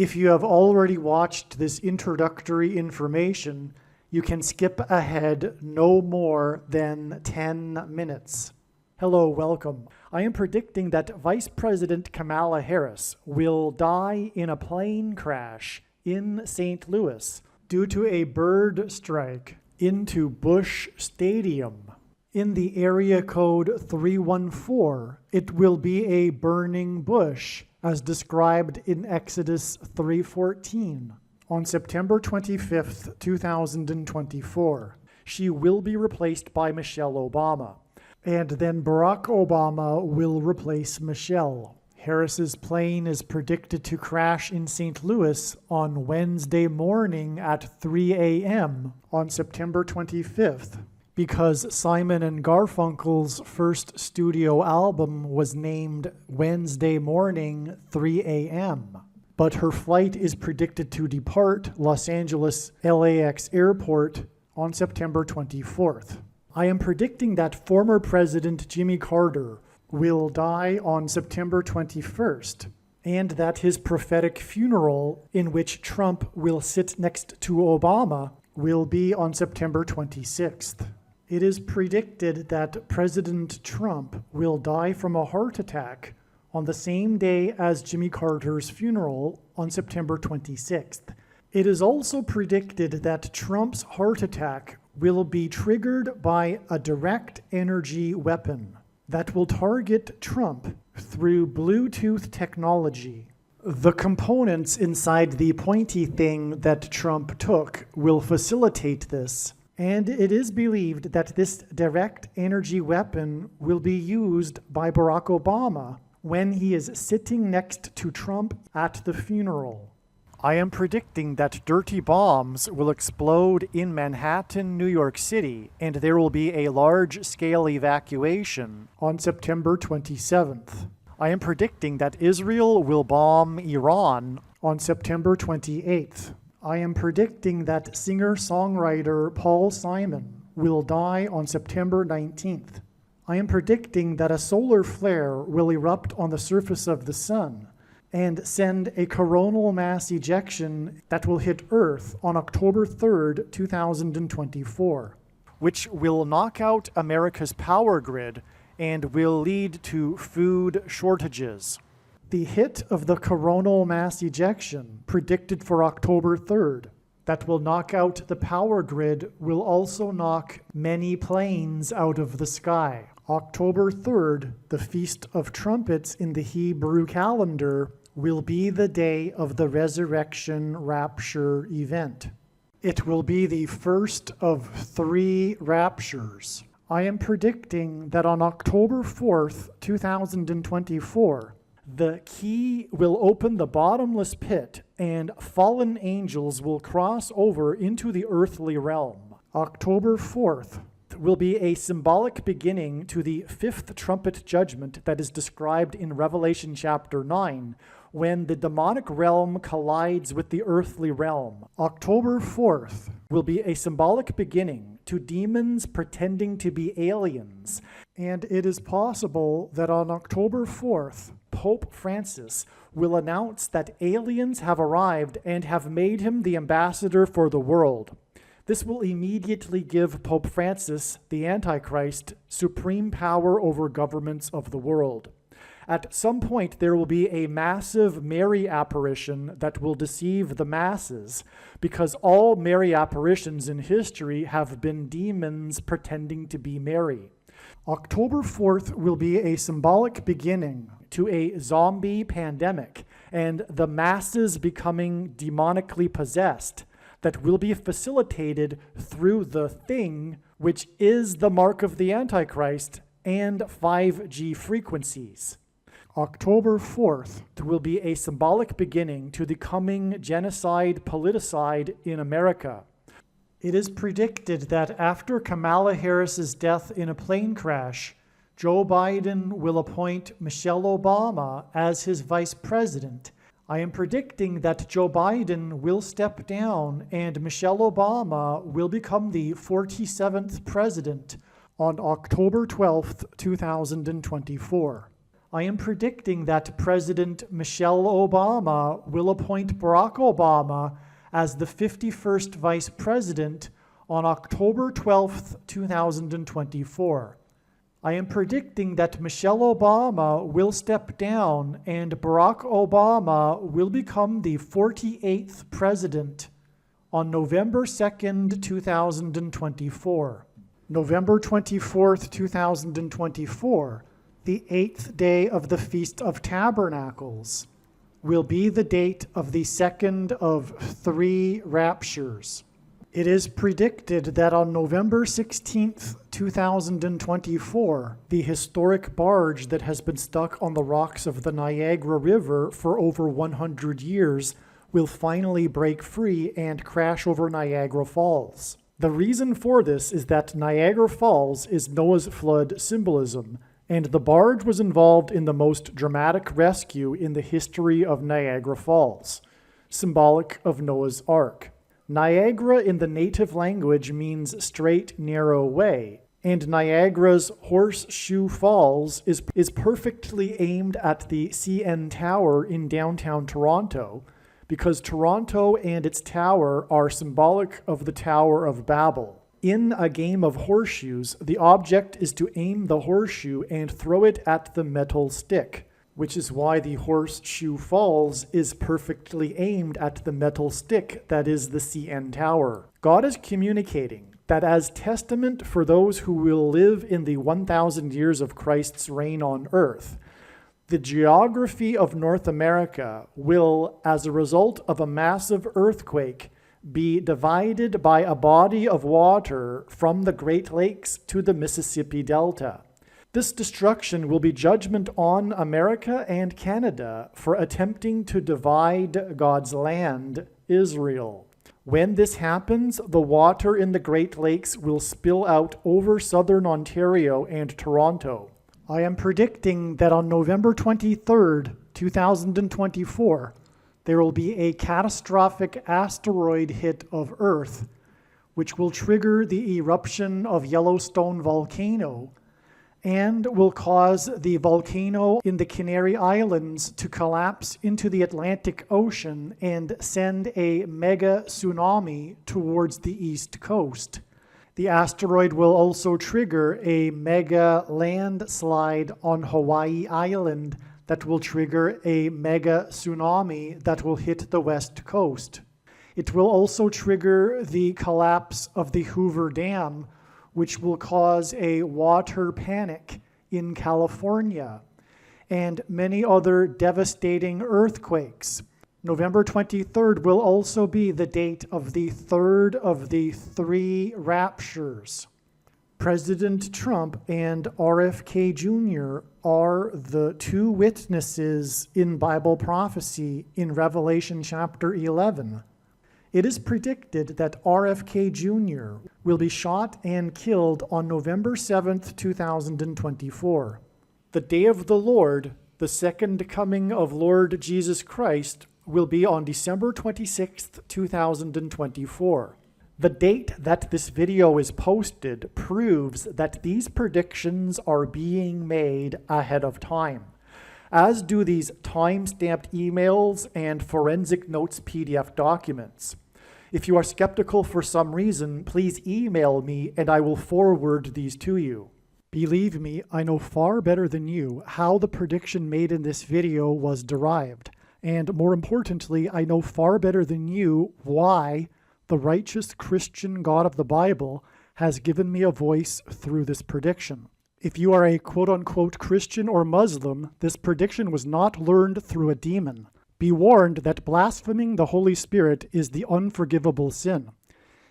If you have already watched this introductory information, you can skip ahead no more than 10 minutes. Hello, welcome. I am predicting that Vice President Kamala Harris will die in a plane crash in St. Louis due to a bird strike into Busch Stadium. In the area code 314, it will be a burning bush, as described in Exodus 3:14. On September 25th, 2024, she will be replaced by Michelle Obama, and then Barack Obama will replace Michelle. Harris's plane is predicted to crash in St. Louis on Wednesday morning at 3 a.m. on September 25th. Because Simon and Garfunkel's first studio album was named Wednesday Morning 3 a.m., but her flight is predicted to depart Los Angeles LAX Airport on September 24th. I am predicting that former President Jimmy Carter will die on September 21st, and that his prophetic funeral, in which Trump will sit next to Obama, will be on September 26th. It is predicted that President Trump will die from a heart attack on the same day as Jimmy Carter's funeral on September 26th. It is also predicted that Trump's heart attack will be triggered by a direct energy weapon that will target Trump through Bluetooth technology. The components inside the pointy thing that Trump took will facilitate this. And it is believed that this direct energy weapon will be used by Barack Obama when he is sitting next to Trump at the funeral. I am predicting that dirty bombs will explode in Manhattan, New York City, and there will be a large-scale evacuation on September 27th. I am predicting that Israel will bomb Iran on September 28th. I am predicting that singer-songwriter Paul Simon will die on September 19th. I am predicting that a solar flare will erupt on the surface of the sun and send a coronal mass ejection that will hit Earth on October 3rd, 2024, which will knock out America's power grid and will lead to food shortages. The hit of the coronal mass ejection, predicted for October 3rd, that will knock out the power grid, will also knock many planes out of the sky. October 3rd, the Feast of Trumpets in the Hebrew calendar, will be the day of the resurrection rapture event. It will be the first of 3 raptures. I am predicting that on October 4th, 2024, the key will open the bottomless pit, and fallen angels will cross over into the earthly realm. October 4th will be a symbolic beginning to the 5th trumpet judgment that is described in Revelation chapter 9, when the demonic realm collides with the earthly realm. October 4th will be a symbolic beginning to demons pretending to be aliens, and it is possible that on October 4th, Pope Francis will announce that aliens have arrived and have made him the ambassador for the world. This will immediately give Pope Francis, the Antichrist, supreme power over governments of the world. At some point, there will be a massive Mary apparition that will deceive the masses, because all Mary apparitions in history have been demons pretending to be Mary. October 4th will be a symbolic beginning to a zombie pandemic and the masses becoming demonically possessed that will be facilitated through the thing, which is the mark of the Antichrist and 5G frequencies. October 4th will be a symbolic beginning to the coming genocide politicide in America. It is predicted that after Kamala Harris's death in a plane crash, Joe Biden will appoint Michelle Obama as his vice president. I am predicting that Joe Biden will step down and Michelle Obama will become the 47th president on October 12th, 2024. I am predicting that President Michelle Obama will appoint Barack Obama as the 51st Vice President on October 12th, 2024. I am predicting that Michelle Obama will step down and Barack Obama will become the 48th President on November 2nd, 2024. November 24th, 2024, the 8th day of the Feast of Tabernacles, will be the date of the second of 3 raptures. It is predicted that on November 16th, 2024, the historic barge that has been stuck on the rocks of the Niagara River for over 100 years will finally break free and crash over Niagara Falls. The reason for this is that Niagara Falls is Noah's flood symbolism, and the barge was involved in the most dramatic rescue in the history of Niagara Falls, symbolic of Noah's Ark. Niagara in the native language means straight, narrow way, and Niagara's Horseshoe Falls is perfectly aimed at the CN Tower in downtown Toronto, because Toronto and its tower are symbolic of the Tower of Babel. In a game of horseshoes, the object is to aim the horseshoe and throw it at the metal stick, which is why the Horseshoe Falls is perfectly aimed at the metal stick that is the CN Tower. God is communicating that as testament for those who will live in the 1,000 years of Christ's reign on earth, the geography of North America will, as a result of a massive earthquake, be divided by a body of water from the Great Lakes to the Mississippi Delta. This destruction will be judgment on America and Canada for attempting to divide God's land, Israel. When this happens, the water in the Great Lakes will spill out over southern Ontario and Toronto. I am predicting that on November 23rd, 2024, there will be a catastrophic asteroid hit of Earth, which will trigger the eruption of Yellowstone volcano and will cause the volcano in the Canary Islands to collapse into the Atlantic Ocean and send a mega tsunami towards the east coast. The asteroid will also trigger a mega landslide on Hawaii Island that will trigger a mega tsunami that will hit the west coast. It will also trigger the collapse of the Hoover Dam, which will cause a water panic in California, and many other devastating earthquakes. November 23rd will also be the date of the third of the 3 raptures. President Trump and RFK Jr. are the 2 witnesses in Bible prophecy in Revelation chapter 11. It is predicted that RFK Jr. will be shot and killed on November 7th, 2024. The day of the Lord, the second coming of Lord Jesus Christ, will be on December 26th, 2024. The date that this video is posted proves that these predictions are being made ahead of time, as do these time-stamped emails and forensic notes PDF documents. If you are skeptical for some reason, please email me and I will forward these to you. Believe me, I know far better than you how the prediction made in this video was derived. And more importantly, I know far better than you why the righteous Christian God of the Bible has given me a voice through this prediction. If you are a quote-unquote Christian or Muslim, this prediction was not learned through a demon. Be warned that blaspheming the Holy Spirit is the unforgivable sin.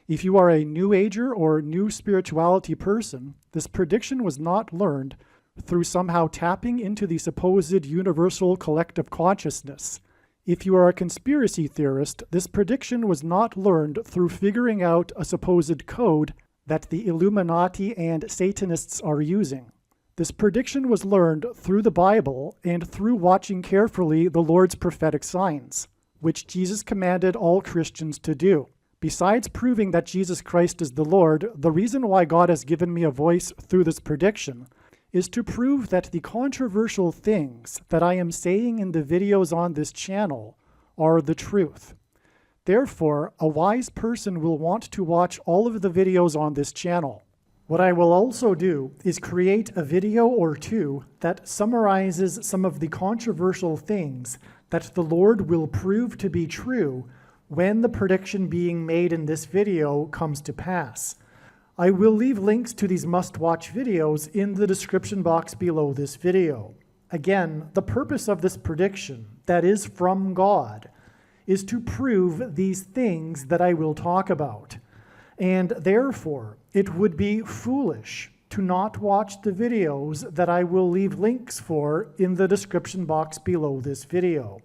If you are a New Ager or New Spirituality person, this prediction was not learned through somehow tapping into the supposed universal collective consciousness. If you are a conspiracy theorist, this prediction was not learned through figuring out a supposed code that the Illuminati and Satanists are using. This prediction was learned through the Bible and through watching carefully the Lord's prophetic signs, which Jesus commanded all Christians to do. Besides proving that Jesus Christ is the Lord, the reason why God has given me a voice through this prediction is to prove that the controversial things that I am saying in the videos on this channel are the truth. Therefore, a wise person will want to watch all of the videos on this channel. What I will also do is create a video or two that summarizes some of the controversial things that the Lord will prove to be true when the prediction being made in this video comes to pass. I will leave links to these must-watch videos in the description box below this video. Again, the purpose of this prediction, that is from God, is to prove these things that I will talk about. And therefore, it would be foolish to not watch the videos that I will leave links for in the description box below this video.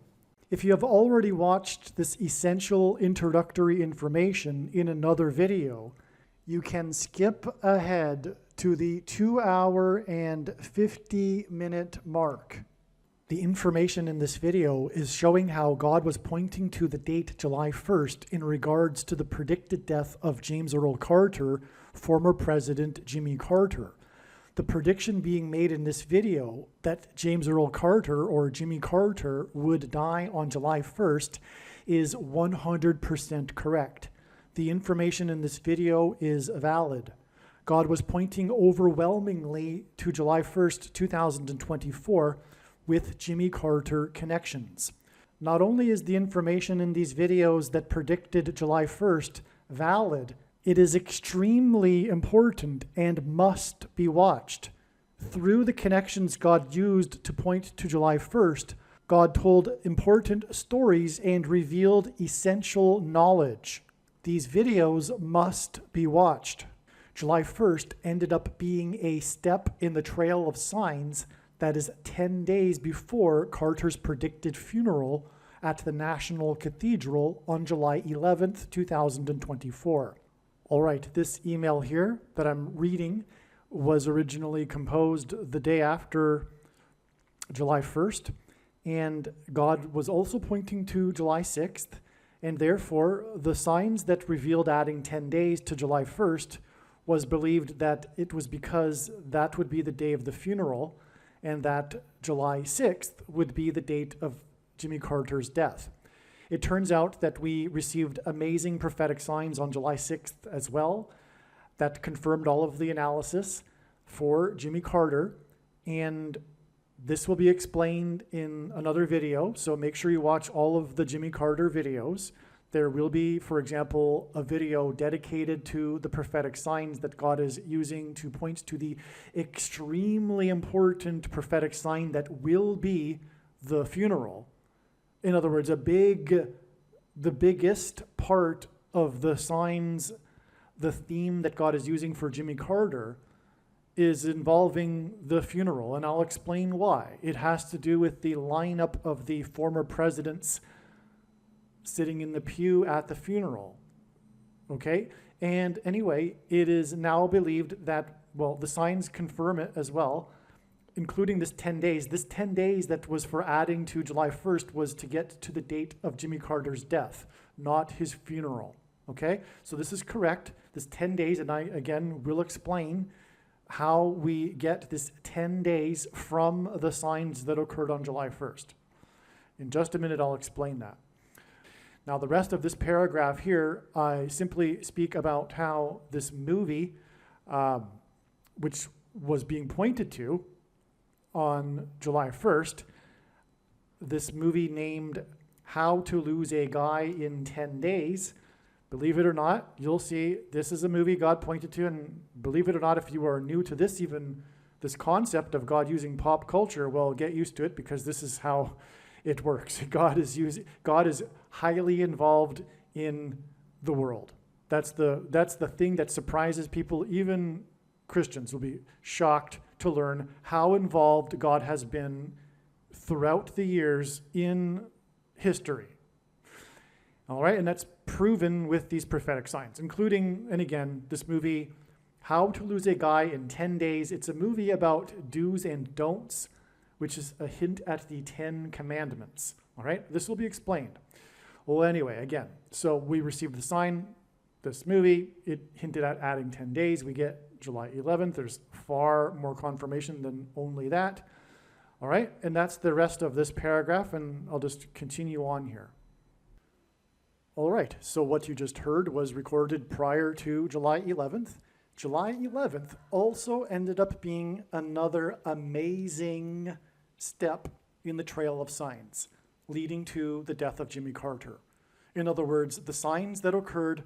If you have already watched this essential introductory information in another video, you can skip ahead to the 2-hour and 50-minute mark. The information in this video is showing how God was pointing to the date July 1st in regards to the predicted death of James Earl Carter, former President Jimmy Carter. The prediction being made in this video that James Earl Carter or Jimmy Carter would die on July 1st is 100% correct. The information in this video is valid. God was pointing overwhelmingly to July 1st, 2024 with Jimmy Carter connections. Not only is the information in these videos that predicted July 1st valid, it is extremely important and must be watched. Through the connections God used to point to July 1st, God told important stories and revealed essential knowledge. These videos must be watched. July 1st ended up being a step in the trail of signs that is 10 days before Carter's predicted funeral at the National Cathedral on July 11th, 2024. All right, this email here that I'm reading was originally composed the day after July 1st, and God was also pointing to July 6th, and therefore the signs that revealed adding 10 days to July 1st was believed that it was because that would be the day of the funeral, and that July 6th would be the date of Jimmy Carter's death. It turns out that we received amazing prophetic signs on July 6th as well that confirmed all of the analysis for Jimmy Carter, and this will be explained in another video, so make sure you watch all of the Jimmy Carter videos. There will be, for example, a video dedicated to the prophetic signs that God is using to point to the extremely important prophetic sign that will be the funeral. In other words, the biggest part of the signs, the theme that God is using for Jimmy Carter is involving the funeral, and I'll explain why. It has to do with the lineup of the former presidents sitting in the pew at the funeral, okay? And anyway, it is now believed that, well, the signs confirm it as well, including this 10 days. This 10 days that was for adding to July 1st was to get to the date of Jimmy Carter's death, not his funeral, okay? So this is correct, this 10 days, and I, again, will explain how we get this 10 days from the signs that occurred on July 1st. In just a minute, I'll explain that. Now, the rest of this paragraph here, I simply speak about how this movie, which was being pointed to on July 1st, this movie named How to Lose a Guy in 10 Days, believe it or not, you'll see this is a movie God pointed to, and believe it or not, if you are new to this, even this concept of God using pop culture, well, get used to it because this is how it works. God is highly involved in the world. That's the thing that surprises people. Even Christians will be shocked to learn how involved God has been throughout the years in history. All right, and that's proven with these prophetic signs, including, and again, this movie, How to Lose a Guy in 10 Days. It's a movie about do's and don'ts, which is a hint at the 10 commandments. All right, this will be explained. Well, anyway, again, so we received the sign, this movie, it hinted at adding 10 days. We get July 11th. There's far more confirmation than only that. All right, and that's the rest of this paragraph, and I'll just continue on here. All right, so what you just heard was recorded prior to July 11th. July 11th also ended up being another amazing step in the trail of signs leading to the death of Jimmy Carter. In other words, the signs that occurred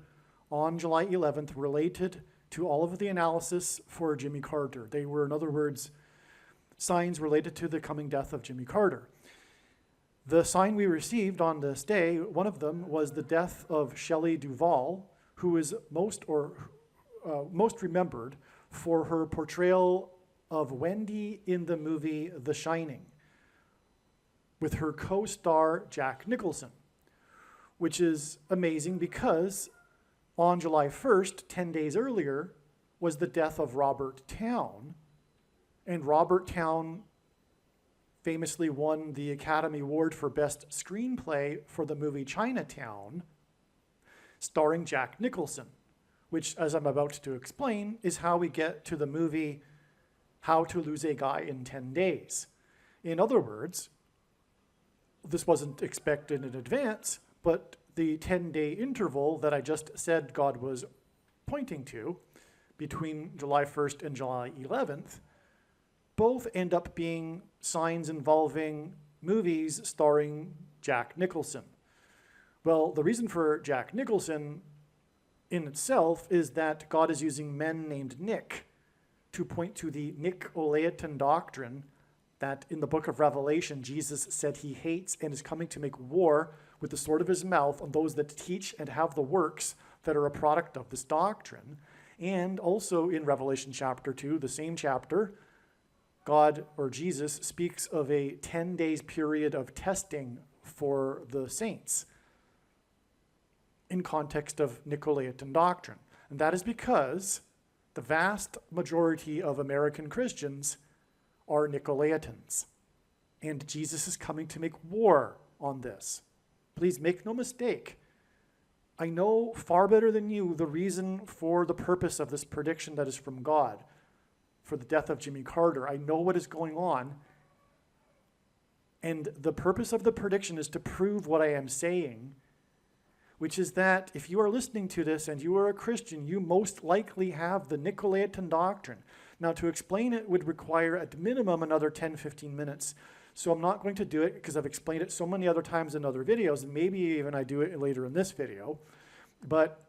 on July 11th related to all of the analysis for Jimmy Carter. They were, in other words, signs related to the coming death of Jimmy Carter. The sign we received on this day, one of them was the death of Shelley Duvall, who is most remembered for her portrayal of Wendy in the movie The Shining, with her co-star Jack Nicholson, which is amazing because on July 1st, 10 days earlier, was the death of Robert Towne, and Robert Towne famously won the Academy Award for Best Screenplay for the movie Chinatown, starring Jack Nicholson, which, as I'm about to explain, is how we get to the movie How to Lose a Guy in 10 Days. In other words, this wasn't expected in advance, but the 10-day interval that I just said God was pointing to between July 1st and July 11th both end up being signs involving movies starring Jack Nicholson. Well, the reason for Jack Nicholson in itself is that God is using men named Nick to point to the Nicolaitan doctrine that in the book of Revelation, Jesus said he hates and is coming to make war with the sword of his mouth on those that teach and have the works that are a product of this doctrine. And also in Revelation chapter 2, the same chapter, God, or Jesus, speaks of a 10 days period of testing for the saints in context of Nicolaitan doctrine. And that is because the vast majority of American Christians are Nicolaitans. And Jesus is coming to make war on this. Please make no mistake. I know far better than you the reason for the purpose of this prediction that is from God for the death of Jimmy Carter. I know what is going on. And the purpose of the prediction is to prove what I am saying, which is that if you are listening to this and you are a Christian, you most likely have the Nicolaitan doctrine. Now, to explain it would require at minimum another 10-15 minutes. So I'm not going to do it because I've explained it so many other times in other videos, and maybe even I do it later in this video. But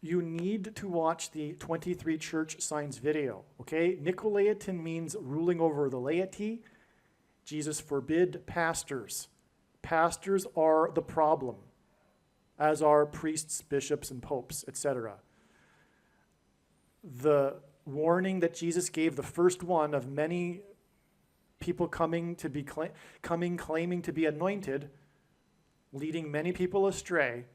you need to watch the 23 church signs video, okay? Nicolaitan means ruling over the laity. Jesus forbid pastors. Pastors are the problem, as are priests, bishops, and popes, etc. The warning that Jesus gave, the first one of many people claiming to be anointed, leading many people astray,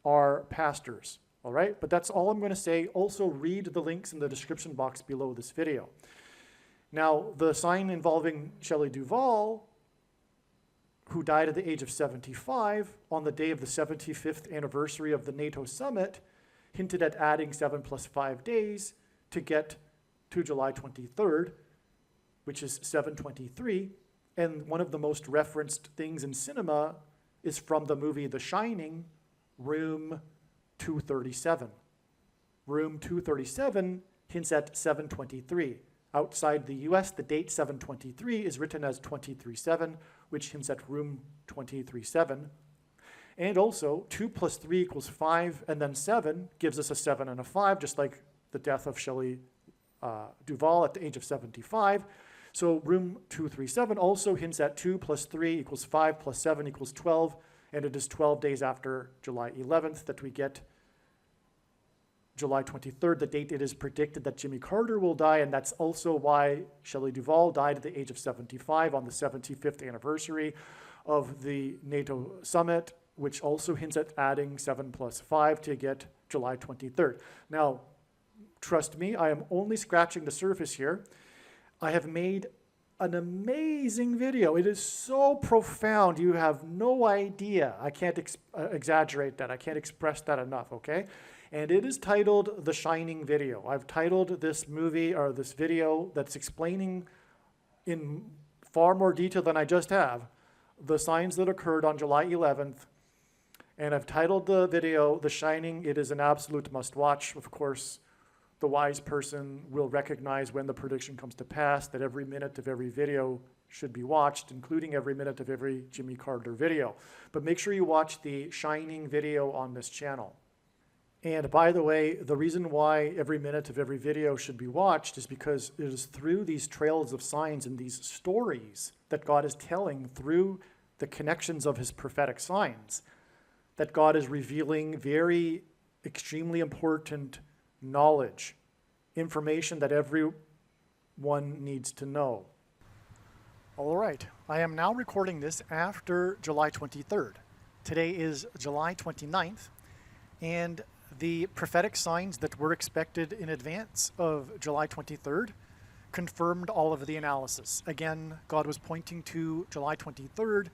are pastors. All right, but that's all I'm going to say. Also read the links in the description box below this video. Now, the sign involving Shelley Duvall, who died at the age of 75 on the day of the 75th anniversary of the NATO summit, hinted at adding 7 + 5 days to get to July 23rd, which is 7/23. And one of the most referenced things in cinema is from the movie The Shining, room 237. Room 237 hints at 7/23. Outside the US, the date 7/23 is written as 23/7, which hints at room 23/7. And also, 2 + 3 = 5, and then 7 gives us a 7 and a 5, just like the death of Shelley Duvall at the age of 75. So room 237 also hints at 2 + 3 = 5 + 7 = 12, and it is 12 days after July 11th that we get July 23rd, the date it is predicted that Jimmy Carter will die, and that's also why Shelley Duvall died at the age of 75 on the 75th anniversary of the NATO summit, which also hints at adding 7 + 5 to get July 23rd. Now, trust me, I am only scratching the surface here. I have made an amazing video. It is so profound, you have no idea. I can't exaggerate that. I can't express that enough, okay? And it is titled The Shining Video. I've titled this movie, or this video that's explaining in far more detail than I just have, the signs that occurred on July 11th. And I've titled the video The Shining. It is an absolute must-watch. Of course, the wise person will recognize when the prediction comes to pass that every minute of every video should be watched, including every minute of every Jimmy Carter video. But make sure you watch the Shining video on this channel. And by the way, the reason why every minute of every video should be watched is because it is through these trails of signs and these stories that God is telling through the connections of his prophetic signs that God is revealing very extremely important knowledge, information that everyone needs to know. All right, I am now recording this after July 23rd. Today is July 29th, and the prophetic signs that were expected in advance of July 23rd confirmed all of the analysis. Again, God was pointing to July 23rd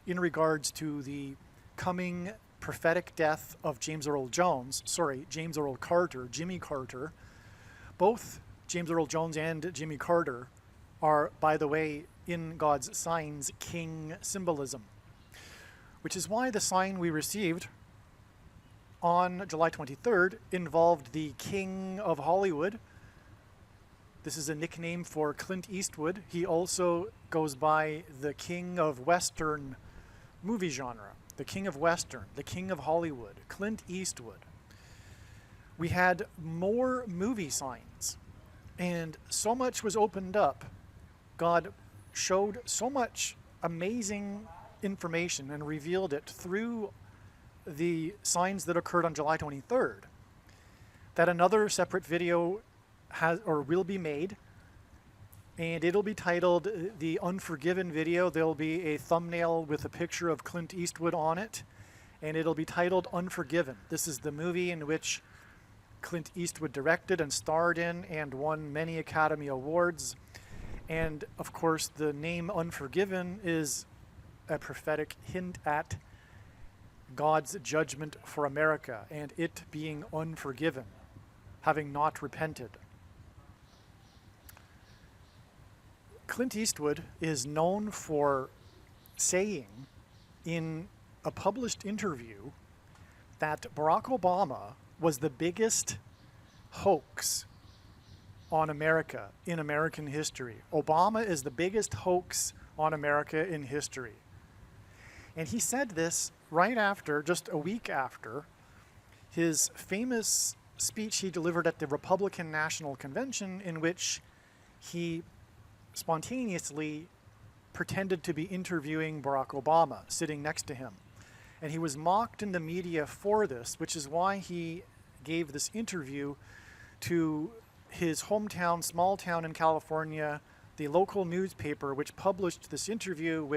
in regards to the coming prophetic death of James Earl Carter, Jimmy Carter. Both James Earl Jones and Jimmy Carter are, by the way, in God's signs, king symbolism, which is why the sign we received on July 23rd involved the King of Hollywood. This is a nickname for Clint Eastwood. He also goes by the King of Western movie genre. The King of Western, the King of Hollywood, Clint Eastwood. We had more movie signs, and so much was opened up. God showed so much amazing information and revealed it through the signs that occurred on July 23rd that another separate video will be made, and it'll be titled The Unforgiven Video. There'll be a thumbnail with a picture of Clint Eastwood on it, and it'll be titled Unforgiven. This is the movie in which Clint Eastwood directed and starred in and won many Academy Awards. And of course, the name Unforgiven is a prophetic hint at God's judgment for America and it being unforgiven, having not repented. Clint Eastwood is known for saying in a published interview that Barack Obama was the biggest hoax on America in American history. Obama is the biggest hoax on America in history. And he said this right after, just a week after, his famous speech he delivered at the Republican National Convention, in which he spontaneously pretended to be interviewing Barack Obama, sitting next to him. And he was mocked in the media for this, which is why he gave this interview to his hometown, small town in California, the local newspaper, which published this interview,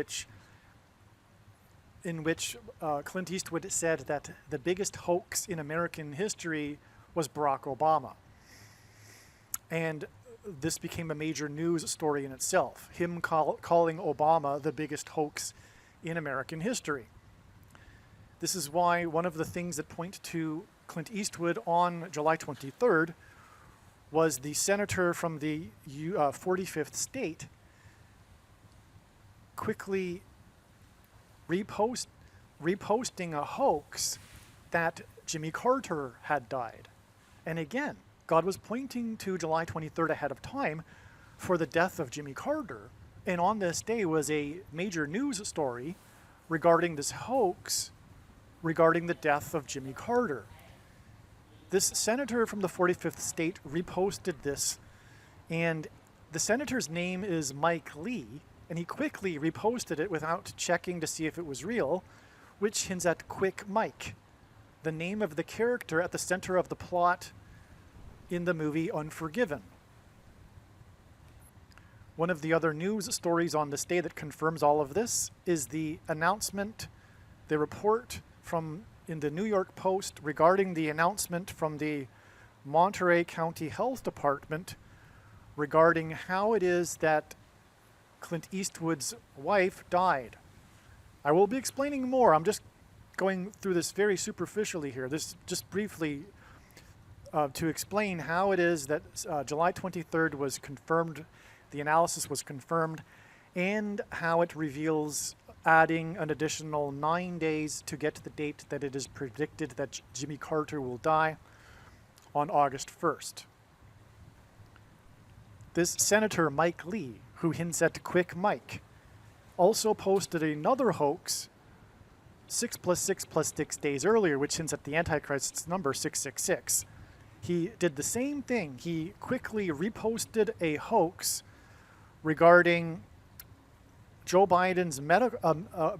in which Clint Eastwood said that the biggest hoax in American history was Barack Obama. And this became a major news story in itself, him calling Obama the biggest hoax in American history. This is why one of the things that point to Clint Eastwood on July 23rd was the senator from the 45th state quickly reposting a hoax that Jimmy Carter had died. And again, God was pointing to July 23rd ahead of time for the death of Jimmy Carter. And on this day was a major news story regarding this hoax regarding the death of Jimmy Carter. This senator from the 45th state reposted this, and the senator's name is Mike Lee, and he quickly reposted it without checking to see if it was real, which hints at Quick Mike, the name of the character at the center of the plot in the movie Unforgiven. One of the other news stories on this day that confirms all of this is the announcement, the report in the New York Post regarding the announcement from the Monterey County Health Department regarding how it is that Clint Eastwood's wife died. I will be explaining more. I'm just going through this very superficially here. This just briefly to explain how it is that July 23rd was confirmed, the analysis was confirmed, and how it reveals adding an additional 9 days to get to the date that it is predicted that Jimmy Carter will die on August 1st. This Senator Mike Lee, who hints at Quick Mike, also posted another hoax 6 + 6 + 6 days earlier, which hints at the Antichrist's number 666. He did the same thing. He quickly reposted a hoax regarding Joe Biden's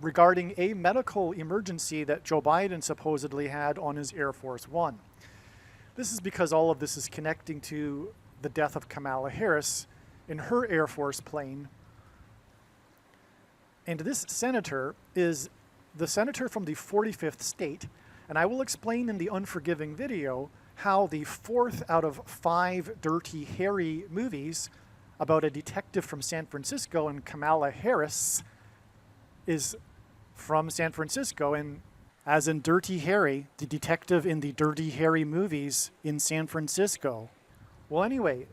regarding a medical emergency that Joe Biden supposedly had on his Air Force One. This is because all of this is connecting to the death of Kamala Harris in her Air Force plane. And this senator is the senator from the 45th state, and I will explain in the Unforgiving video how the 4th out of 5 Dirty Harry movies about a detective from San Francisco, and Kamala Harris is from San Francisco, and as in Dirty Harry, the detective in the Dirty Harry movies in San Francisco. Well, anyway,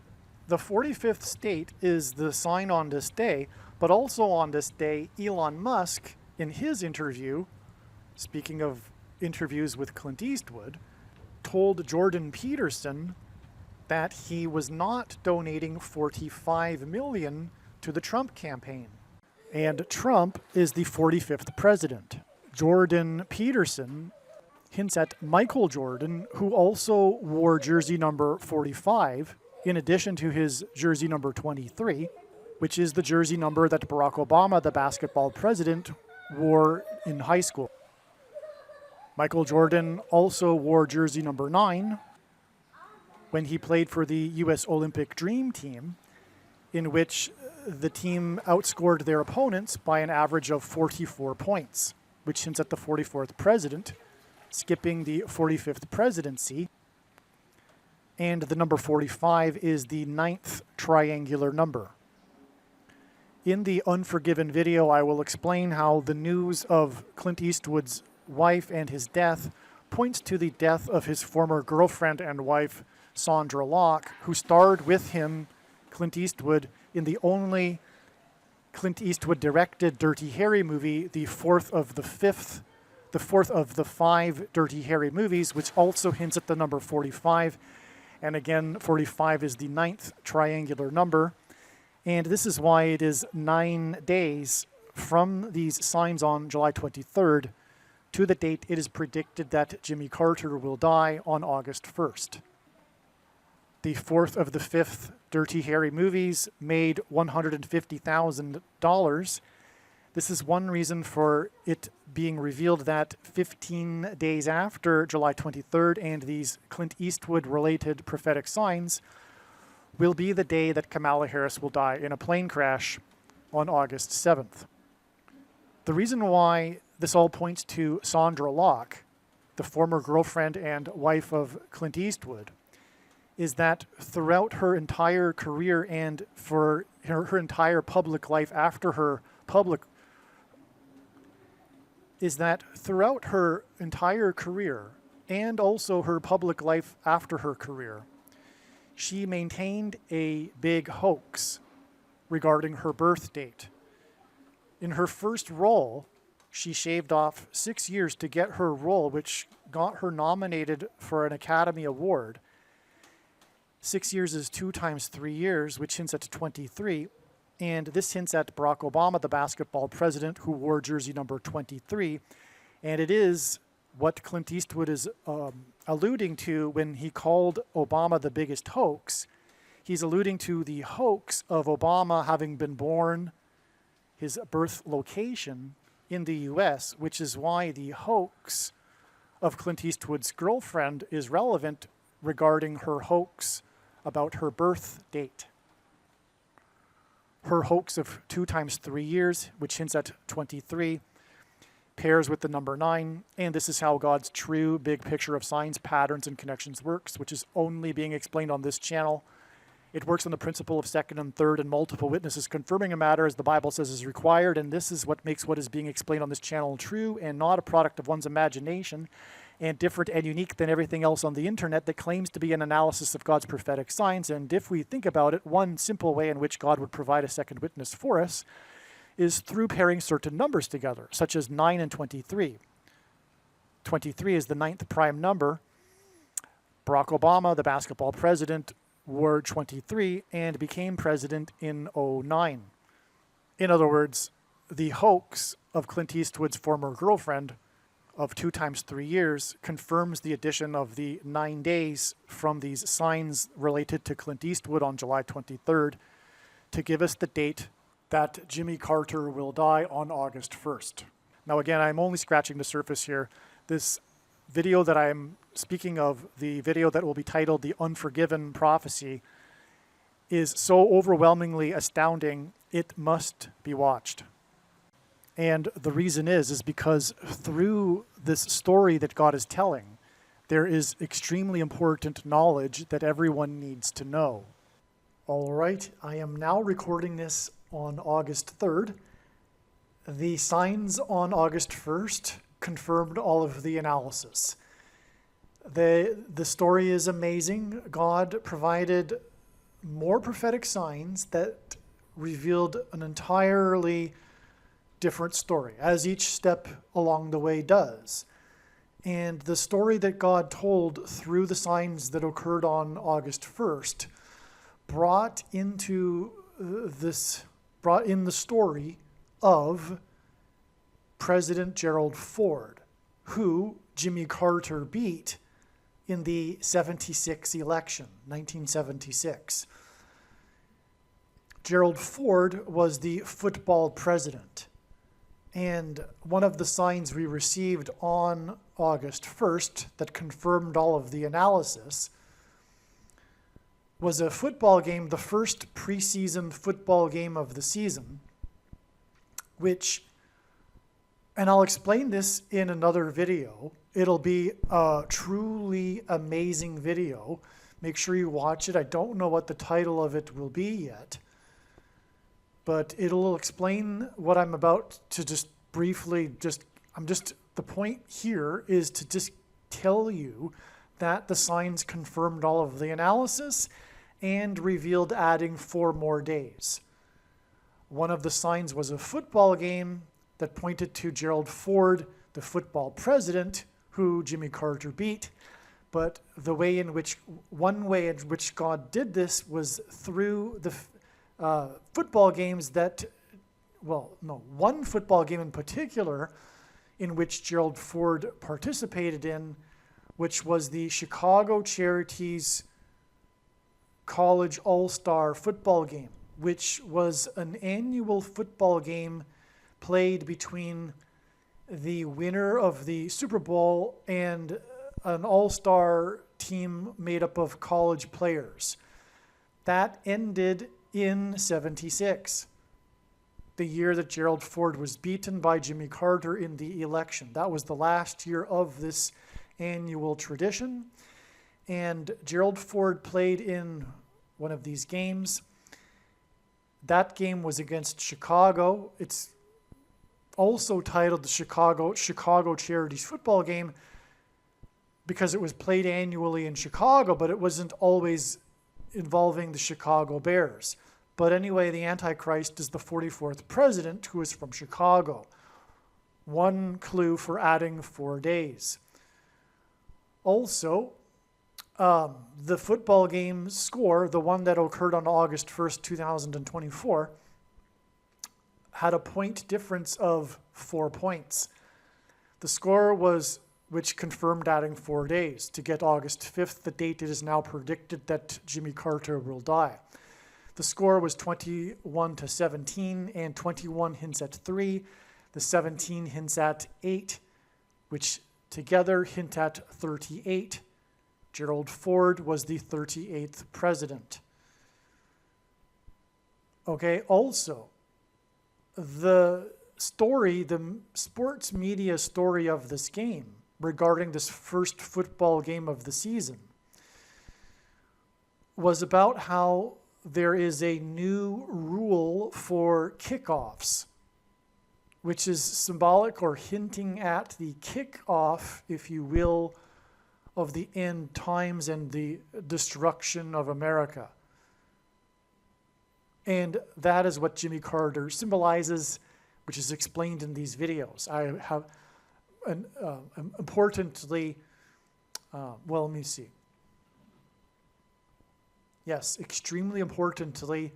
the 45th state is the sign on this day, but also on this day, Elon Musk, in his interview, speaking of interviews with Clint Eastwood, told Jordan Peterson that he was not donating $45 million to the Trump campaign. And Trump is the 45th president. Jordan Peterson hints at Michael Jordan, who also wore jersey number 45, in addition to his jersey number 23, which is the jersey number that Barack Obama, the basketball president, wore in high school. Michael Jordan also wore jersey number 9 when he played for the U.S. Olympic Dream Team, in which the team outscored their opponents by an average of 44 points, which hints at the 44th president, skipping the 45th presidency. And the number 45 is the 9th triangular number. In the Unforgiven video, I will explain how the news of Clint Eastwood's wife and his death points to the death of his former girlfriend and wife, Sandra Locke, who starred with him, Clint Eastwood, in the only Clint Eastwood directed Dirty Harry movie, the fourth of the 5 Dirty Harry movies, which also hints at the number 45. And again, 45 is the 9th triangular number. And this is why it is 9 days from these signs on July 23rd to the date it is predicted that Jimmy Carter will die on August 1st. The 4th of the 5th Dirty Harry movies made $150,000. This is one reason for it being revealed that 15 days after July 23rd and these Clint Eastwood-related prophetic signs will be the day that Kamala Harris will die in a plane crash on August 7th. The reason why this all points to Sandra Locke, the former girlfriend and wife of Clint Eastwood, is that throughout her entire career and for her entire public life after her public is that throughout her entire career and also her public life after her career, she maintained a big hoax regarding her birth date. In her first role, she shaved off 6 years to get her role, which got her nominated for an Academy Award. 6 years is 2 times 3 years, which hints at 23. And this hints at Barack Obama, the basketball president, who wore jersey number 23. And it is what Clint Eastwood is alluding to when he called Obama the biggest hoax. He's alluding to the hoax of Obama having been born, his birth location in the U.S., which is why the hoax of Clint Eastwood's girlfriend is relevant regarding her hoax about her birth date. Her hoax of 2 times 3 years, which hints at 23, pairs with the number 9, and this is how God's true big picture of signs, patterns, and connections works, which is only being explained on this channel. It works on the principle of second and third and multiple witnesses confirming a matter as the Bible says is required, and this is what makes what is being explained on this channel true and not a product of one's imagination and different and unique than everything else on the internet that claims to be an analysis of God's prophetic signs. And if we think about it, one simple way in which God would provide a second witness for us is through pairing certain numbers together, such as 9 and 23. 23 is the ninth prime number. Barack Obama, the basketball president, wore 23 and became president in '09. In other words, the hoax of Clint Eastwood's former girlfriend of 2 times 3 years confirms the addition of the 9 days from these signs related to Clint Eastwood on July 23rd to give us the date that Jimmy Carter will die on August 1st. Now again, I'm only scratching the surface here. This video that I'm speaking of, the video that will be titled The Unforgiven Prophecy, is so overwhelmingly astounding, it must be watched. And the reason is because through this story that God is telling, there is extremely important knowledge that everyone needs to know. All right, I am now recording this on August 3rd. The signs on August 1st confirmed all of the analysis. The story is amazing. God provided more prophetic signs that revealed an entirely different story, as each step along the way does. And the story that God told through the signs that occurred on August 1st brought in the story of President Gerald Ford, who Jimmy Carter beat in the 76 election, 1976. Gerald Ford was the football president. And one of the signs we received on August 1st that confirmed all of the analysis was a football game, the first preseason football game of the season, which, and I'll explain this in another video. It'll be a truly amazing video. Make sure you watch it. I don't know what the title of it will be yet, but it'll explain what I'm about to just briefly, the point here is to just tell you that the signs confirmed all of the analysis and revealed adding 4 more days. One of the signs was a football game that pointed to Gerald Ford, the football president, who Jimmy Carter beat. But one way in which God did this was through the football games one football game in particular in which Gerald Ford participated in, which was the Chicago Charities College All-Star football game, which was an annual football game played between the winner of the Super Bowl and an all-star team made up of college players. That ended in 76, the year that Gerald Ford was beaten by Jimmy Carter in the election. That was the last year of this annual tradition. And Gerald Ford played in one of these games. That game was against Chicago. It's also titled the Chicago Charities football game because it was played annually in Chicago, but it wasn't always involving the Chicago Bears. But anyway, the Antichrist is the 44th president who is from Chicago. One clue for adding 4 days. Also, the football game score, the one that occurred on August 1st, 2024, had a point difference of 4 points. The score was, which confirmed adding 4 days to get August 5th, the date it is now predicted that Jimmy Carter will die. The score was 21-17, and 21 hints at 3. The 17 hints at 8, which together hint at 38. Gerald Ford was the 38th president. Okay, also, the story, the sports media story of this game regarding this first football game of the season was about how there is a new rule for kickoffs, which is symbolic or hinting at the kickoff, if you will, of the end times and the destruction of America. And that is what Jimmy Carter symbolizes, which is explained in these videos. I have, importantly, well, let me see. Yes, extremely importantly,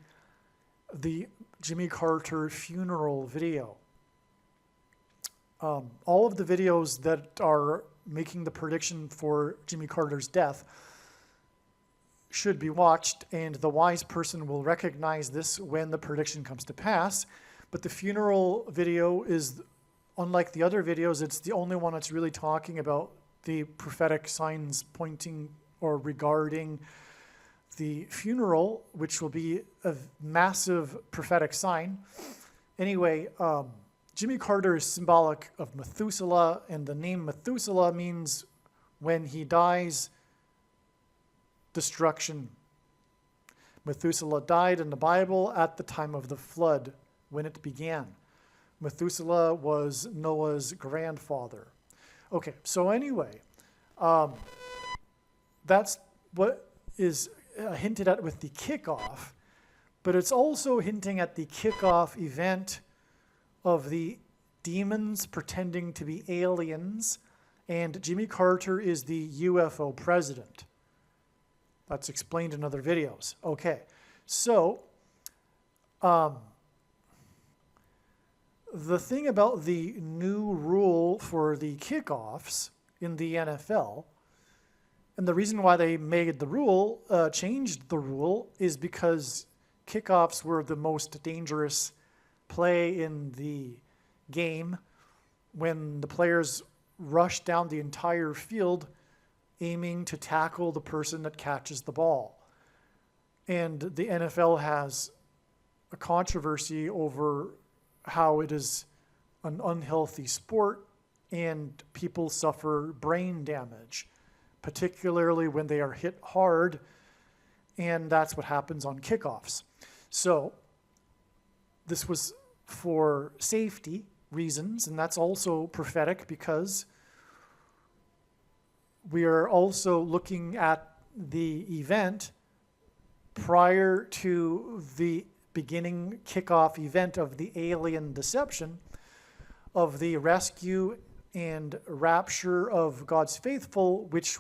the Jimmy Carter funeral video. All of the videos that are making the prediction for Jimmy Carter's death should be watched, and the wise person will recognize this when the prediction comes to pass. But the funeral video is, unlike the other videos, it's the only one that's really talking about the prophetic signs pointing or regarding the funeral, which will be a massive prophetic sign. Anyway, Jimmy Carter is symbolic of Methuselah, and the name Methuselah means when he dies, destruction. Methuselah died in the Bible at the time of the flood, when it began. Methuselah was Noah's grandfather. Okay, so anyway, that's what is hinted at with the kickoff, but it's also hinting at the kickoff event of the demons pretending to be aliens, and Jimmy Carter is the UFO president. That's explained in other videos. Okay, so the thing about the new rule for the kickoffs in the NFL, and the reason why they made the rule, changed the rule, is because kickoffs were the most dangerous play in the game when the players rushed down the entire field aiming to tackle the person that catches the ball. And the NFL has a controversy over how it is an unhealthy sport and people suffer brain damage, particularly when they are hit hard, and that's what happens on kickoffs. So this was for safety reasons, and that's also prophetic because we are also looking at the event prior to the beginning kickoff event of the alien deception, of the rescue and rapture of God's faithful, which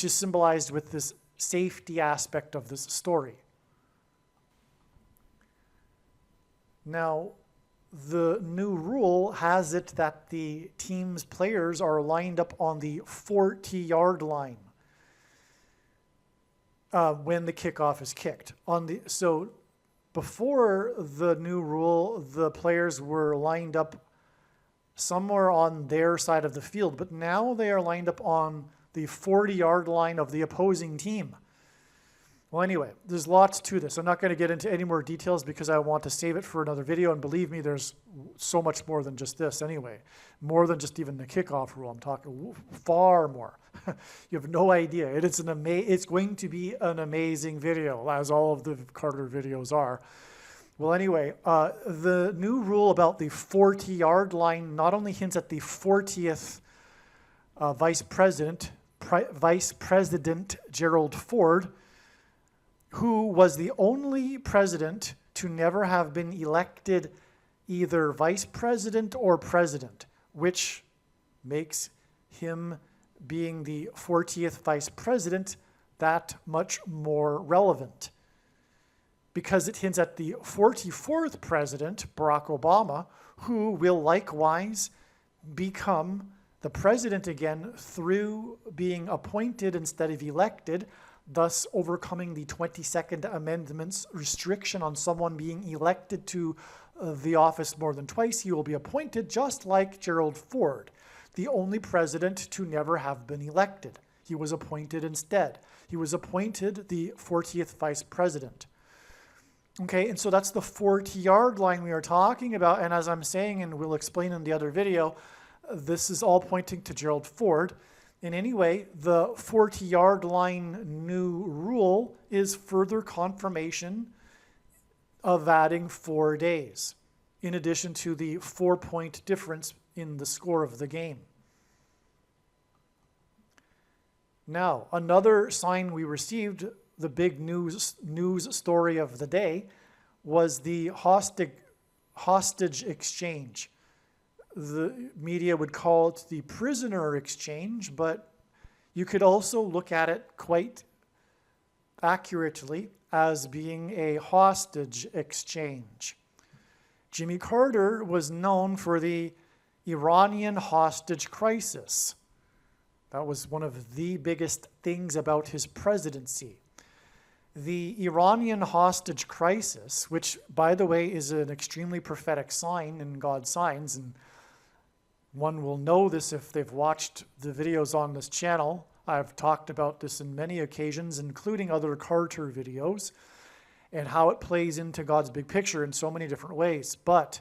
is symbolized with this safety aspect of this story. Now, the new rule has it that the team's players are lined up on the 40-yard line when the kickoff is kicked. So before the new rule, the players were lined up somewhere on their side of the field, but now they are lined up on the 40-yard line of the opposing team. Well, anyway, there's lots to this. I'm not going to get into any more details because I want to save it for another video, and believe me, there's so much more than just this anyway. More than just even the kickoff rule. I'm talking far more. You have no idea. It's going to be an amazing video, as all of the Carter videos are. Well, anyway, the new rule about the 40-yard line not only hints at the 40th Vice President Gerald Ford, who was the only president to never have been elected either vice president or president, which makes him being the 40th vice president that much more relevant, because it hints at the 44th president, Barack Obama, who will likewise become the president again through being appointed instead of elected, thus overcoming the 22nd Amendment's restriction on someone being elected to the office more than twice. He will be appointed just like Gerald Ford, the only president to never have been elected. He was appointed instead. He was appointed the 40th vice president. Okay, and so that's the 40-yard line we are talking about, and as I'm saying, and we'll explain in the other video, this is all pointing to Gerald Ford. In any way, the 40-yard line new rule is further confirmation of adding 4 days, in addition to the 4-point difference in the score of the game. Now, another sign we received, the big news story of the day, was the hostage exchange. The media would call it the prisoner exchange, but you could also look at it quite accurately as being a hostage exchange. Jimmy Carter was known for the Iranian hostage crisis. That was one of the biggest things about his presidency. The Iranian hostage crisis, which, by the way, is an extremely prophetic sign in God's signs, and one will know this if they've watched the videos on this channel. I've talked about this in many occasions, including other Carter videos, and how it plays into God's big picture in so many different ways. But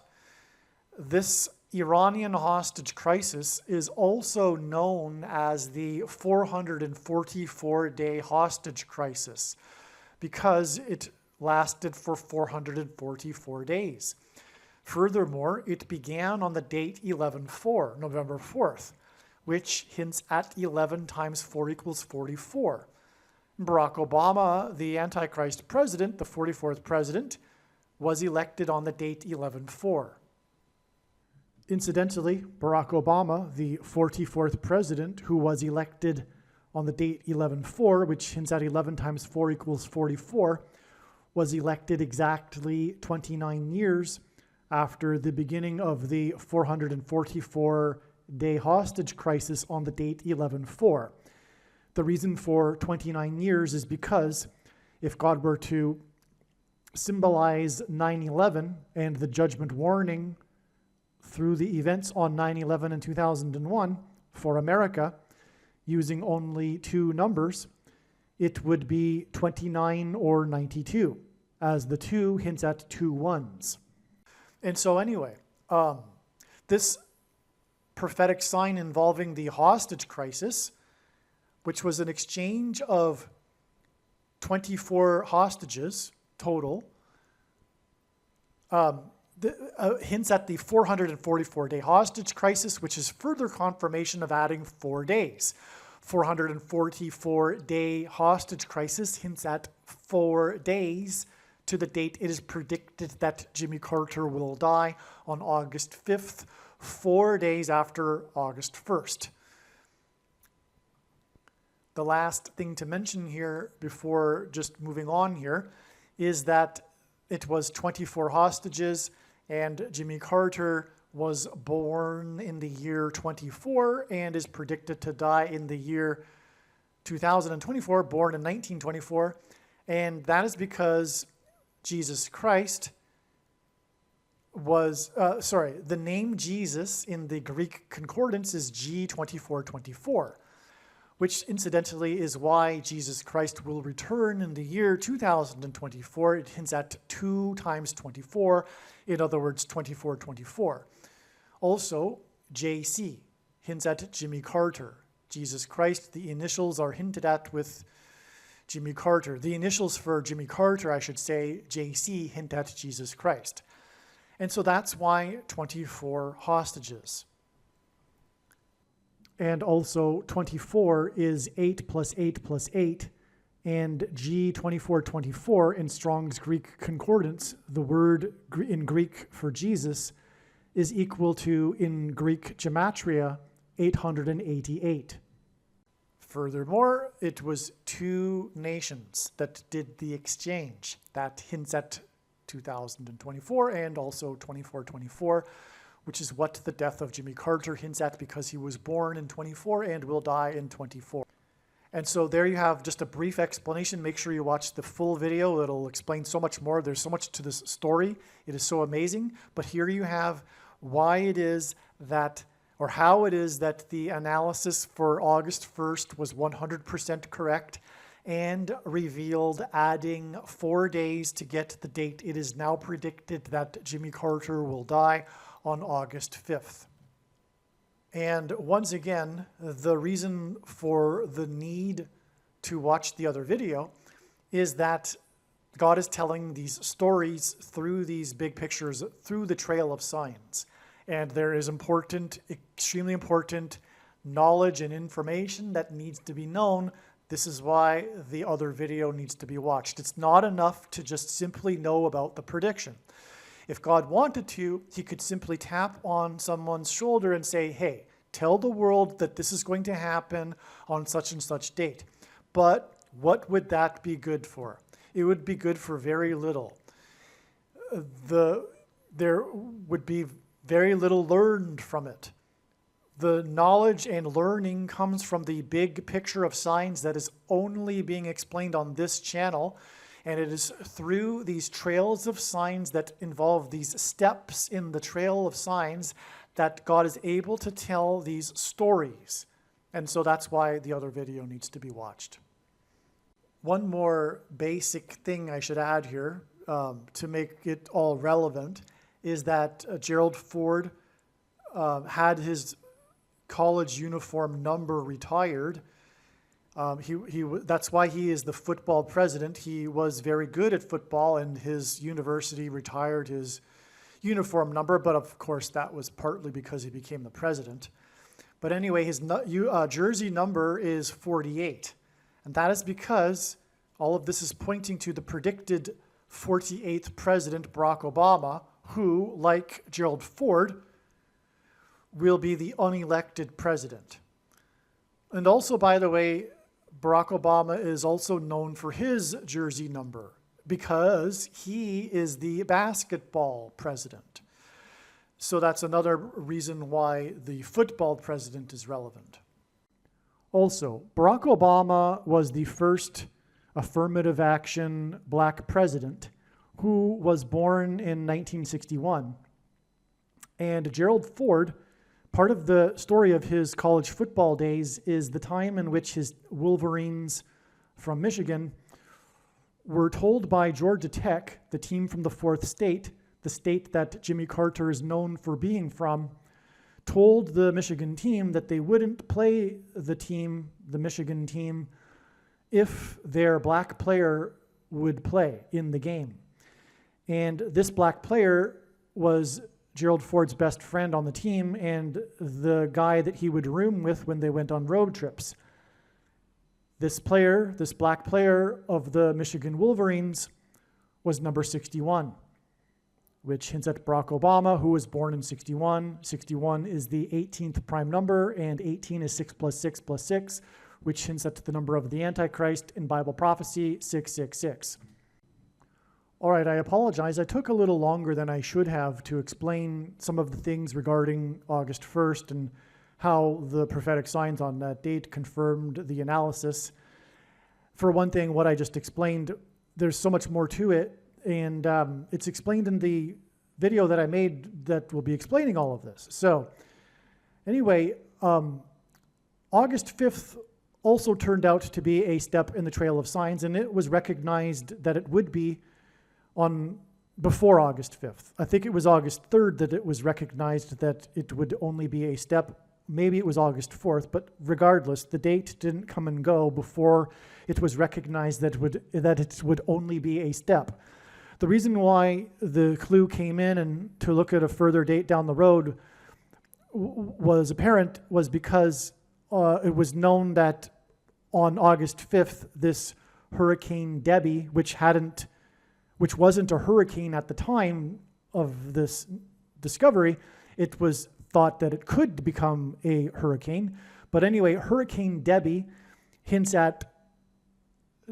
this Iranian hostage crisis is also known as the 444-day hostage crisis, because it lasted for 444 days. Furthermore, it began on the date 11/4, November 4th, which hints at 11 times 4 equals 44. Barack Obama, the Antichrist president, the 44th president, was elected on the date 11/4. Incidentally, Barack Obama, the 44th president, who was elected on the date 11/4, which hints at 11 times 4 equals 44, was elected exactly 29 years after the beginning of the 444-day hostage crisis on the date 11/4. The reason for 29 years is because if God were to symbolize 9/11 and the judgment warning through the events on 9/11 and 2001 for America, using only 2 numbers, it would be 29 or 92, as the 2 hints at 2 ones. And so anyway, this prophetic sign involving the hostage crisis, which was an exchange of 24 hostages total, hints at the 444-day hostage crisis, which is further confirmation of adding 4 days. 444-day hostage crisis hints at 4 days to the date it is predicted that Jimmy Carter will die on August 5th, 4 days after August 1st. The last thing to mention here before just moving on here is that it was 24 hostages, and Jimmy Carter was born in the year 24 and is predicted to die in the year 2024, born in 1924. And that is because Jesus Christ was, the name Jesus in the Greek concordance is G2424, which incidentally is why Jesus Christ will return in the year 2024. It hints at 2 times 24, in other words, 2424. Also, JC hints at Jimmy Carter. Jesus Christ, the initials are hinted at with Jimmy Carter. The initials for Jimmy Carter, I should say, JC, hint at Jesus Christ. And so that's why 24 hostages. And also 24 is 8 plus 8 plus 8, and G2424 in Strong's Greek Concordance, the word in Greek for Jesus, is equal to, in Greek gematria, 888. Furthermore, it was 2 nations that did the exchange. That hints at 2024 and also 2424, which is what the death of Jimmy Carter hints at, because he was born in 24 and will die in 24. And so there you have just a brief explanation. Make sure you watch the full video. It'll explain so much more. There's so much to this story. It is so amazing. But here you have why it is that, or how it is that the analysis for August 1st was 100% correct and revealed adding 4 days to get the date. It is now predicted that Jimmy Carter will die on August 5th. And once again, the reason for the need to watch the other video is that God is telling these stories through these big pictures, through the trail of signs. And there is important, extremely important knowledge and information that needs to be known. This is why the other video needs to be watched. It's not enough to just simply know about the prediction. If God wanted to, he could simply tap on someone's shoulder and say, hey, tell the world that this is going to happen on such and such date. But what would that be good for? It would be good for very little. There would be very little learned from it. The knowledge and learning comes from the big picture of signs that is only being explained on this channel. And it is through these trails of signs that involve these steps in the trail of signs that God is able to tell these stories. And so that's why the other video needs to be watched. One more basic thing I should add here to make it all relevant is that Gerald Ford had his college uniform number retired. That's why he is the football president. He was very good at football, and his university retired his uniform number, but of course that was partly because he became the president. But anyway, his jersey number is 48, and that is because all of this is pointing to the predicted 48th president, Barack Obama, who, like Gerald Ford, will be the unelected president. And also, by the way, Barack Obama is also known for his jersey number because he is the basketball president. So that's another reason why the football president is relevant. Also, Barack Obama was the first affirmative action black president who was born in 1961. And Gerald Ford, part of the story of his college football days is the time in which his Wolverines from Michigan were told by Georgia Tech, the team from the fourth state, the state that Jimmy Carter is known for being from, told the Michigan team that they wouldn't play the Michigan team, if their black player would play in the game. And this black player was Gerald Ford's best friend on the team and the guy that he would room with when they went on road trips. This black player of the Michigan Wolverines was number 61, which hints at Barack Obama, who was born in 61. 61 is the 18th prime number, and 18 is 6 plus 6 plus 6, which hints at the number of the Antichrist in Bible prophecy, 666. All right, I apologize. I took a little longer than I should have to explain some of the things regarding August 1st and how the prophetic signs on that date confirmed the analysis. For one thing, what I just explained, there's so much more to it, and it's explained in the video that I made that will be explaining all of this. So anyway, August 5th also turned out to be a step in the trail of signs, and it was recognized that it would be before August 5th. I think it was August 3rd that it was recognized that it would only be a step. Maybe it was August 4th, but regardless, the date didn't come and go before it was recognized that it would only be a step. The reason why the clue came in and to look at a further date down the road was apparent was because it was known that on August 5th, this Hurricane Debbie, which wasn't a hurricane at the time of this discovery, it was thought that it could become a hurricane. But anyway, Hurricane Debbie hints at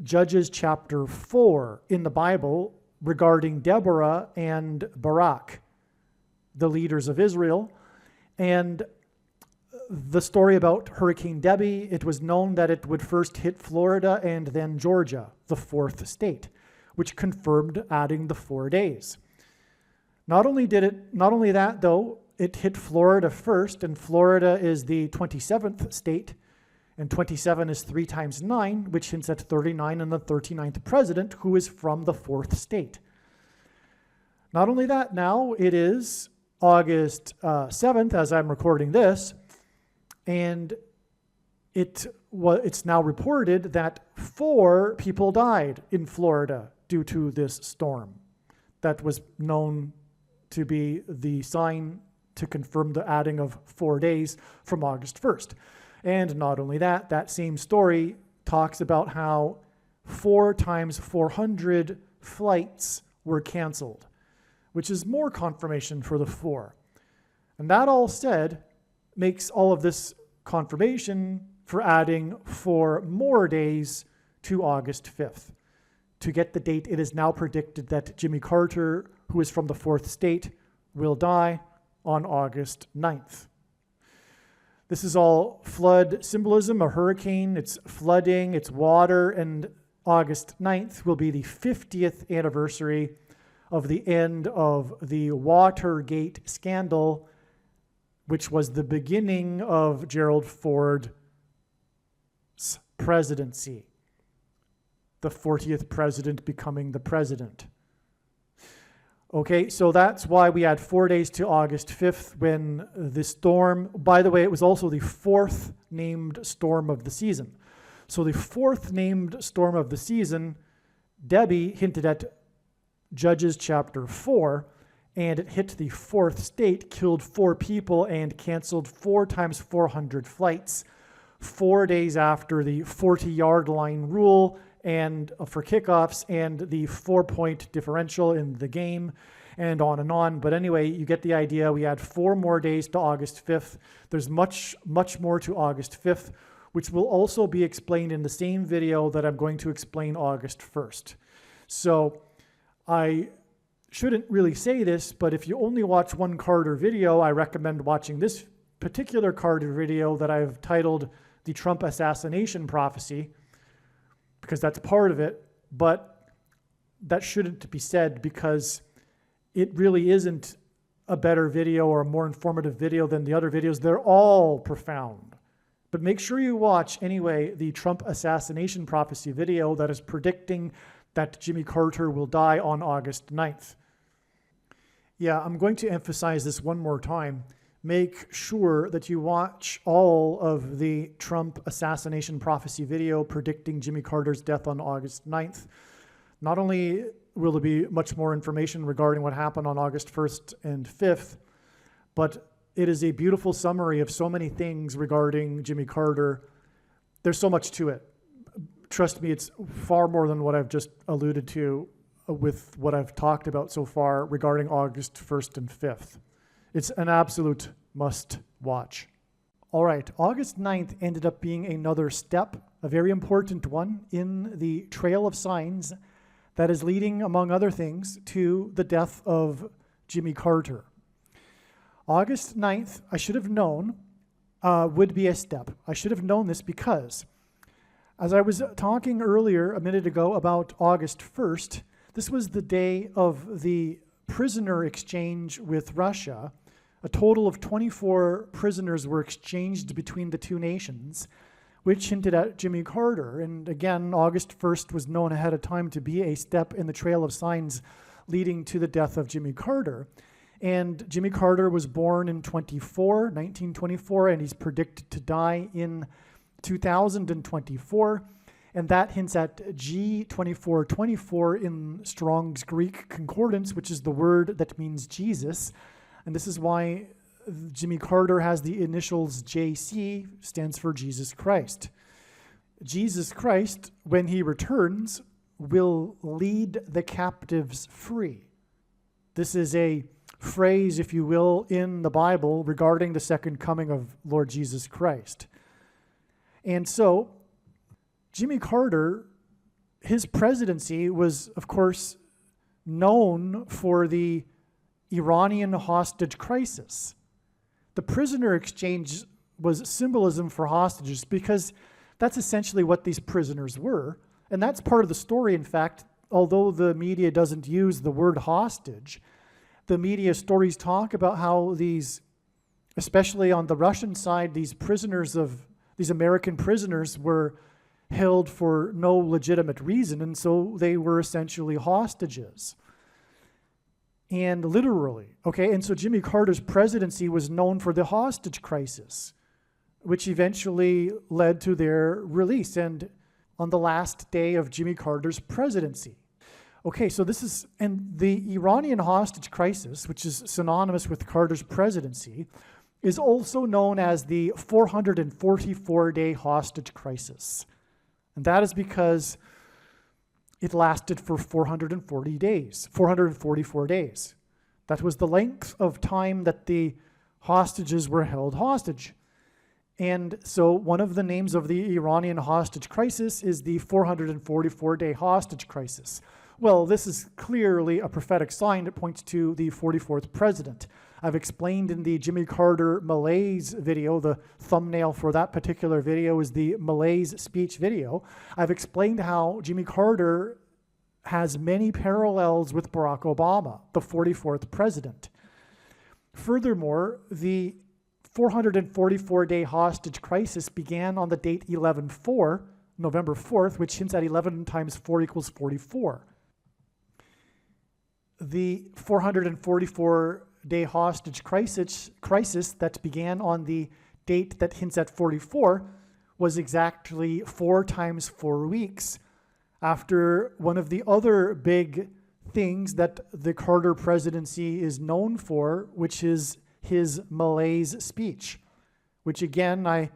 Judges chapter 4 in the Bible regarding Deborah and Barak, the leaders of Israel. And the story about Hurricane Debbie, it was known that it would first hit Florida and then Georgia, the fourth state, which confirmed adding the 4 days. Not only that though, it hit Florida first, and Florida is the 27th state, and 27 is 3 times 9, which hints at 39 and the 39th president, who is from the fourth state. Not only that, now it is August 7th, as I'm recording this, And it's now reported that 4 people died in Florida due to this storm. That was known to be the sign to confirm the adding of 4 days from August 1st. And not only that, that same story talks about how 4 times 400 flights were canceled, which is more confirmation for the 4. And that all said makes all of this confirmation for adding 4 more days to August 5th. To get the date, it is now predicted that Jimmy Carter, who is from the 4th state, will die on August 9th. This is all flood symbolism, a hurricane, it's flooding, it's water, and August 9th will be the 50th anniversary of the end of the Watergate scandal, which was the beginning of Gerald Ford's presidency. The 40th president becoming the president. Okay, so that's why we had 4 days to August 5th when the storm, by the way, it was also the 4th named storm of the season. So the 4th named storm of the season, Debbie hinted at Judges chapter 4, and it hit the 4th state, killed 4 people, and canceled 4 times 400 flights 4 days after the 40-yard line rule and for kickoffs and the 4-point differential in the game, and on and on. But anyway, you get the idea. We had 4 more days to August 5th. There's much, much more to August 5th, which will also be explained in the same video that I'm going to explain August 1st. So I shouldn't really say this, but if you only watch one Carter video, I recommend watching this particular Carter video that I've titled The Trump Assassination Prophecy, because that's part of it, but that shouldn't be said because it really isn't a better video or a more informative video than the other videos. They're all profound. But make sure you watch, anyway, the Trump Assassination Prophecy video that is predicting that Jimmy Carter will die on August 9th. Yeah, I'm going to emphasize this one more time. Make sure that you watch all of the Trump Assassination Prophecy video predicting Jimmy Carter's death on August 9th. Not only will there be much more information regarding what happened on August 1st and 5th, but it is a beautiful summary of so many things regarding Jimmy Carter. There's so much to it. Trust me, it's far more than what I've just alluded to with what I've talked about so far regarding August 1st and 5th. It's an absolute must watch. All right, August 9th ended up being another step, a very important one, in the trail of signs that is leading, among other things, to the death of Jimmy Carter. August 9th, I should have known, would be a step. I should have known this because, as I was talking earlier a minute ago about August 1st, this was the day of the prisoner exchange with Russia. A total of 24 prisoners were exchanged between the two nations, which hinted at Jimmy Carter. And again, August 1st was known ahead of time to be a step in the trail of signs leading to the death of Jimmy Carter. And Jimmy Carter was born in 1924, and he's predicted to die in 2024. And that hints at G2424 in Strong's Greek Concordance, which is the word that means Jesus. And this is why Jimmy Carter has the initials JC, stands for Jesus Christ. Jesus Christ, when he returns, will lead the captives free. This is a phrase, if you will, in the Bible regarding the second coming of Lord Jesus Christ. And so, Jimmy Carter, his presidency was, of course, known for the Iranian hostage crisis. The prisoner exchange was symbolism for hostages because that's essentially what these prisoners were. And that's part of the story, in fact, although the media doesn't use the word hostage. The media stories talk about how these, especially on the Russian side, these American prisoners were held for no legitimate reason, and so they were essentially hostages. And literally, okay, and so Jimmy Carter's presidency was known for the hostage crisis. which eventually led to their release and on the last day of Jimmy Carter's presidency. Okay, so and the Iranian hostage crisis, which is synonymous with Carter's presidency, is also known as the 444-day hostage crisis. And that is because it lasted for 444 days. That was the length of time that the hostages were held hostage. And so one of the names of the Iranian hostage crisis is the 444-day hostage crisis. Well, this is clearly a prophetic sign that points to the 44th president. I've explained in the Jimmy Carter malaise video, the thumbnail for that particular video is the malaise speech video. I've explained how Jimmy Carter has many parallels with Barack Obama, the 44th president. Furthermore, the 444-day hostage crisis began on the date 11/4, November 4th, which hints at 11 times 4 equals 44. The 444-day hostage crisis that began on the date that hints at 44 was exactly 4 times 4 weeks after one of the other big things that the Carter presidency is known for, which is his malaise speech, which again I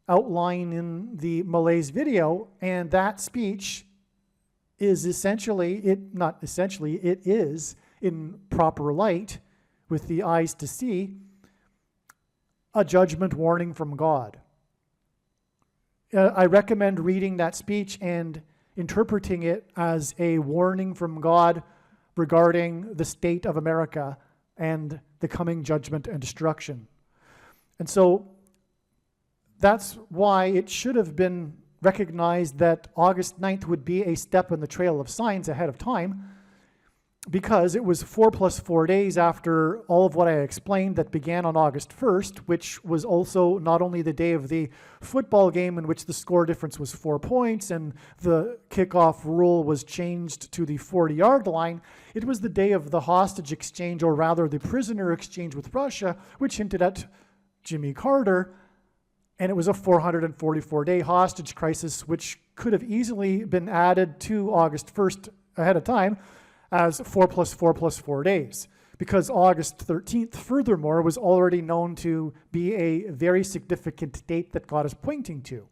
outline in the malaise video, and that speech is it is in proper light with the eyes to see a judgment warning from God. I recommend reading that speech and interpreting it as a warning from God regarding the state of America and the coming judgment and destruction. And so that's why it should have been recognized that August 9th would be a step in the trail of signs ahead of time, because it was 4 + 4 days after all of what I explained that began on August 1st, which was also not only the day of the football game in which the score difference was 4 points and the kickoff rule was changed to the 40-yard line, it was the day of the hostage exchange, or rather the prisoner exchange with Russia, which hinted at Jimmy Carter. And it was a 444-day hostage crisis, which could have easily been added to August 1st ahead of time as 4 + 4 + 4 days, because August 13th, furthermore, was already known to be a very significant date that God is pointing to.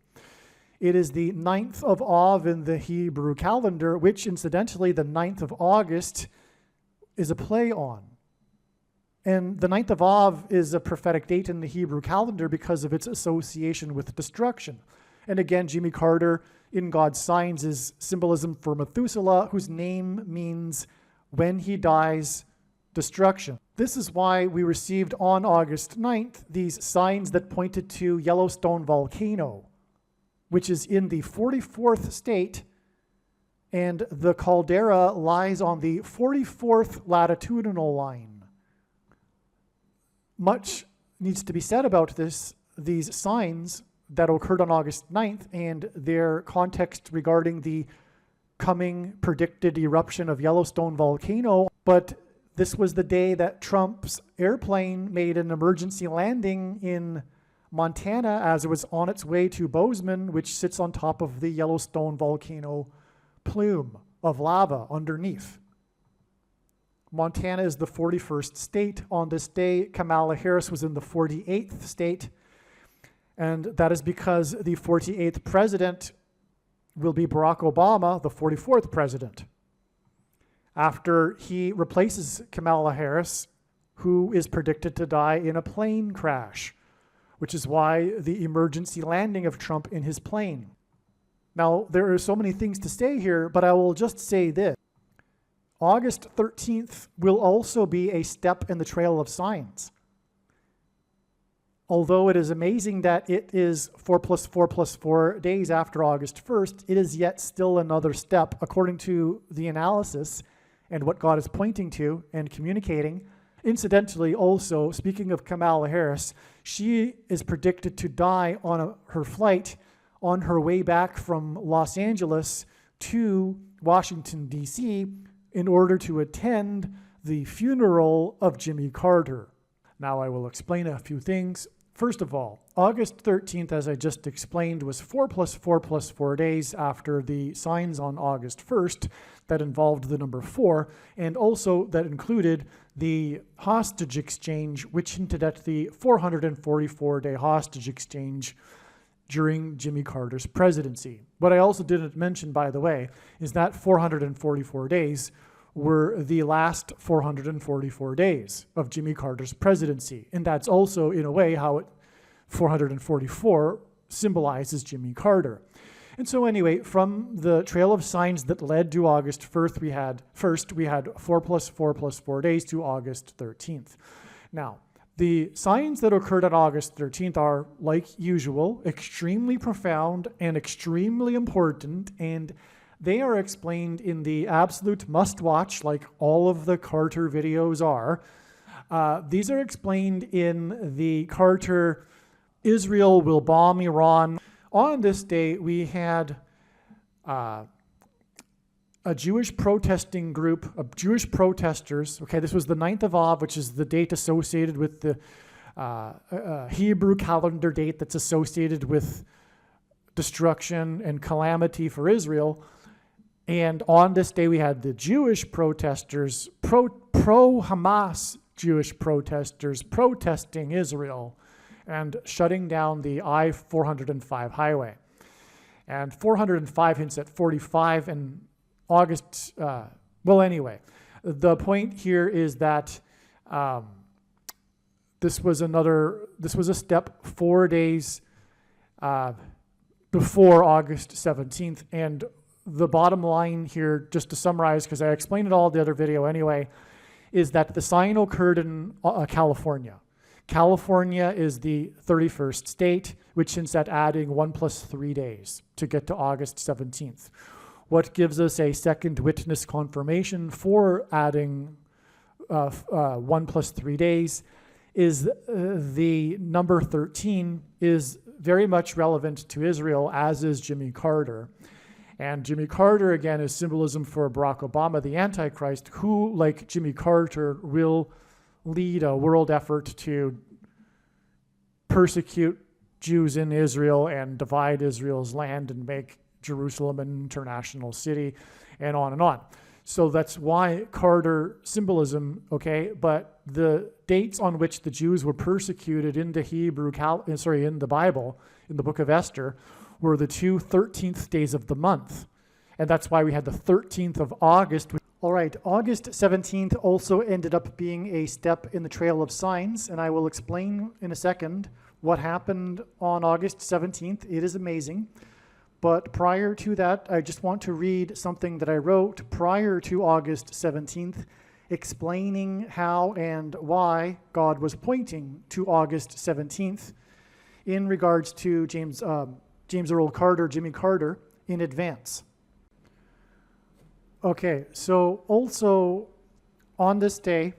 It is the 9th of Av in the Hebrew calendar, which incidentally, the 9th of August is a play on. And the 9th of Av is a prophetic date in the Hebrew calendar because of its association with destruction. And again, Jimmy Carter in God's signs is symbolism for Methuselah, whose name means when he dies, destruction. This is why we received on August 9th these signs that pointed to Yellowstone volcano, which is in the 44th state, and the caldera lies on the 44th latitudinal line. Much needs to be said about these signs that occurred on August 9th and their context regarding the coming predicted eruption of Yellowstone volcano. But this was the day that Trump's airplane made an emergency landing in Montana as it was on its way to Bozeman, which sits on top of the Yellowstone volcano plume of lava underneath. Montana is the 41st state. On this day, Kamala Harris was in the 48th state, and that is because the 48th president will be Barack Obama, the 44th president, after he replaces Kamala Harris, who is predicted to die in a plane crash, which is why the emergency landing of Trump in his plane. Now, there are so many things to say here, but I will just say this. August 13th will also be a step in the trail of signs. Although it is amazing that it is 4 + 4 + 4 days after August 1st, it is yet still another step, according to the analysis and what God is pointing to and communicating. Incidentally, also, speaking of Kamala Harris, she is predicted to die on her flight on her way back from Los Angeles to Washington, D.C., in order to attend the funeral of Jimmy Carter. Now I will explain a few things. First of all, August 13th, as I just explained, was 4 plus 4 plus 4 days after the signs on August 1st that involved the number 4, and also that included the hostage exchange, which hinted at the 444-day hostage exchange during Jimmy Carter's presidency. What I also didn't mention, by the way, is that 444 days were the last 444 days of Jimmy Carter's presidency. And that's also, in a way, how 444 symbolizes Jimmy Carter. And so anyway, from the trail of signs that led to August 1st, we had 4 plus 4 plus 4 days to August 13th. Now, the signs that occurred on August 13th are, like usual, extremely profound and extremely important, and they are explained in the absolute must-watch, like all of the Carter videos are. These are explained in the Carter, Israel will bomb Iran. On this day, we had a Jewish protesting group of Jewish protesters. Okay, this was the 9th of Av, which is the date associated with the Hebrew calendar date that's associated with destruction and calamity for Israel. And on this day, we had the Jewish protesters, pro-Hamas Jewish protesters protesting Israel and shutting down the I-405 highway. And 405 hints at 45 in August. Well, anyway, the point here is that this was a step 4 days before August 17th. And the bottom line here, just to summarize, because I explained it all in the other video anyway, is that the sign occurred in California. California is the 31st state, which hints at adding 1 plus 3 days to get to August 17th. What gives us a second witness confirmation for adding 1 plus 3 days is the number 13 is very much relevant to Israel, as is Jimmy Carter. And Jimmy Carter, again, is symbolism for Barack Obama, the Antichrist, who, like Jimmy Carter, will lead a world effort to persecute Jews in Israel and divide Israel's land and make Jerusalem an international city, and on and on. So that's why Carter symbolism, okay? But the dates on which the Jews were persecuted in the in the Bible, in the book of Esther, were the 2 13th days of the month. And that's why we had the 13th of August. All right, August 17th also ended up being a step in the trail of signs, and I will explain in a second what happened on August 17th. It is amazing. But prior to that, I just want to read something that I wrote prior to August 17th, explaining how and why God was pointing to August 17th in regards to James Earl Carter, Jimmy Carter, in advance. Okay, so also on this day,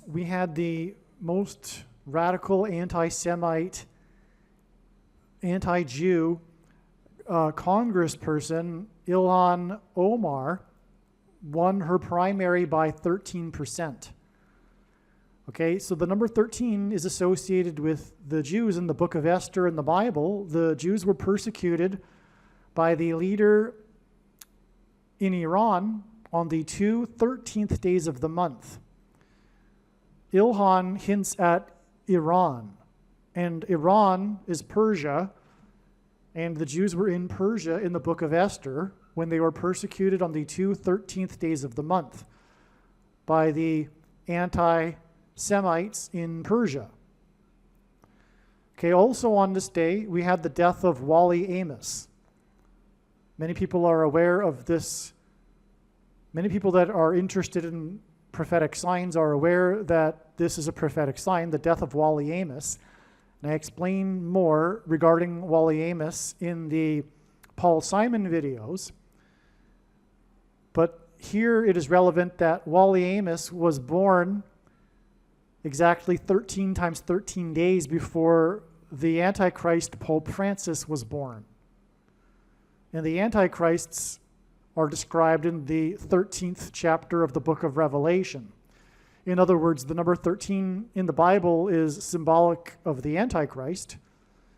we had the most radical anti-Semite, anti-Jew congressperson, Ilhan Omar, won her primary by 13%. Okay, so the number 13 is associated with the Jews in the book of Esther in the Bible. The Jews were persecuted by the leader in Iran on the 2 13th days of the month. Ilhan hints at Iran, and Iran is Persia, and the Jews were in Persia in the book of Esther when they were persecuted on the 2 13th days of the month by the anti-Semites in Persia. Okay, also on this day, we had the death of Wally Amos. Many people are aware of this. Many people that are interested in prophetic signs are aware that this is a prophetic sign, the death of Wally Amos. And I explain more regarding Wally Amos in the Paul Simon videos. But here it is relevant that Wally Amos was born exactly 13 times 13 days before the Antichrist Pope Francis was born. And the Antichrists are described in the 13th chapter of the book of Revelation. In other words, the number 13 in the Bible is symbolic of the Antichrist,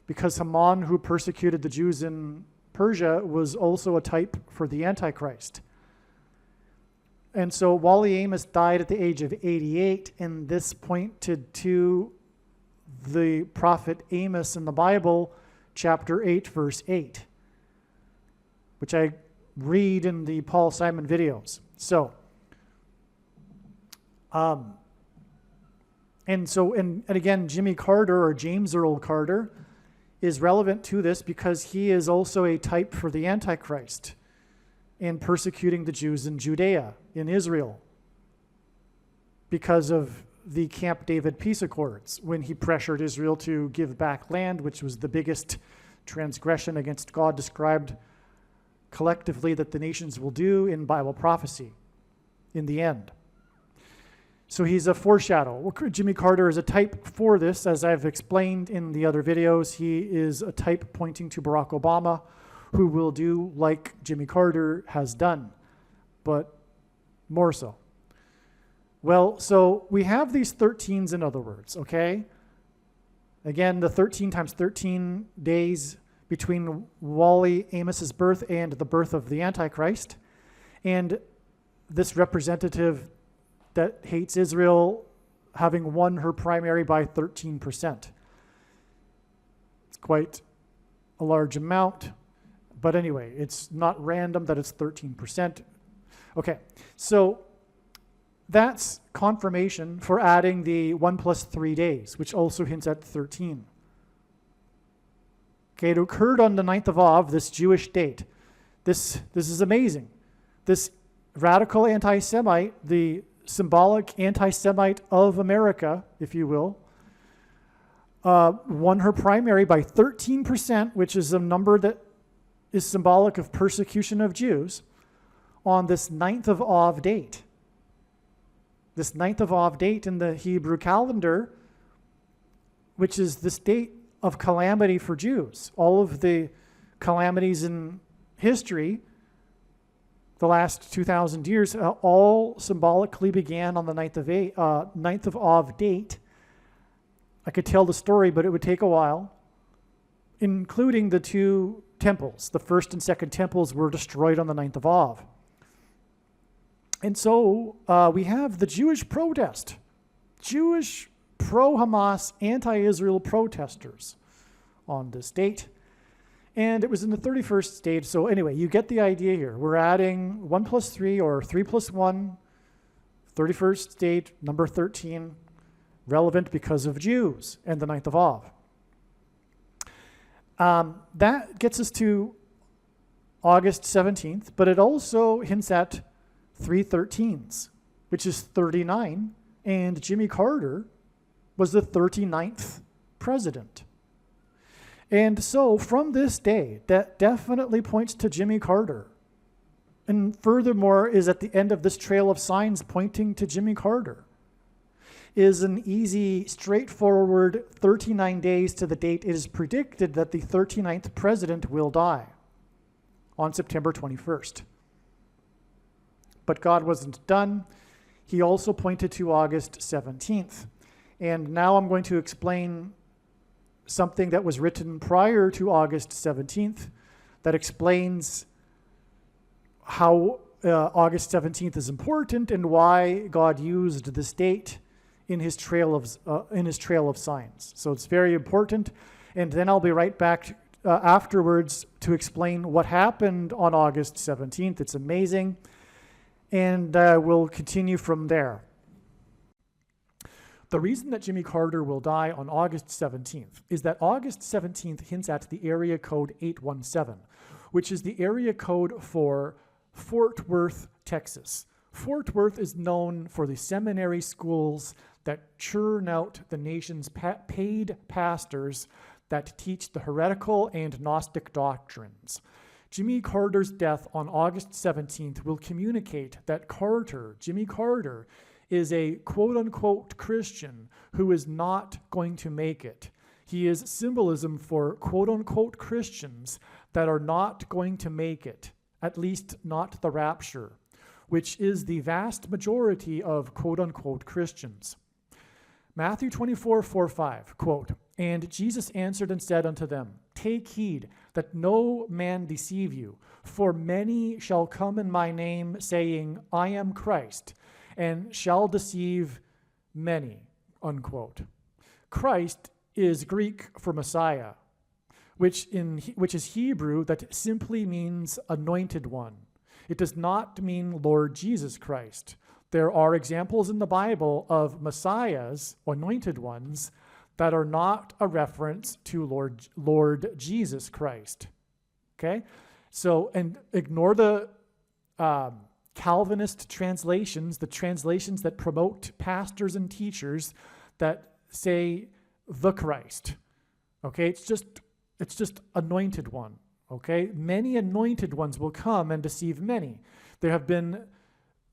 because Haman, who persecuted the Jews in Persia, was also a type for the Antichrist. And so Wally Amos died at the age of 88, and this pointed to the prophet Amos in the Bible, chapter 8, verse 8, which I read in the Paul Simon videos. So, and again, Jimmy Carter, or James Earl Carter, is relevant to this because he is also a type for the Antichrist in persecuting the Jews in Judea, in Israel, because of the Camp David peace accords, when he pressured Israel to give back land, which was the biggest transgression against God described collectively that the nations will do in Bible prophecy in the end. So he's a foreshadow. Jimmy Carter is a type for this, as I've explained in the other videos. He is a type pointing to Barack Obama, who will do like Jimmy Carter has done, but more so. Well, so we have these 13s, in other words, okay? Again, the 13 times 13 days between Wally Amos's birth and the birth of the Antichrist. And this representative that hates Israel having won her primary by 13%. It's quite a large amount. But anyway, it's not random that it's 13%. Okay, so that's confirmation for adding the 1 plus 3 days, which also hints at 13. Okay, it occurred on the 9th of Av, this Jewish date. This is amazing. This radical anti-Semite, the symbolic anti-Semite of America, if you will, won her primary by 13%, which is a number that is symbolic of persecution of Jews, on this 9th of Av date. This 9th of Av date in the Hebrew calendar, which is this date of calamity for Jews. All of the calamities in history, the last 2,000 years, all symbolically began on the 9th of Av date. I could tell the story, but it would take a while, including the two temples. The first and second temples were destroyed on the 9th of Av. And so we have the Jewish protest, Jewish pro-Hamas, anti-Israel protesters on this date. And it was in the 31st stage. So anyway, you get the idea here. We're adding 1 plus 3 or 3 plus 1, 31st date, number 13, relevant because of Jews and the 9th of Av. That gets us to August 17th, but it also hints at 313s, which is 39, and Jimmy Carter was the 39th president. And so from this day, that definitely points to Jimmy Carter. And furthermore, is at the end of this trail of signs pointing to Jimmy Carter, is an easy, straightforward 39 days to the date it is predicted that the 39th president will die on September 21st. But God wasn't done. He also pointed to August 17th. And now I'm going to explain something that was written prior to August 17th that explains how August 17th is important and why God used this date in his trail of signs. So it's very important. And then I'll be right back afterwards to explain what happened on August 17th. It's amazing. And we'll continue from there. The reason that Jimmy Carter will die on August 17th is that August 17th hints at the area code 817, which is the area code for Fort Worth, Texas. Fort Worth is known for the seminary schools that churn out the nation's paid pastors that teach the heretical and Gnostic doctrines. Jimmy Carter's death on August 17th will communicate that Jimmy Carter, is a quote-unquote Christian who is not going to make it. He is symbolism for quote-unquote Christians that are not going to make it, at least not the rapture. which is the vast majority of quote-unquote Christians. Matthew 24:4-5, quote, "And Jesus answered and said unto them, Take heed that no man deceive you, for many shall come in my name, saying, I am Christ, and shall deceive many," unquote. Christ is Greek for Messiah, which is Hebrew that simply means anointed one. It does not mean Lord Jesus Christ. There are examples in the Bible of Messiahs, anointed ones, that are not a reference to Lord Jesus Christ. Okay? So, and ignore the Calvinist translations, the translations that promote pastors and teachers that say the Christ. Okay? It's just anointed one. Okay? Many anointed ones will come and deceive many. There have been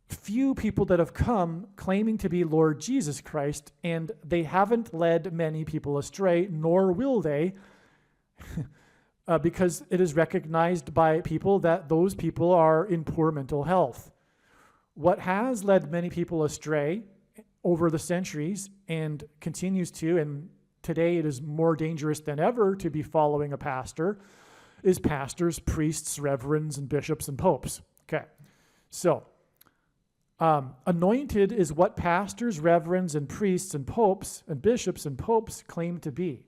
few people that have come claiming to be Lord Jesus Christ, and they haven't led many people astray, nor will they, because it is recognized by people that those people are in poor mental health. What has led many people astray over the centuries and continues to, and today it is more dangerous than ever to be following a pastor, is pastors, priests, reverends, and bishops and popes. Okay, so anointed is what pastors, reverends, and priests, and popes, and bishops, and popes claim to be.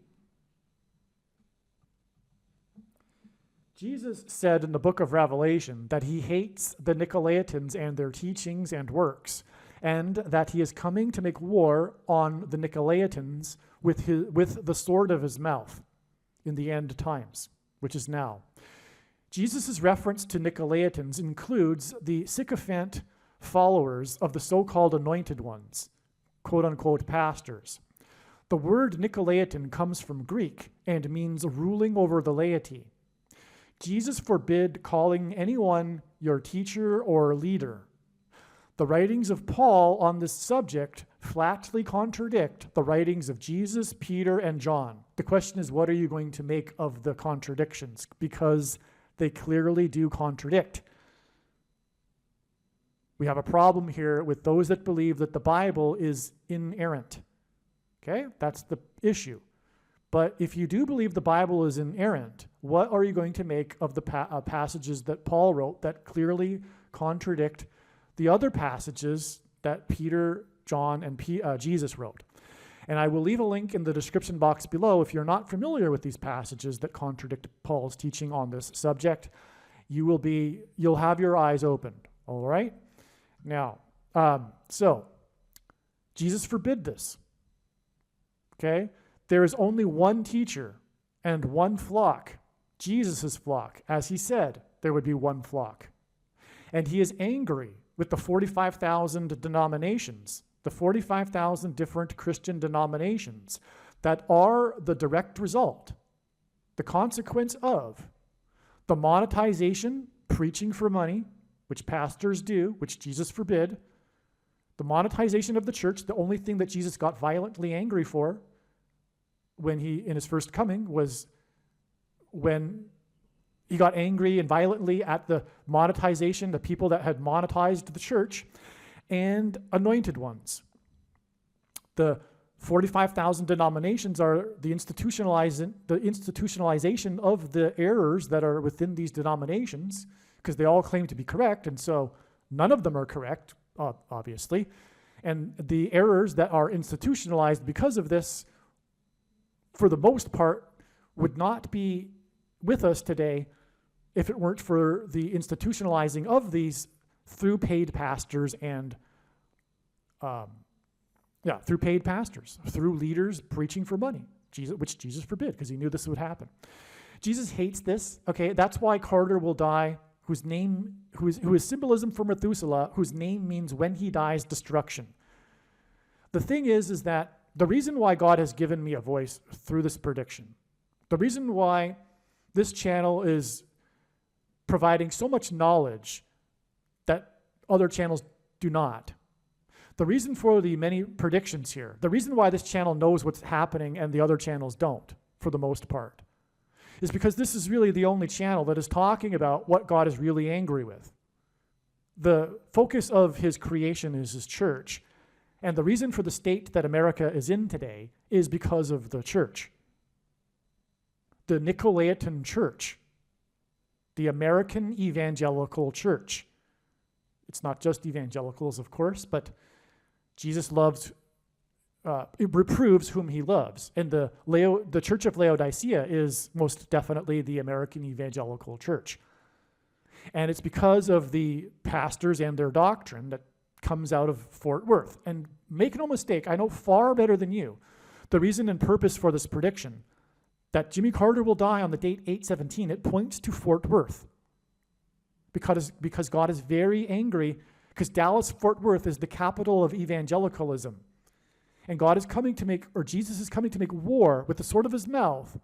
Jesus said in the book of Revelation that he hates the Nicolaitans and their teachings and works, and that he is coming to make war on the Nicolaitans with the sword of his mouth in the end times, which is now. Jesus' reference to Nicolaitans includes the sycophant followers of the so-called anointed ones, quote-unquote pastors. The word Nicolaitan comes from Greek and means ruling over the laity. Jesus forbid calling anyone your teacher or leader. The writings of Paul on this subject flatly contradict the writings of Jesus, Peter, and John. The question is, what are you going to make of the contradictions? Because they clearly do contradict. We have a problem here with those that believe that the Bible is inerrant. Okay? That's the issue. But if you do believe the Bible is inerrant, what are you going to make of the passages that Paul wrote that clearly contradict the other passages that Peter, John, and Jesus wrote? And I will leave a link in the description box below. If you're not familiar with these passages that contradict Paul's teaching on this subject, you'll have your eyes opened. All right? Now, so Jesus forbid this. Okay? There is only one teacher and one flock, Jesus' flock. As he said, there would be one flock. And he is angry with the 45,000 denominations, the 45,000 different Christian denominations that are the direct result, the consequence of the monetization, preaching for money, which pastors do, which Jesus forbid, the monetization of the church. The only thing that Jesus got violently angry for when in his first coming was when he got angry and violently at the monetization, the people that had monetized the church, and anointed ones. The 45,000 denominations are the institutionalization of the errors that are within these denominations, because they all claim to be correct, and so none of them are correct, obviously. And the errors that are institutionalized because of this, for the most part, would not be with us today if it weren't for the institutionalizing of these through paid pastors and, through paid pastors, through leaders preaching for money, which Jesus forbid, because he knew this would happen. Jesus hates this. Okay, that's why Carter will die, who is symbolism for Methuselah, whose name means when he dies, destruction. The thing is that the reason why God has given me a voice through this prediction, the reason why this channel is providing so much knowledge that other channels do not, the reason for the many predictions here, the reason why this channel knows what's happening and the other channels don't, for the most part, is because this is really the only channel that is talking about what God is really angry with. The focus of his creation is his church. And the reason for the state that America is in today is because of the church. The Nicolaitan Church. The American Evangelical Church. It's not just evangelicals, of course, but Jesus it reproves whom he loves. And the Church of Laodicea is most definitely the American Evangelical Church. And it's because of the pastors and their doctrine that comes out of Fort Worth. And make no mistake, I know far better than you the reason and purpose for this prediction, that Jimmy Carter will die on the date 8/17, it points to Fort Worth. Because God is very angry, because Dallas-Fort Worth is the capital of evangelicalism. And Jesus is coming to make war with the sword of his mouth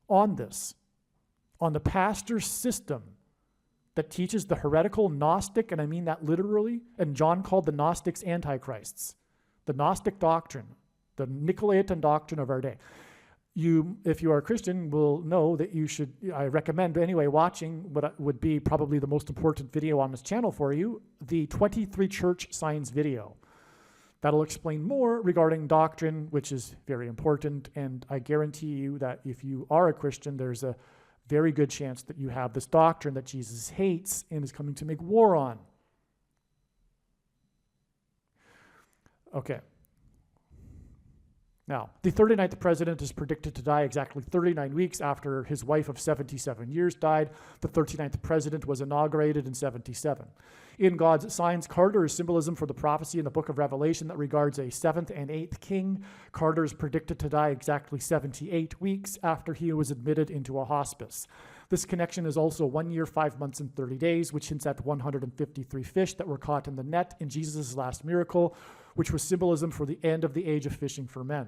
on this, on the pastor system that teaches the heretical Gnostic, and I mean that literally, and John called the Gnostics antichrists, the Gnostic doctrine, the Nicolaitan doctrine of our day. You, if you are a Christian, will know that you should, I recommend anyway, watching what would be probably the most important video on this channel for you, the 23 Church Signs video. That'll explain more regarding doctrine, which is very important, and I guarantee you that if you are a Christian, there's a very good chance that you have this doctrine that Jesus hates and is coming to make war on. Okay. Now, the 39th president is predicted to die exactly 39 weeks after his wife of 77 years died. The 39th president was inaugurated in 77. In God's signs, Carter is symbolism for the prophecy in the book of Revelation that regards a 7th and 8th king. Carter is predicted to die exactly 78 weeks after he was admitted into a hospice. This connection is also 1 year, 5 months, and 30 days, which hints at 153 fish that were caught in the net in Jesus' last miracle, which was symbolism for the end of the age of fishing for men.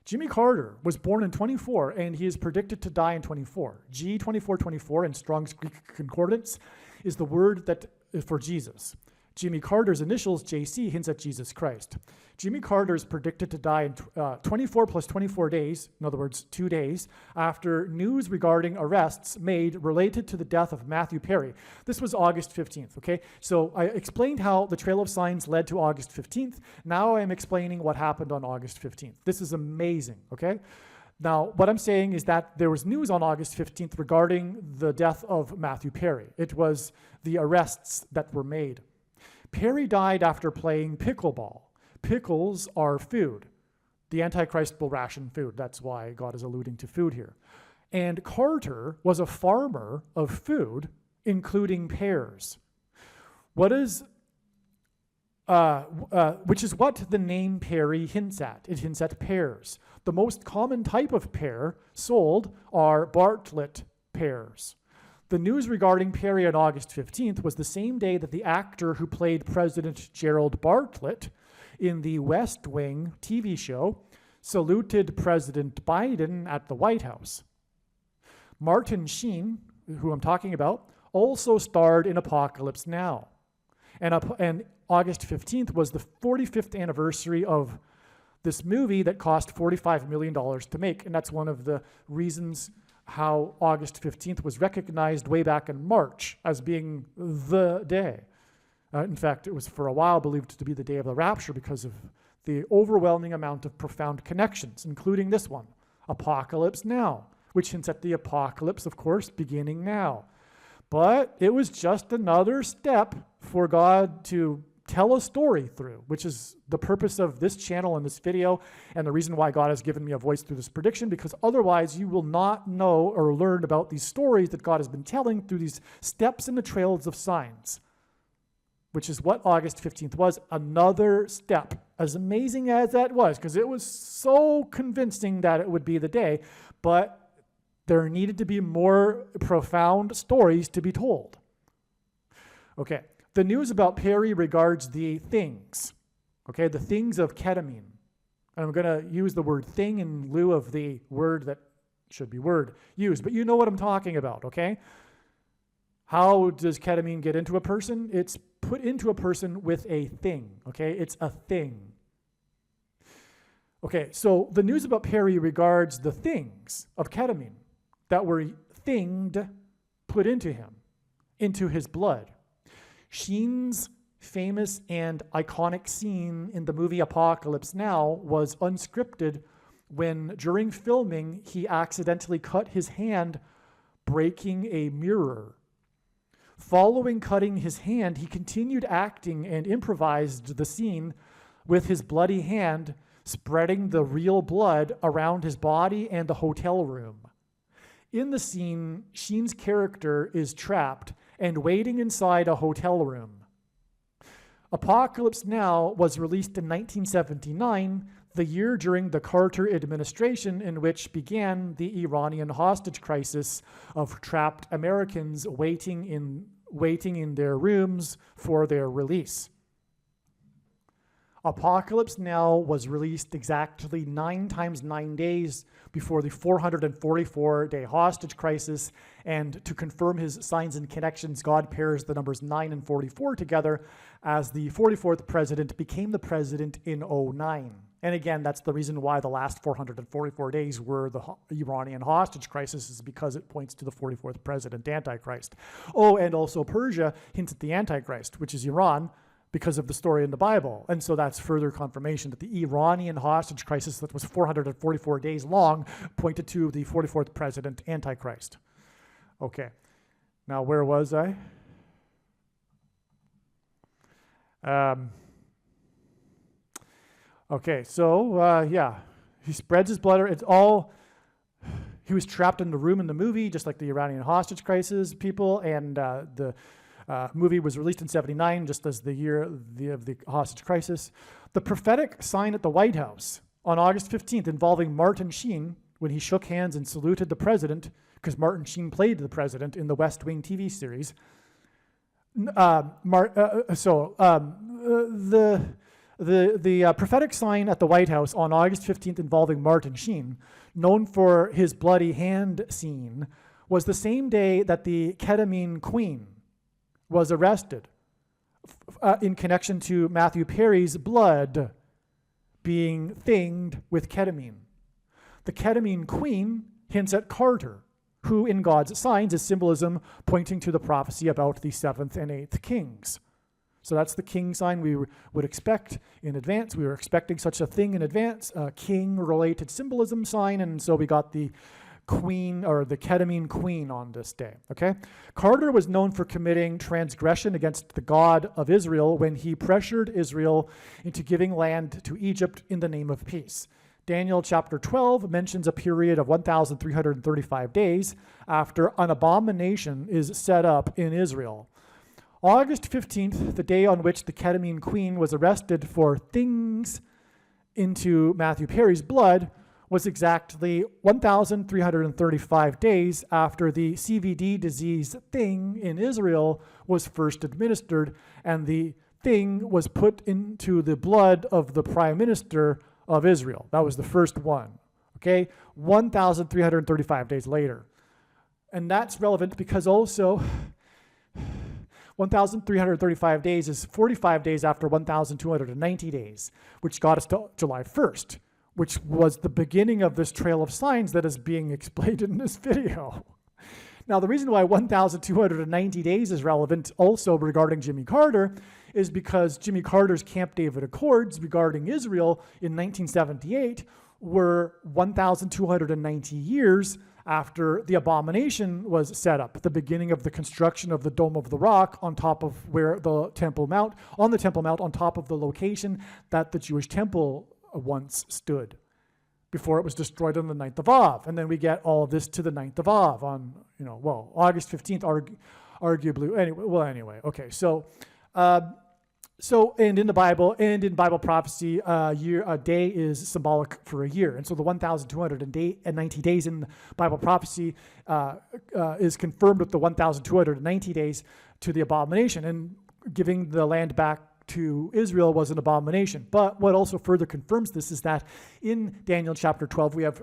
Jimmy Carter was born in 24, and he is predicted to die in 24. G2424 in Strong's Greek Concordance is the word that for Jesus. Jimmy Carter's initials, JC, hints at Jesus Christ. Jimmy Carter is predicted to die in 24 plus 24 days, in other words, 2 days, after news regarding arrests made related to the death of Matthew Perry. This was August 15th, okay? So I explained how the Trail of Signs led to August 15th. Now I'm explaining what happened on August 15th. This is amazing, okay? Now, what I'm saying is that there was news on August 15th regarding the death of Matthew Perry. It was the arrests that were made. Perry died after playing pickleball. Pickles are food. The Antichrist will ration food. That's why God is alluding to food here. And Carter was a farmer of food, including pears. Which is what the name Perry hints at. It hints at pears. The most common type of pear sold are Bartlett pears. The news regarding Perry on August 15th was the same day that the actor who played President Gerald Bartlett in the West Wing TV show saluted President Biden at the White House. Martin Sheen, who I'm talking about, also starred in Apocalypse Now. And August 15th was the 45th anniversary of this movie that cost $45 million to make. And that's one of the reasons how August 15th was recognized way back in March as being the day. In fact, it was for a while believed to be the day of the rapture because of the overwhelming amount of profound connections, including this one, Apocalypse Now, which hints at the apocalypse, of course, beginning now. But it was just another step for God to tell a story through, which is the purpose of this channel and this video, and the reason why God has given me a voice through this prediction, because otherwise you will not know or learn about these stories that God has been telling through these steps in the trails of signs, which is what August 15th was, another step. As amazing as that was, because it was so convincing that it would be the day, but there needed to be more profound stories to be told. Okay. The news about Perry regards the things, okay, the things of ketamine. And I'm going to use the word thing in lieu of the word that should be word used, but you know what I'm talking about, okay? How does ketamine get into a person? It's put into a person with a thing, okay? It's a thing. Okay, so the news about Perry regards the things of ketamine that were thinged, put into him, into his blood. Sheen's famous and iconic scene in the movie Apocalypse Now was unscripted when, during filming, he accidentally cut his hand breaking a mirror. Following cutting his hand, he continued acting and improvised the scene with his bloody hand spreading the real blood around his body and the hotel room. In the scene, Sheen's character is trapped and waiting inside a hotel room. Apocalypse Now was released in 1979, the year during the Carter administration in which began the Iranian hostage crisis of trapped Americans waiting in their rooms for their release. Apocalypse Now was released exactly 9 times 9 days before the 444-day hostage crisis, and to confirm his signs and connections, God pairs the numbers 9 and 44 together as the 44th president became the president in 2009. And again, that's the reason why the last 444 days were the Iranian hostage crisis, is because it points to the 44th president, Antichrist. Oh, and also Persia hints at the Antichrist, which is Iran, because of the story in the Bible. And so that's further confirmation that the Iranian hostage crisis that was 444 days long pointed to the 44th president, Antichrist. Okay, now where was I? Okay, so yeah, he spreads his blood. It's all, he was trapped in the room in the movie, just like the Iranian hostage crisis people, and the movie was released in 79, just as the year of the hostage crisis. The prophetic sign at the White House on August 15th involving Martin Sheen, when he shook hands and saluted the president, because Martin Sheen played the president in the West Wing TV series. The prophetic sign at the White House on August 15th involving Martin Sheen, known for his bloody hand scene, was the same day that the ketamine queen was arrested in connection to Matthew Perry's blood being thinged with ketamine. The ketamine queen hints at Carter, who in God's signs is symbolism pointing to the prophecy about the 7th and 8th kings. So that's the king sign we would expect in advance. We were expecting such a thing in advance, a king-related symbolism sign, and so we got the queen, or the ketamine queen, on this day, okay? Carter was known for committing transgression against the God of Israel when he pressured Israel into giving land to Egypt in the name of peace. Daniel chapter 12 mentions a period of 1,335 days after an abomination is set up in Israel. August 15th, the day on which the ketamine queen was arrested for things into Matthew Perry's blood, was exactly 1,335 days after the CVD disease thing in Israel was first administered, and the thing was put into the blood of the prime minister of Israel. That was the first one, okay? 1,335 days later. And that's relevant because also 1,335 days is 45 days after 1,290 days, which got us to July 1st, which was the beginning of this trail of signs that is being explained in this video. Now, the reason why 1,290 days is relevant also regarding Jimmy Carter is because Jimmy Carter's Camp David Accords regarding Israel in 1978 were 1,290 years after the abomination was set up, the beginning of the construction of the Dome of the Rock on top of where the Temple Mount, on the Temple Mount, on top of the location that the Jewish temple once stood before it was destroyed on the 9th of Av. And then we get all of this to the 9th of Av on, August 15th, arguably. Anyway, okay. So and in the Bible and in Bible prophecy, a day is symbolic for a year. And so the 1,290 days in Bible prophecy is confirmed with the 1,290 days to the abomination. And giving the land back to Israel was an abomination. But what also further confirms this is that in Daniel chapter 12, we have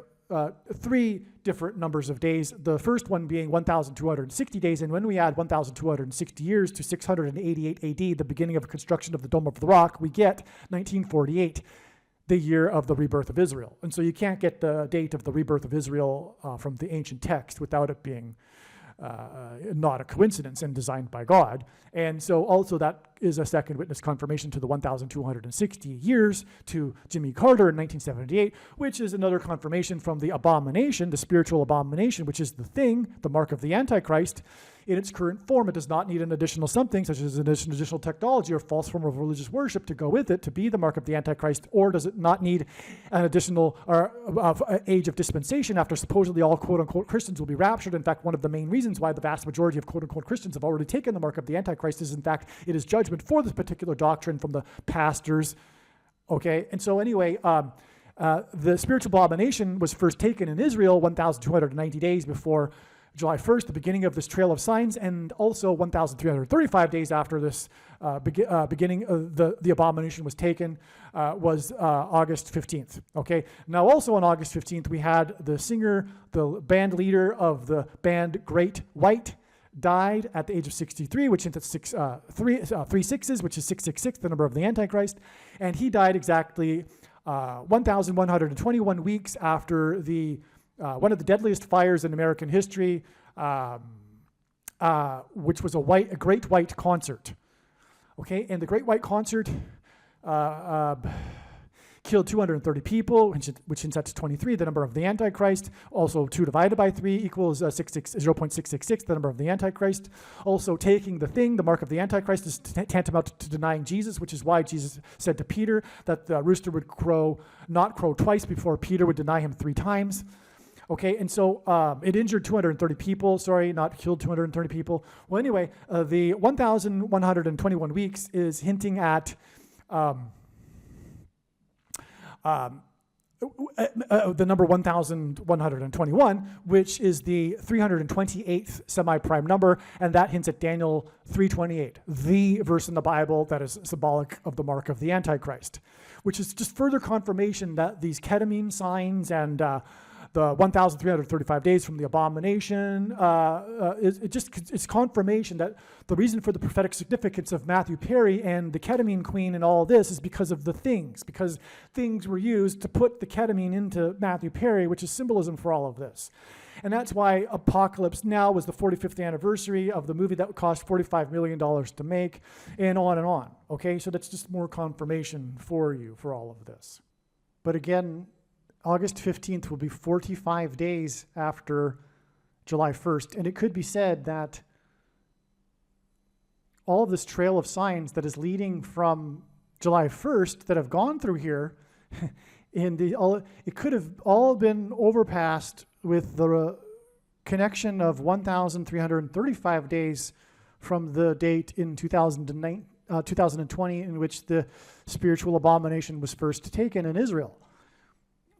3 different numbers of days, the first one being 1,260 days, and when we add 1,260 years to 688 AD, the beginning of construction of the Dome of the Rock, we get 1948, the year of the rebirth of Israel. And so you can't get the date of the rebirth of Israel from the ancient text without it being not a coincidence and designed by God. And so also that is a second witness confirmation to the 1,260 years to Jimmy Carter in 1978, which is another confirmation from the abomination, the spiritual abomination, which is the thing, the mark of the Antichrist. In its current form, it does not need an additional something, such as an additional technology or false form of religious worship to go with it, to be the mark of the Antichrist, or does it not need an additional age of dispensation after supposedly all quote-unquote Christians will be raptured? In fact, one of the main reasons why the vast majority of quote-unquote Christians have already taken the mark of the Antichrist is, in fact, it is judgment for this particular doctrine from the pastors. Okay, and so anyway, the spiritual abomination was first taken in Israel 1,290 days before July 1st, the beginning of this trail of signs, and also 1,335 days after this beginning of the abomination was taken was August 15th. Okay. Now, also on August 15th, we had the singer, the band leader of the band Great White, died at the age of 63, which hints at three sixes, which is 666, the number of the Antichrist, and he died exactly 1,121 weeks after the one of the deadliest fires in American history, which was a Great White Concert. Okay, and the Great White Concert killed 230 people, which hints at 23, the number of the Antichrist. Also, 2 divided by 3 equals 0.666, the number of the Antichrist. Also, taking the thing, the mark of the Antichrist, is tantamount to denying Jesus, which is why Jesus said to Peter that the rooster would not crow twice before Peter would deny him 3 times. Okay, and so it injured 230 people, not killed 230 people. Well, anyway, the 1,121 weeks is hinting at the number 1,121, which is the 328th semi-prime number, and that hints at Daniel 3:28, the verse in the Bible that is symbolic of the mark of the Antichrist, which is just further confirmation that these ketamine signs and the 1,335 days from the abomination, it's confirmation that the reason for the prophetic significance of Matthew Perry and the ketamine queen and all this is because of the things, because things were used to put the ketamine into Matthew Perry, which is symbolism for all of this. And that's why Apocalypse Now was the 45th anniversary of the movie that cost $45 million to make, and on and on. Okay, so that's just more confirmation for you for all of this. But again, August 15th will be 45 days after July 1st, and it could be said that all of this trail of signs that is leading from July 1st that have gone through here, it could have all been overpassed with the connection of 1,335 days from the date in 2020 in which the spiritual abomination was first taken in Israel.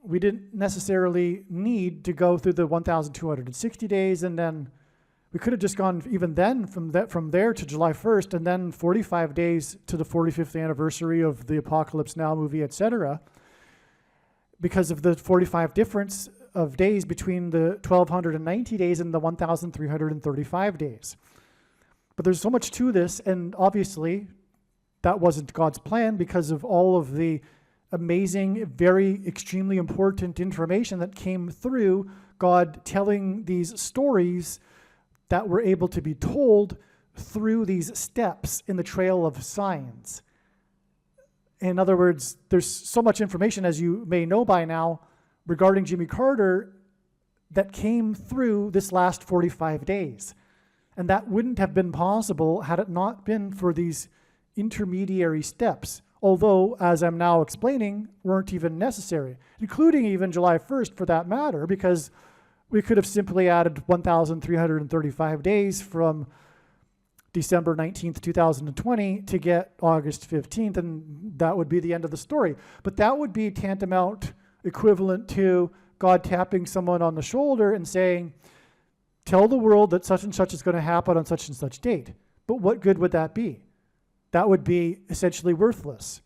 We didn't necessarily need to go through the 1,260 days, and then we could have just gone even then from there to July 1st, and then 45 days to the 45th anniversary of the Apocalypse Now movie, etc., because of the 45 difference of days between the 1,290 days and the 1,335 days. But there's so much to this, and obviously that wasn't God's plan because of all of the amazing, very extremely important information that came through God telling these stories that were able to be told through these steps in the trail of signs. In other words, there's so much information, as you may know by now, regarding Jimmy Carter that came through this last 45 days. And that wouldn't have been possible had it not been for these intermediary steps, although, as I'm now explaining, weren't even necessary, including even July 1st for that matter, because we could have simply added 1,335 days from December 19th, 2020 to get August 15th, and that would be the end of the story. But that would be tantamount equivalent to God tapping someone on the shoulder and saying, tell the world that such and such is going to happen on such and such date. But what good would that be? That would be essentially worthless.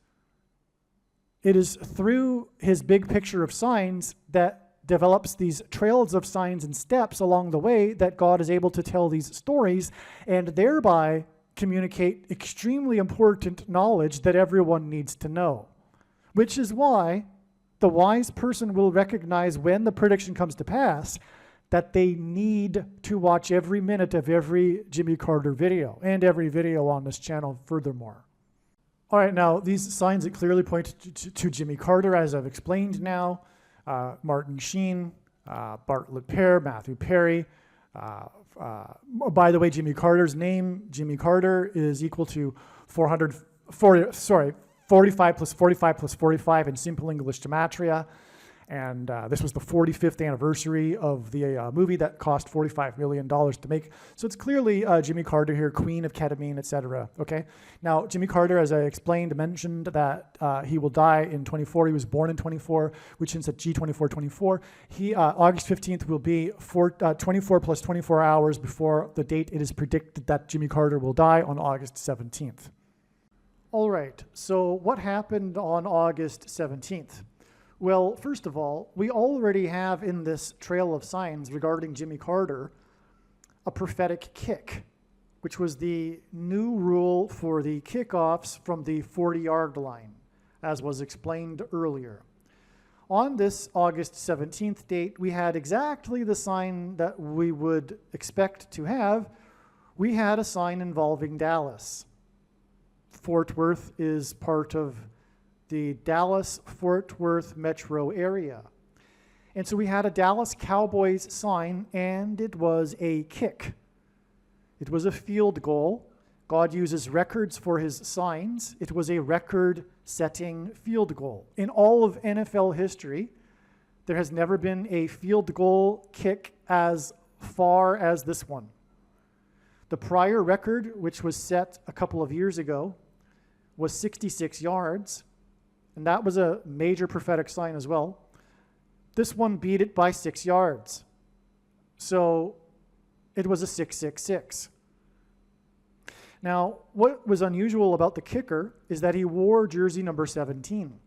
It is through his big picture of signs that develops these trails of signs and steps along the way that God is able to tell these stories and thereby communicate extremely important knowledge that everyone needs to know. Which is why the wise person will recognize when the prediction comes to pass that they need to watch every minute of every Jimmy Carter video and every video on this channel furthermore. All right, now these signs that clearly point to Jimmy Carter, as I've explained now, Martin Sheen, Bartlett Pear, Matthew Perry. By the way, Jimmy Carter's name, Jimmy Carter, is equal to 45 plus 45 plus 45 in simple English gematria. And this was the 45th anniversary of the movie that cost $45 million to make. So it's clearly Jimmy Carter here, queen of ketamine, etc. Okay. Now, Jimmy Carter, as I explained, mentioned that he will die in 24. He was born in 24, which hints at G2424. August 15th will be 24 plus 24 hours before the date it is predicted that Jimmy Carter will die on August 17th. All right. So what happened on August 17th? Well, first of all, we already have in this trail of signs regarding Jimmy Carter a prophetic kick, which was the new rule for the kickoffs from the 40-yard line, as was explained earlier. On this August 17th date, we had exactly the sign that we would expect to have. We had a sign involving Dallas. Fort Worth is part of the Dallas-Fort Worth metro area. And so we had a Dallas Cowboys sign, and it was a kick. It was a field goal. God uses records for his signs. It was a record-setting field goal. In all of NFL history, there has never been a field goal kick as far as this one. The prior record, which was set a couple of years ago, was 66 yards. And that was a major prophetic sign as well. This one beat it by 6 yards. So it was a 666. Now, what was unusual about the kicker is that he wore jersey number 17,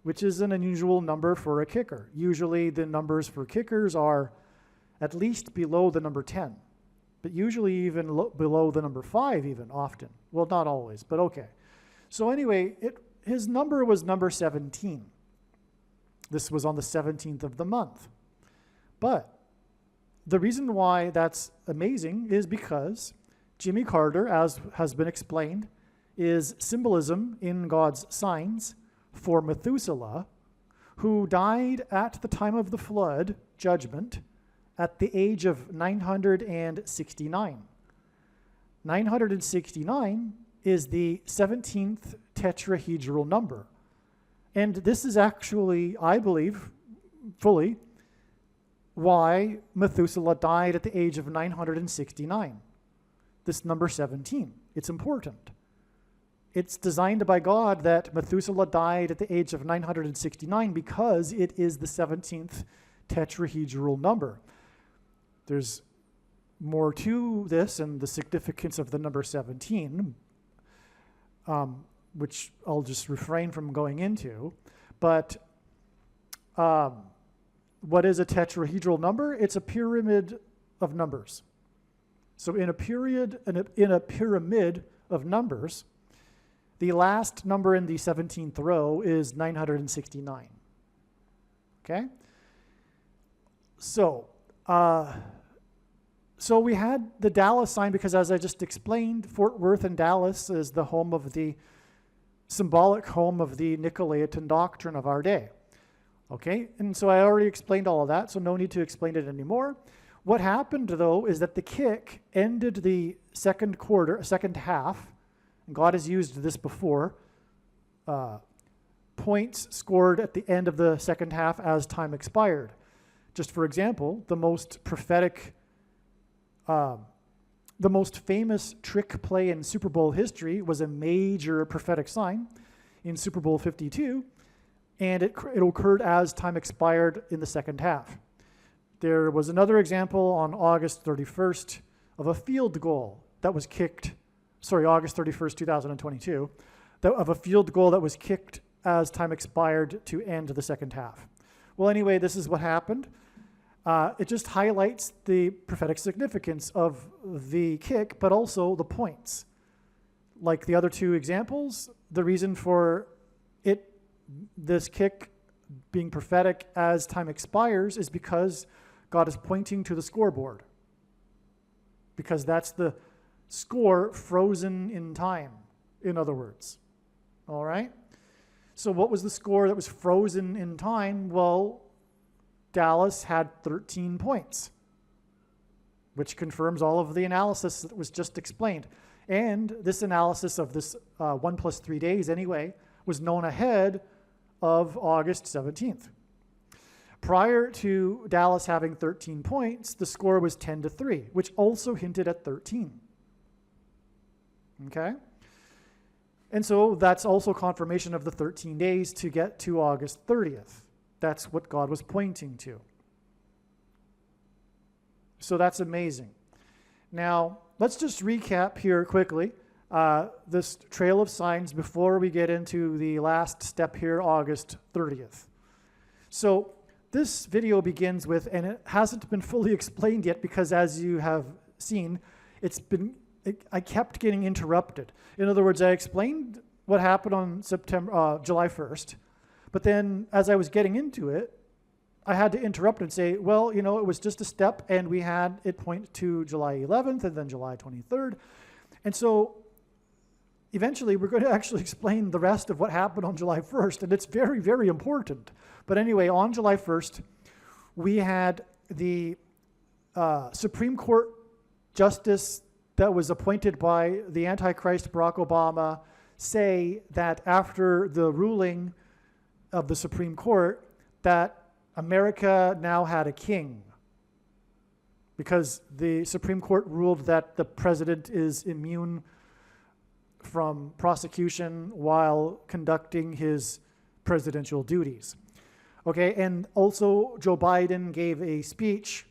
which is an unusual number for a kicker. Usually the numbers for kickers are at least below the number 10, but usually even below the number 5 even often. Well, not always, but okay. So anyway, his number was number 17. This was on the 17th of the month. But the reason why that's amazing is because Jimmy Carter, as has been explained, is symbolism in God's signs for Methuselah, who died at the time of the flood judgment at the age of 969. 969 is the 17th tetrahedral number. And this is actually, I believe, fully why Methuselah died at the age of 969. This number 17. It's important. It's designed by God that Methuselah died at the age of 969 because it is the 17th tetrahedral number. There's more to this and the significance of the number 17, which I'll just refrain from going into. But what is a tetrahedral number? It's a pyramid of numbers. So in a pyramid of numbers, the last number in the 17th row is 969. Okay? So we had the Dallas sign because, as I just explained, Fort Worth and Dallas is the home of the symbolic home of the Nicolaitan doctrine of our day. Okay, and so I already explained all of that, so no need to explain it anymore. What happened, though, is that the kick ended the second half, and God has used this before, points scored at the end of the second half as time expired. Just for example, the most prophetic, the most famous trick play in Super Bowl history was a major prophetic sign in Super Bowl 52, and it occurred as time expired in the second half. There was another example on August 31st of a field goal that was kicked, August 31st, 2022, of a field goal that was kicked as time expired to end the second half. Well, anyway, this is what happened. It just highlights the prophetic significance of the kick, but also the points. Like the other two examples, the reason for this kick being prophetic as time expires is because God is pointing to the scoreboard because that's the score frozen in time, in other words. All right? So what was the score that was frozen in time? Well, Dallas had 13 points, which confirms all of the analysis that was just explained. And this analysis of this 1 plus 3 days anyway was known ahead of August 17th. Prior to Dallas having 13 points, the score was 10-3, which also hinted at 13. Okay? And so that's also confirmation of the 13 days to get to August 30th. That's what God was pointing to. So that's amazing. Now, let's just recap here quickly this trail of signs before we get into the last step here, August 30th. So this video begins with, and it hasn't been fully explained yet because as you have seen, I kept getting interrupted. In other words, I explained what happened on July 1st, but then as I was getting into it, I had to interrupt and say, well, it was just a step, and we had it point to July 11th and then July 23rd. And so eventually we're going to actually explain the rest of what happened on July 1st, and it's very, very important. But anyway, on July 1st, we had the Supreme Court justice that was appointed by the Antichrist Barack Obama say that after the ruling of the Supreme Court that America now had a king because the Supreme Court ruled that the president is immune from prosecution while conducting his presidential duties. Okay, and also Joe Biden gave a speech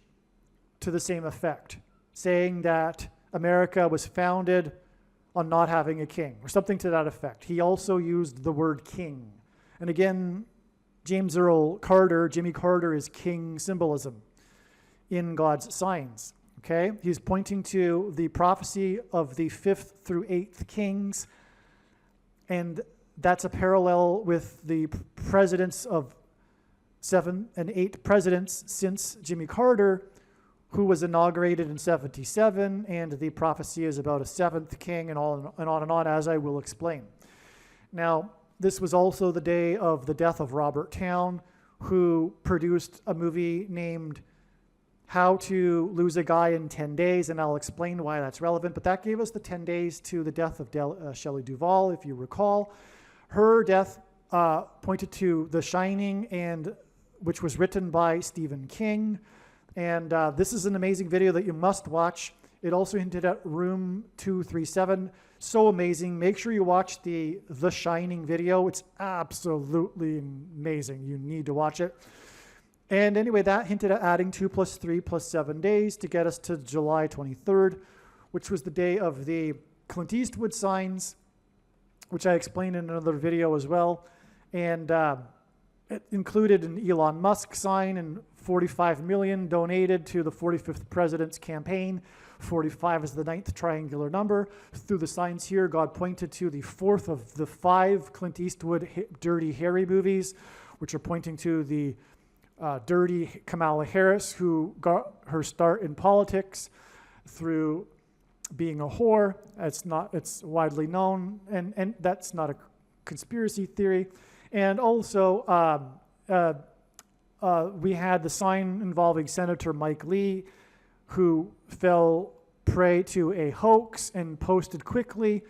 to the same effect, saying that America was founded on not having a king, or something to that effect. He also used the word king. And again, James Earl Carter, Jimmy Carter, is king symbolism in God's signs. Okay? He's pointing to the prophecy of the 5th through 8th kings, and that's a parallel with the presidents of 7 and 8 presidents since Jimmy Carter, who was inaugurated in 77, and the prophecy is about a 7th king and on and on, as I will explain. Now, this was also the day of the death of Robert Towne, who produced a movie named How to Lose a Guy in 10 Days, and I'll explain why that's relevant, but that gave us the 10 days to the death of Shelley Duvall, if you recall. Her death pointed to The Shining, which was written by Stephen King, and this is an amazing video that you must watch. It also hinted at Room 237. So amazing. Make sure you watch the Shining video. It's absolutely amazing. You need to watch it. And anyway, that hinted at adding 2 plus 3 plus 7 days to get us to July 23rd, which was the day of the Clint Eastwood signs, which I explained in another video as well. And it included an Elon Musk sign and 45 million donated to the 45th president's campaign. 45 is the 9th triangular number. Through the signs here, God pointed to the 4th of the 5 Clint Eastwood Dirty Harry movies, which are pointing to the dirty Kamala Harris, who got her start in politics through being a whore. It's widely known, and that's not a conspiracy theory. And also, we had the sign involving Senator Mike Lee, who fell prey to a hoax and posted quickly.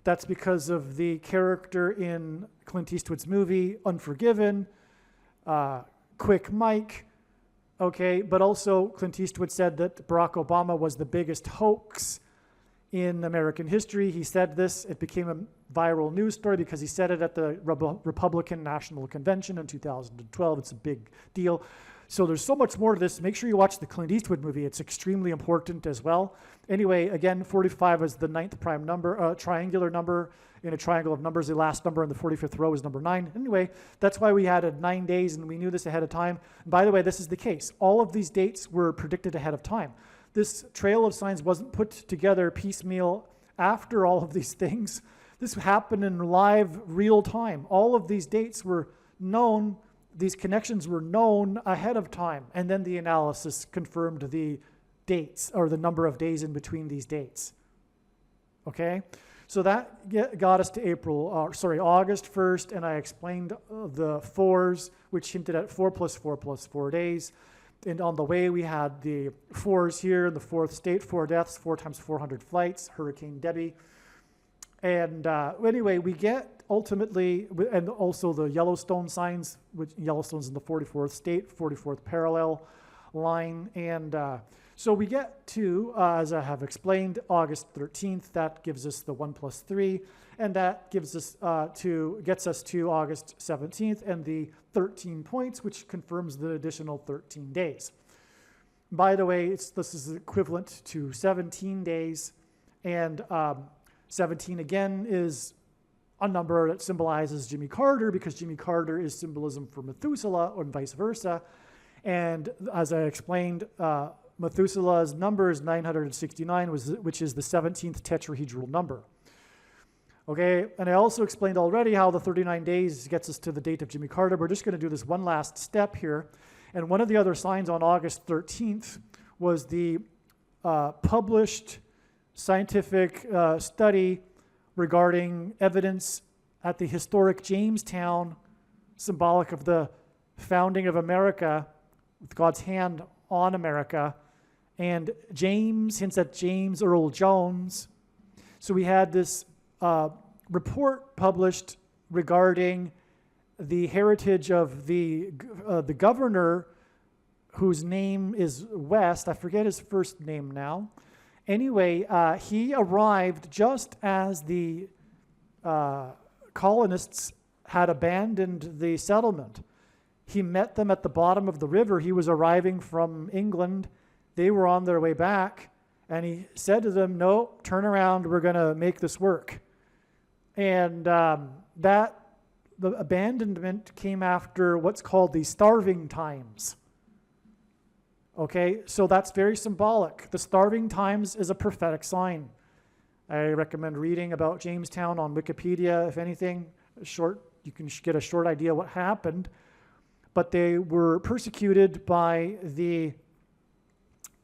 That's because of the character in Clint Eastwood's movie, Unforgiven, Quick Mike. Okay, but also Clint Eastwood said that Barack Obama was the biggest hoax in American history. He said this. It became a viral news story because he said it at the Republican National Convention in 2012. It's a big deal. So there's so much more to this. Make sure you watch the Clint Eastwood movie. It's extremely important as well. Anyway, again, 45 is the 9th prime number, triangular number in a triangle of numbers. The last number in the 45th row is number 9. Anyway, that's why we had 9 days, and we knew this ahead of time. And by the way, this is the case. All of these dates were predicted ahead of time. This trail of signs wasn't put together piecemeal after all of these things. This happened in live, real time. All of these dates were known these connections were known ahead of time, and then the analysis confirmed the dates or the number of days in between these dates. Okay, so that got us to August 1st, and I explained the fours, which hinted at 4 plus 4 plus 4 days. And on the way, we had the fours here in the fourth state, 4 deaths, 4 times 400 flights, Hurricane Debbie. And anyway, we get ultimately, and also the Yellowstone signs, which Yellowstone's in the 44th state, 44th parallel line. And so we get to, as I have explained, August 13th. That gives us the 1 plus 3, and that gives us gets us to August 17th and the 13 points, which confirms the additional 13 days. By the way, this is equivalent to 17 days, and 17 again is a number that symbolizes Jimmy Carter, because Jimmy Carter is symbolism for Methuselah, and vice versa. And as I explained, Methuselah's number is 969, which is the 17th tetrahedral number. Okay, and I also explained already how the 39 days gets us to the date of Jimmy Carter. We're just going to do this one last step here. And one of the other signs on August 13th was the published scientific study regarding evidence at the historic Jamestown, symbolic of the founding of America, with God's hand on America. And James hints at James Earl Jones. So we had this report published regarding the heritage of the governor, whose name is West. I forget his first name now. Anyway, he arrived just as the colonists had abandoned the settlement. He met them at the bottom of the river. He was arriving from England. They were on their way back, and he said to them, "No, turn around. We're going to make this work." And the abandonment came after what's called the starving times. Okay, so that's very symbolic. The starving times is a prophetic sign. I recommend reading about Jamestown on Wikipedia, if anything. You can get a short idea what happened. But they were persecuted by the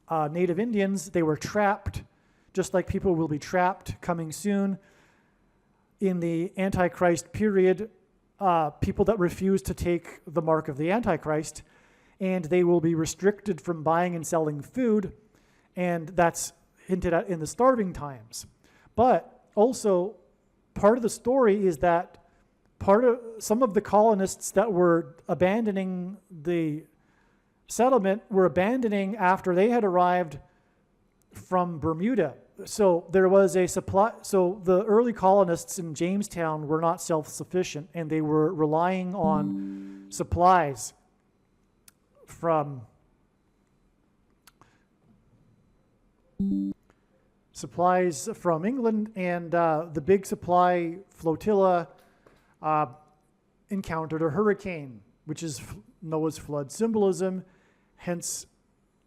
Native Indians. They were trapped, just like people will be trapped coming soon. In the Antichrist period, people that refuse to take the mark of the Antichrist, and they will be restricted from buying and selling food, and that's hinted at in the starving times. But also, part of the story is that some of the colonists that were abandoning the settlement were abandoning after they had arrived from Bermuda. So there was a supply. So the early colonists in Jamestown were not self-sufficient, and they were relying on supplies from England, and the big supply flotilla encountered a hurricane, which is Noah's flood symbolism, hence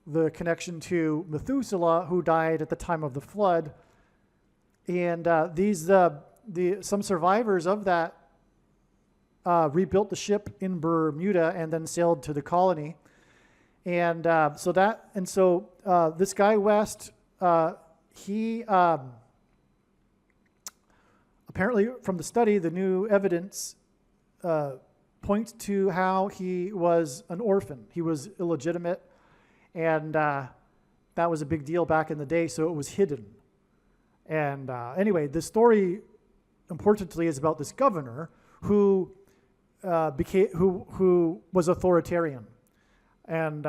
the connection to Methuselah, who died at the time of the flood. And some survivors of that rebuilt the ship in Bermuda and then sailed to the colony. And so this guy West, he apparently from the study, the new evidence points to how he was an orphan. He was illegitimate, and that was a big deal back in the day, so it was hidden. And anyway, the story, importantly, is about this governor who was authoritarian, and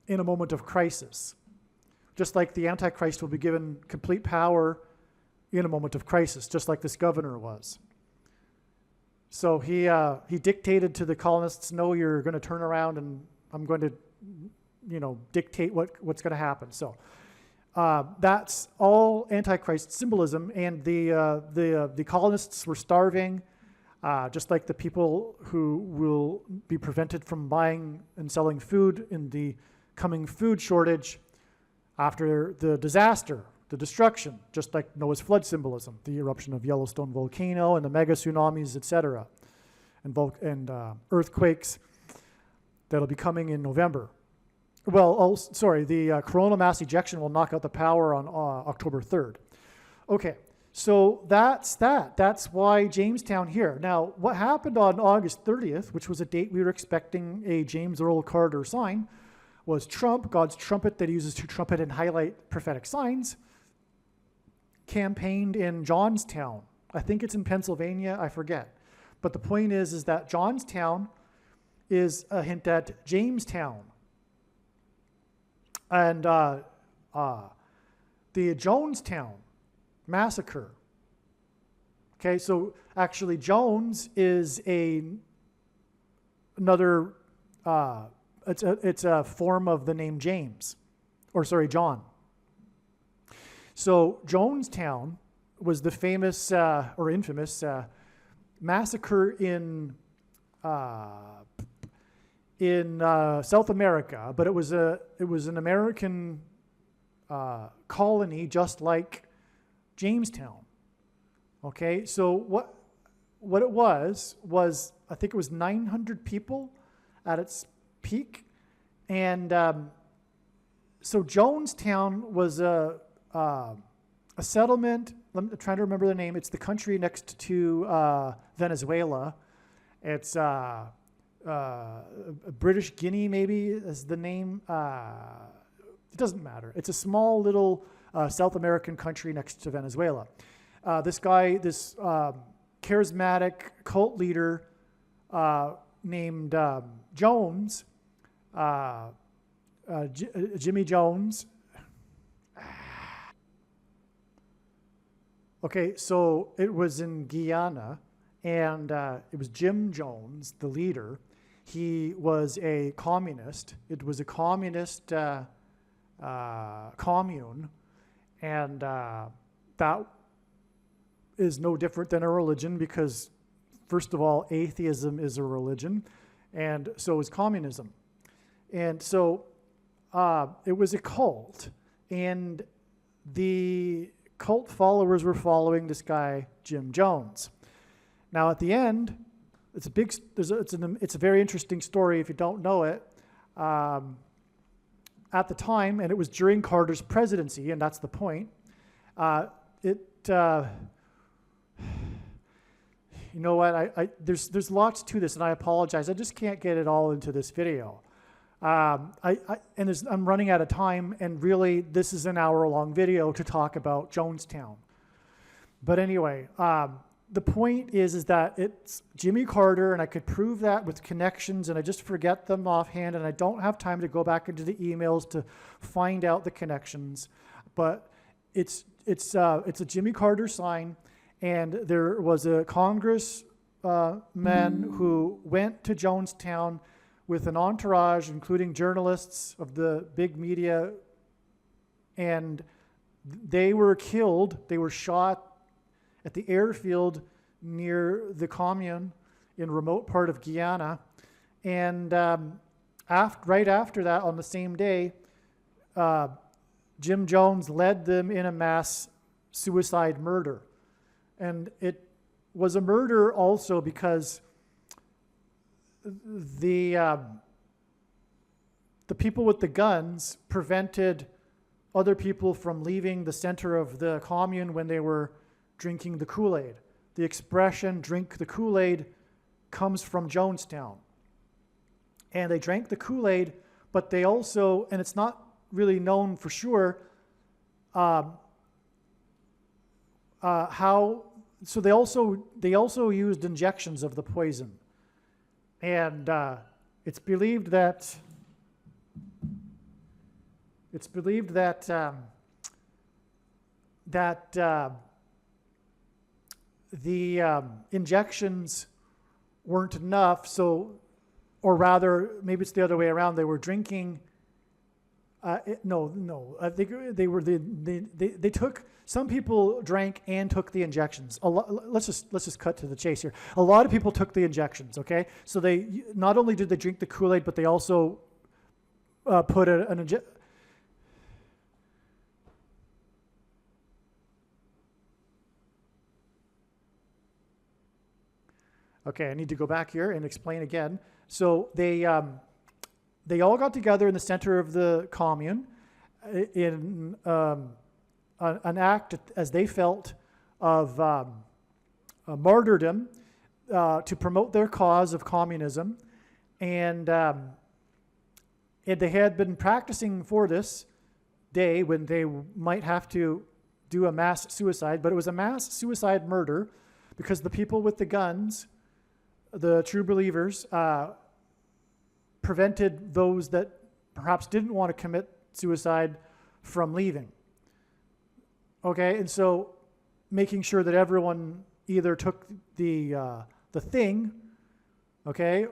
in a moment of crisis, just like the Antichrist will be given complete power in a moment of crisis, just like this governor was. So he dictated to the colonists, "No, you're going to turn around, and I'm going to, dictate what's going to happen." So that's all Antichrist symbolism, and the colonists were starving, just like the people who will be prevented from buying and selling food in the coming food shortage after the disaster, the destruction, just like Noah's flood symbolism, the eruption of Yellowstone volcano and the mega tsunamis, etc. and earthquakes that'll be coming in November. Well, the coronal mass ejection will knock out the power on October 3rd. Okay, so that's that. That's why Jamestown here. Now, what happened on August 30th, which was a date we were expecting a James Earl Carter sign, was Trump, God's trumpet that he uses to trumpet and highlight prophetic signs, campaigned in Johnstown. I think it's in Pennsylvania, I forget. But the point is that Johnstown is a hint at Jamestown. And the Jonestown massacre. Okay, so actually Jones is another, it's a form of the name James, John. So Jonestown was the famous or infamous massacre in South America, but it was an American colony, just like Jamestown. Okay, so what it was I think it was 900 people at its peak, and so Jonestown was a settlement. I'm trying to remember the name. It's the country next to Venezuela. It's British Guinea, maybe is the name. It doesn't matter. It's a small little South American country next to Venezuela. This charismatic cult leader named Jones, Jimmy Jones. Okay, so it was in Guyana, and it was Jim Jones, the leader. He was a communist. It was a communist commune, and that is no different than a religion because, first of all, atheism is a religion, and so is communism. And so it was a cult, and the cult followers were following this guy, Jim Jones. Now, at the end, it's a very interesting story if you don't know it. At the time, and it was during Carter's presidency, and that's the point. You know what? There's lots to this, and I apologize. I just can't get it all into this video. I'm running out of time, and really, this is an hour-long video to talk about Jonestown. But anyway, the point is that it's Jimmy Carter, and I could prove that with connections, and I just forget them offhand, and I don't have time to go back into the emails to find out the connections. But it's a Jimmy Carter sign, and there was a congressman who went to Jonestown with an entourage, including journalists of the big media, and they were killed. They were shot at the airfield near the commune in a remote part of Guyana. And right after that, on the same day, Jim Jones led them in a mass suicide murder. And it was a murder also because the people with the guns prevented other people from leaving the center of the commune when they were drinking the Kool-Aid. The expression "drink the Kool-Aid" comes from Jonestown. And they drank the Kool-Aid, but they also, and it's not really known for sure so they also used injections of the poison. And it's believed that the injections weren't enough, or rather, maybe it's the other way around. They were drinking. No. I think they took. Some people drank and took the injections. Let's just cut to the chase here. A lot of people took the injections. Okay, so they not only did they drink the Kool-Aid, but they also put an injection. Okay, I need to go back here and explain again. So they all got together in the center of the commune in an act, as they felt, of martyrdom to promote their cause of communism. And they had been practicing for this day when they might have to do a mass suicide, but it was a mass suicide murder because the people with the guns, the true believers, prevented those that perhaps didn't want to commit suicide from leaving. Okay, and so making sure that everyone either took the thing, okay,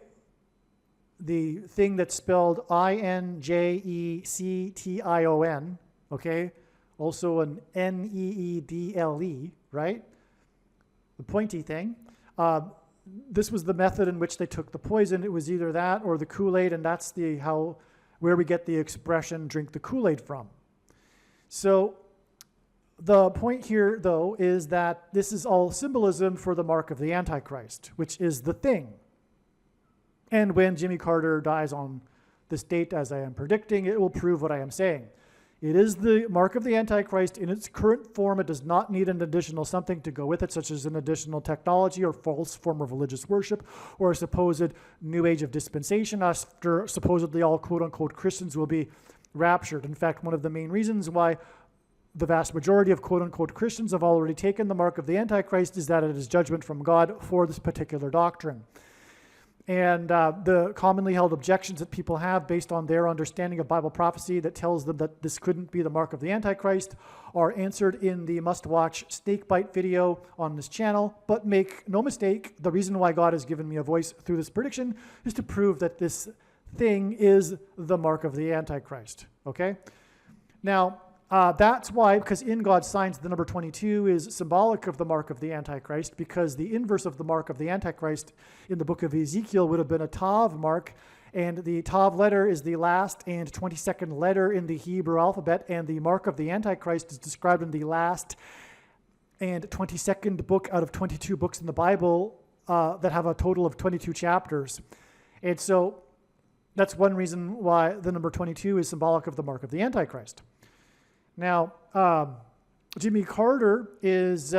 the thing that's spelled INJECTION, okay, also an NEEDLE, right? The pointy thing. This was the method in which they took the poison. It was either that or the Kool-Aid, and that's where we get the expression "drink the Kool-Aid" from. So the point here, though, is that this is all symbolism for the mark of the Antichrist, which is the thing. And when Jimmy Carter dies on this date, as I am predicting, it will prove what I am saying. It is the mark of the Antichrist in its current form. It does not need an additional something to go with it, such as an additional technology or false form of religious worship or a supposed new age of dispensation after supposedly all quote-unquote Christians will be raptured. In fact, one of the main reasons why the vast majority of quote-unquote Christians have already taken the mark of the Antichrist is that it is judgment from God for this particular doctrine. And the commonly held objections that people have based on their understanding of Bible prophecy that tells them that this couldn't be the mark of the Antichrist are answered in the must-watch snakebite video on this channel. But make no mistake, the reason why God has given me a voice through this prediction is to prove that this thing is the mark of the Antichrist, okay? Now, that's why, because in God's signs, the number 22 is symbolic of the mark of the Antichrist, because the inverse of the mark of the Antichrist in the book of Ezekiel would have been a Tav mark, and the Tav letter is the last and 22nd letter in the Hebrew alphabet, and the mark of the Antichrist is described in the last and 22nd book out of 22 books in the Bible that have a total of 22 chapters. And so that's one reason why the number 22 is symbolic of the mark of the Antichrist. Now, Jimmy Carter is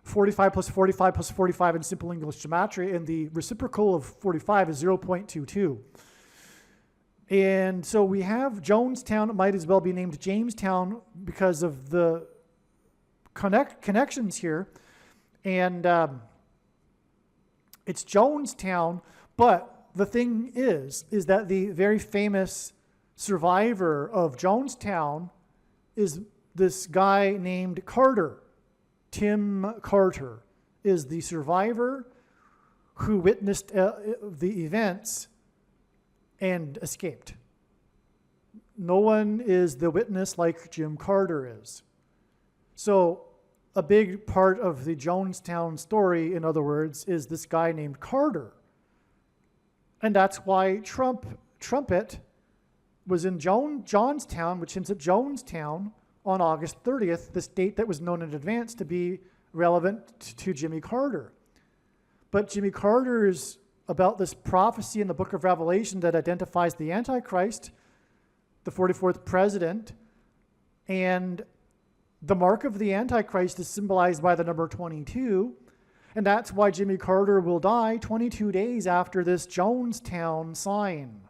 45 plus 45 plus 45 in simple English gematria, and the reciprocal of 45 is 0.22. And so we have Jonestown. It might as well be named Jamestown because of the connections here. And it's Jonestown, but the thing is that the very famous survivor of Jonestown is this guy named Carter. Tim Carter is the survivor who witnessed the events and escaped. No one is the witness like Jim Carter is. So a big part of the Jonestown story, in other words, is this guy named Carter. And that's why Trumpet was in Johnstown, which ends at Jonestown, on August 30th, this date that was known in advance to be relevant to Jimmy Carter. But Jimmy Carter is about this prophecy in the book of Revelation that identifies the Antichrist, the 44th president, and the mark of the Antichrist is symbolized by the number 22, and that's why Jimmy Carter will die 22 days after this Jonestown sign.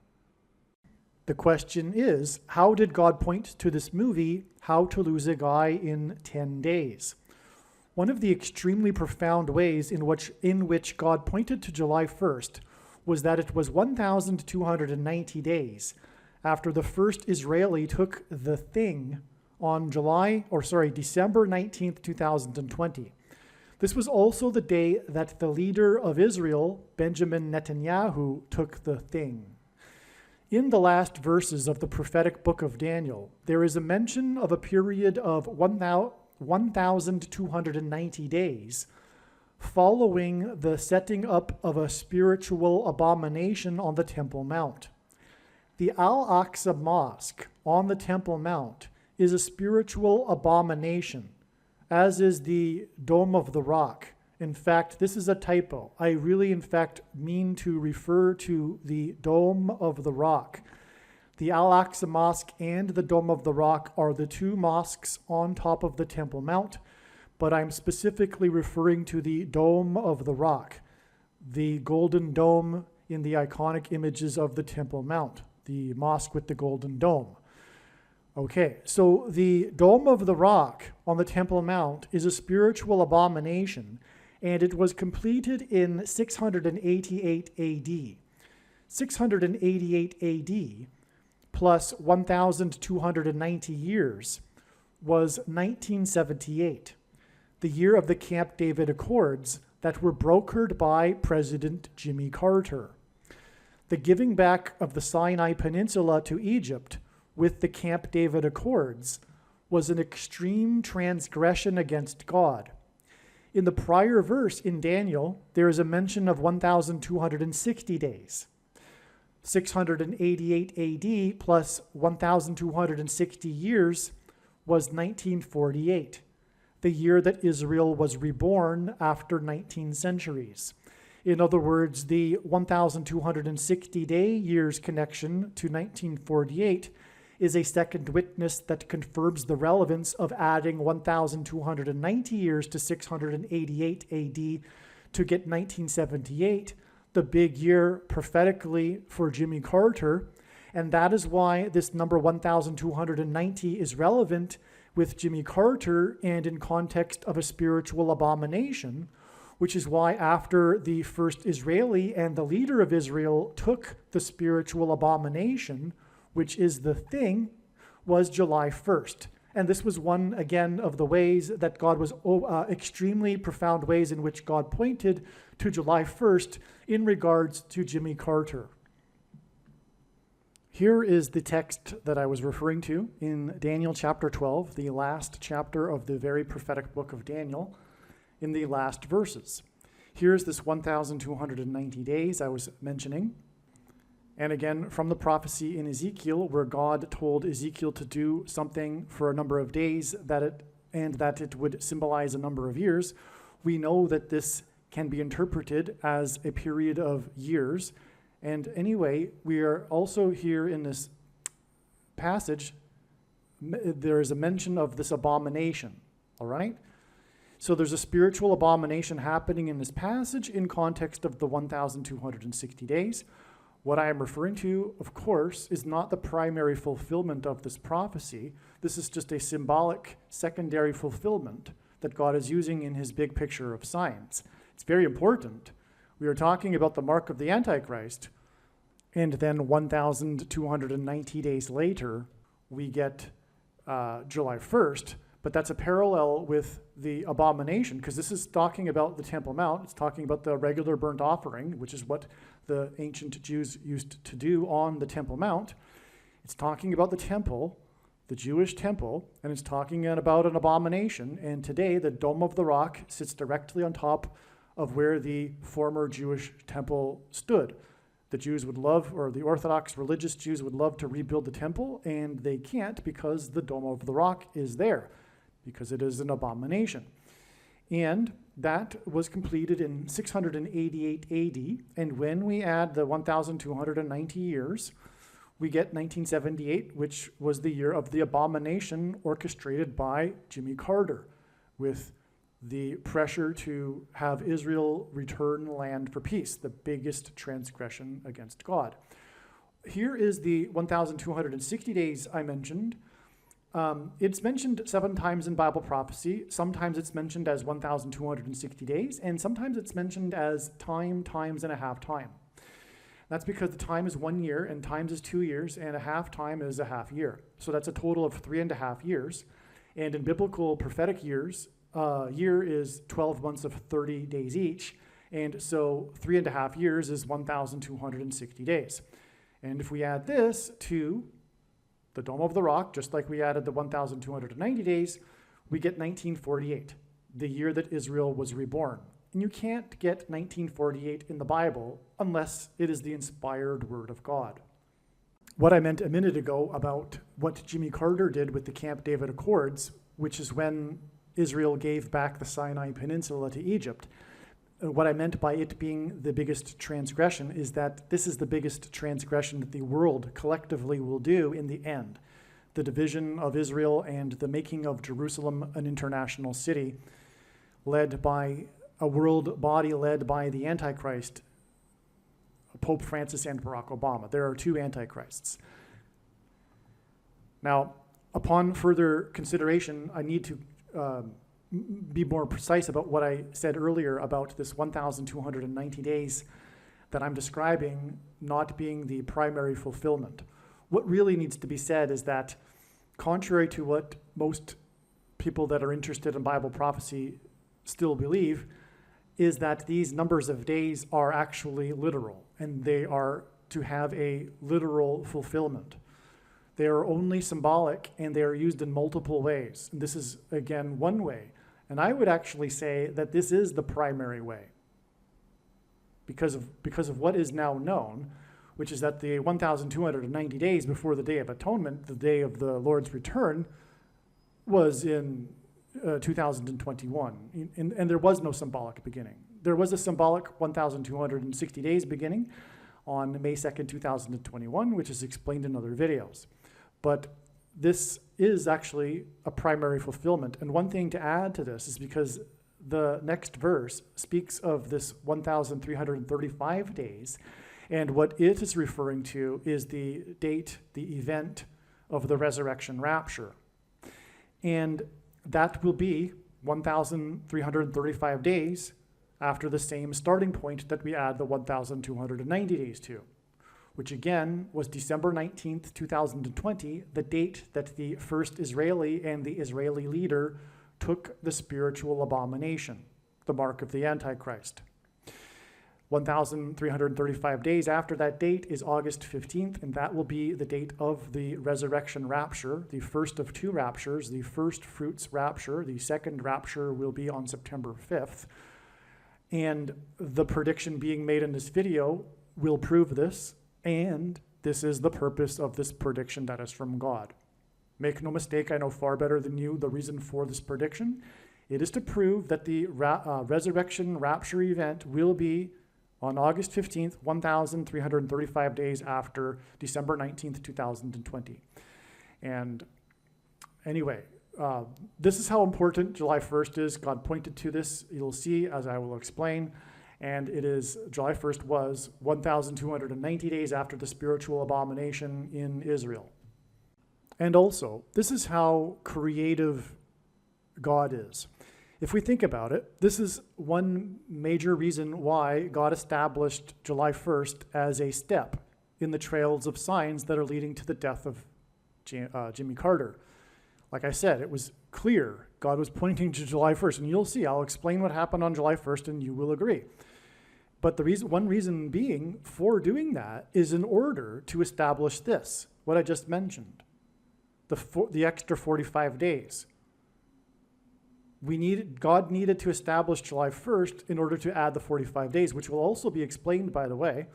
The question is, how did God point to this movie, How to Lose a Guy in 10 Days? One of the extremely profound ways in which God pointed to July 1st was that it was 1,290 days after the first Israeli took the thing on December 19th, 2020. This was also the day that the leader of Israel, Benjamin Netanyahu, took the thing. In the last verses of the prophetic book of Daniel, there is a mention of a period of 1,290 days following the setting up of a spiritual abomination on the Temple Mount. The Al-Aqsa Mosque on the Temple Mount is a spiritual abomination, as is the Dome of the Rock In fact, this is a typo. I really, in fact, mean to refer to the Dome of the Rock. The Al-Aqsa Mosque and the Dome of the Rock are the two mosques on top of the Temple Mount, but I'm specifically referring to the Dome of the Rock, the golden dome in the iconic images of the Temple Mount, the mosque with the golden dome. Okay, so the Dome of the Rock on the Temple Mount is a spiritual abomination, and it was completed in 688 AD. 688 AD plus 1,290 years was 1978, the year of the Camp David Accords that were brokered by President Jimmy Carter. The giving back of the Sinai Peninsula to Egypt with the Camp David Accords was an extreme transgression against God. In the prior verse in Daniel, there is a mention of 1,260 days. 688 AD plus 1,260 years was 1948, the year that Israel was reborn after 19 centuries. In other words, the 1,260 years connection to 1948 is a second witness that confirms the relevance of adding 1,290 years to 688 AD to get 1978, the big year prophetically for Jimmy Carter. And that is why this number 1,290 is relevant with Jimmy Carter and in context of a spiritual abomination, which is why after the first Israeli and the leader of Israel took the spiritual abomination, which is the thing, was July 1st. And this was one, again, of the ways that God was, extremely profound ways in which God pointed to July 1st in regards to Jimmy Carter. Here is the text that I was referring to in Daniel chapter 12, the last chapter of the very prophetic book of Daniel, in the last verses. Here's this 1,290 days I was mentioning. And again, from the prophecy in Ezekiel, where God told Ezekiel to do something for a number of days that it would symbolize a number of years, we know that this can be interpreted as a period of years. And anyway, we are also here in this passage, there is a mention of this abomination, all right? So there's a spiritual abomination happening in this passage in context of the 1,260 days. What I am referring to, of course, is not the primary fulfillment of this prophecy. This is just a symbolic secondary fulfillment that God is using in his big picture of science. It's very important. We are talking about the mark of the Antichrist, and then 1,290 days later, we get July 1st, but that's a parallel with the abomination, because this is talking about the Temple Mount. It's talking about the regular burnt offering, which is what the ancient Jews used to do on the Temple Mount. It's talking about the temple, the Jewish temple, and it's talking about an abomination. And today, the Dome of the Rock sits directly on top of where the former Jewish temple stood. The Jews would love, or the Orthodox religious Jews would love to rebuild the temple, and they can't because the Dome of the Rock is there, because it is an abomination. And that was completed in 688 AD, and when we add the 1,290 years, we get 1978, which was the year of the abomination orchestrated by Jimmy Carter, with the pressure to have Israel return land for peace, the biggest transgression against God. Here is the 1,260 days I mentioned. It's mentioned 7 times in Bible prophecy. Sometimes it's mentioned as 1,260 days, and sometimes it's mentioned as times and a half time. That's because the time is 1 year, and times is 2 years, and a half time is a half year. So that's a total of 3.5 years. And in biblical prophetic years, year is 12 months of 30 days each, and so 3.5 years is 1,260 days. And if we add this to the Dome of the Rock, just like we added the 1,290 days, we get 1948, the year that Israel was reborn. And you can't get 1948 in the Bible unless it is the inspired word of God. What I meant a minute ago about what Jimmy Carter did with the Camp David Accords, which is when Israel gave back the Sinai Peninsula to Egypt. What I meant by it being the biggest transgression is that this is the biggest transgression that the world collectively will do in the end. The division of Israel and the making of Jerusalem an international city, led by a world body led by the Antichrist, Pope Francis and Barack Obama. There are two Antichrists. Now, upon further consideration, I need to be more precise about what I said earlier about this 1,290 days that I'm describing not being the primary fulfillment. What really needs to be said is that, contrary to what most people that are interested in Bible prophecy still believe, is that these numbers of days are actually literal, and they are to have a literal fulfillment. They are only symbolic, and they are used in multiple ways. And this is, again, one way. And I would actually say that this is the primary way because of what is now known, which is that the 1,290 days before the Day of Atonement, the day of the Lord's return, was in 2021. And there was no symbolic beginning. There was a symbolic 1,260 days beginning on May 2nd, 2021, which is explained in other videos. But this is actually a primary fulfillment. And one thing to add to this is because the next verse speaks of this 1,335 days, and what it is referring to is the date, the event of the resurrection rapture. And that will be 1,335 days after the same starting point that we add the 1,290 days to, which again was December 19th, 2020, the date that the first Israeli and the Israeli leader took the spiritual abomination, the mark of the Antichrist. 1,335 days after that date is August 15th, and that will be the date of the resurrection rapture, the first of two raptures, the first fruits rapture. The second rapture will be on September 5th. And the prediction being made in this video will prove this, and this is the purpose of this prediction that is from God. Make no mistake, I know far better than you the reason for this prediction. It is to prove that the resurrection rapture event will be on August 15th, 1,335 days after December 19th, 2020. And anyway, this is how important July 1st is. God pointed to this. You'll see as I will explain. And it is, July 1st was 1,290 days after the spiritual abomination in Israel. And also, this is how creative God is. If we think about it, this is one major reason why God established July 1st as a step in the trails of signs that are leading to the death of Jimmy Carter. Like I said, it was clear God was pointing to July 1st, and you'll see, I'll explain what happened on July 1st, and you will agree. But one reason being for doing that is in order to establish this, what I just mentioned, the extra 45 days. God needed to establish July 1st in order to add the 45 days, which will also be explained, by the way,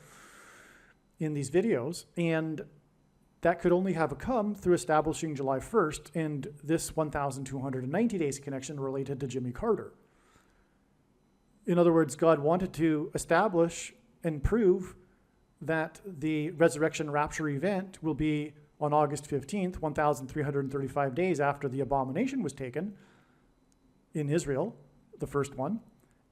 in these videos. And that could only have come through establishing July 1st and this 1,290 days connection related to Jimmy Carter. In other words, God wanted to establish and prove that the resurrection rapture event will be on August 15th, 1,335 days after the abomination was taken in Israel, the first one,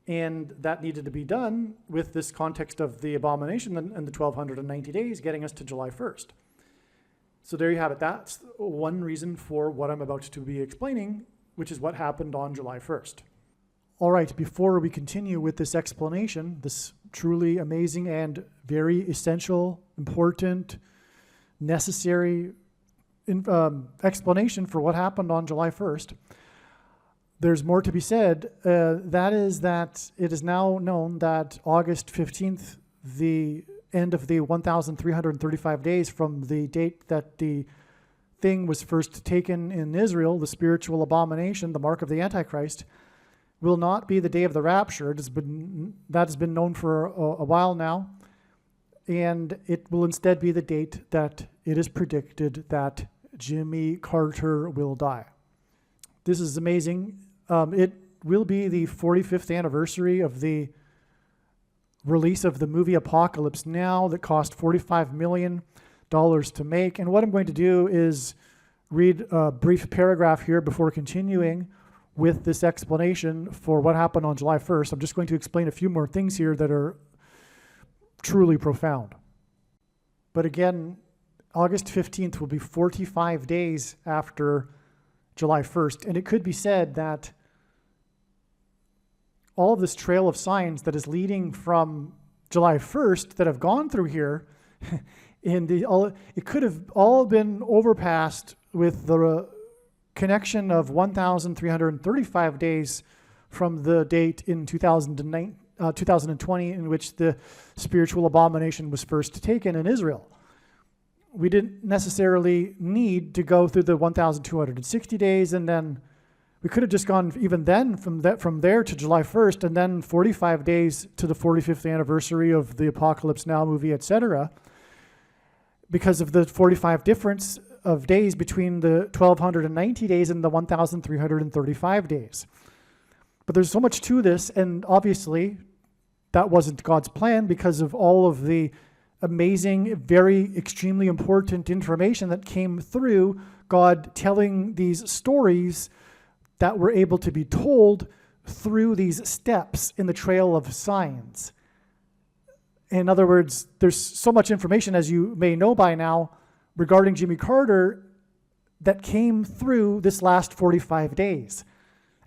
and that needed to be done with this context of the abomination and the 1,290 days getting us to July 1st. So there you have it. That's one reason for what I'm about to be explaining, which is what happened on July 1st. All right, before we continue with this explanation, this truly amazing and very essential, important, necessary explanation for what happened on July 1st, there's more to be said. That is that it is now known that August 15th, the end of the 1,335 days from the date that the thing was first taken in Israel, the spiritual abomination, the mark of the Antichrist, will not be the day of the rapture. That has been known for a while now, and it will instead be the date that it is predicted that Jimmy Carter will die. This is amazing. It will be the 45th anniversary of the release of the movie Apocalypse Now that cost $45 million to make. And what I'm going to do is read a brief paragraph here before continuing with this explanation for what happened on July 1st. I'm just going to explain a few more things here that are truly profound. But again, August 15th will be 45 days after July 1st, and it could be said that all of this trail of signs that is leading from July 1st that have gone through here, it could have all been overpassed with the connection of 1,335 days from the date in 2020 in which the spiritual abomination was first taken in Israel. We didn't necessarily need to go through the 1,260 days, and then we could have just gone even then from there to July 1st, and then 45 days to the 45th anniversary of the Apocalypse Now movie, etc., because of the 45 difference of days between the 1,290 days and the 1,335 days. But there's so much to this, and obviously that wasn't God's plan because of all of the amazing, very extremely important information that came through God telling these stories that were able to be told through these steps in the trail of signs. In other words, there's so much information, as you may know by now, regarding Jimmy Carter that came through this last 45 days.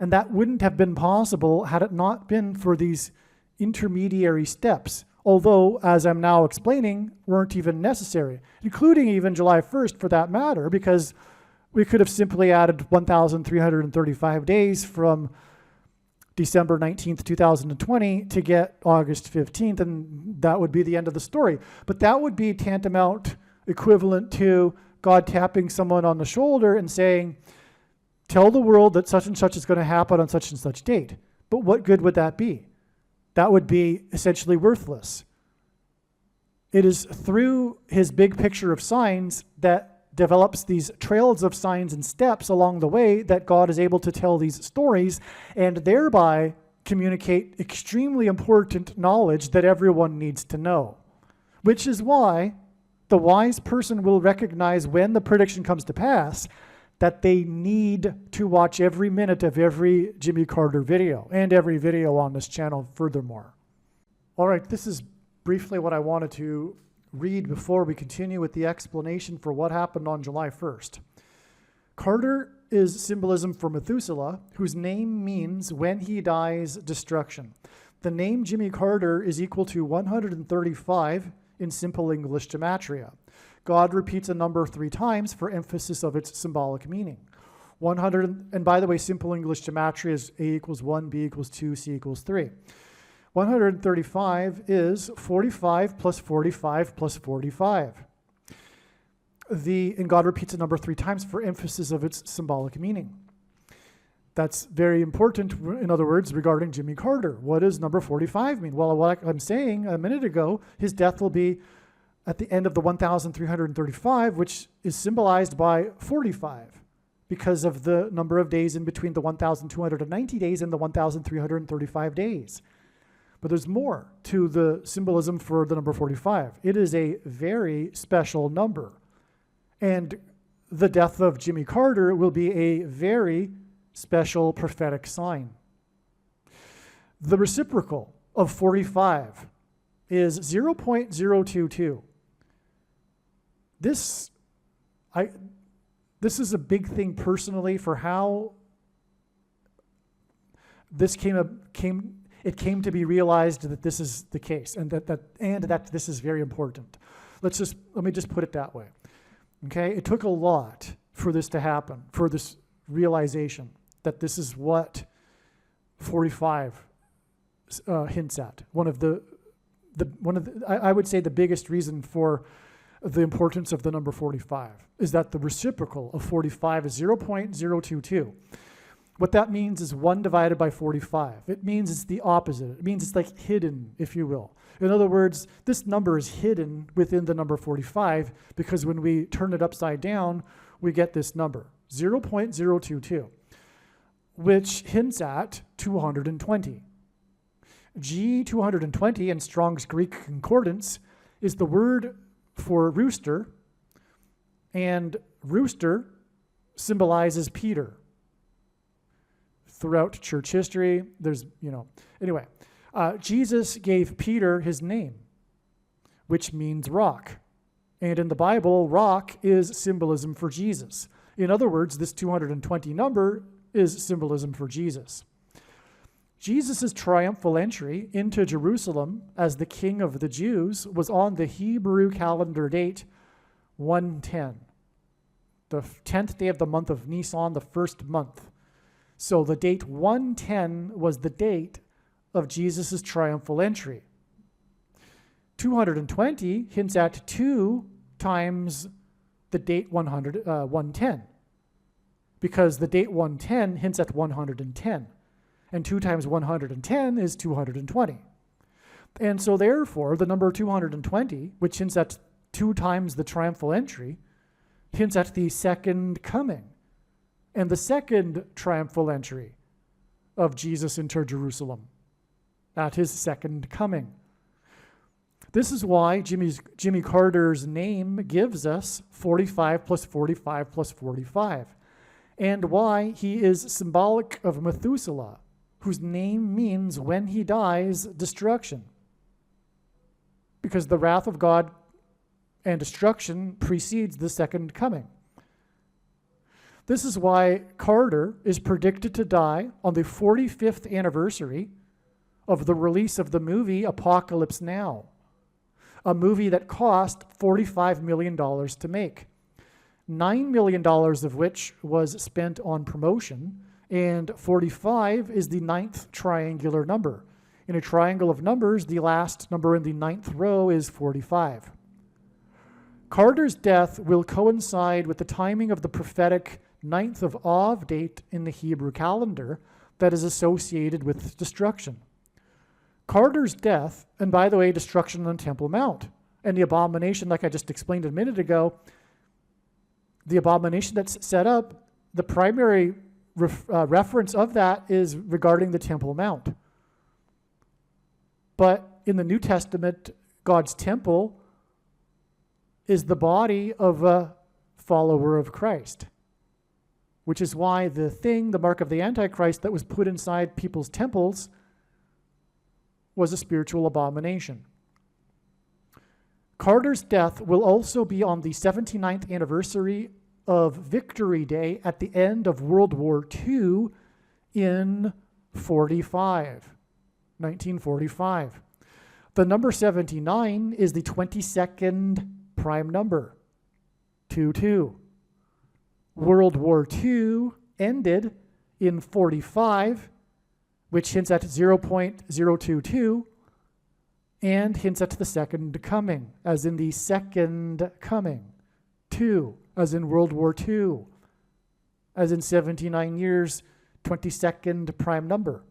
And that wouldn't have been possible had it not been for these intermediary steps, although, as I'm now explaining, weren't even necessary, including even July 1st for that matter, because we could have simply added 1,335 days from December 19th, 2020 to get August 15th, and that would be the end of the story. But that would be tantamount equivalent to God tapping someone on the shoulder and saying, tell the world that such and such is going to happen on such and such date. But what good would that be? That would be essentially worthless. It is through his big picture of signs that develops these trails of signs and steps along the way that God is able to tell these stories and thereby communicate extremely important knowledge that everyone needs to know. Which is why the wise person will recognize when the prediction comes to pass that they need to watch every minute of every Jimmy Carter video and every video on this channel furthermore. All right, this is briefly what I wanted to read before we continue with the explanation for what happened on July 1st. Carter is symbolism for Methuselah, whose name means when he dies, destruction. The name Jimmy Carter is equal to 135 in simple English gematria. God repeats a number 3 times for emphasis of its symbolic meaning. 100, and by the way, simple English gematria is A equals 1, B equals 2, C equals 3. 135 is 45 plus 45 plus 45. And God repeats a number 3 times for emphasis of its symbolic meaning. That's very important, in other words, regarding Jimmy Carter. What does number 45 mean? Well, what I'm saying a minute ago, his death will be at the end of the 1,335, which is symbolized by 45 because of the number of days in between the 1,290 days and the 1,335 days. But there's more to the symbolism for the number 45. It is a very special number. And the death of Jimmy Carter will be a very special prophetic sign. The reciprocal of 45 is 0.022. This is a big thing personally for how this came to be realized that this is the case, and that this is very important. Let me just put it that way. Okay, it took a lot for this to happen, for this realization that this is what 45 hints at. I would say the biggest reason for the importance of the number 45 is that the reciprocal of 45 is 0.022. What that means is 1 divided by 45. It means it's the opposite. It means it's like hidden, if you will. In other words, this number is hidden within the number 45 because when we turn it upside down, we get this number, 0.022. which hints at 220. G220 in Strong's Greek Concordance is the word for rooster, and rooster symbolizes Peter. Throughout church history, there's, anyway, Jesus gave Peter his name, which means rock. And in the Bible, rock is symbolism for Jesus. In other words, this 220 number is symbolism for Jesus. Jesus' triumphal entry into Jerusalem as the King of the Jews was on the Hebrew calendar date 110, the 10th day of the month of Nisan, the first month. So the date 110 was the date of Jesus' triumphal entry. 220 hints at 2 times the date 110, because the date 110 hints at 110. And 2 times 110 is 220. And so therefore, the number 220, which hints at 2 times the triumphal entry, hints at the second coming and the second triumphal entry of Jesus into Jerusalem, at his second coming. This is why Jimmy Carter's name gives us 45 plus 45 plus 45, and why he is symbolic of Methuselah, whose name means when he dies, destruction. Because the wrath of God and destruction precedes the second coming. This is why Carter is predicted to die on the 45th anniversary of the release of the movie Apocalypse Now, a movie that cost $45 million to make, $9 million of which was spent on promotion, and 45 is the 9th triangular number. In a triangle of numbers, the last number in the 9th row is 45. Carter's death will coincide with the timing of the prophetic 9th of Av date in the Hebrew calendar that is associated with destruction. Carter's death, and by the way, destruction on Temple Mount, and the abomination, like I just explained a minute ago, the abomination that's set up, the primary reference of that is regarding the Temple Mount. But in the New Testament, God's temple is the body of a follower of Christ, which is why the mark of the Antichrist that was put inside people's temples was a spiritual abomination. Carter's death will also be on the 79th anniversary of Victory Day at the end of World War II in 1945. The number 79 is the 22nd prime number, 22. World War II ended in 45, which hints at 0.022, and hints at the second coming, as in the second coming. 2, as in World War II, as in 79 years, 22nd prime number.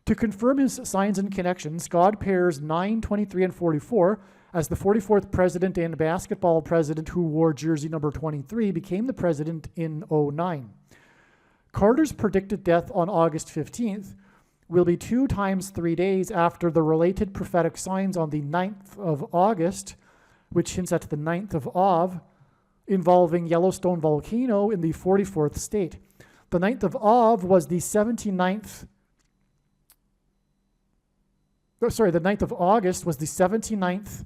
To confirm his signs and connections, God pairs 9, 23, and 44 as the 44th president and basketball president who wore jersey number 23 became the president in 2009. Carter's predicted death on August 15th will be 2 times 3 days after the related prophetic signs on the 9th of August, which hints at the 9th of Av, involving Yellowstone volcano in the 44th state. The 9th of Av was the 79th. The 9th of August was the 79th,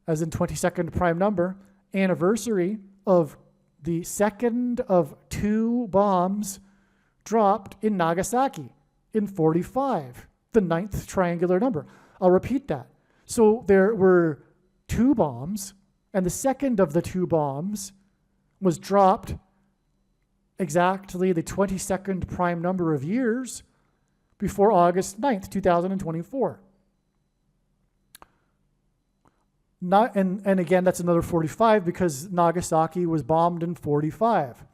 as in 22nd prime number, anniversary of the second of 2 bombs dropped in Nagasaki in 45, the 9th triangular number. I'll repeat that. So there were 2 bombs, and the second of the 2 bombs was dropped exactly the 22nd prime number of years before August 9th, 2024. And again, that's another 45 because Nagasaki was bombed in 45.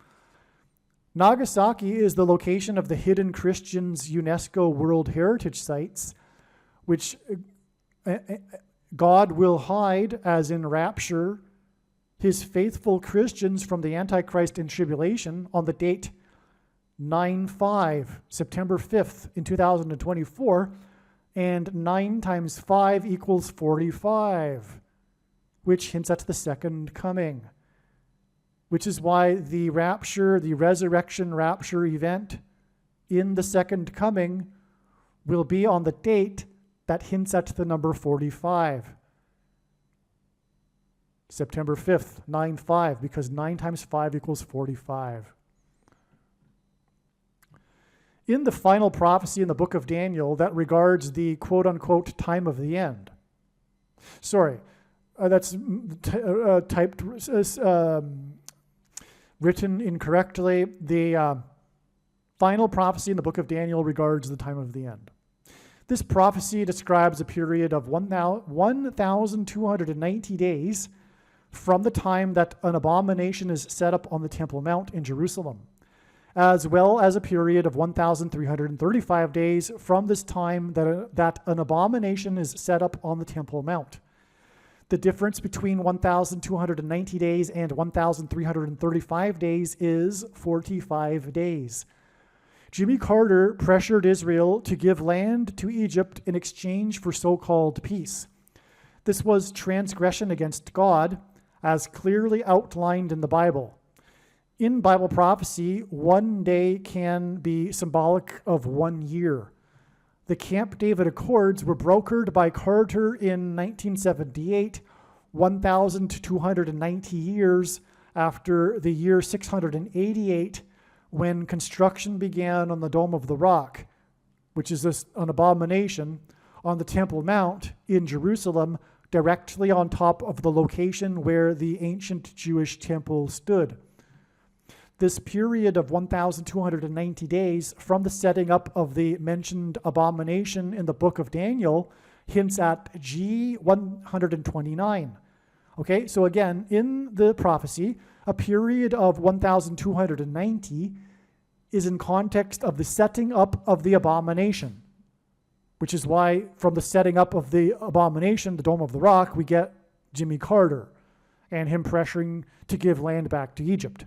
Nagasaki is the location of the Hidden Christians UNESCO World Heritage Sites, which God will hide, as in rapture, his faithful Christians from the Antichrist and tribulation on the date 9/5, September 5th in 2024, and 9 times 5 equals 45, which hints at the second coming, which is why the rapture, the resurrection rapture event in the second coming will be on the date that hints at the number 45. September 5th, 9/5, because 9 times 5 equals 45. In the final prophecy in the book of Daniel that regards the quote-unquote time of the end. Sorry, that's written incorrectly. The final prophecy in the book of Daniel regards the time of the end. This prophecy describes a period of 1,290 days from the time that an abomination is set up on the Temple Mount in Jerusalem, as well as a period of 1,335 days from this time that an abomination is set up on the Temple Mount. The difference between 1,290 days and 1,335 days is 45 days. Jimmy Carter pressured Israel to give land to Egypt in exchange for so-called peace. This was transgression against God, as clearly outlined in the Bible. In Bible prophecy, one day can be symbolic of 1 year. The Camp David Accords were brokered by Carter in 1978, 1,290 years after the year 688, when construction began on the Dome of the Rock, which is an abomination, on the Temple Mount in Jerusalem, directly on top of the location where the ancient Jewish temple stood. This period of 1,290 days from the setting up of the mentioned abomination in the book of Daniel hints at G129. Okay, so again, in the prophecy, a period of 1,290 is in context of the setting up of the abomination, which is why from the setting up of the abomination, the Dome of the Rock, we get Jimmy Carter and him pressuring to give land back to Egypt.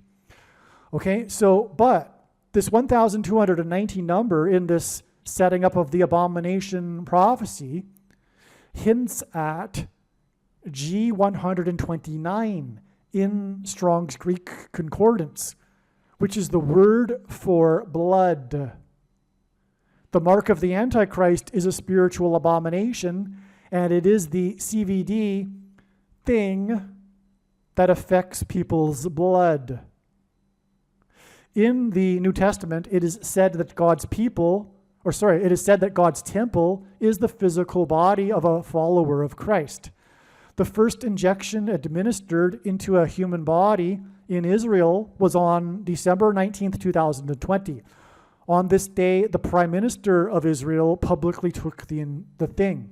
Okay, so, but this 1,290 number in this setting up of the abomination prophecy hints at G129 in Strong's Greek Concordance, which is the word for blood. The mark of the Antichrist is a spiritual abomination, and it is the CVD thing that affects people's blood. In the New Testament, it is said that God's temple is the physical body of a follower of Christ. The first injection administered into a human body in Israel was on December 19th, 2020. On this day, the Prime Minister of Israel publicly took the thing.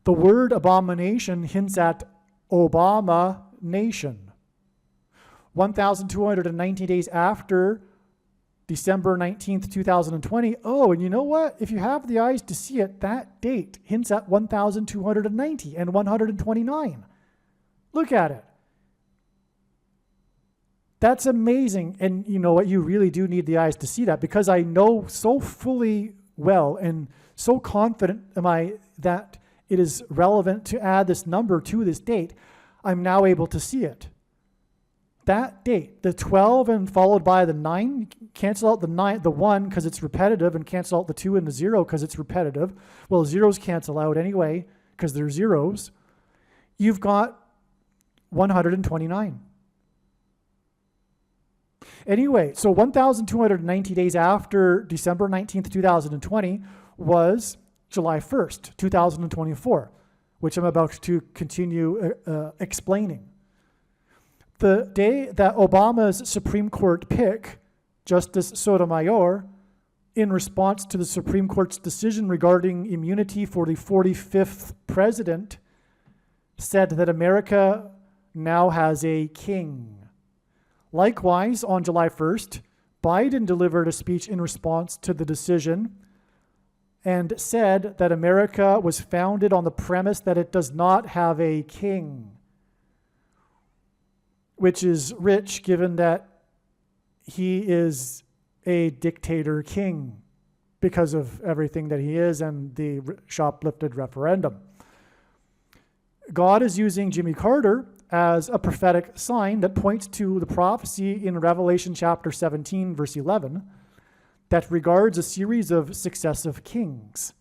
The word abomination hints at Obama nation. 1,290 days after December 19th, 2020. Oh, and you know what? If you have the eyes to see it, that date hints at 1,290 and 129. Look at it. That's amazing. And you know what? You really do need the eyes to see that, because I know so fully well and so confident am I that it is relevant to add this number to this date. I'm now able to see it. That date, the 12 and followed by the 9, cancel out the 1 because it's repetitive, and cancel out the 2 and the 0 because it's repetitive. Well, zeros cancel out anyway because they're zeros. You've got 129. Anyway, so 1,290 days after December 19th, 2020 was July 1st, 2024, which I'm about to continue explaining. The day that Obama's Supreme Court pick, Justice Sotomayor, in response to the Supreme Court's decision regarding immunity for the 45th president, said that America now has a king. Likewise, on July 1st, Biden delivered a speech in response to the decision and said that America was founded on the premise that it does not have a king, which is rich given that he is a dictator king because of everything that he is and the shoplifted referendum. God is using Jimmy Carter as a prophetic sign that points to the prophecy in Revelation chapter 17, verse 11, that regards a series of successive kings.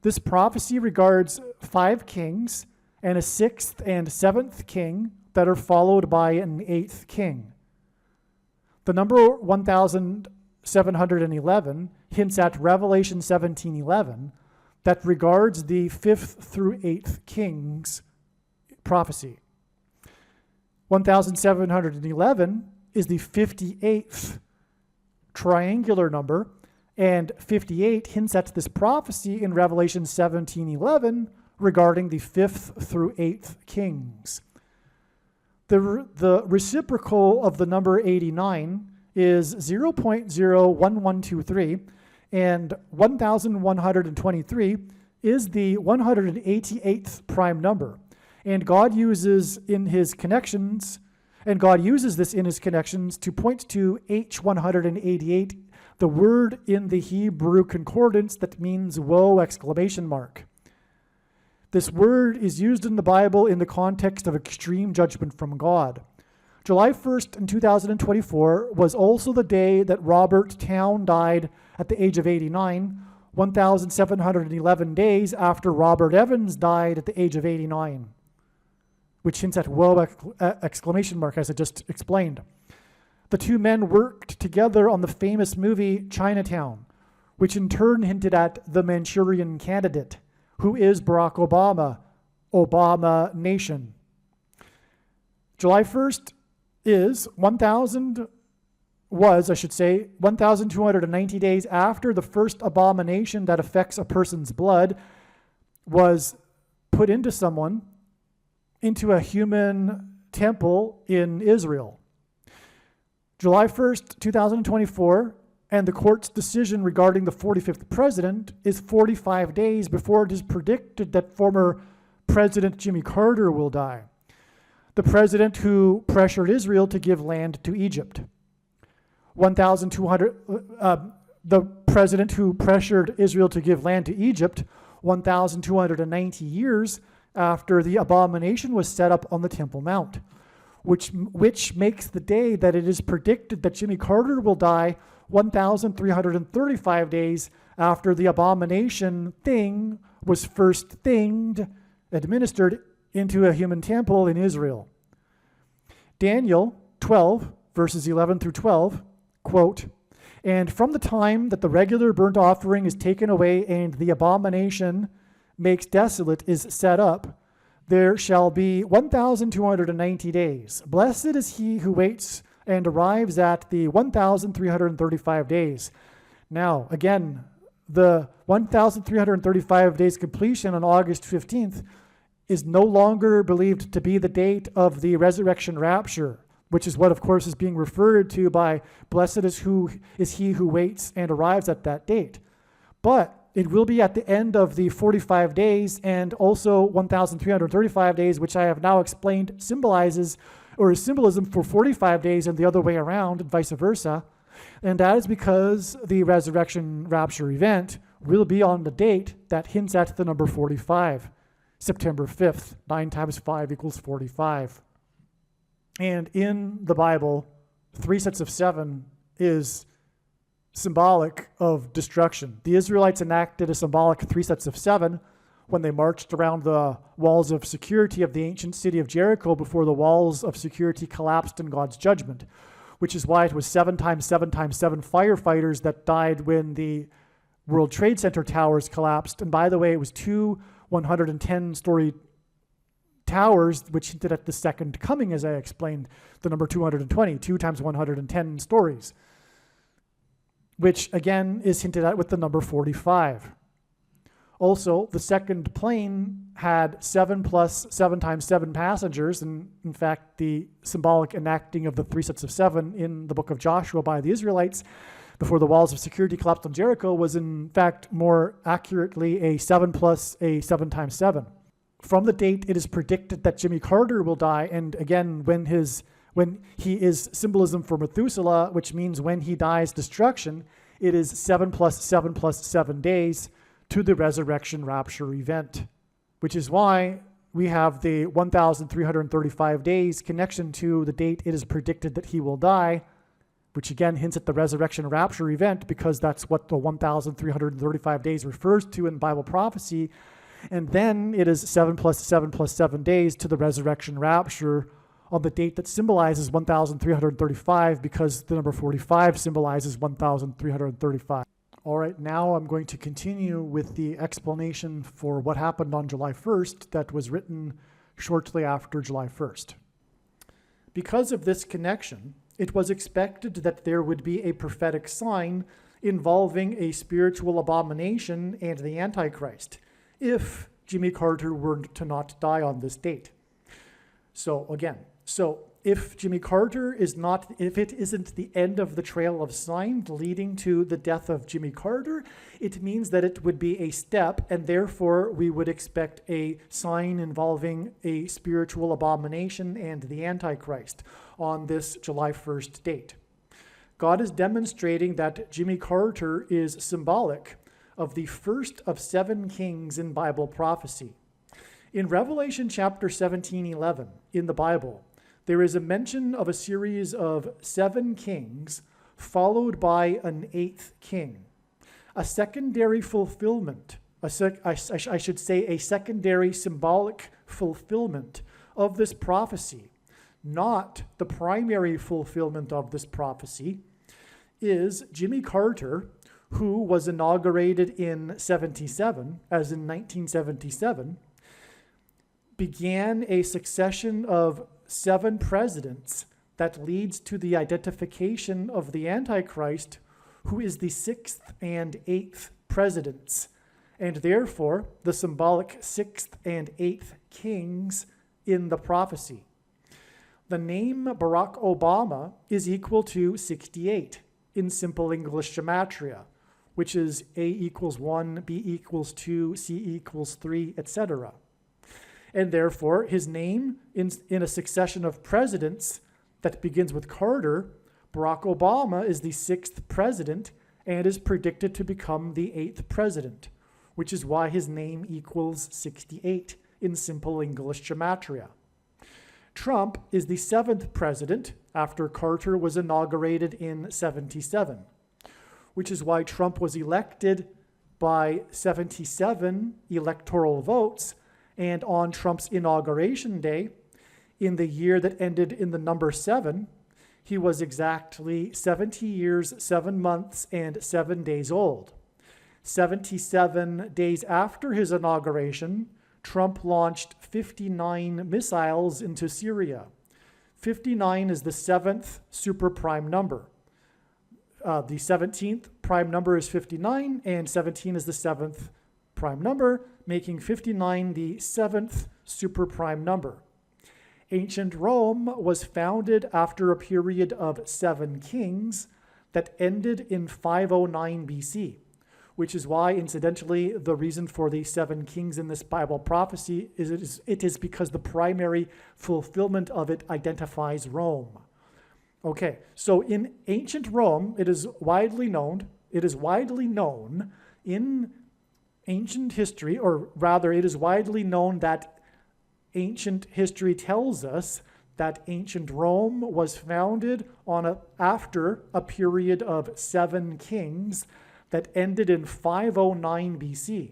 This prophecy regards 5 kings and a 6th and 7th king that are followed by an 8th king. The number 1711 hints at Revelation 17:11 that regards the 5th through 8th kings prophecy. 1711 is the 58th triangular number, and 58 hints at this prophecy in Revelation 17:11 regarding the 5th through 8th kings. The reciprocal of the number 89 is 0.01123, and 1123 is the 188th prime number. And God uses this in his connections to point to H188, the word in the Hebrew concordance that means woe, exclamation mark. This word is used in the Bible in the context of extreme judgment from God. July 1st in 2024 was also the day that Robert Town died at the age of 89, 1,711 days after Robert Evans died at the age of 89, which hints at woe, exclamation mark, as I just explained. The two men worked together on the famous movie Chinatown, which in turn hinted at the Manchurian Candidate, who is Barack Obama, Obama Nation. July 1st was 1,290 days after the first abomination that affects a person's blood was put into a human temple in Israel. July 1st, 2024, and the court's decision regarding the 45th president is 45 days before it is predicted that former President Jimmy Carter will die, the president who pressured Israel to give land to Egypt. The president who pressured Israel to give land to Egypt 1,290 years after the abomination was set up on the Temple Mount, which makes the day that it is predicted that Jimmy Carter will die 1,335 days after the abomination thing was first administered into a human temple in Israel. Daniel 12, verses 11 through 12, quote, "And from the time that the regular burnt offering is taken away and the abomination makes desolate is set up, there shall be 1,290 days. Blessed is he who waits and arrives at the 1,335 days. Now, again, the 1,335 days completion on August 15th is no longer believed to be the date of the resurrection rapture, which is what, of course, is being referred to by blessed is he who waits and arrives at that date. But it will be at the end of the 45 days and also 1,335 days, which I have now explained symbolizes or is symbolism for 45 days and the other way around and vice versa. And that is because the resurrection rapture event will be on the date that hints at the number 45, September 5th. 9 times 5 equals 45. And in the Bible, 3 sets of 7 is symbolic of destruction. The Israelites enacted a symbolic 3 sets of 7 when they marched around the walls of security of the ancient city of Jericho before the walls of security collapsed in God's judgment, which is why it was 7 times 7 times 7 firefighters that died when the World Trade Center towers collapsed. And by the way, it was 2 110-story towers, which hinted at the second coming, as I explained, the number 220, 2 times 110 stories, which again is hinted at with the number 45. Also, the second plane had 7 plus 7 times 7 passengers, and in fact, the symbolic enacting of the 3 sets of 7 in the book of Joshua by the Israelites before the walls of security collapsed on Jericho was in fact more accurately a 7 plus a 7 times 7. From the date it is predicted that Jimmy Carter will die, and again, when When he is symbolism for Methuselah, which means when he dies, destruction, it is 7 plus 7 plus 7 days to the resurrection rapture event, which is why we have the 1,335 days connection to the date it is predicted that he will die, which again hints at the resurrection rapture event because that's what the 1,335 days refers to in Bible prophecy. And then it is 7 plus 7 plus 7 days to the resurrection rapture on the date that symbolizes 1,335 because the number 45 symbolizes 1,335. All right, now I'm going to continue with the explanation for what happened on July 1st that was written shortly after July 1st. Because of this connection, it was expected that there would be a prophetic sign involving a spiritual abomination and the Antichrist, if Jimmy Carter were to not die on this date. So if Jimmy Carter is not, if it isn't the end of the trail of signs leading to the death of Jimmy Carter, it means that it would be a step, and therefore we would expect a sign involving a spiritual abomination and the Antichrist on this July 1st date. God is demonstrating that Jimmy Carter is symbolic of the first of 7 kings in Bible prophecy. In Revelation chapter 17:11 in the Bible, there is a mention of a series of 7 kings followed by an 8th king. A secondary fulfillment, I should say a secondary symbolic fulfillment of this prophecy, not the primary fulfillment of this prophecy, is Jimmy Carter, who was inaugurated in 77, as in 1977, began a succession of 7 presidents that leads to the identification of the Antichrist, who is the 6th and 8th presidents, and therefore the symbolic 6th and 8th kings in the prophecy. The name Barack Obama is equal to 68 in simple English gematria, which is A equals 1, B equals 2, C equals 3, etc. And therefore, his name in a succession of presidents that begins with Carter, Barack Obama is the 6th president and is predicted to become the 8th president, which is why his name equals 68 in simple English gematria. Trump is the 7th president after Carter was inaugurated in 77, which is why Trump was elected by 77 electoral votes. And on Trump's inauguration day, in the year that ended in the number 7, he was exactly 70 years, 7 months, and 7 days old. 77 days after his inauguration, Trump launched 59 missiles into Syria. 59 is the 7th super prime number. The 17th prime number is 59, and 17 is the 7th prime number, making 59 the 7th super prime number. Ancient Rome was founded after a period of 7 kings that ended in 509 BC, which is why, incidentally, the reason for the 7 kings in this Bible prophecy is it is because the primary fulfillment of it identifies Rome. Okay, so in ancient Rome, it is widely known in ancient history, or rather it is widely known that ancient history tells us that ancient Rome was founded after a period of 7 kings that ended in 509 BC.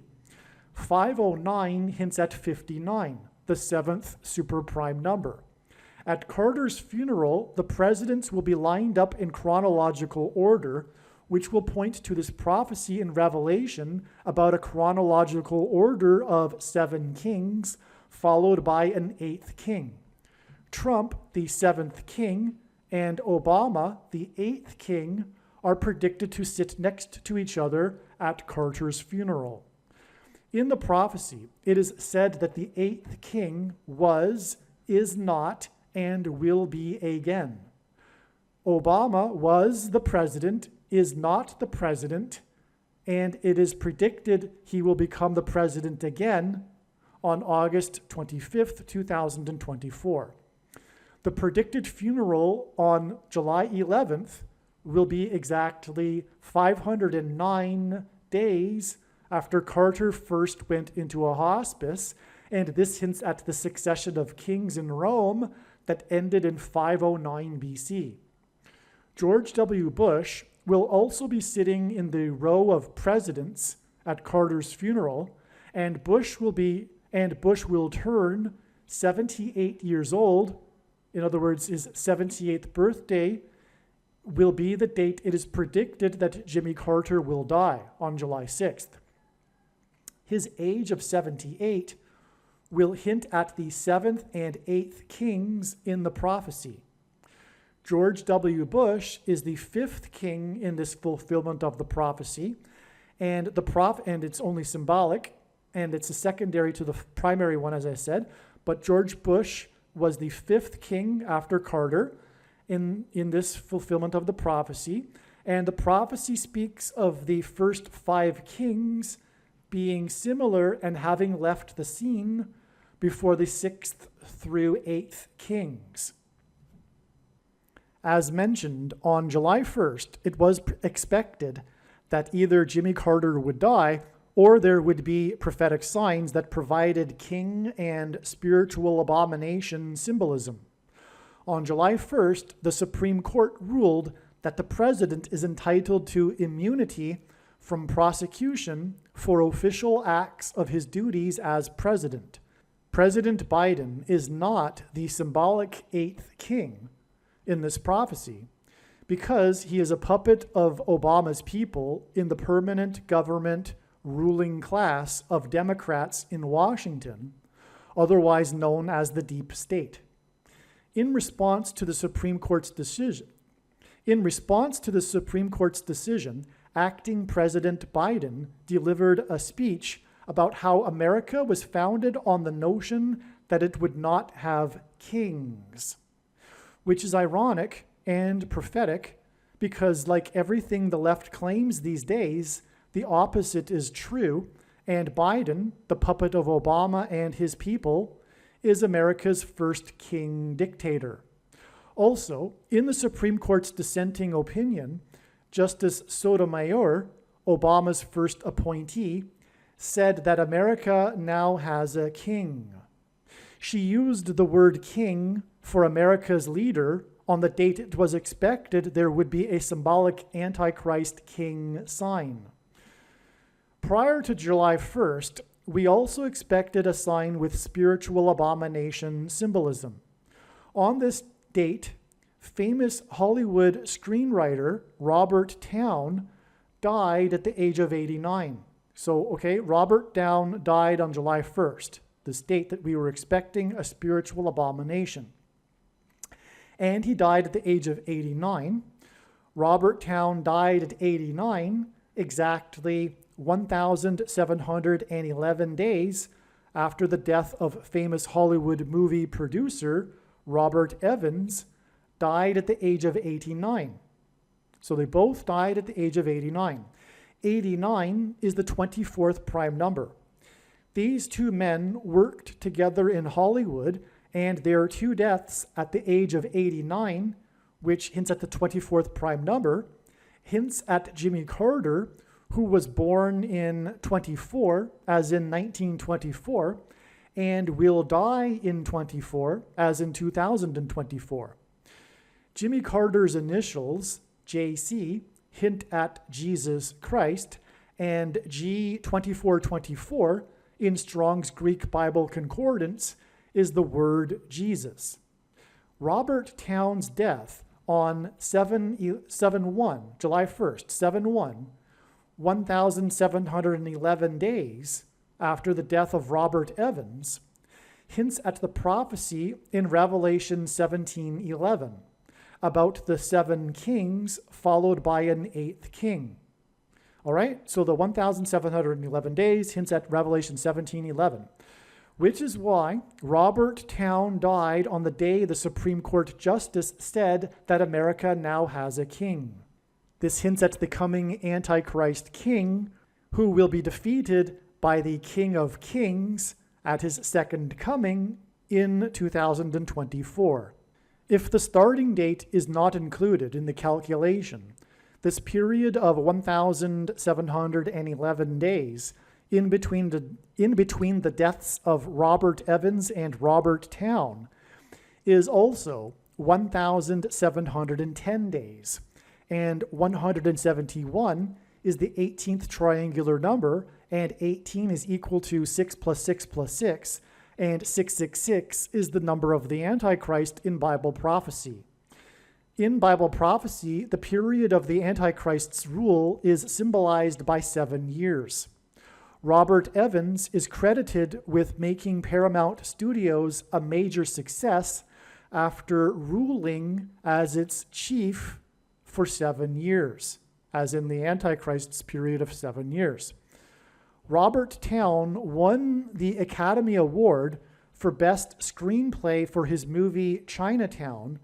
509 hints at 59, the 7th super prime number. At Carter's funeral, the presidents will be lined up in chronological order, which will point to this prophecy in Revelation about a chronological order of 7 kings, followed by an 8th king. Trump, the 7th king, and Obama, the 8th king, are predicted to sit next to each other at Carter's funeral. In the prophecy, it is said that the 8th king was, is not, and will be again. Obama was the president, is not the president, and it is predicted he will become the president again on August 25th, 2024. The predicted funeral on July 11th will be exactly 509 days after Carter first went into a hospice, and this hints at the succession of kings in Rome that ended in 509 BC. George W. Bush will also be sitting in the row of presidents at Carter's funeral, and Bush will turn 78 years old. In other words, his 78th birthday will be the date it is predicted that Jimmy Carter will die, on July 6th. His age of 78 will hint at the 7th and 8th kings in the prophecy. George W. Bush is the 5th king in this fulfillment of the prophecy, and it's only symbolic, and it's a secondary to the primary one, as I said. But George Bush was the 5th king after Carter in this fulfillment of the prophecy, and the prophecy speaks of the first 5 kings being similar and having left the scene before the 6th through 8th kings. As mentioned, on July 1st, it was expected that either Jimmy Carter would die or there would be prophetic signs that provided king and spiritual abomination symbolism. On July 1st, the Supreme Court ruled that the president is entitled to immunity from prosecution for official acts of his duties as president. President Biden is not the symbolic 8th king in this prophecy because he is a puppet of Obama's people in the permanent government ruling class of Democrats in Washington, otherwise known as the deep state. In response to the Supreme Court's decision, acting President Biden delivered a speech about how America was founded on the notion that it would not have kings, which is ironic and prophetic because, like everything the left claims these days, the opposite is true, and Biden, the puppet of Obama and his people, is America's first king dictator. Also, in the Supreme Court's dissenting opinion, Justice Sotomayor, Obama's first appointee, said that America now has a king. She used the word king for America's leader on the date it was expected there would be a symbolic Antichrist king sign. Prior to July 1st, we also expected a sign with spiritual abomination symbolism. On this date, famous Hollywood screenwriter Robert Towne died at the age of 89. Robert Towne died on July 1st, this date that we were expecting a spiritual abomination. And he died at the age of 89. Robert Towne died at 89, exactly 1,711 days after the death of famous Hollywood movie producer Robert Evans died at the age of 89. So they both died at the age of 89. 89 is the 24th prime number. These two men worked together in Hollywood, and their two deaths at the age of 89, which hints at the 24th prime number, hints at Jimmy Carter, who was born in 24, as in 1924, and will die in 24, as in 2024. Jimmy Carter's initials, JC, hint at Jesus Christ, and G2424 in Strong's Greek Bible Concordance is the word Jesus. Robert Towne's death on 7/1, July 1st, 7/1, 1,711 days after the death of Robert Evans, hints at the prophecy in Revelation 17:11 about the 7 kings followed by an 8th king. All right, so the 1,711 days hints at Revelation 17:11, which is why Robert Towne died on the day the Supreme Court Justice said that America now has a king. This hints at the coming Antichrist king, who will be defeated by the King of Kings at his second coming in 2024. If the starting date is not included in the calculation, this period of 1,711 days in between the deaths of Robert Evans and Robert Town is also 1,710 days, and 171 is the 18th triangular number, and 18 is equal to 6 plus 6 plus 6, and 666 is the number of the Antichrist in Bible prophecy. In Bible prophecy, the period of the Antichrist's rule is symbolized by 7 years. Robert Evans is credited with making Paramount Studios a major success after ruling as its chief for 7 years, as in the Antichrist's period of 7 years. Robert Town won the Academy Award for Best Screenplay for his movie Chinatown,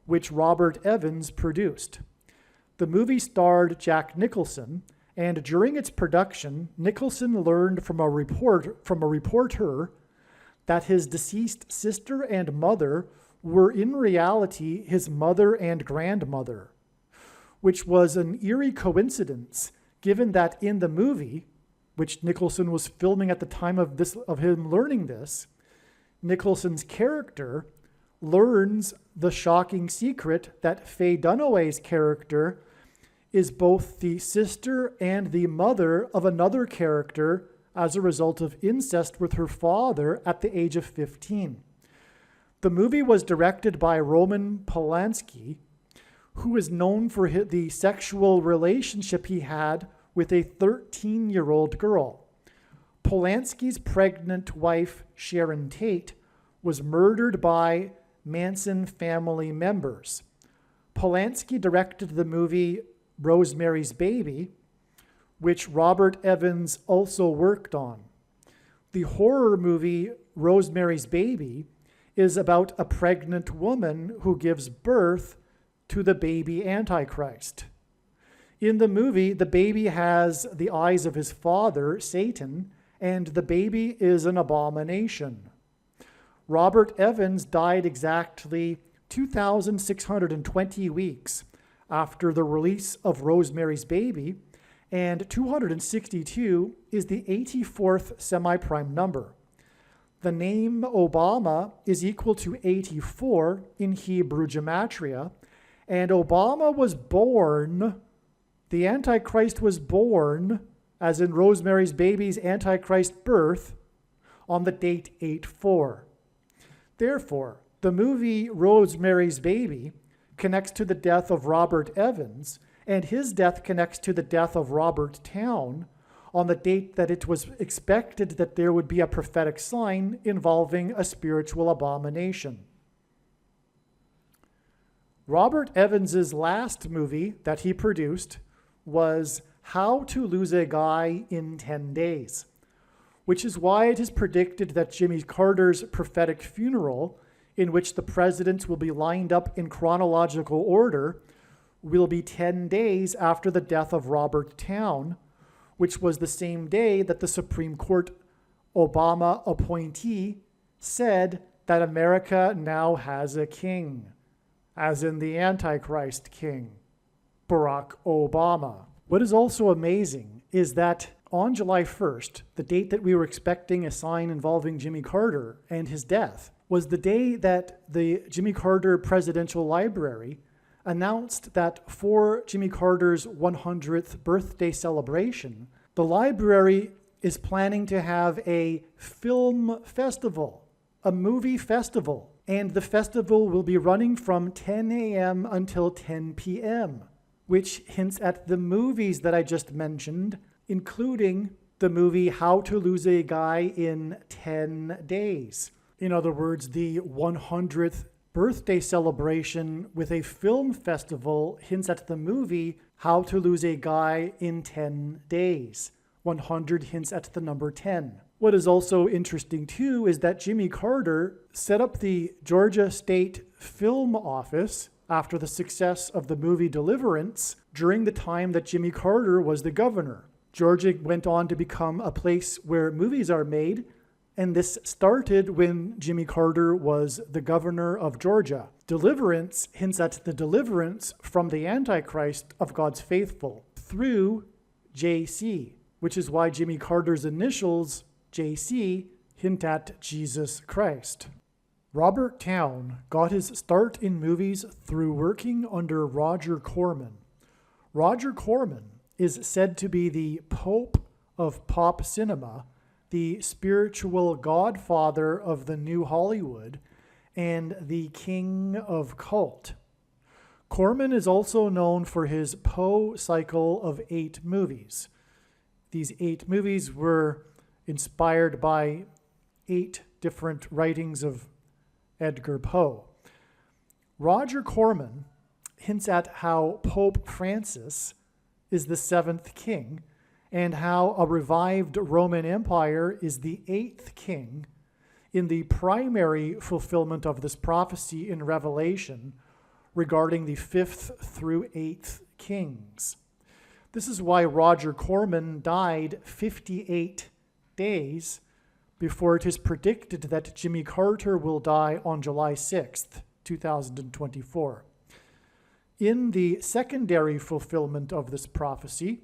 which Robert Evans produced. The movie starred Jack Nicholson, and during its production, Nicholson learned from a reporter that his deceased sister and mother were in reality his mother and grandmother, which was an eerie coincidence given that in the movie, which Nicholson was filming at the time of him learning this, Nicholson's character learns the shocking secret that Faye Dunaway's character is both the sister and the mother of another character as a result of incest with her father at the age of 15. The movie was directed by Roman Polanski, who is known for the sexual relationship he had with a 13-year-old girl. Polanski's pregnant wife, Sharon Tate, was murdered by Manson family members. Polanski directed the movie Rosemary's Baby, which Robert Evans also worked on. The horror movie Rosemary's Baby is about a pregnant woman who gives birth to the baby Antichrist. In the movie, the baby has the eyes of his father, Satan, and the baby is an abomination. Robert Evans died exactly 2,620 weeks after the release of Rosemary's Baby, and 262 is the 84th semi-prime number. The name Obama is equal to 84 in Hebrew gematria, and Obama was born, the Antichrist was born, as in Rosemary's Baby's Antichrist birth, on the date 8/4. Therefore, the movie Rosemary's Baby connects to the death of Robert Evans, and his death connects to the death of Robert Town on the date that it was expected that there would be a prophetic sign involving a spiritual abomination. Robert Evans's last movie that he produced was How to Lose a Guy in 10 Days, which is why it is predicted that Jimmy Carter's prophetic funeral, in which the presidents will be lined up in chronological order, will be 10 days after the death of Robert Town, which was the same day that the Supreme Court Obama appointee said that America now has a king, as in the Antichrist king, Barack Obama. What is also amazing is that on July 1st, the date that we were expecting a sign involving Jimmy Carter and his death, was the day that the Jimmy Carter Presidential Library announced that for Jimmy Carter's 100th birthday celebration, the library is planning to have a film festival, a movie festival, and the festival will be running from 10 a.m. until 10 p.m., which hints at the movies that I just mentioned, including the movie How to Lose a Guy in 10 Days. In other words, the 100th birthday celebration with a film festival hints at the movie How to Lose a Guy in 10 Days. 100 hints at the number 10. What is also interesting too is that Jimmy Carter set up the Georgia State Film Office after the success of the movie Deliverance during the time that Jimmy Carter was the governor. Georgia went on to become a place where movies are made, and this started when Jimmy Carter was the governor of Georgia. Deliverance hints at the deliverance from the Antichrist of God's faithful through JC, which is why Jimmy Carter's initials, JC, hint at Jesus Christ. Robert Towne got his start in movies through working under Roger Corman. Roger Corman is said to be the Pope of pop cinema, the spiritual godfather of the new Hollywood, and the king of cult. Corman is also known for his Poe cycle of 8 movies. These 8 movies were inspired by 8 different writings of Edgar Poe. Roger Corman hints at how Pope Francis is the 7th king and how a revived Roman Empire is the 8th king in the primary fulfillment of this prophecy in Revelation regarding the 5th through 8th kings. This is why Roger Corman died 58 days before it is predicted that Jimmy Carter will die on July 6th, 2024. In the secondary fulfillment of this prophecy,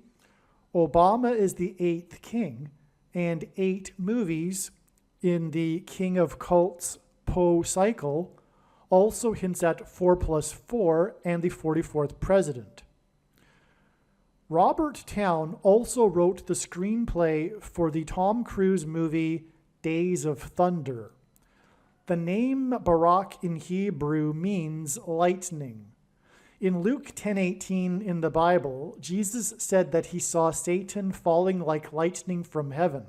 Obama is the 8th king, and 8 movies in the King of Cults Poe cycle also hints at 4+4 and the 44th president. Robert Towne also wrote the screenplay for the Tom Cruise movie Days of Thunder. The name Barak in Hebrew means lightning. In Luke 10:18 in the Bible, Jesus said that he saw Satan falling like lightning from heaven.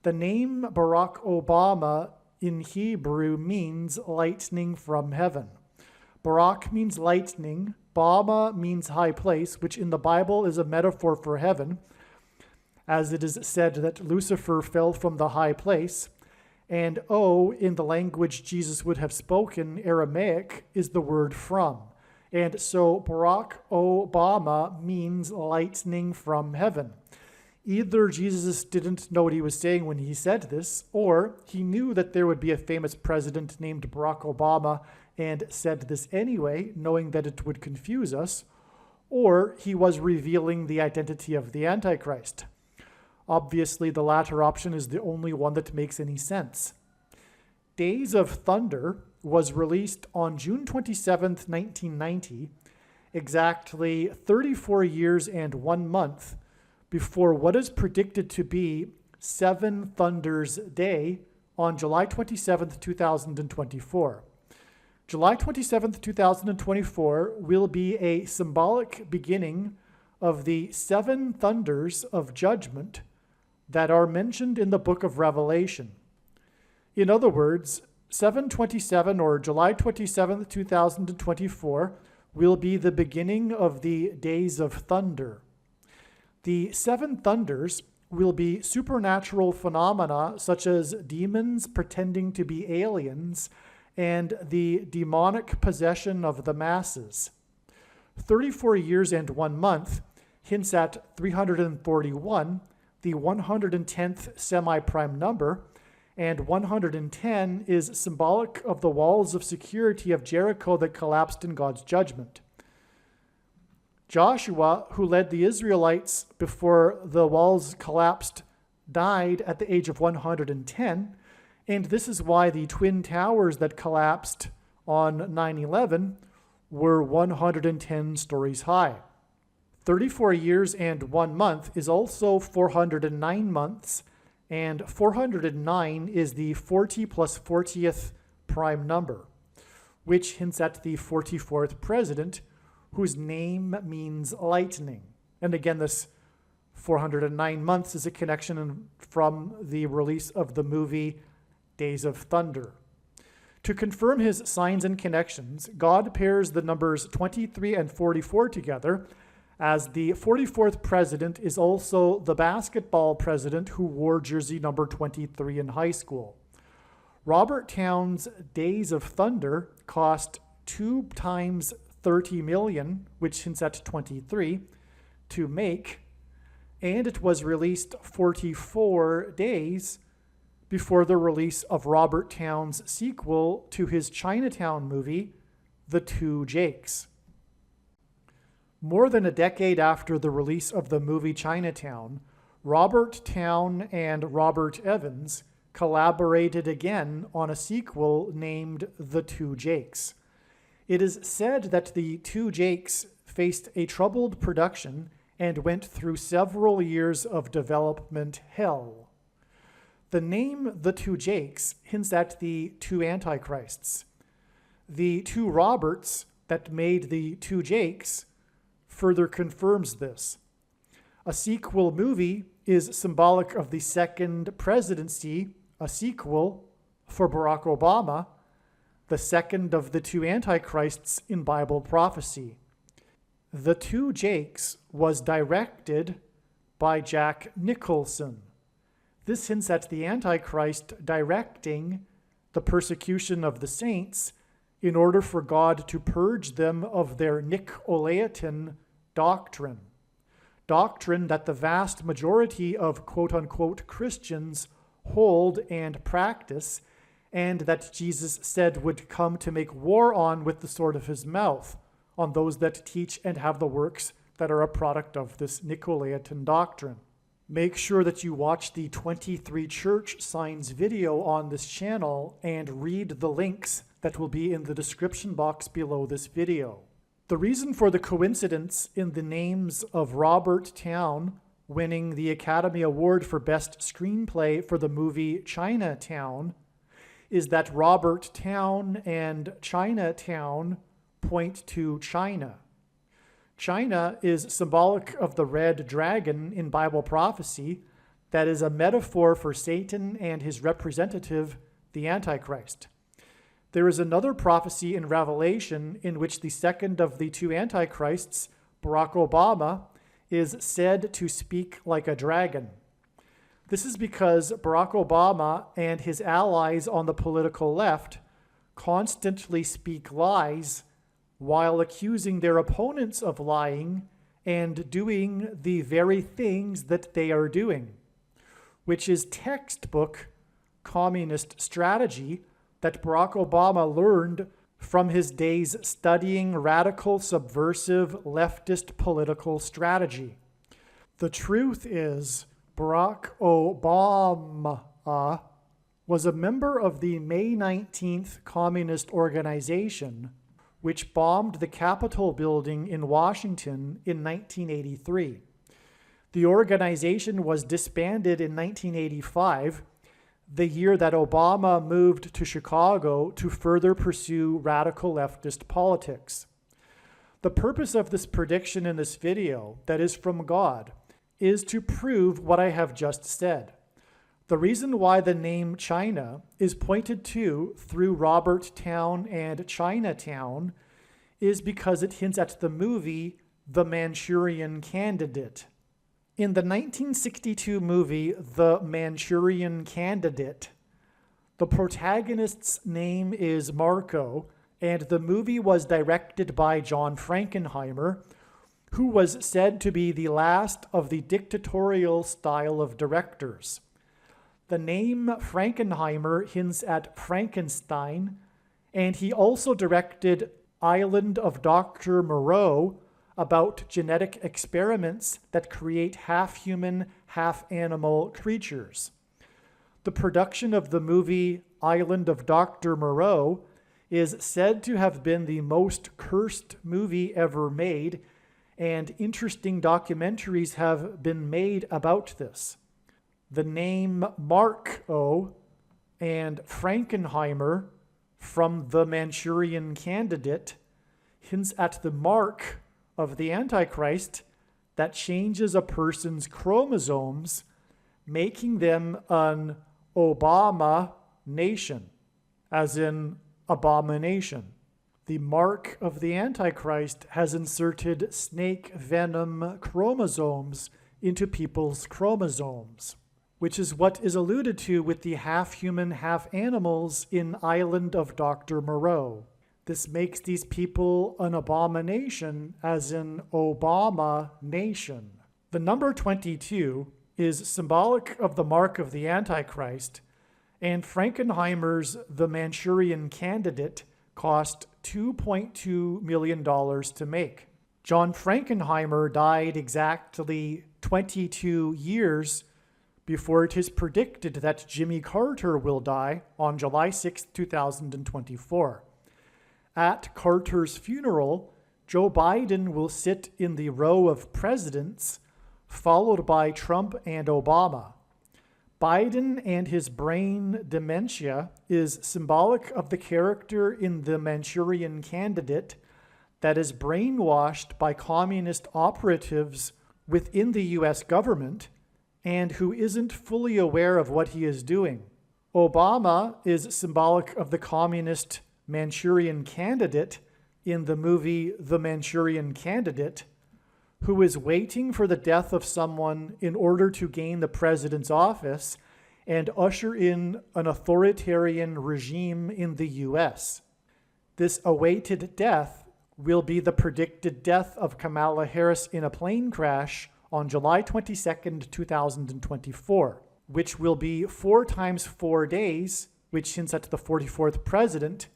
The name Barack Obama in Hebrew means lightning from heaven. Barak means lightning, Bama means high place, which in the Bible is a metaphor for heaven, as it is said that Lucifer fell from the high place, and O, in the language Jesus would have spoken, Aramaic, is the word from. And so Barack Obama means lightning from heaven. Either Jesus didn't know what he was saying when he said this, or he knew that there would be a famous president named Barack Obama and said this anyway, knowing that it would confuse us, or he was revealing the identity of the Antichrist. Obviously, the latter option is the only one that makes any sense. Days of Thunder was released on June 27, 1990, exactly 34 years and 1 month before what is predicted to be Seven Thunders Day on July 27, 2024. July 27, 2024 will be a symbolic beginning of the 7 thunders of judgment that are mentioned in the book of Revelation. In other words, 7/27 or July 27, 2024 will be the beginning of the Days of Thunder. The 7 thunders will be supernatural phenomena such as demons pretending to be aliens and the demonic possession of the masses. 34 years and 1 month hints at 341, the 110th semi-prime number, and 110 is symbolic of the walls of security of Jericho that collapsed in God's judgment. Joshua, who led the Israelites before the walls collapsed, died at the age of 110, and this is why the Twin Towers that collapsed on 9/11 were 110 stories high. 34 years and 1 month is also 409 months, and 409 is the 40 plus 40th prime number, which hints at the 44th president, whose name means lightning. And again, this 409 months is a connection from the release of the movie Days of Thunder. To confirm his signs and connections, God pairs the numbers 23 and 44 together, as the 44th president is also the basketball president who wore jersey number 23 in high school. Robert Towne's Days of Thunder cost 2 times 30 million, which hints at 23, to make, and it was released 44 days before the release of Robert Towne's sequel to his Chinatown movie, the Two Jakes. More than a decade after the release of the movie Chinatown, Robert Towne and Robert Evans collaborated again on a sequel named The Two Jakes. It is said that the Two Jakes faced a troubled production and went through several years of development hell. The name The Two Jakes hints at the two Antichrists. The two Roberts that made the Two Jakes further confirms this. A sequel movie is symbolic of the second presidency, a sequel for Barack Obama, the second of the two Antichrists in Bible prophecy. The Two Jakes was directed by Jack Nicholson. This hints at the Antichrist directing the persecution of the saints in order for God to purge them of their Nicolaitan doctrine that the vast majority of quote-unquote Christians hold and practice, and that Jesus said would come to make war on with the sword of his mouth, on those that teach and have the works that are a product of this Nicolaitan doctrine. Make sure that you watch the 23 church signs video on this channel and read the links that will be in the description box below this video. The reason for the coincidence in the names of Robert Towne winning the Academy Award for Best Screenplay for the movie Chinatown is that Robert Towne and Chinatown point to China. China is symbolic of the red dragon in Bible prophecy that is a metaphor for Satan and his representative, the Antichrist. There is another prophecy in Revelation in which the second of the two Antichrists, Barack Obama, is said to speak like a dragon. This is because Barack Obama and his allies on the political left constantly speak lies while accusing their opponents of lying and doing the very things that they are doing, which is textbook communist strategy that Barack Obama learned from his days studying radical, subversive, leftist political strategy. The truth is, Barack Obama was a member of the May 19th Communist Organization, which bombed the Capitol building in Washington in 1983. The organization was disbanded in 1985, the year that Obama moved to Chicago to further pursue radical leftist politics. The purpose of this prediction in this video, that is from God, is to prove what I have just said. The reason why the name China is pointed to through Robert Towne and Chinatown is because it hints at the movie The Manchurian Candidate. In the 1962 movie The Manchurian Candidate, the protagonist's name is Marco, and the movie was directed by John Frankenheimer, who was said to be the last of the dictatorial style of directors. The name Frankenheimer hints at Frankenstein, and he also directed Island of Dr. Moreau, about genetic experiments that create half-human, half-animal creatures. The production of the movie Island of Dr. Moreau is said to have been the most cursed movie ever made, and interesting documentaries have been made about this. The name Marco and Frankenheimer from The Manchurian Candidate hints at the mark of the Antichrist that changes a person's chromosomes, making them an Obama nation, as in abomination. The mark of the Antichrist has inserted snake venom chromosomes into people's chromosomes, which is what is alluded to with the half-human, half-animals in Island of Dr. Moreau. This makes these people an abomination, as in Obama nation. The number 22 is symbolic of the mark of the Antichrist, and Frankenheimer's The Manchurian Candidate cost $2.2 million to make. John Frankenheimer died exactly 22 years before it is predicted that Jimmy Carter will die on July 6, 2024. At Carter's funeral, Joe Biden will sit in the row of presidents, followed by Trump and Obama. Biden and his brain dementia is symbolic of the character in The Manchurian Candidate that is brainwashed by communist operatives within the US government and who isn't fully aware of what he is doing. Obama is symbolic of the communist Manchurian Candidate in the movie The Manchurian Candidate, who is waiting for the death of someone in order to gain the president's office and usher in an authoritarian regime in the US. This awaited death will be the predicted death of Kamala Harris in a plane crash on July 22nd, 2024, which will be 4 times 4 days, which hints at the 44th president,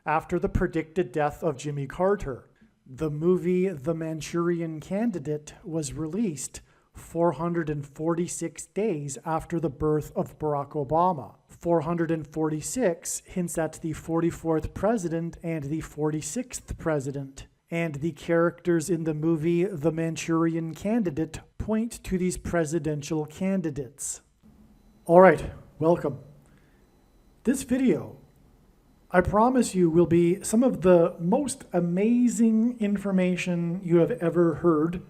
after the predicted death of Jimmy Carter. The movie The Manchurian Candidate was released 446 days after the birth of Barack Obama. 446 hints at the 44th president and the 46th president. And the characters in the movie The Manchurian Candidate point to these presidential candidates. All right, welcome. This video, I promise you, will be some of the most amazing information you have ever heard.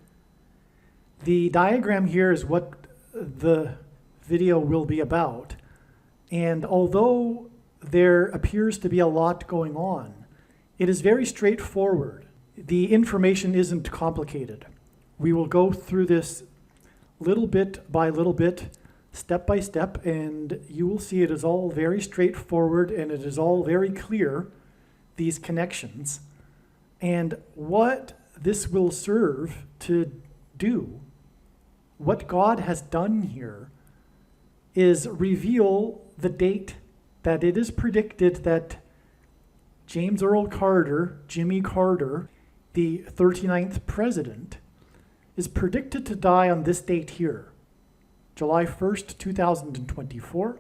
The diagram here is what the video will be about. And although there appears to be a lot going on, it is very straightforward. The information isn't complicated. We will go through this little bit by little bit, step by step, and you will see it is all very straightforward and it is all very clear, these connections. And what this will serve to do, what God has done here, is reveal the date that it is predicted that James Earl Carter, Jimmy Carter, the 39th president, is predicted to die on this date here, July 1st, 2024.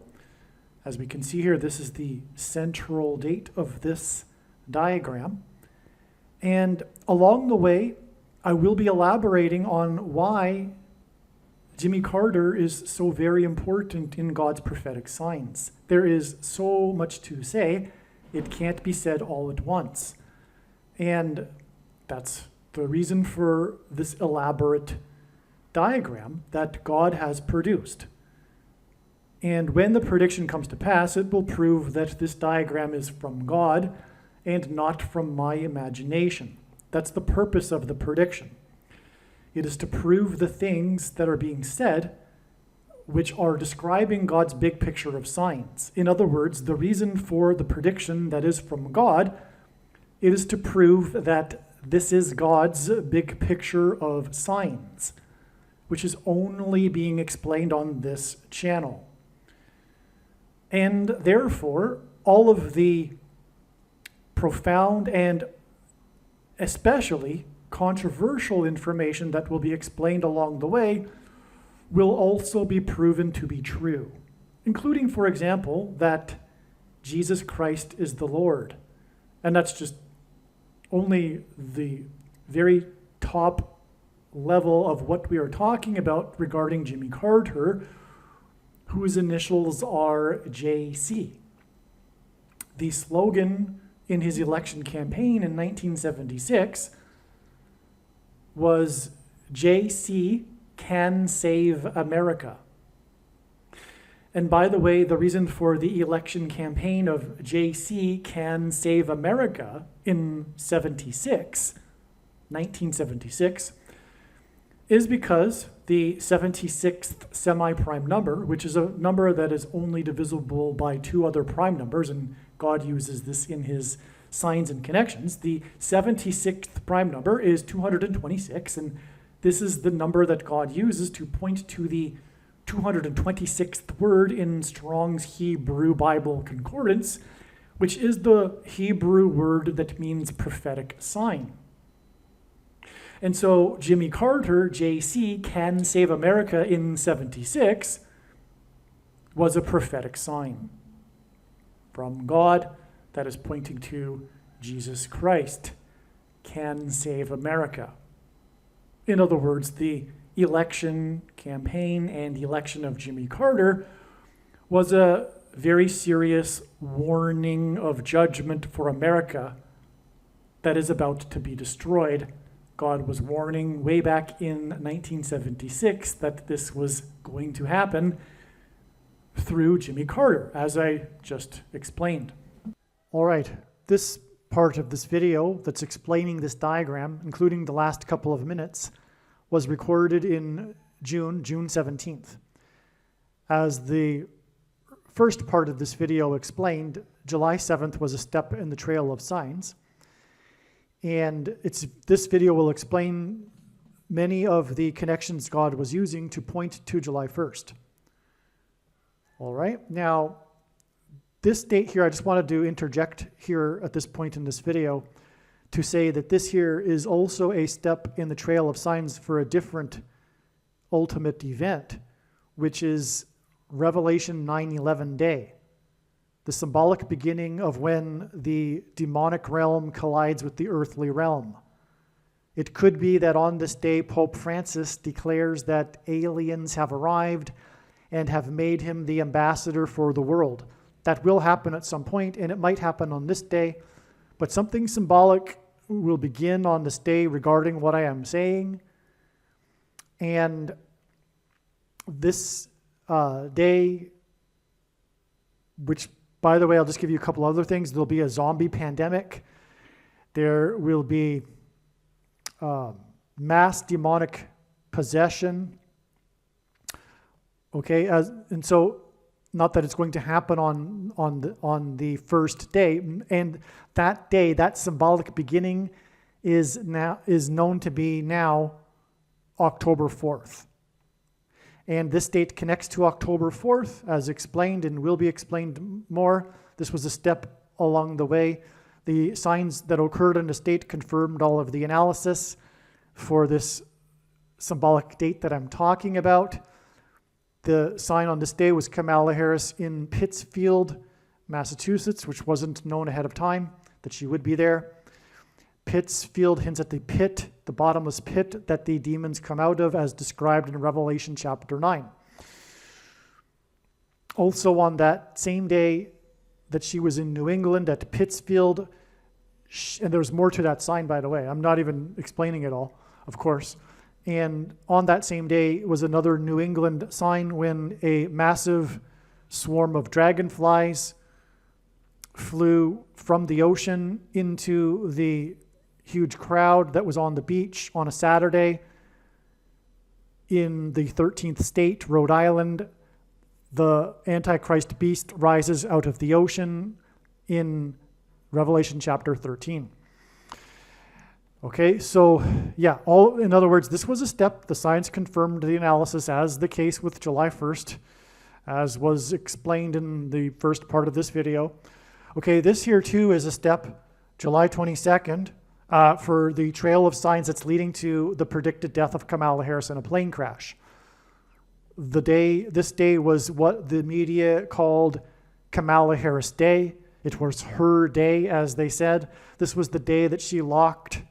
As we can see here, this is the central date of this diagram. And along the way, I will be elaborating on why Jimmy Carter is so very important in God's prophetic signs. There is so much to say, it can't be said all at once. And that's the reason for this elaborate diagram that God has produced. And when the prediction comes to pass, it will prove that this diagram is from God and not from my imagination. That's the purpose of the prediction. It is to prove the things that are being said, which are describing God's big picture of signs. In other words, the reason for the prediction that is from God, it is to prove that this is God's big picture of signs, which is only being explained on this channel. And therefore, all of the profound and especially controversial information that will be explained along the way will also be proven to be true, including, for example, that Jesus Christ is the Lord. And that's just only the very top level of what we are talking about regarding Jimmy Carter, whose initials are JC. The slogan in his election campaign in 1976 was JC can save America. And by the way, the reason for the election campaign of JC can save America in 1976, is because the 76th semi-prime number, which is a number that is only divisible by 2 other prime numbers, and God uses this in his signs and connections, the 76th prime number is 226, and this is the number that God uses to point to the 226th word in Strong's Hebrew Bible Concordance, which is the Hebrew word that means prophetic sign. And so Jimmy Carter, JC, Can Save America in 76, was a prophetic sign from God that is pointing to Jesus Christ, can save America. In other words, the election campaign and election of Jimmy Carter was a very serious warning of judgment for America that is about to be destroyed. God was warning way back in 1976 that this was going to happen through Jimmy Carter, as I just explained. All right, this part of this video that's explaining this diagram, including the last couple of minutes, was recorded in June 17th. As the first part of this video explained, July 7th was a step in the trail of signs. And this video will explain many of the connections God was using to point to July 1st. All right, now this date here, I just wanted to interject here at this point in this video to say that this here is also a step in the trail of signs for a different ultimate event, which is Revelation 9/11 day, the symbolic beginning of when the demonic realm collides with the earthly realm. It could be that on this day, Pope Francis declares that aliens have arrived and have made him the ambassador for the world. That will happen at some point, and it might happen on this day, but something symbolic will begin on this day regarding what I am saying. And this day, which, by the way, I'll just give you a couple other things. There'll be a zombie pandemic. There will be mass demonic possession. Okay, and so not that it's going to happen on the first day, and that day, that symbolic beginning is known to be now October 4th. And this date connects to October 4th, as explained and will be explained more. This was a step along the way. The signs that occurred in this date confirmed all of the analysis for this symbolic date that I'm talking about. The sign on this day was Kamala Harris in Pittsfield, Massachusetts, which wasn't known ahead of time that she would be there. Pittsfield hints at the pit, the bottomless pit that the demons come out of, as described in Revelation chapter 9. Also on that same day that she was in New England at Pittsfield, and there's more to that sign, by the way. I'm not even explaining it all, of course. And on that same day was another New England sign when a massive swarm of dragonflies flew from the ocean into the huge crowd that was on the beach on a Saturday in the 13th state, Rhode Island. The Antichrist beast rises out of the ocean in Revelation chapter 13. Okay, so yeah, in other words, this was a step. The science confirmed the analysis, as the case with July 1st, as was explained in the first part of this video. Okay, this here too is a step, July 22nd, for the trail of signs that's leading to the predicted death of Kamala Harris in a plane crash. This day was what the media called Kamala Harris Day. It was her day, as they said. This was the day that she locked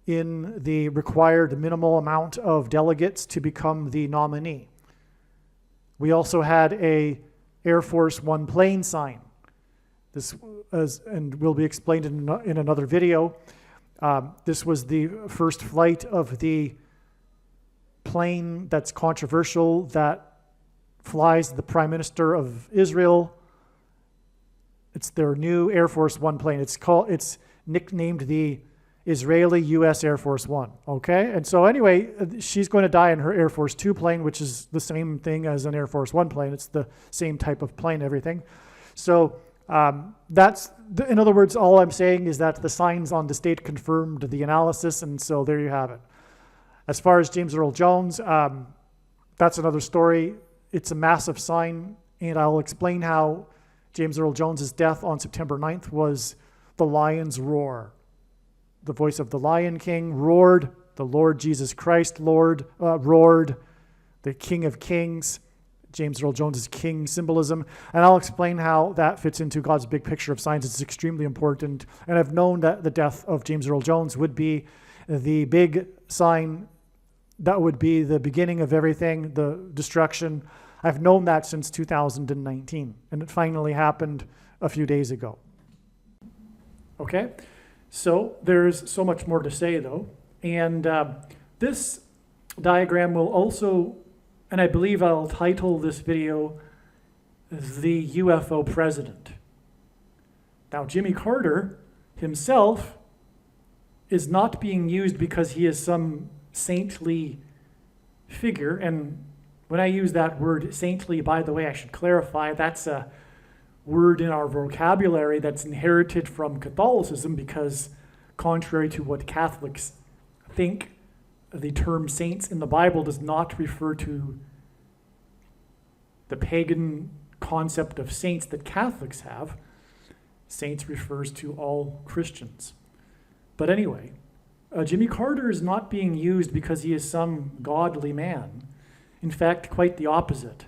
in the required minimal amount of delegates to become the nominee. We also had a Air Force One plane sign. This, and will be explained in another video. This was the first flight of the plane that's controversial that flies the Prime Minister of Israel. It's their new Air Force One plane. It's nicknamed the Israeli U.S. Air Force One, okay? And so anyway, she's going to die in her Air Force Two plane, which is the same thing as an Air Force One plane. It's the same type of plane, everything. So in other words, all I'm saying is that the signs on this date confirmed the analysis, and so there you have it. As far as James Earl Jones, that's another story. It's a massive sign, and I'll explain how James Earl Jones's death on September 9th was the lion's roar. The voice of the Lion King roared, the Lord Jesus Christ roared, the King of Kings, James Earl Jones's king symbolism. And I'll explain how that fits into God's big picture of science. It's extremely important. And I've known that the death of James Earl Jones would be the big sign that would be the beginning of everything, the destruction. I've known that since 2019, and it finally happened a few days ago. Okay, so there's so much more to say, though. And this diagram will also, and I believe I'll title this video, The UFO President. Now, Jimmy Carter himself is not being used because he is some saintly figure. And when I use that word saintly, by the way, I should clarify, that's a word in our vocabulary that's inherited from Catholicism, because contrary to what Catholics think, the term saints in the Bible does not refer to the pagan concept of saints that Catholics have. Saints refers to all Christians. But anyway, Jimmy Carter is not being used because he is some godly man. In fact, quite the opposite.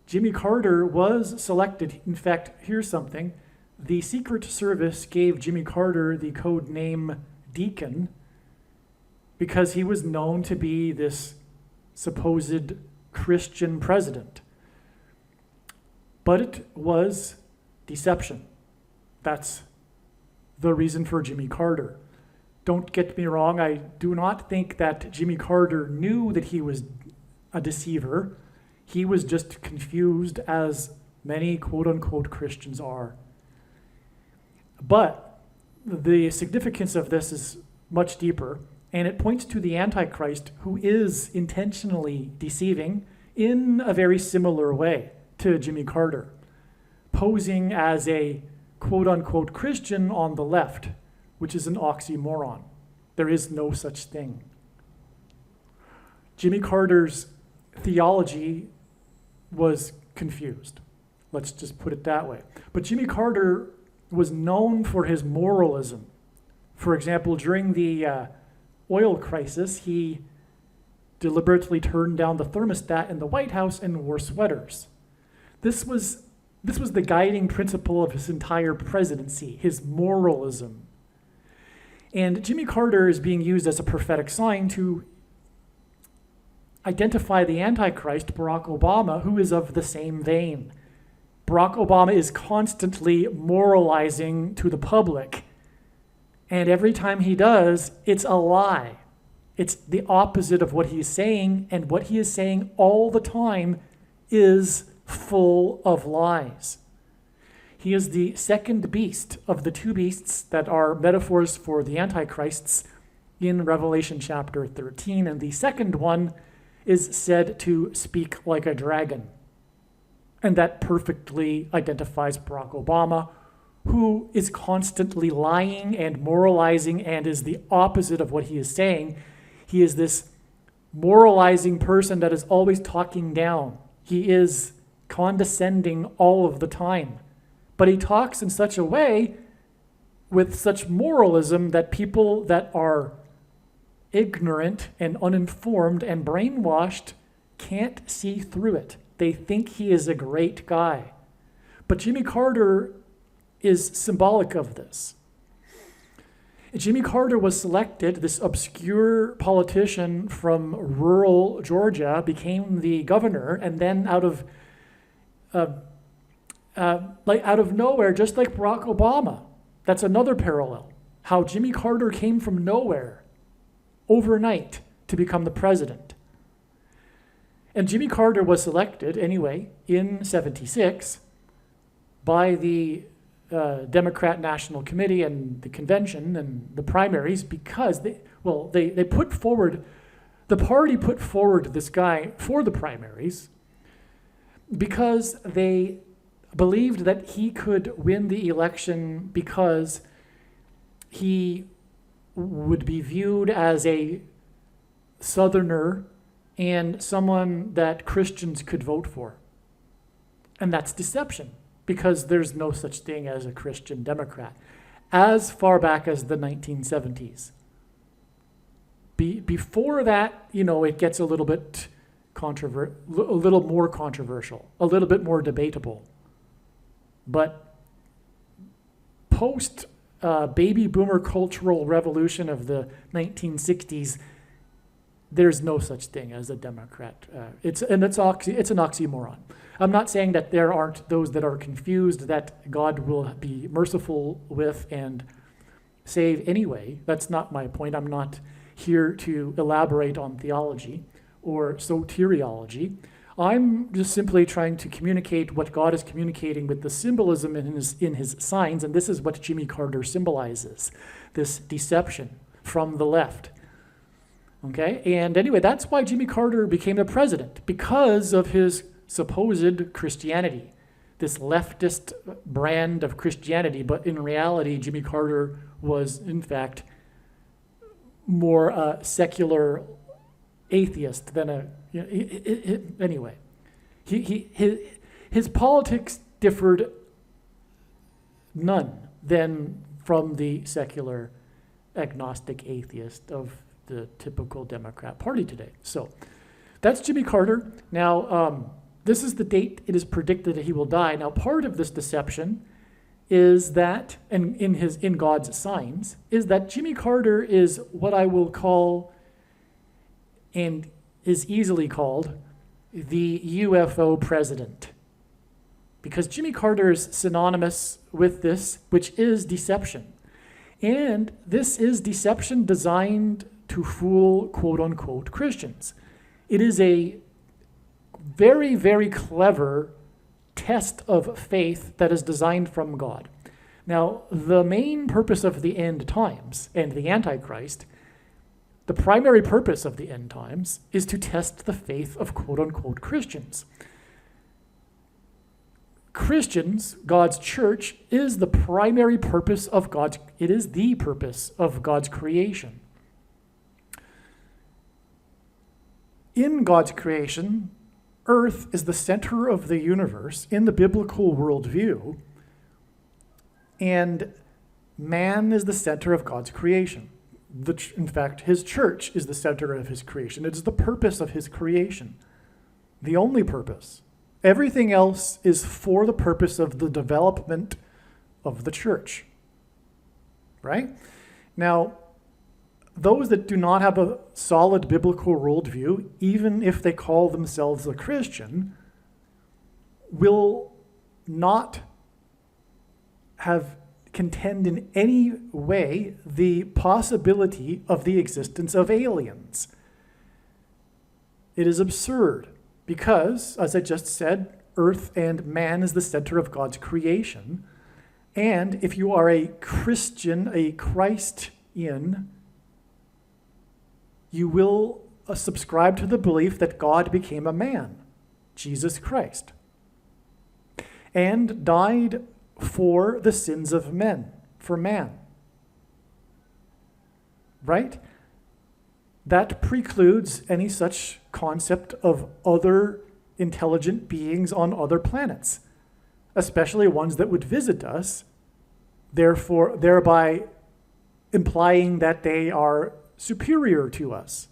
Jimmy Carter was selected. In fact, here's something. The Secret Service gave Jimmy Carter the code name Deacon because he was known to be this supposed Christian president. But it was deception. That's the reason for Jimmy Carter. Don't get me wrong, I do not think that Jimmy Carter knew that he was a deceiver. He was just confused, as many quote-unquote Christians are. But the significance of this is much deeper, and it points to the Antichrist, who is intentionally deceiving in a very similar way to Jimmy Carter, posing as a quote-unquote Christian on the left, which is an oxymoron. There is no such thing. Jimmy Carter's theology was confused. Let's just put it that way. But Jimmy Carter was known for his moralism. For example, during the oil crisis, he deliberately turned down the thermostat in the White House and wore sweaters. This was the guiding principle of his entire presidency, his moralism. And Jimmy Carter is being used as a prophetic sign to identify the Antichrist, Barack Obama, who is of the same vein. Barack Obama is constantly moralizing to the public. And every time he does, it's a lie. It's the opposite of what he's saying, and what he is saying all the time is full of lies. He is the second beast of the two beasts that are metaphors for the Antichrists in Revelation chapter 13. And the second one is said to speak like a dragon. And that perfectly identifies Barack Obama, who is constantly lying and moralizing and is the opposite of what he is saying. He is this moralizing person that is always talking down. He is condescending all of the time. But he talks in such a way with such moralism that people that are ignorant and uninformed and brainwashed can't see through it. They think he is a great guy. But Jimmy Carter is symbolic of this. Jimmy Carter was selected, this obscure politician from rural Georgia became the governor, and then out of nowhere, just like Barack Obama. That's another parallel. How Jimmy Carter came from nowhere overnight to become the president. And Jimmy Carter was selected anyway in '76 by the Democrat National Committee and the convention and the primaries because the party put forward this guy for the primaries because they believed that he could win the election because he would be viewed as a Southerner and someone that Christians could vote for. And that's deception. because there's no such thing as a Christian Democrat. As far back as the 1970s. Before that, it gets a little bit a little more controversial, a little bit more debatable. But post baby boomer cultural revolution of the 1960s, there's no such thing as a Democrat. It's an oxymoron. I'm not saying that there aren't those that are confused that God will be merciful with and save anyway. That's not my point. I'm not here to elaborate on theology or soteriology. I'm just simply trying to communicate what God is communicating with the symbolism in his signs, and this is what Jimmy Carter symbolizes, this deception from the left. Okay, and anyway, that's why Jimmy Carter became the president, because of his supposed Christianity, this leftist brand of Christianity. But in reality, Jimmy Carter was, in fact, more a secular atheist than anyway. His politics differed none then from the secular agnostic atheist of the typical Democrat Party today. So that's Jimmy Carter. Now, this is the date it is predicted that he will die. Now, part of this deception is that, and in God's signs, is that Jimmy Carter is what I will call, and is easily called, the UFO President. Because Jimmy Carter is synonymous with this, which is deception. And this is deception designed to fool, quote-unquote, Christians. It is a very, very clever test of faith that is designed from God. Now, the main purpose of the end times and the Antichrist, the primary purpose of the end times, is to test the faith of quote-unquote Christians. Christians, God's church, is the primary purpose of it is the purpose of God's creation. In God's creation, Earth is the center of the universe in the biblical worldview, and man is the center of God's creation. In fact, his church is the center of his creation. It is the purpose of his creation, the only purpose. Everything else is for the purpose of the development of the church, right? Now, those that do not have a solid biblical worldview, even if they call themselves a Christian, will not contend in any way the possibility of the existence of aliens. It is absurd because, as I just said, Earth and man is the center of God's creation. And if you are a Christian, a Christian, you will subscribe to the belief that God became a man, Jesus Christ, and died for the sins of men, for man. Right? That precludes any such concept of other intelligent beings on other planets, especially ones that would visit us, therefore thereby implying that they are superior to us.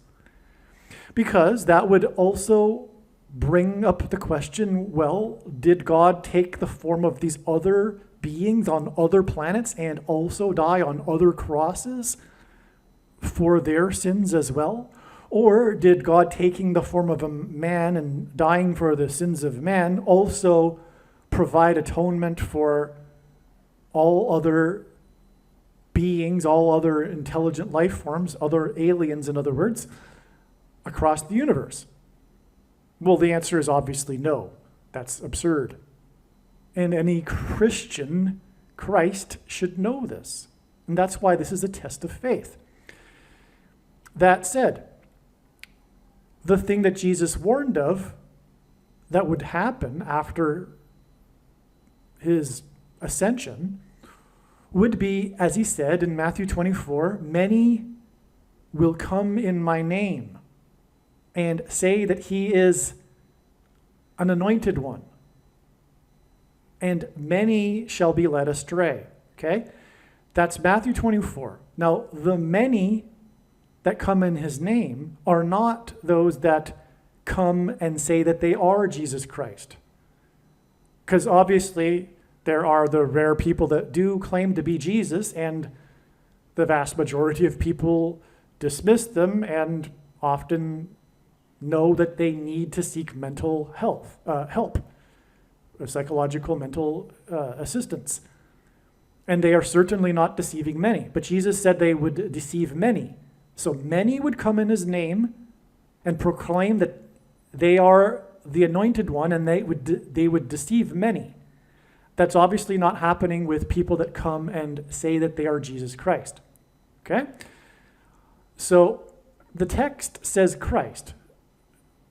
Because that would also bring up the question, well, did God take the form of these other beings on other planets and also die on other crosses for their sins as well? Or did God, taking the form of a man and dying for the sins of man, also provide atonement for all other beings, all other intelligent life forms, other aliens, in other words, across the universe? Well, the answer is obviously no. That's absurd. And any Christian, Christ, should know this. And that's why this is a test of faith. That said, the thing that Jesus warned of that would happen after his ascension would be, as he said in Matthew 24, many will come in my name and say that he is an anointed one. and many shall be led astray. Okay? That's Matthew 24. Now, the many that come in his name are not those that come and say that they are Jesus Christ. Because obviously, there are the rare people that do claim to be Jesus, and the vast majority of people dismiss them and often know that they need to seek mental help, or psychological mental assistance. And they are certainly not deceiving many. But Jesus said they would deceive many. So many would come in his name and proclaim that they are the anointed one, and they would deceive many. That's obviously not happening with people that come and say that they are Jesus Christ. Okay? So the text says Christ.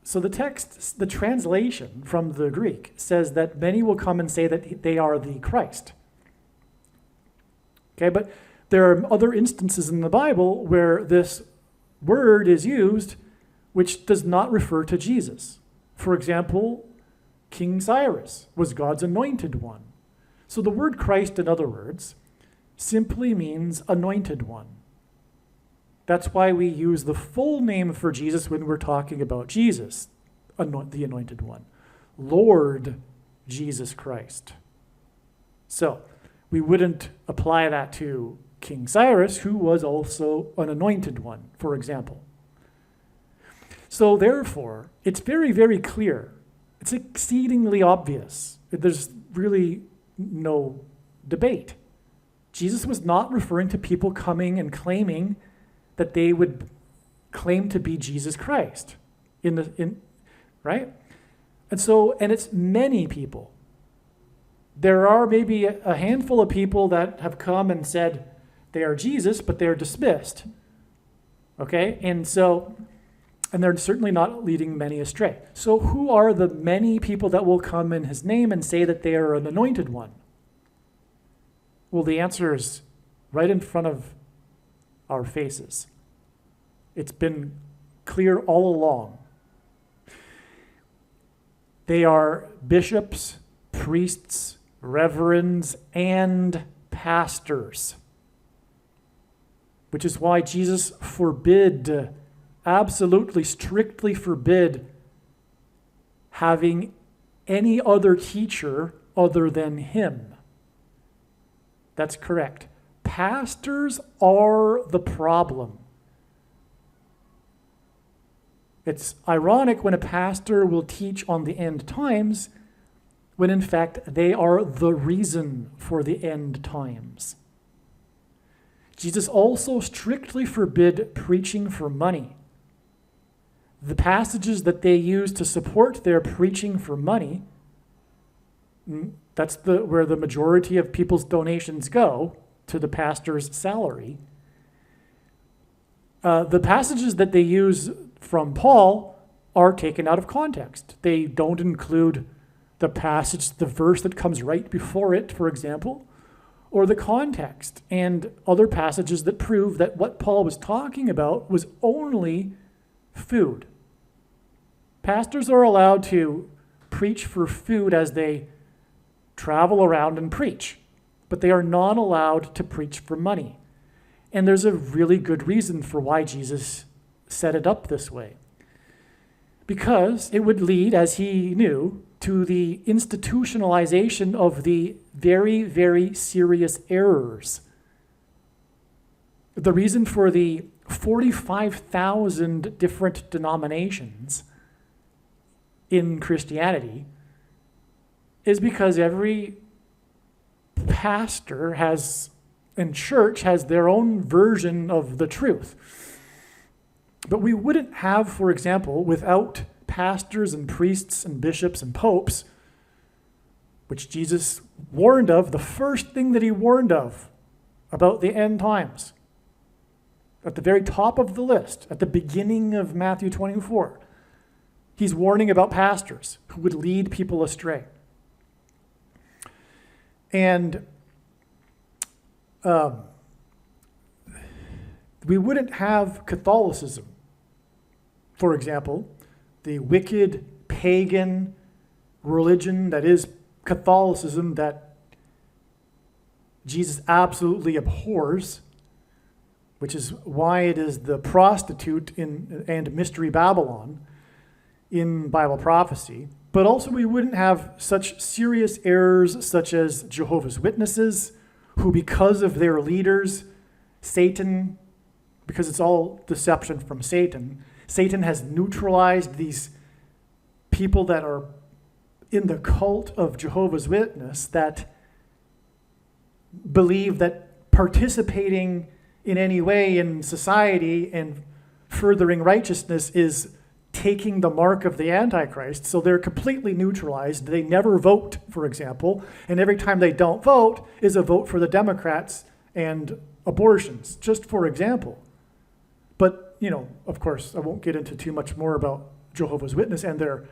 So the text, the translation from the Greek says that many will come and say that they are the Christ. Okay, but there are other instances in the Bible where this word is used which does not refer to Jesus. For example, King Cyrus was God's anointed one. So the word Christ, in other words, simply means anointed one. That's why we use the full name for Jesus when we're talking about Jesus, the anointed one, Lord Jesus Christ. So we wouldn't apply that to King Cyrus, who was also an anointed one, for example. So therefore, it's very, very clear. It's exceedingly obvious. There's really no debate. Jesus was not referring to people coming and claiming that they would claim to be Jesus Christ, right? And it's many people. There are maybe a handful of people that have come and said they are Jesus, but they're dismissed. Okay? And they're certainly not leading many astray. So who are the many people that will come in his name and say that they are an anointed one? Well, the answer is right in front of our faces. It's been clear all along. They are bishops, priests, reverends, and pastors. Which is why Jesus absolutely strictly forbid having any other teacher other than him. That's correct. Pastors are the problem. It's ironic when a pastor will teach on the end times, when in fact they are the reason for the end times. Jesus also strictly forbid preaching for money. The passages that they use to support their preaching for money, that's where the majority of people's donations go, to the pastor's salary. The passages that they use from Paul are taken out of context. They don't include the verse that comes right before it, for example, or the context, and other passages that prove that what Paul was talking about was only food. Pastors are allowed to preach for food as they travel around and preach, but they are not allowed to preach for money. And there's a really good reason for why Jesus set it up this way. Because it would lead, as he knew, to the institutionalization of the very, very serious errors. The reason for the 45,000 different denominations in Christianity is because every pastor and church has their own version of the truth. But we wouldn't have, for example, without pastors and priests and bishops and popes, which Jesus warned of, the first thing that he warned of about the end times, at the very top of the list, at the beginning of Matthew 24, he's warning about pastors who would lead people astray. And we wouldn't have Catholicism, for example, the wicked pagan religion that is Catholicism that Jesus absolutely abhors, which is why it is the prostitute and Mystery Babylon in Bible prophecy. But also we wouldn't have such serious errors such as Jehovah's Witnesses, who because of their leaders, Satan, because it's all deception from Satan, Satan has neutralized these people that are in the cult of Jehovah's Witness that believe that participating in any way in society and furthering righteousness is taking the mark of the Antichrist. So they're completely neutralized. They never vote, for example, and every time they don't vote is a vote for the Democrats and abortions, just for example. But, of course, I won't get into too much more about Jehovah's Witness and their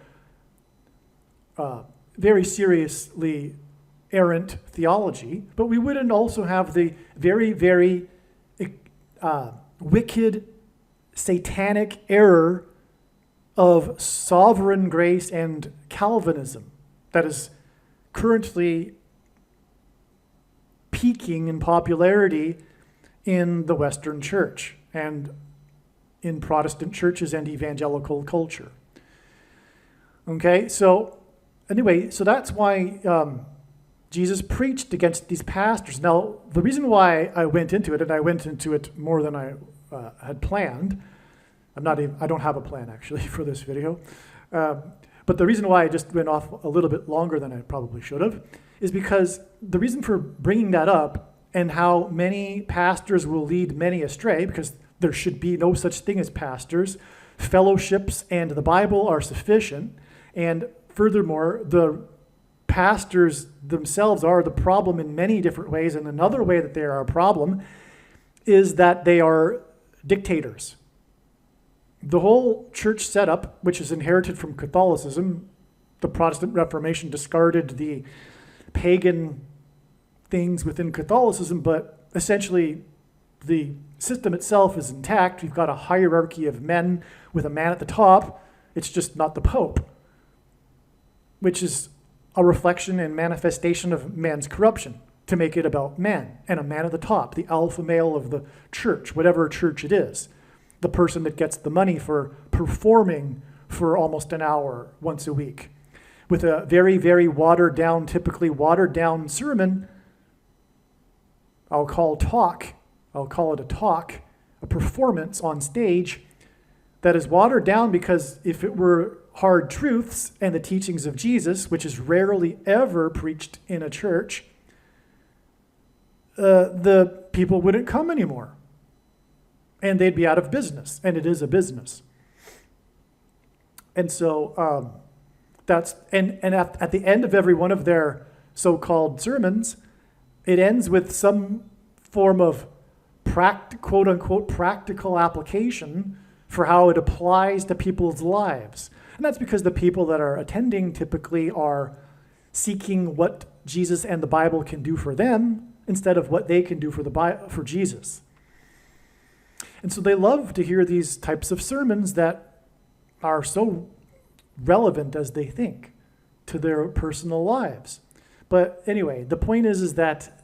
very seriously errant theology, but we wouldn't also have the very, very wicked, satanic error of sovereign grace and Calvinism that is currently peaking in popularity in the Western Church and in Protestant churches and evangelical culture. Okay, so anyway, so that's why Jesus preached against these pastors. Now, the reason why I went into it, and I went into it more than I had planned, I don't have a plan actually for this video, but the reason why I just went off a little bit longer than I probably should have is because the reason for bringing that up and how many pastors will lead many astray, because there should be no such thing as pastors. Fellowships and the Bible are sufficient, and furthermore, the pastors themselves are the problem in many different ways, and another way that they are a problem is that they are dictators. The whole church setup, which is inherited from Catholicism, the Protestant Reformation discarded the pagan things within Catholicism, but essentially the system itself is intact. We've got a hierarchy of men with a man at the top. It's just not the Pope, which is a reflection and manifestation of man's corruption to make it about man and a man at the top, the alpha male of the church, whatever church it is, the person that gets the money for performing for almost an hour once a week with a very, very watered down, typically watered down sermon. I'll call it a talk, a performance on stage that is watered down, because if it were hard truths and the teachings of Jesus, which is rarely ever preached in a church, the people wouldn't come anymore. And they'd be out of business, and it is a business. And so at the end of every one of their so-called sermons, it ends with some form of quote-unquote practical application for how it applies to people's lives. And that's because the people that are attending typically are seeking what Jesus and the Bible can do for them instead of what they can do for Jesus. And so they love to hear these types of sermons that are so relevant as they think to their personal lives. But anyway, the point is that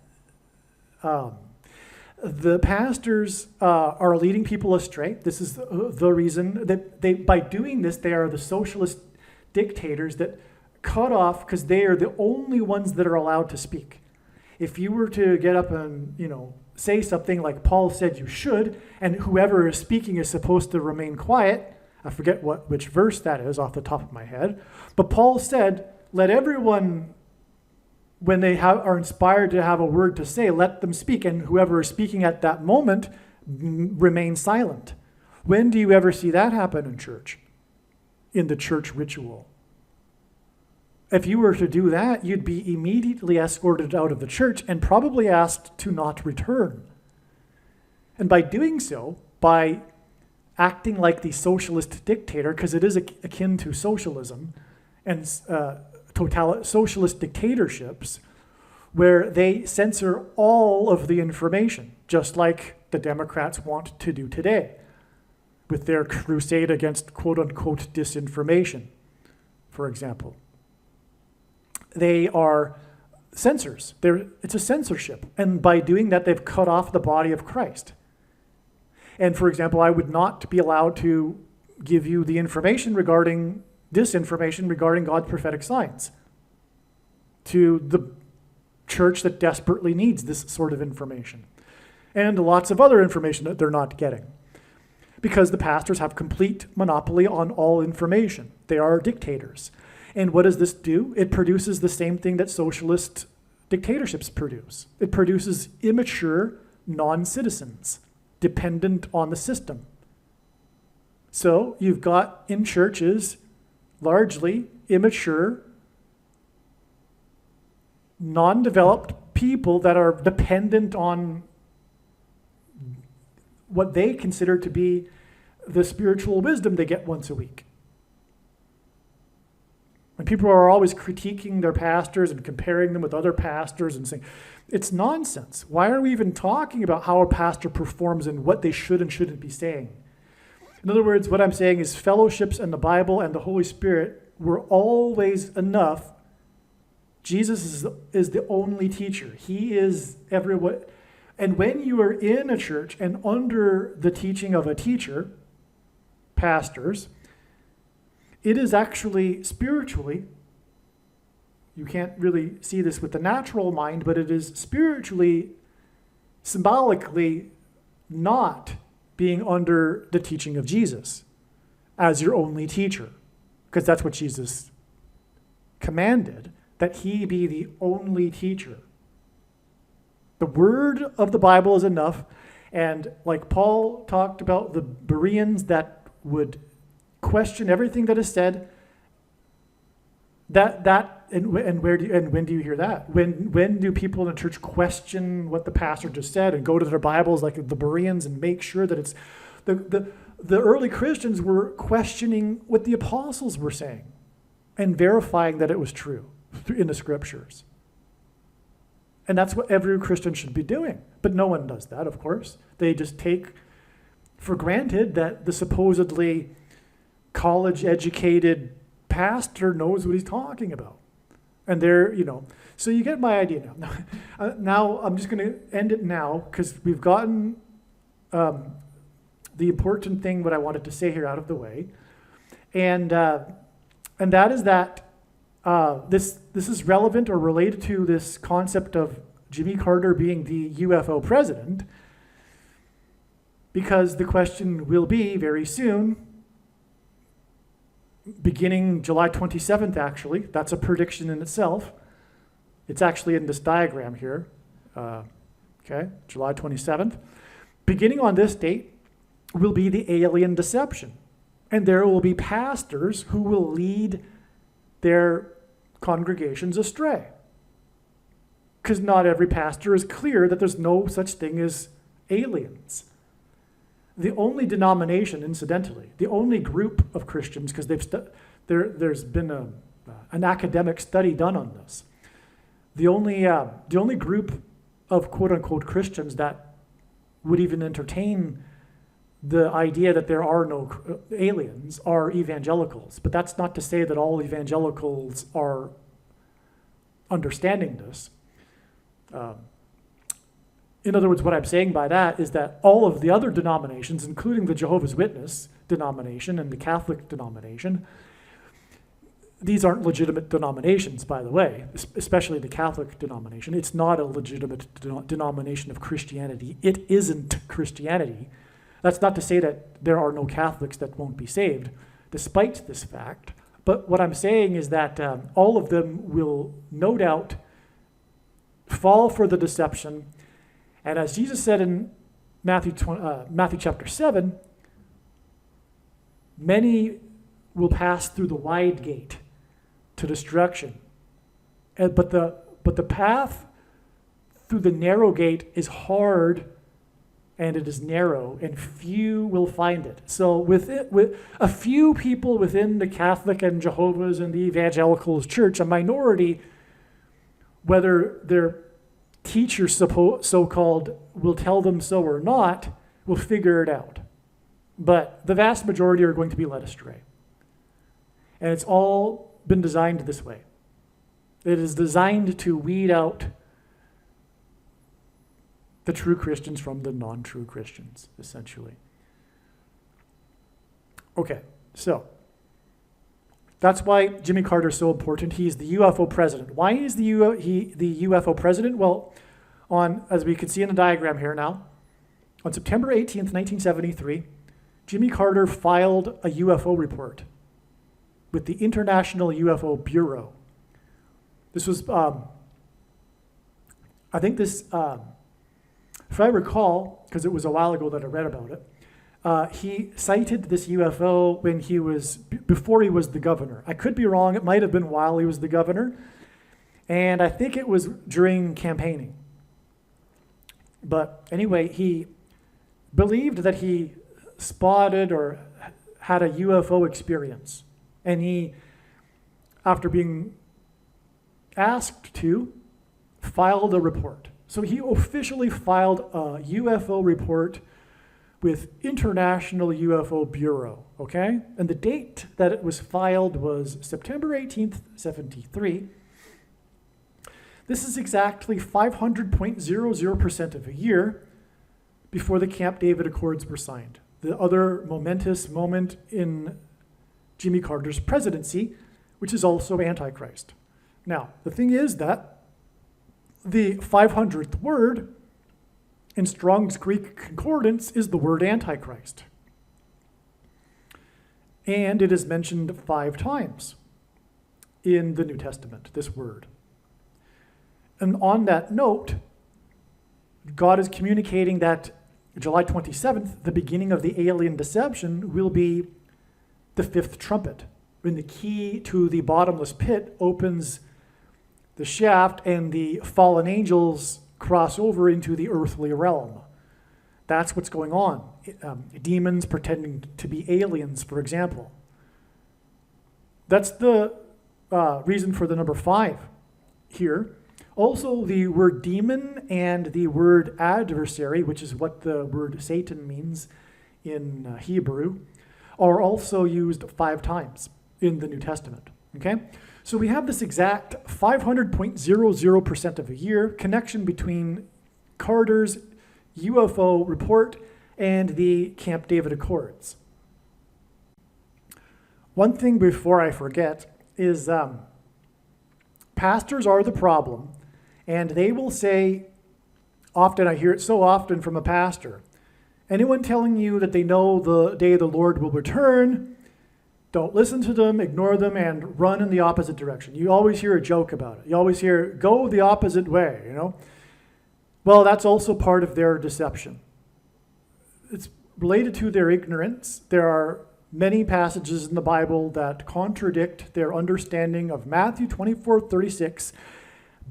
the pastors are leading people astray. This is the reason that by doing this, they are the socialist dictators that cut off, because they are the only ones that are allowed to speak. If you were to get up and, say something like Paul said you should, and whoever is speaking is supposed to remain quiet, I forget which verse that is off the top of my head, but Paul said, let everyone, when they are inspired to have a word to say, let them speak, and whoever is speaking at that moment remain silent. When do you ever see that happen in church? In the church ritual. If you were to do that, you'd be immediately escorted out of the church and probably asked to not return. And by doing so, by acting like the socialist dictator, because it is akin to socialism and socialist dictatorships, where they censor all of the information, just like the Democrats want to do today with their crusade against quote-unquote disinformation, for example. they are censors. It's a censorship. And by doing that, they've cut off the body of Christ. And for example, I would not be allowed to give you the information regarding disinformation regarding God's prophetic signs to the church that desperately needs this sort of information. And lots of other information that they're not getting. Because the pastors have complete monopoly on all information. They are dictators. And what does this do? It produces the same thing that socialist dictatorships produce. It produces immature non-citizens, dependent on the system. So you've got in churches largely immature, non-developed people that are dependent on what they consider to be the spiritual wisdom they get once a week. And people are always critiquing their pastors and comparing them with other pastors and saying, it's nonsense. Why are we even talking about how a pastor performs and what they should and shouldn't be saying? In other words, what I'm saying is fellowships and the Bible and the Holy Spirit were always enough. Jesus is the only teacher. He is everyone. And when you are in a church and under the teaching of a teacher, pastors, it is actually spiritually, you can't really see this with the natural mind, but it is spiritually, symbolically not being under the teaching of Jesus as your only teacher, because that's what Jesus commanded, that he be the only teacher. The word of the Bible is enough, and like Paul talked about the Bereans that would question everything that is said, and when do you hear that? When do people in the church question what the pastor just said and go to their Bibles like the Bereans and make sure that it's the early Christians were questioning what the apostles were saying and verifying that it was true in the scriptures. And that's what every Christian should be doing. But no one does that, of course. They just take for granted that the supposedly college-educated pastor knows what he's talking about. And they're, so you get my idea now. Now, I'm just going to end it now because we've gotten the important thing, what I wanted to say here, out of the way. And that is that this is relevant or related to this concept of Jimmy Carter being the UFO president, because the question will be very soon, beginning July 27th, actually. That's a prediction in itself. It's actually in this diagram here. July 27th. Beginning on this date will be the alien deception. And there will be pastors who will lead their congregations astray. Because not every pastor is clear that there's no such thing as aliens. The only denomination, incidentally, the only group of Christians, because there's been an academic study done on this. The only group of quote-unquote Christians that would even entertain the idea that there are no aliens are evangelicals. But that's not to say that all evangelicals are understanding this. In other words, what I'm saying by that is that all of the other denominations, including the Jehovah's Witness denomination and the Catholic denomination, these aren't legitimate denominations, by the way, especially the Catholic denomination. It's not a legitimate denomination of Christianity. It isn't Christianity. That's not to say that there are no Catholics that won't be saved, despite this fact. But what I'm saying is that all of them will no doubt fall for the deception. And as Jesus said in Matthew chapter 7, many will pass through the wide gate to destruction. But the path through the narrow gate is hard, and it is narrow, and few will find it. So with a few people within the Catholic and Jehovah's and the Evangelicals church, a minority, whether their teachers so-called will tell them so or not, will figure it out. But the vast majority are going to be led astray. And it's all been designed this way. It is designed to weed out the true Christians from the non-true Christians, essentially. Okay, so that's why Jimmy Carter is so important. He's the UFO president. Why is the UFO president? Well, as we can see in the diagram here now, on September 18th, 1973, Jimmy Carter filed a UFO report with the International UFO Bureau. This was, I think this, if I recall, because it was a while ago that I read about it, he cited this UFO before he was the governor. I could be wrong. It might have been while he was the governor. And I think it was during campaigning. But anyway, he believed that he spotted or had a UFO experience. And he, after being asked to, filed a report. So he officially filed a UFO report with International UFO Bureau, okay? And the date that it was filed was September 18th, 73. This is exactly 500.00% of a year before the Camp David Accords were signed. The other momentous moment in Jimmy Carter's presidency, which is also Antichrist. Now, the thing is that the 500th word in Strong's Greek Concordance is the word Antichrist. And it is mentioned 5 times in the New Testament, this word. And on that note, God is communicating that July 27th, the beginning of the alien deception, will be the 5th trumpet, when the key to the bottomless pit opens the shaft and the fallen angels cross over into the earthly realm. That's what's going on. Demons pretending to be aliens, for example. That's the reason for the number 5 here. Also, the word demon and the word adversary, which is what the word Satan means in Hebrew, are also used 5 times in the New Testament. Okay? So we have this exact 500.00% of a year connection between Carter's UFO report and the Camp David Accords. One thing before I forget is pastors are the problem, and they will say, often, I hear it so often from a pastor, anyone telling you that they know the day the Lord will return, don't listen to them, ignore them, and run in the opposite direction. You always hear a joke about it. You always hear, go the opposite way, you know? Well, that's also part of their deception. It's related to their ignorance. There are many passages in the Bible that contradict their understanding of Matthew 24:36,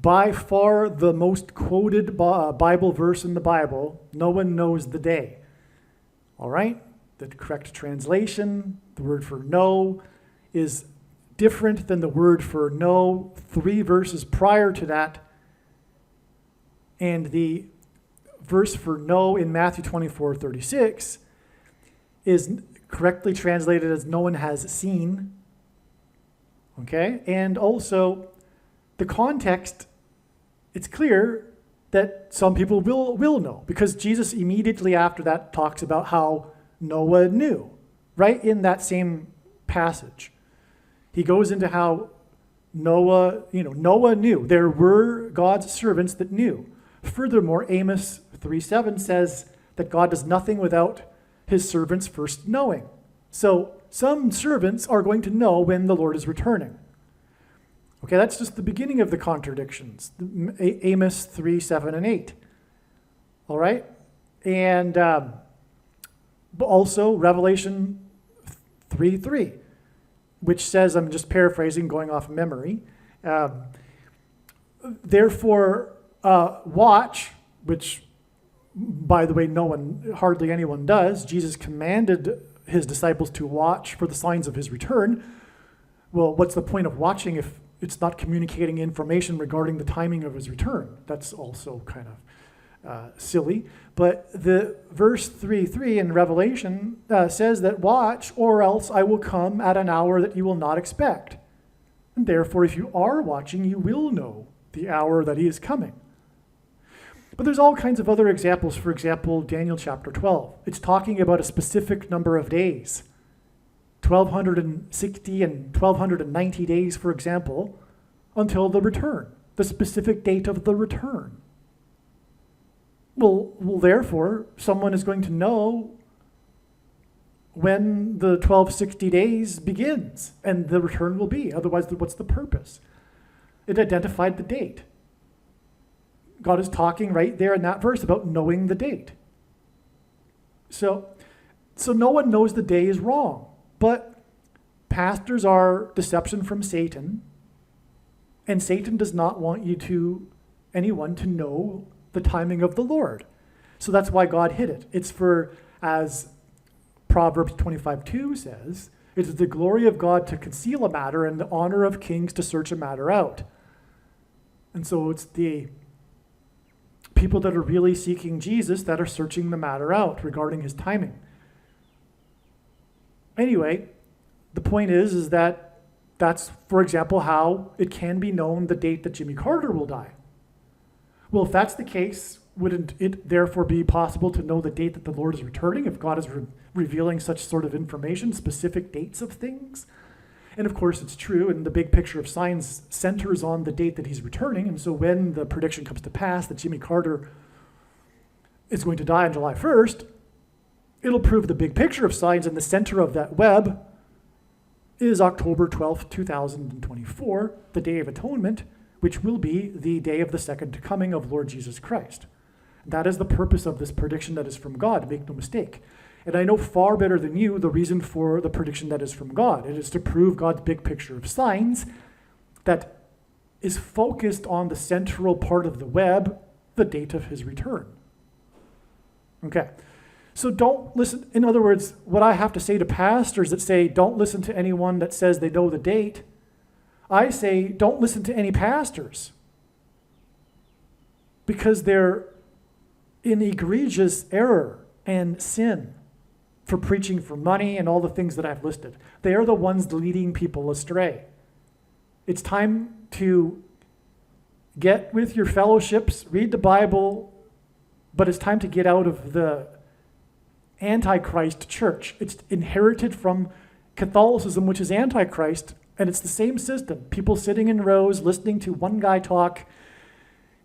by far the most quoted Bible verse in the Bible, no one knows the day. All right? The correct translation, the word for know, is different than the word for know 3 verses prior to that. And the verse for know in Matthew 24:36 is correctly translated as no one has seen. Okay? And also, the context, it's clear that some people will know, because Jesus immediately after that talks about how Noah knew, right in that same passage. He goes into how Noah knew. There were God's servants that knew. Furthermore, Amos 3:7 says that God does nothing without his servants first knowing. So some servants are going to know when the Lord is returning. Okay, that's just the beginning of the contradictions. Amos 3:7 and 8. All right? And but also Revelation 3:3, which says, I'm just paraphrasing, going off memory, therefore watch, which, by the way, hardly anyone does. Jesus commanded his disciples to watch for the signs of his return. Well, what's the point of watching if it's not communicating information regarding the timing of his return? That's also kind of silly. But the verse 3:3 in Revelation says that watch, or else I will come at an hour that you will not expect. And therefore, if you are watching, you will know the hour that he is coming. But there's all kinds of other examples. For example, Daniel chapter 12. It's talking about a specific number of days. 1260 and 1290 days, for example, until the return, the specific date of the return. Well, therefore, someone is going to know when the 1260 days begins and the return will be. Otherwise, what's the purpose? It identified the date. God is talking right there in that verse about knowing the date. So no one knows the day is wrong, but pastors are deception from Satan, and Satan does not want anyone to know the timing of the Lord. So that's why God hid it. It's for, as Proverbs 25:2 says, it is the glory of God to conceal a matter and the honor of kings to search a matter out. And so it's the people that are really seeking Jesus that are searching the matter out regarding his timing. Anyway, the point is that that's, for example, how it can be known the date that Jimmy Carter will die. Well, if that's the case, wouldn't it therefore be possible to know the date that the Lord is returning if God is revealing such sort of information, specific dates of things? And of course, it's true, and the big picture of signs centers on the date that he's returning. And so when the prediction comes to pass that Jimmy Carter is going to die on July 1st, it'll prove the big picture of signs, and the center of that web is October 12th, 2024, the Day of Atonement, which will be the day of the second coming of Lord Jesus Christ. That is the purpose of this prediction that is from God, make no mistake. And I know far better than you the reason for the prediction that is from God. It is to prove God's big picture of signs that is focused on the central part of the web, the date of his return. Okay, so don't listen. In other words, what I have to say to pastors that say, don't listen to anyone that says they know the date, I say, don't listen to any pastors, because they're in egregious error and sin for preaching for money and all the things that I've listed. They are the ones leading people astray. It's time to get with your fellowships, read the Bible, but it's time to get out of the Antichrist church. It's inherited from Catholicism, which is Antichrist, and it's the same system. People sitting in rows, listening to one guy talk,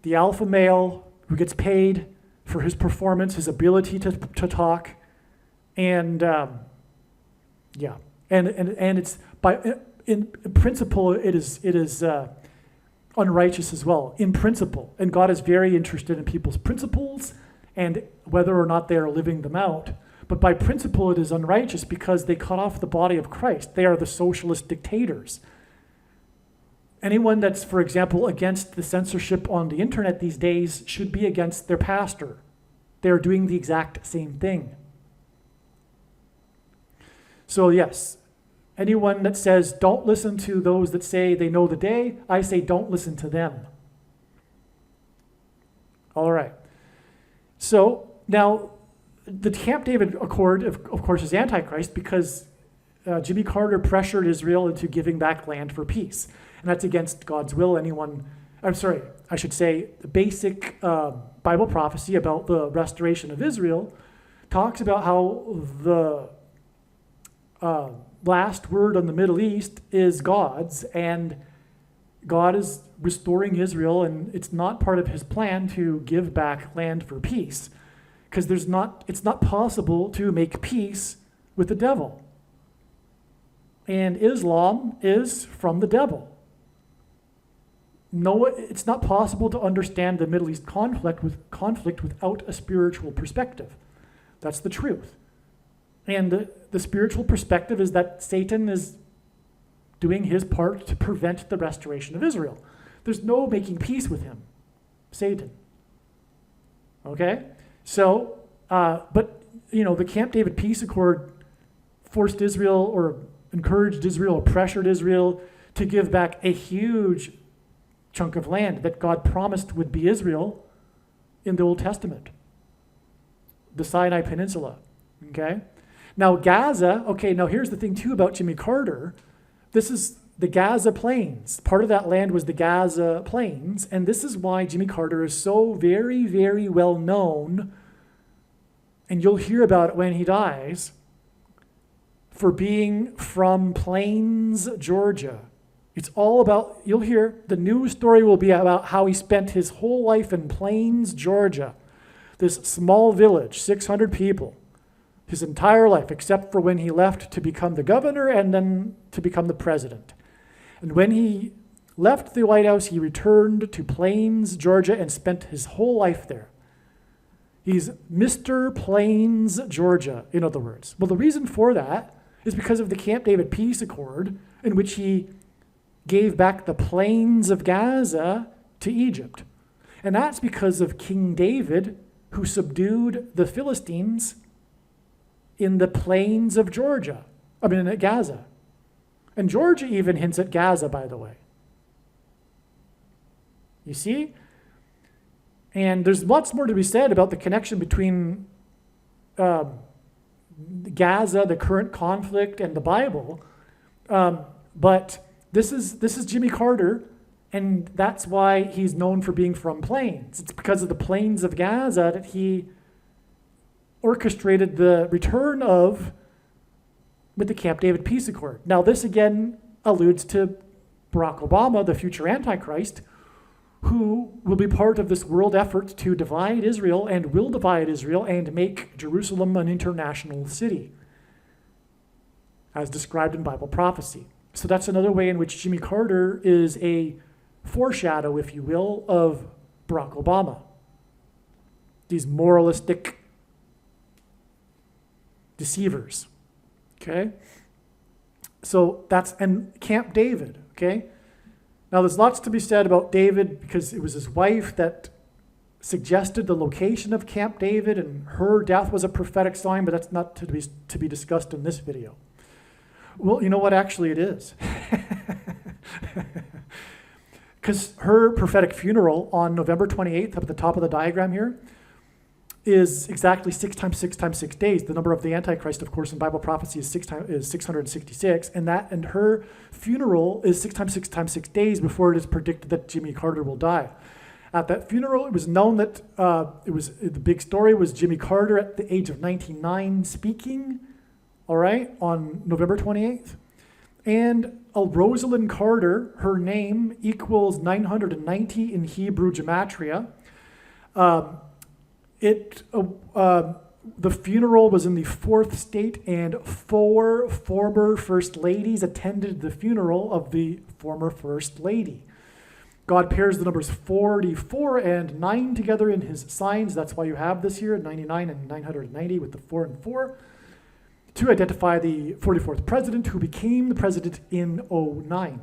the alpha male who gets paid for his performance, his ability to talk. And and it's in principle it is unrighteous as well, in principle. And God is very interested in people's principles and whether or not they are living them out. But by principle it is unrighteous because they cut off the body of Christ. They are the socialist dictators. Anyone that's, for example, against the censorship on the internet these days should be against their pastor. They are doing the exact same thing. So yes, anyone that says don't listen to those that say they know the day, I say don't listen to them. All right. So now the Camp David Accord, of course, is Antichrist because Jimmy Carter pressured Israel into giving back land for peace. And that's against God's will. The basic Bible prophecy about the restoration of Israel talks about how the last word on the Middle East is God's, and God is restoring Israel, and it's not part of his plan to give back land for peace, because it's not possible to make peace with the devil. And Islam is from the devil. No, it's not possible to understand the Middle East conflict without a spiritual perspective. That's the truth. And the spiritual perspective is that Satan is doing his part to prevent the restoration of Israel. There's no making peace with him, Satan. Okay? So, the Camp David Peace Accord forced Israel or encouraged Israel or pressured Israel to give back a huge chunk of land that God promised would be Israel in the Old Testament, the Sinai Peninsula. Okay? Now Gaza, now here's the thing too about Jimmy Carter. This is the Gaza Plains. Part of that land was the Gaza Plains, and this is why Jimmy Carter is so very, very well known, and you'll hear about it when he dies, for being from Plains, Georgia. It's all about, you'll hear, the news story will be about how he spent his whole life in Plains, Georgia. This small village, 600 people, his entire life, except for when he left to become the governor and then to become the president. And when he left the White House, he returned to Plains, Georgia, and spent his whole life there. He's Mr. Plains, Georgia, in other words. Well, the reason for that is because of the Camp David Peace Accord, in which he gave back the plains of Gaza to Egypt. And that's because of King David, who subdued the Philistines in the plains of Georgia. At Gaza. And Georgia even hints at Gaza, by the way. You see? And there's lots more to be said about the connection between Gaza, the current conflict, and the Bible. But this is Jimmy Carter, and that's why he's known for being from Plains. It's because of the plains of Gaza that he orchestrated the return of with the Camp David Peace Accord. Now, this again alludes to Barack Obama, the future Antichrist, who will be part of this world effort to divide Israel and will divide Israel and make Jerusalem an international city, as described in Bible prophecy. So that's another way in which Jimmy Carter is a foreshadow, if you will, of Barack Obama. These moralistic deceivers, okay? So that's, and Camp David, okay? Now there's lots to be said about David because it was his wife that suggested the location of Camp David, and her death was a prophetic sign, but that's not to be discussed in this video. Well, you know what, actually it is. Because her prophetic funeral on November 28th, up at the top of the diagram here, is exactly 6 times 6 times 6 days. The number of the Antichrist, of course, in Bible prophecy is 666, and her funeral is 6 times 6 times 6 days before it is predicted that Jimmy Carter will die. At that funeral, it was known that the big story was Jimmy Carter at the age of 99 speaking, all right, on November 28th. And Rosalind Carter, her name equals 990 in Hebrew gematria. The funeral was in the 4th state, and 4 former first ladies attended the funeral of the former first lady. God pairs the numbers 44 and 9 together in his signs. That's why you have this here, 99 and 990 with the 4 and 4, to identify the 44th president who became the president in 2009.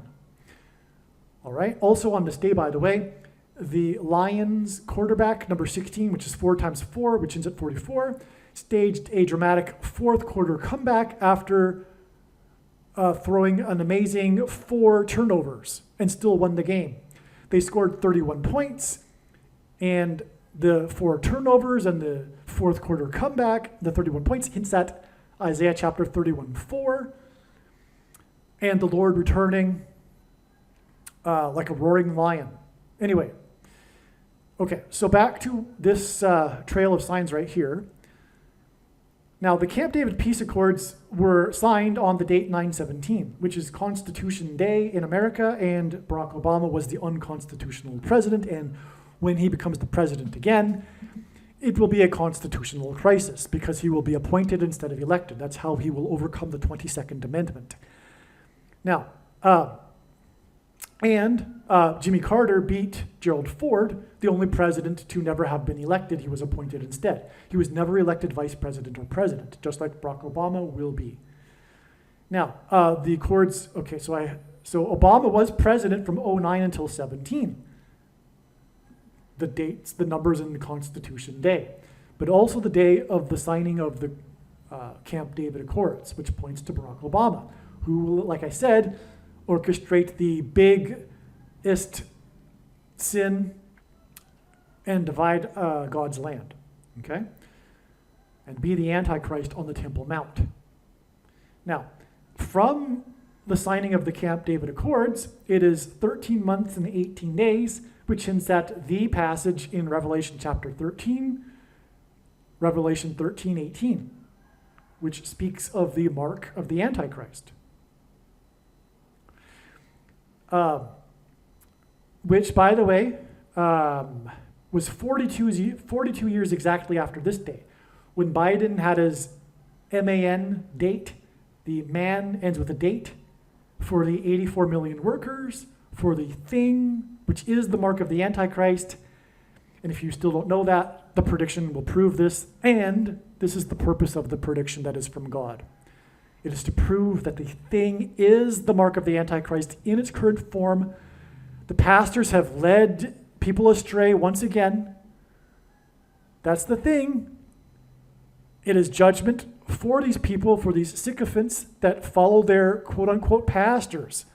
All right, also on this day, by the way, the Lions quarterback, number 16, which is 4 times 4, which ends at 44, staged a dramatic 4th quarter comeback after throwing an amazing 4 turnovers and still won the game. They scored 31 points, and the 4 turnovers and the 4th quarter comeback, the 31 points, hints at Isaiah chapter 31:4, and the Lord returning like a roaring lion. Anyway, okay, so back to this trail of signs right here. Now, the Camp David Peace Accords were signed on the date 9/17, which is Constitution Day in America, and Barack Obama was the unconstitutional president, and when he becomes the president again, it will be a constitutional crisis because he will be appointed instead of elected. That's how he will overcome the 22nd Amendment. Now, Jimmy Carter beat Gerald Ford, the only president to never have been elected. He was appointed instead. He was never elected vice president or president, just like Barack Obama will be. Now, the Accords, okay, so Obama was president from 2009 until 17. The dates, the numbers in the Constitution Day, but also the day of the signing of the Camp David Accords, which points to Barack Obama, who will, like I said, orchestrate the biggest sin and divide God's land, okay? And be the Antichrist on the Temple Mount. Now, from the signing of the Camp David Accords, it is 13 months and 18 days, which hints at the passage in Revelation chapter 13, Revelation 13:18, which speaks of the mark of the Antichrist. Which, by the way, was 42 years exactly after this day. When Biden had his MAN date, the man ends with a date, for the 84 million workers, for the thing, which is the mark of the Antichrist. And if you still don't know that, the prediction will prove this, and this is the purpose of the prediction that is from God. It is to prove that the thing is the mark of the Antichrist in its current form. The pastors have led people astray once again. That's the thing. It is judgment for these people, for these sycophants that follow their quote-unquote pastors.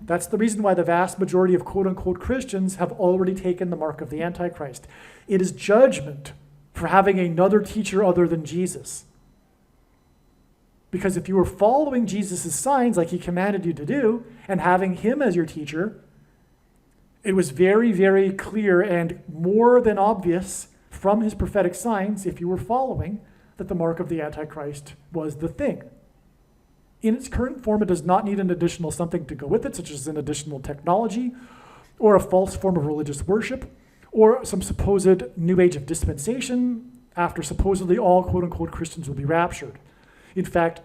That's the reason why the vast majority of quote-unquote Christians have already taken the mark of the Antichrist. It is judgment for having another teacher other than Jesus. Because if you were following Jesus' signs like he commanded you to do, and having him as your teacher, it was very, very clear and more than obvious from his prophetic signs, if you were following, that the mark of the Antichrist was the thing. In its current form, it does not need an additional something to go with it, such as an additional technology, or a false form of religious worship, or some supposed new age of dispensation, after supposedly all quote-unquote Christians will be raptured. In fact,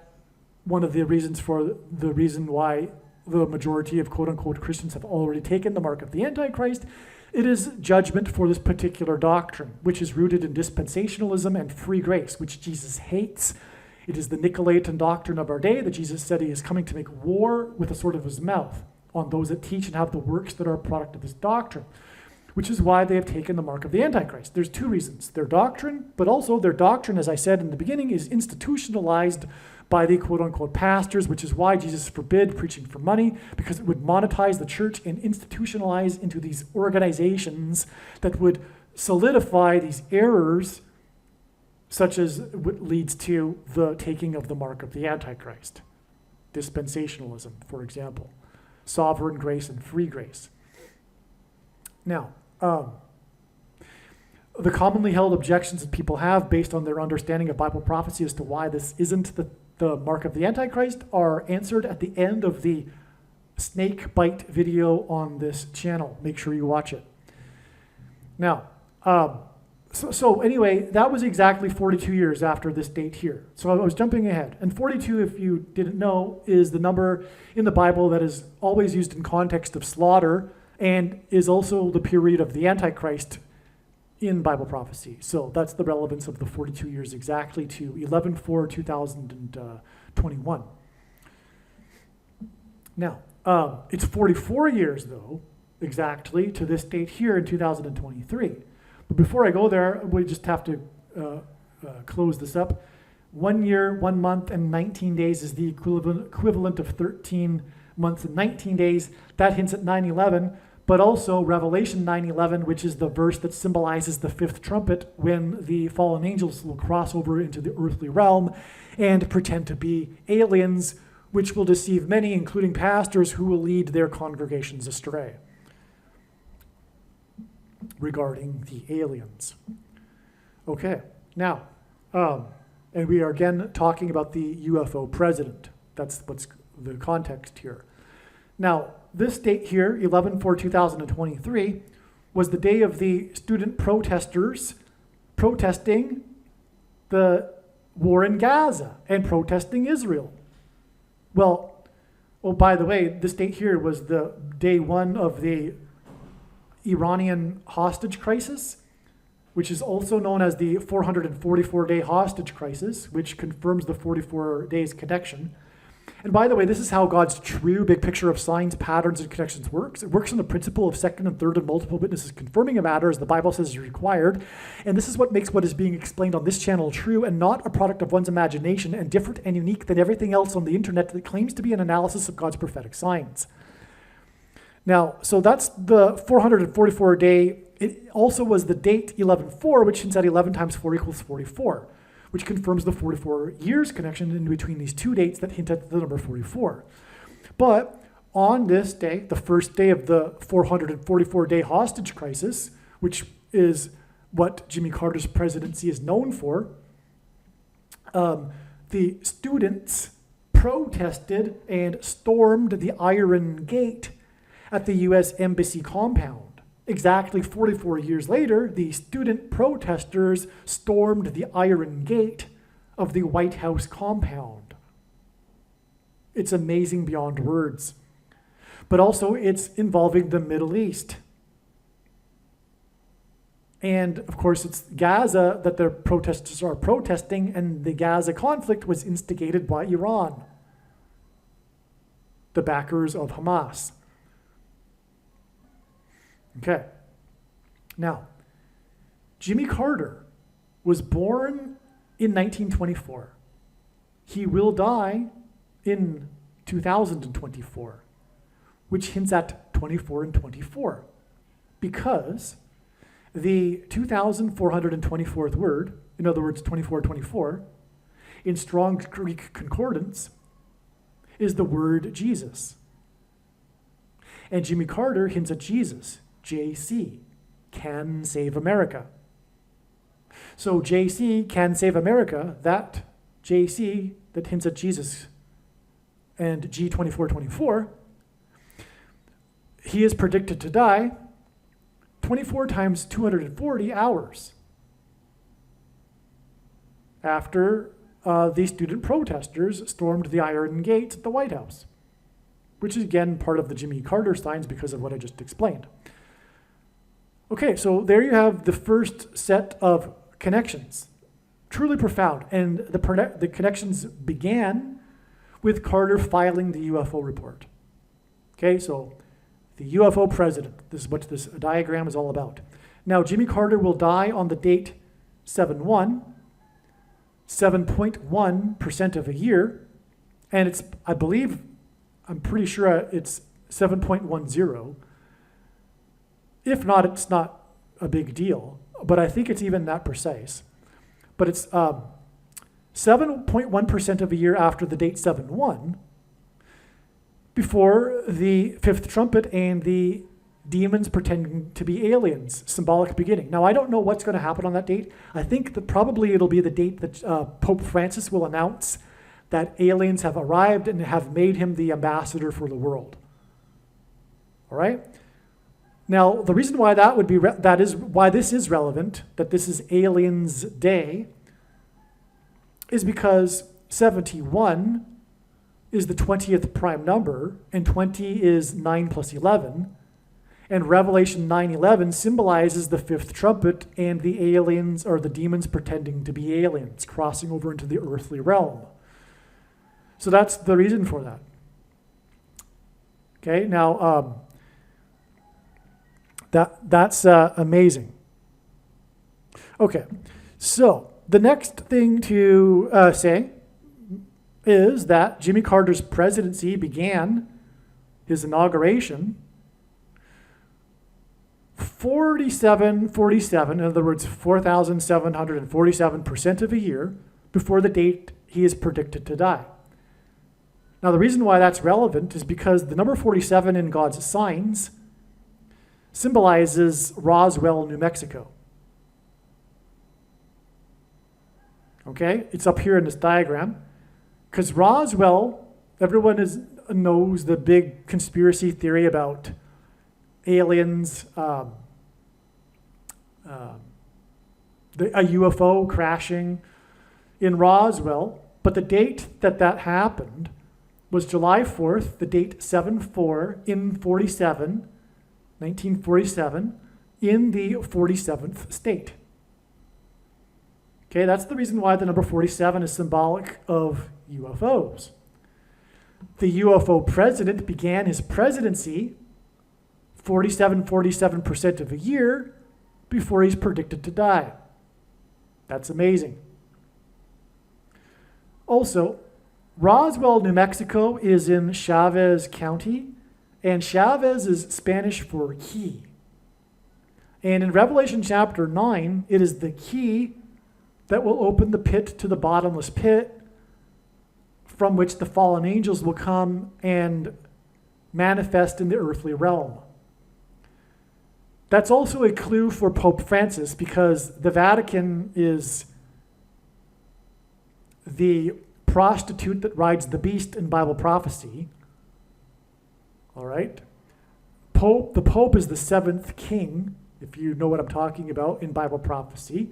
one of the reasons for the reason why the majority of quote-unquote Christians have already taken the mark of the Antichrist, it is judgment for this particular doctrine, which is rooted in dispensationalism and free grace, which Jesus hates. It is the Nicolaitan doctrine of our day that Jesus said he is coming to make war with the sword of his mouth on those that teach and have the works that are a product of this doctrine, which is why they have taken the mark of the Antichrist. There's two reasons. Their doctrine, but also their doctrine, as I said in the beginning, is institutionalized by the quote-unquote pastors, which is why Jesus forbid preaching for money, because it would monetize the church and institutionalize into these organizations that would solidify these errors, such as what leads to the taking of the mark of the Antichrist. Dispensationalism, for example. Sovereign grace and free grace. Now, the commonly held objections that people have based on their understanding of Bible prophecy as to why this isn't the mark of the Antichrist are answered at the end of the snake bite video on this channel. Make sure you watch it. Now, so anyway, that was exactly 42 years after this date here. So I was jumping ahead. And 42, if you didn't know, is the number in the Bible that is always used in context of slaughter and is also the period of the Antichrist in Bible prophecy. So that's the relevance of the 42 years exactly to 11/4/2021. Now, it's 44 years, though, exactly to this date here in 2023. But before I go there, we just have to close this up. 1 year, 1 month, and 19 days is the equivalent of 13 months and 19 days. That hints at 9/11. But also Revelation 9:11, which is the verse that symbolizes the fifth trumpet when the fallen angels will cross over into the earthly realm and pretend to be aliens, which will deceive many, including pastors, who will lead their congregations astray regarding the aliens. Okay, now, and we are again talking about the UFO president. That's what's the context here. Now, this date here, 11/4/2023, was the day of the student protesters protesting the war in Gaza and protesting Israel. Well, by the way, this date here was the day one of the Iranian hostage crisis, which is also known as the 444-day hostage crisis, which confirms the 44 days connection. And by the way, this is how God's true big picture of signs, patterns, and connections works. It works on the principle of second and third and multiple witnesses confirming a matter as the Bible says is required. And this is what makes what is being explained on this channel true and not a product of one's imagination and different and unique than everything else on the internet that claims to be an analysis of God's prophetic signs. Now, so that's the 444-day. It also was the date 11/4, which hints at 11 times 4 equals 44. Which confirms the 44 years connection in between these two dates that hint at the number 44. But on this day, the first day of the 444-day hostage crisis, which is what Jimmy Carter's presidency is known for, the students protested and stormed the Iron Gate at the U.S. Embassy compound. Exactly 44 years later, the student protesters stormed the Iron Gate of the White House compound. It's amazing beyond words. But also, it's involving the Middle East. And of course, it's Gaza that the protesters are protesting, and the Gaza conflict was instigated by Iran, the backers of Hamas. Okay. Now, Jimmy Carter was born in 1924. He will die in 2024, which hints at 24 and 24, because the 2,424th word, in other words, 2424, in Strong's Greek Concordance, is the word Jesus. And Jimmy Carter hints at Jesus, JC, can save America. So JC, can save America, that JC that hints at Jesus, and G2424, he is predicted to die 24 times 240 hours after the student protesters stormed the Iron Gate at the White House, which is again part of the Jimmy Carter signs because of what I just explained. Okay, so there you have the first set of connections. Truly profound. And the connections began with Carter filing the UFO report. Okay, so the UFO president, this is what this diagram is all about. Now, Jimmy Carter will die on the date 7/1, 7.1% of a year, and it's, I'm pretty sure it's 7.10. If not, it's not a big deal, but I think it's even that precise. But it's 7.1% of a year after the date 7/1, before the fifth trumpet and the demons pretending to be aliens, symbolic beginning. Now, I don't know what's going to happen on that date. I think that probably it'll be the date that Pope Francis will announce that aliens have arrived and have made him the ambassador for the world. All right? Now, the reason why that would be that is why this is relevant, that this is Aliens Day, is because 71 is the 20th prime number, and 20 is 9 plus 11, and Revelation 9:11 symbolizes the fifth trumpet and the aliens, or the demons pretending to be aliens, crossing over into the earthly realm. So that's the reason for that. Okay, now that's amazing. Okay, so the next thing to say is that Jimmy Carter's presidency began, his inauguration, 47, in other words, 4,747% of a year before the date he is predicted to die. Now, the reason why that's relevant is because the number 47 in God's signs symbolizes Roswell, New Mexico. Okay, it's up here in this diagram. Because Roswell, everyone knows the big conspiracy theory about aliens, a UFO crashing in Roswell. But the date that happened was July 4th, the date 7/4 in 1947, in the 47th state. Okay, that's the reason why the number 47 is symbolic of UFOs. The UFO president began his presidency 47% of a year before he's predicted to die. That's amazing. Also, Roswell, New Mexico is in Chavez County, and Chavez is Spanish for key. And in Revelation chapter 9, it is the key that will open the pit to the bottomless pit, from which the fallen angels will come and manifest in the earthly realm. That's also a clue for Pope Francis, because the Vatican is the prostitute that rides the beast in Bible prophecy. All right? The Pope is the seventh king, if you know what I'm talking about, in Bible prophecy,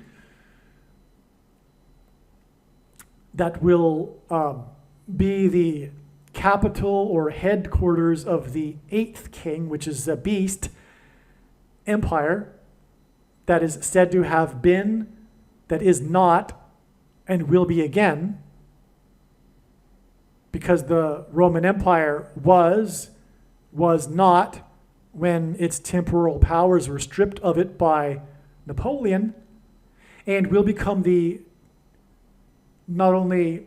that will be the capital or headquarters of the eighth king, which is a beast empire that is said to have been, that is not, and will be again, because the Roman Empire was not, when its temporal powers were stripped of it by Napoleon, and will become the not only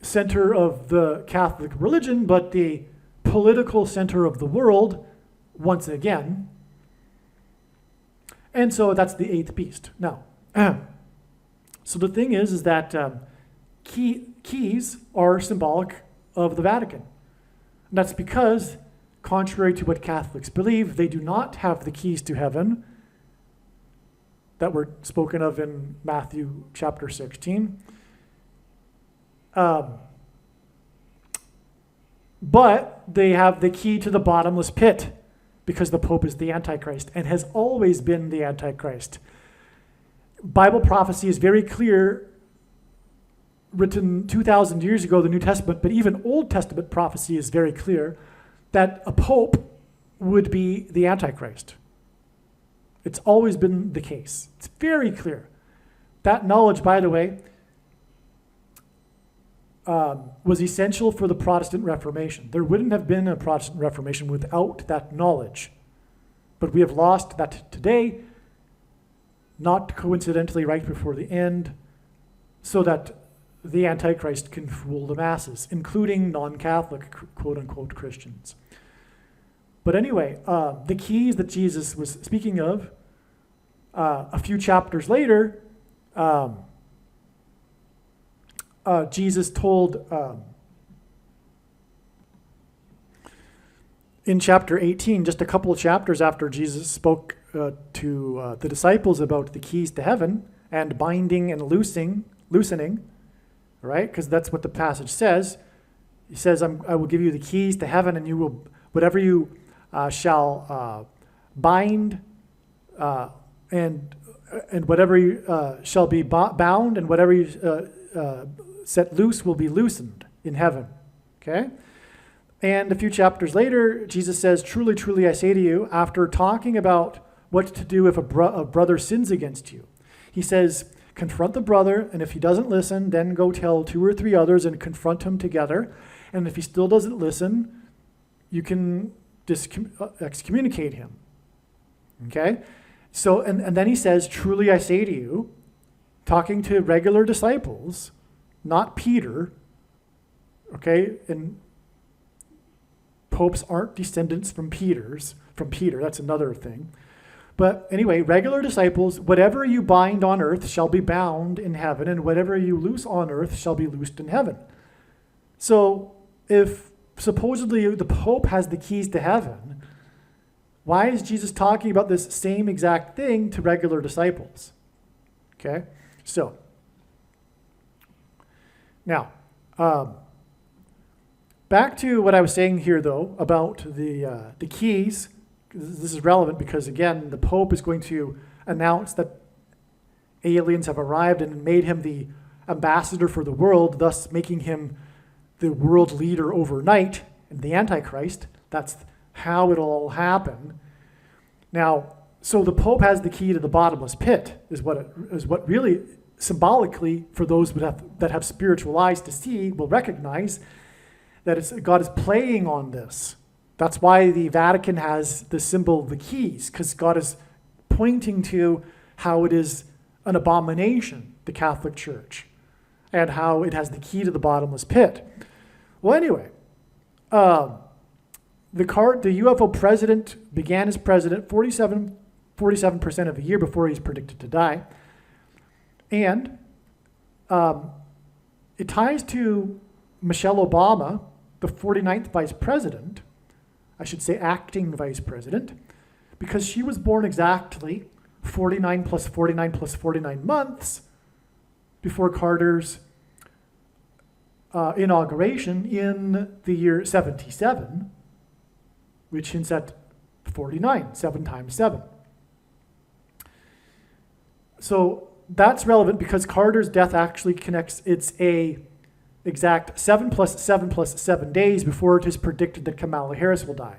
center of the Catholic religion, but the political center of the world once again. And so that's the eighth beast. Now, so the thing is that keys are symbolic of the Vatican. And that's because, contrary to what Catholics believe, they do not have the keys to heaven that were spoken of in Matthew chapter 16. But they have the key to the bottomless pit, because the Pope is the Antichrist and has always been the Antichrist. Bible prophecy is very clear, written 2,000 years ago, the New Testament, but even Old Testament prophecy is very clear that a Pope would be the Antichrist. It's always been the case. It's very clear. That knowledge, by the way, was essential for the Protestant Reformation. There wouldn't have been a Protestant Reformation without that knowledge. But we have lost that today, not coincidentally right before the end, so that the Antichrist can fool the masses, including non-Catholic, quote-unquote, Christians. But anyway, the keys that Jesus was speaking of, a few chapters later, Jesus told in chapter 18, just a couple of chapters after Jesus spoke to the disciples about the keys to heaven and binding and loosening, right? Because that's what the passage says. He says, I will give you the keys to heaven, and you will, whatever you shall bind, and whatever you shall be bound, and whatever you set loose will be loosened in heaven. Okay? And a few chapters later, Jesus says, truly, truly, I say to you, after talking about what to do if a brother sins against you, he says, confront the brother, and if he doesn't listen, then go tell 2 or 3 others and confront him together. And if he still doesn't listen, you can excommunicate him. Okay? So, and then he says, truly, I say to you, talking to regular disciples, not Peter, okay? And popes aren't descendants from Peter, that's another thing. But anyway, regular disciples, whatever you bind on earth shall be bound in heaven, and whatever you loose on earth shall be loosed in heaven. So if supposedly the Pope has the keys to heaven, why is Jesus talking about this same exact thing to regular disciples? Okay, so now, back to what I was saying here, though, about the keys. This is relevant because, again, the Pope is going to announce that aliens have arrived and made him the ambassador for the world, thus making him the world leader overnight and the Antichrist. That's how it'll all happen. Now, so the Pope has the key to the bottomless pit, is what really symbolically, for those that have spiritual eyes to see, will recognize that God is playing on this. That's why the Vatican has the symbol of the keys, because God is pointing to how it is an abomination, the Catholic Church, and how it has the key to the bottomless pit. Well, anyway, the UFO president began as president 47% of a year before he's predicted to die. And it ties to Michelle Obama, the 49th vice president, I should say acting vice president, because she was born exactly 49 plus 49 plus 49 months before Carter's inauguration in the year 77, which hints at 49, 7 times 7. So that's relevant because Carter's death actually connects, it's a exact 7 plus 7 plus 7 days before it is predicted that Kamala Harris will die.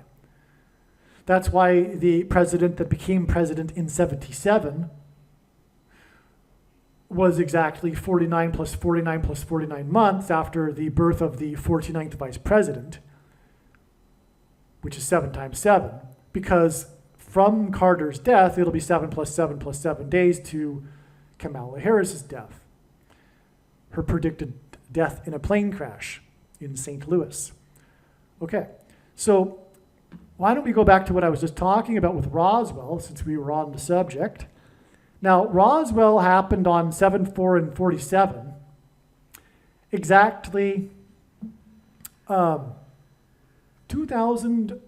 That's why the president that became president in 77 was exactly 49 plus 49 plus 49 months after the birth of the 49th vice president, which is 7 times 7, because from Carter's death, it'll be 7 plus 7 plus 7 days to Kamala Harris's death. Her predicted death in a plane crash in St. Louis. Okay, so why don't we go back to what I was just talking about with Roswell, since we were on the subject. Now, Roswell happened on 7/4 and 47, exactly 2,000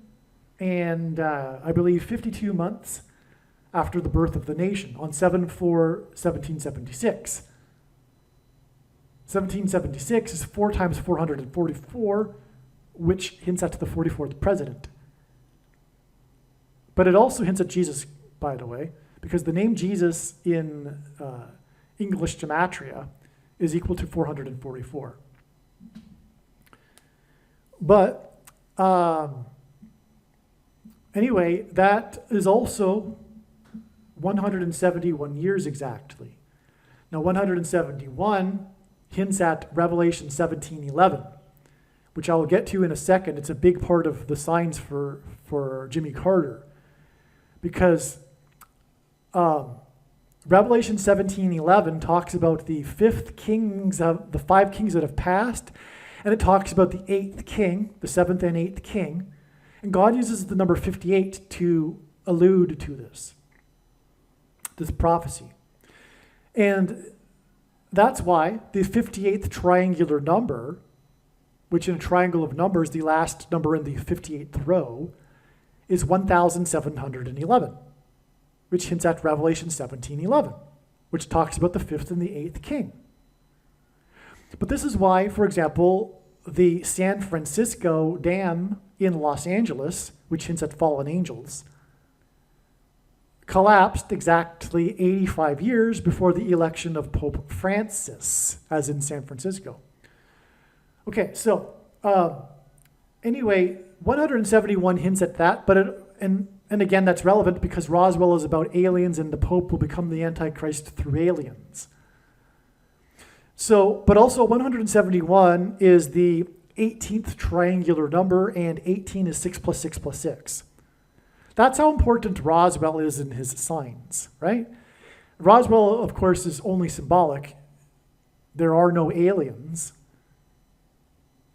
and I believe 52 months after the birth of the nation, on 7/4/1776. 1776 is 4 times 444, which hints at the 44th president. But it also hints at Jesus, by the way, because the name Jesus in English gematria is equal to 444. But anyway, that is also 171 years exactly. Now, 171 hints at Revelation 17:11, which I will get to in a second. It's a big part of the signs for Jimmy Carter, because Revelation 17:11 talks about the 5 kings that have passed, and it talks about the 8th king, the 7th and 8th king, and God uses the number 58 to allude to this prophecy. And that's why the 58th triangular number, which in a triangle of numbers, the last number in the 58th row, is 1,711, which hints at Revelation 17:11, which talks about the 5th and the 8th king. But this is why, for example, the San Francisco Dam in Los Angeles, which hints at fallen angels, collapsed exactly 85 years before the election of Pope Francis, as in San Francisco. Okay, so anyway, 171 hints at that, but and again, that's relevant because Roswell is about aliens and the Pope will become the Antichrist through aliens. So, but also 171 is the 18th triangular number, and 18 is 6 plus 6 plus 6. That's how important Roswell is in his signs, right? Roswell, of course, is only symbolic. There are no aliens.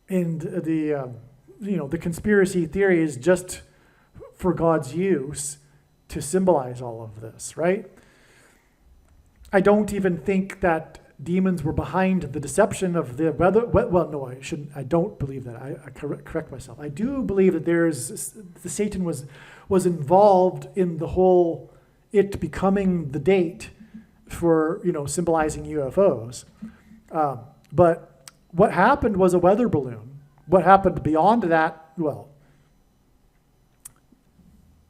And the conspiracy theory is just for God's use to symbolize all of this, right? I don't even think that demons were behind the deception of the weather. Well, no, I shouldn't. I don't believe that. I correct myself. I do believe that the Satan was involved in the whole it becoming the date for symbolizing UFOs. But what happened was a weather balloon. What happened beyond that? Well,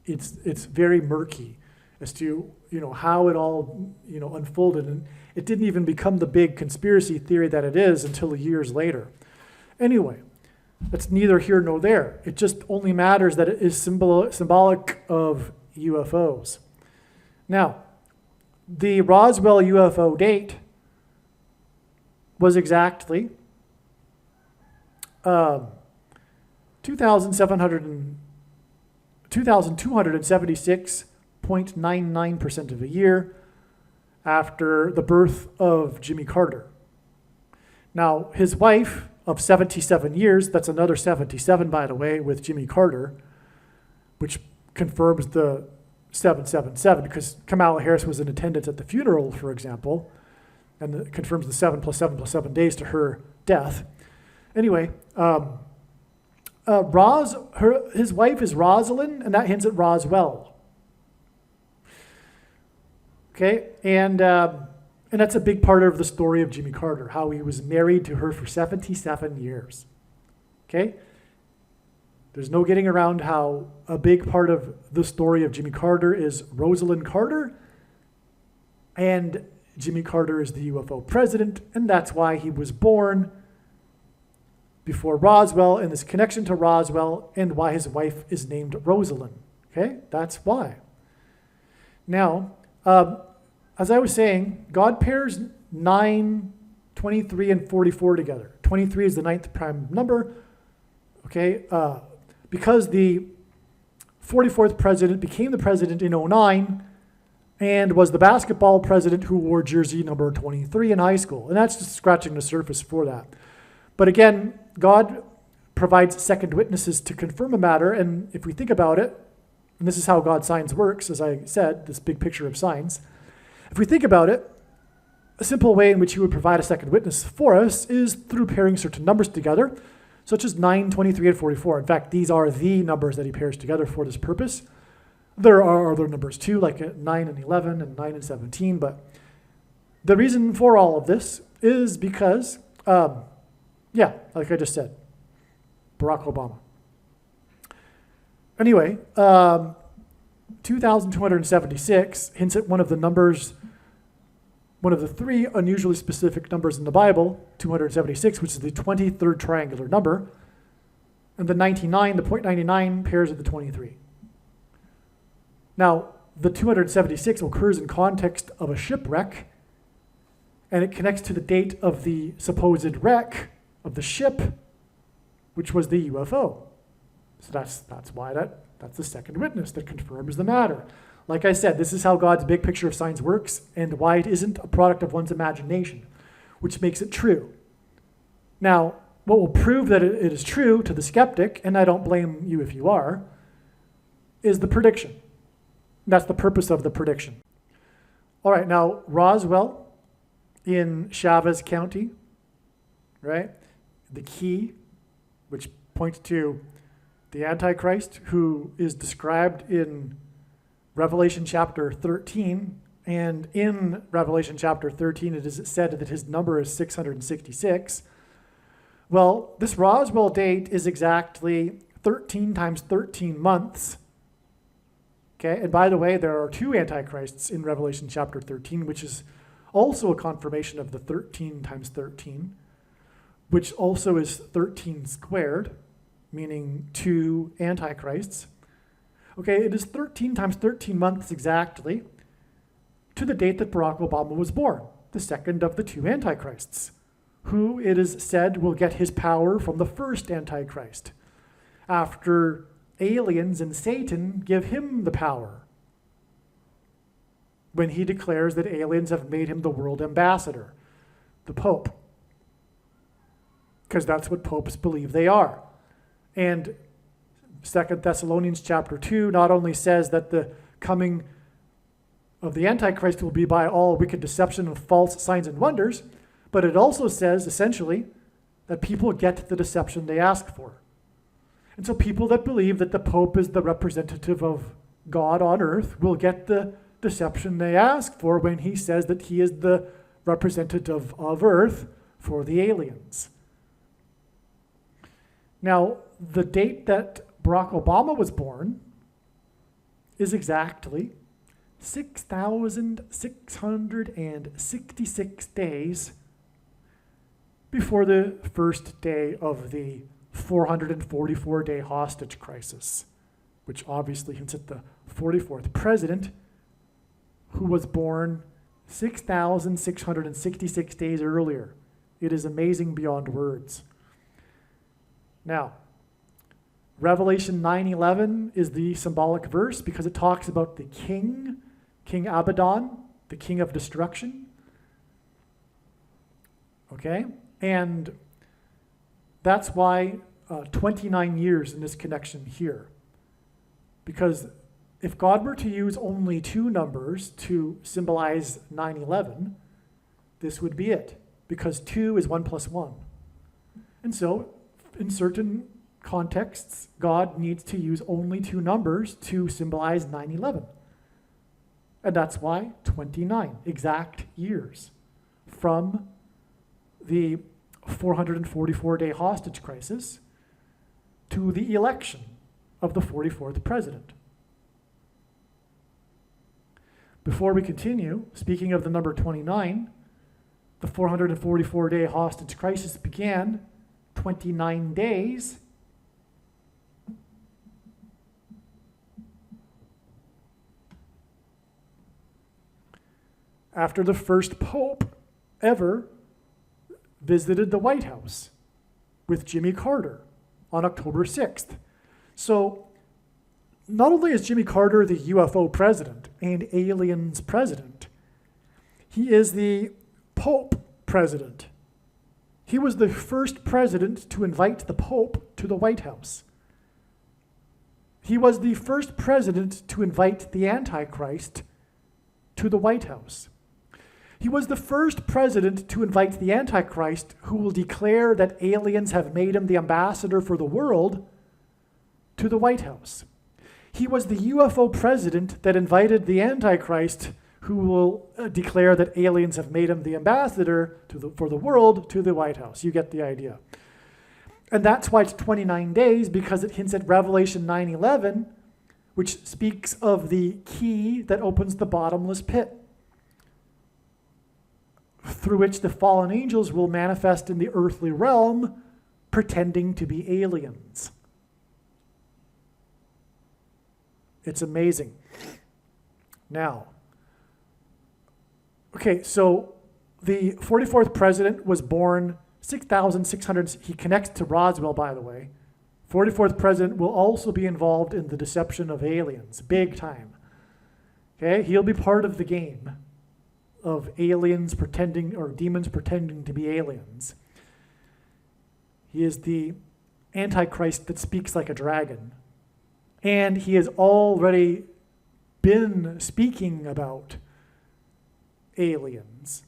it's very murky as to how it all unfolded, and it didn't even become the big conspiracy theory that it is until years later. Anyway, that's neither here nor there. It just only matters that it is symbolic of UFOs. Now, the Roswell UFO date was exactly 2,276.99% of a year after the birth of Jimmy Carter. Now, his wife of 77 years, that's another 77, by the way, with Jimmy Carter, which confirms the 777, because Kamala Harris was in attendance at the funeral, for example, and it confirms the 7 plus 7 plus 7 days to her death. Anyway, his wife is Rosalind, and that hints at Roswell. Okay, and that's a big part of the story of Jimmy Carter, how he was married to her for 77 years. Okay? There's no getting around how a big part of the story of Jimmy Carter is Rosalind Carter, and Jimmy Carter is the UFO president, and that's why he was born before Roswell, and this connection to Roswell, and why his wife is named Rosalind. Okay? That's why. Now, as I was saying, God pairs 9, 23, and 44 together. 23 is the 9th prime number. Okay? Because the 44th president became the president in 2009 and was the basketball president who wore jersey number 23 in high school. And that's just scratching the surface for that. But again, God provides second witnesses to confirm a matter. And if we think about it, and this is how God's science works, as I said, this big picture of science. If we think about it, a simple way in which he would provide a second witness for us is through pairing certain numbers together, such as 9, 23, and 44. In fact, these are the numbers that he pairs together for this purpose. There are other numbers too, like 9 and 11 and 9 and 17, but the reason for all of this is because, like I just said, Barack Obama. Anyway, 2,276 hints at one of the numbers, one of the 3 unusually specific numbers in the Bible, 276, which is the 23rd triangular number, and the 99, the .99 pairs with the 23. Now, the 276 occurs in context of a shipwreck, and it connects to the date of the supposed wreck of the ship, which was the UFO. So that's why that's the second witness that confirms the matter. Like I said, this is how God's big picture of science works and why it isn't a product of one's imagination, which makes it true. Now, what will prove that it is true to the skeptic, and I don't blame you if you are, is the prediction. That's the purpose of the prediction. All right, now Roswell in Chavez County, right? The key, which points to the Antichrist, who is described in Revelation chapter 13. And in Revelation chapter 13, it is said that his number is 666. Well, this Roswell date is exactly 13 times 13 months. Okay, and by the way, there are 2 Antichrists in Revelation chapter 13, which is also a confirmation of the 13 times 13, which also is 13 squared, meaning 2 Antichrists. Okay, it is 13 times 13 months exactly to the date that Barack Obama was born, the second of the 2 Antichrists, who it is said will get his power from the first Antichrist, after aliens and Satan give him the power, when he declares that aliens have made him the world ambassador, the Pope, because that's what popes believe they are. And 2 Thessalonians chapter 2 not only says that the coming of the Antichrist will be by all wicked deception and false signs and wonders, but it also says, essentially, that people get the deception they ask for. And so people that believe that the Pope is the representative of God on earth will get the deception they ask for when he says that he is the representative of earth for the aliens. Now, the date that Barack Obama was born is exactly 6,666 days before the first day of the 444-day hostage crisis, which obviously hints at the 44th president, who was born 6,666 days earlier. It is amazing beyond words. Now, Revelation 9:11 is the symbolic verse because it talks about the king, King Abaddon, the king of destruction. Okay? And that's why 29 years in this connection here. Because if God were to use only 2 numbers to symbolize 9/11, this would be it. Because 2 is 1 plus 1. And so, in certain contexts, God needs to use only two numbers to symbolize 9/11. And that's why 29 exact years from the 444-day hostage crisis to the election of the 44th president. Before we continue, speaking of the number 29, the 444-day hostage crisis began 29 days after the first pope ever visited the White House with Jimmy Carter on October 6th. So not only is Jimmy Carter the UFO president and aliens president, he is the Pope president. He was the first president to invite the Pope to the White House. He was the first president to invite the Antichrist to the White House. He was the first president to invite the Antichrist, who will declare that aliens have made him the ambassador for the world, to the White House. He was the UFO president that invited the Antichrist, who will declare that aliens have made him the ambassador for the world, to the White House. You get the idea. And that's why it's 29 days, because it hints at Revelation 9:11, which speaks of the key that opens the bottomless pit, through which the fallen angels will manifest in the earthly realm, pretending to be aliens. It's amazing. Now, okay, so the 44th president was born 6,600. He connects to Roswell, by the way. 44th president will also be involved in the deception of aliens, big time. Okay, he'll be part of the game of aliens pretending, or demons pretending to be aliens. He is the Antichrist that speaks like a dragon. And he has already been speaking about aliens.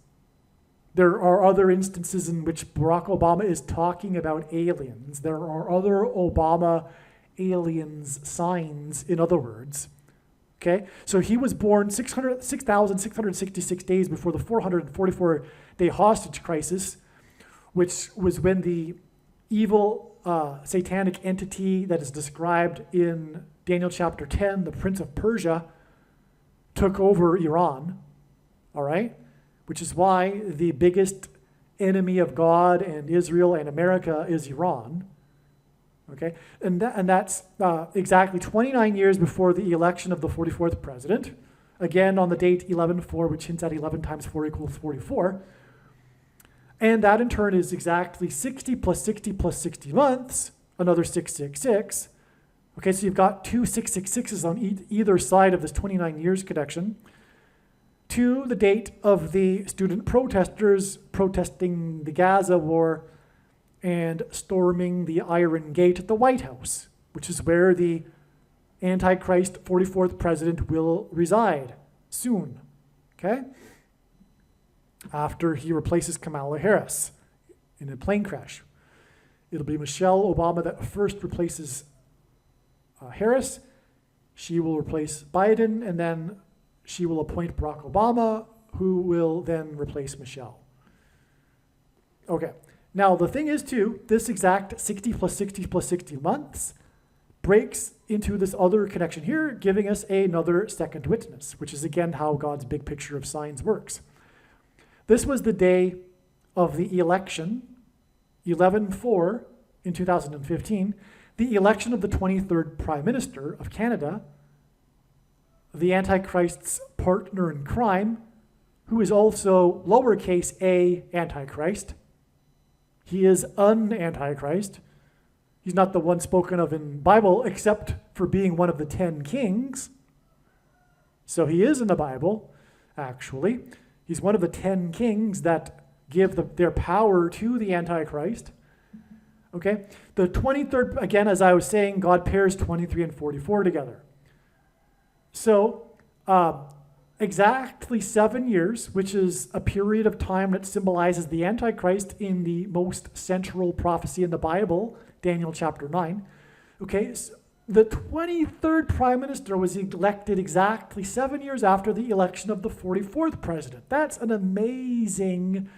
There are other instances in which Barack Obama is talking about aliens. There are other Obama aliens signs, in other words. Okay, so he was born 6,666 days before the 444-day hostage crisis, which was when the evil satanic entity that is described in Daniel chapter 10, the Prince of Persia, took over Iran, all right? Which is why the biggest enemy of God and Israel and America is Iran. Okay, and that's exactly 29 years before the election of the 44th president. Again, on the date 11/4, which hints at 11 times 4 equals 44. And that in turn is exactly 60 plus 60 plus 60 months, another 666. Okay, so you've got two 666s on either side of this 29 years connection, to the date of the student protesters protesting the Gaza war and storming the Iron Gate at the White House, which is where the Antichrist 44th president will reside soon, okay? After he replaces Kamala Harris in a plane crash. It'll be Michelle Obama that first replaces Harris. She will replace Biden, and then she will appoint Barack Obama, who will then replace Michelle. Okay. Now, the thing is, too, this exact 60 plus 60 plus 60 months breaks into this other connection here, giving us another second witness, which is, again, how God's big picture of signs works. This was the day of the election, 11/4 in 2015, the election of the 23rd Prime Minister of Canada, the Antichrist's partner in crime, who is also lowercase a Antichrist. He is an Antichrist. He's not the one spoken of in the Bible, except for being one of the 10 kings. So he is in the Bible, actually. He's one of the 10 kings that give their power to the Antichrist. Okay? The 23rd, again, as I was saying, God pairs 23 and 44 together. So, exactly 7 years, which is a period of time that symbolizes the Antichrist in the most central prophecy in the Bible, Daniel chapter 9. Okay, so the 23rd prime minister was elected exactly 7 years after the election of the 44th president. That's an amazing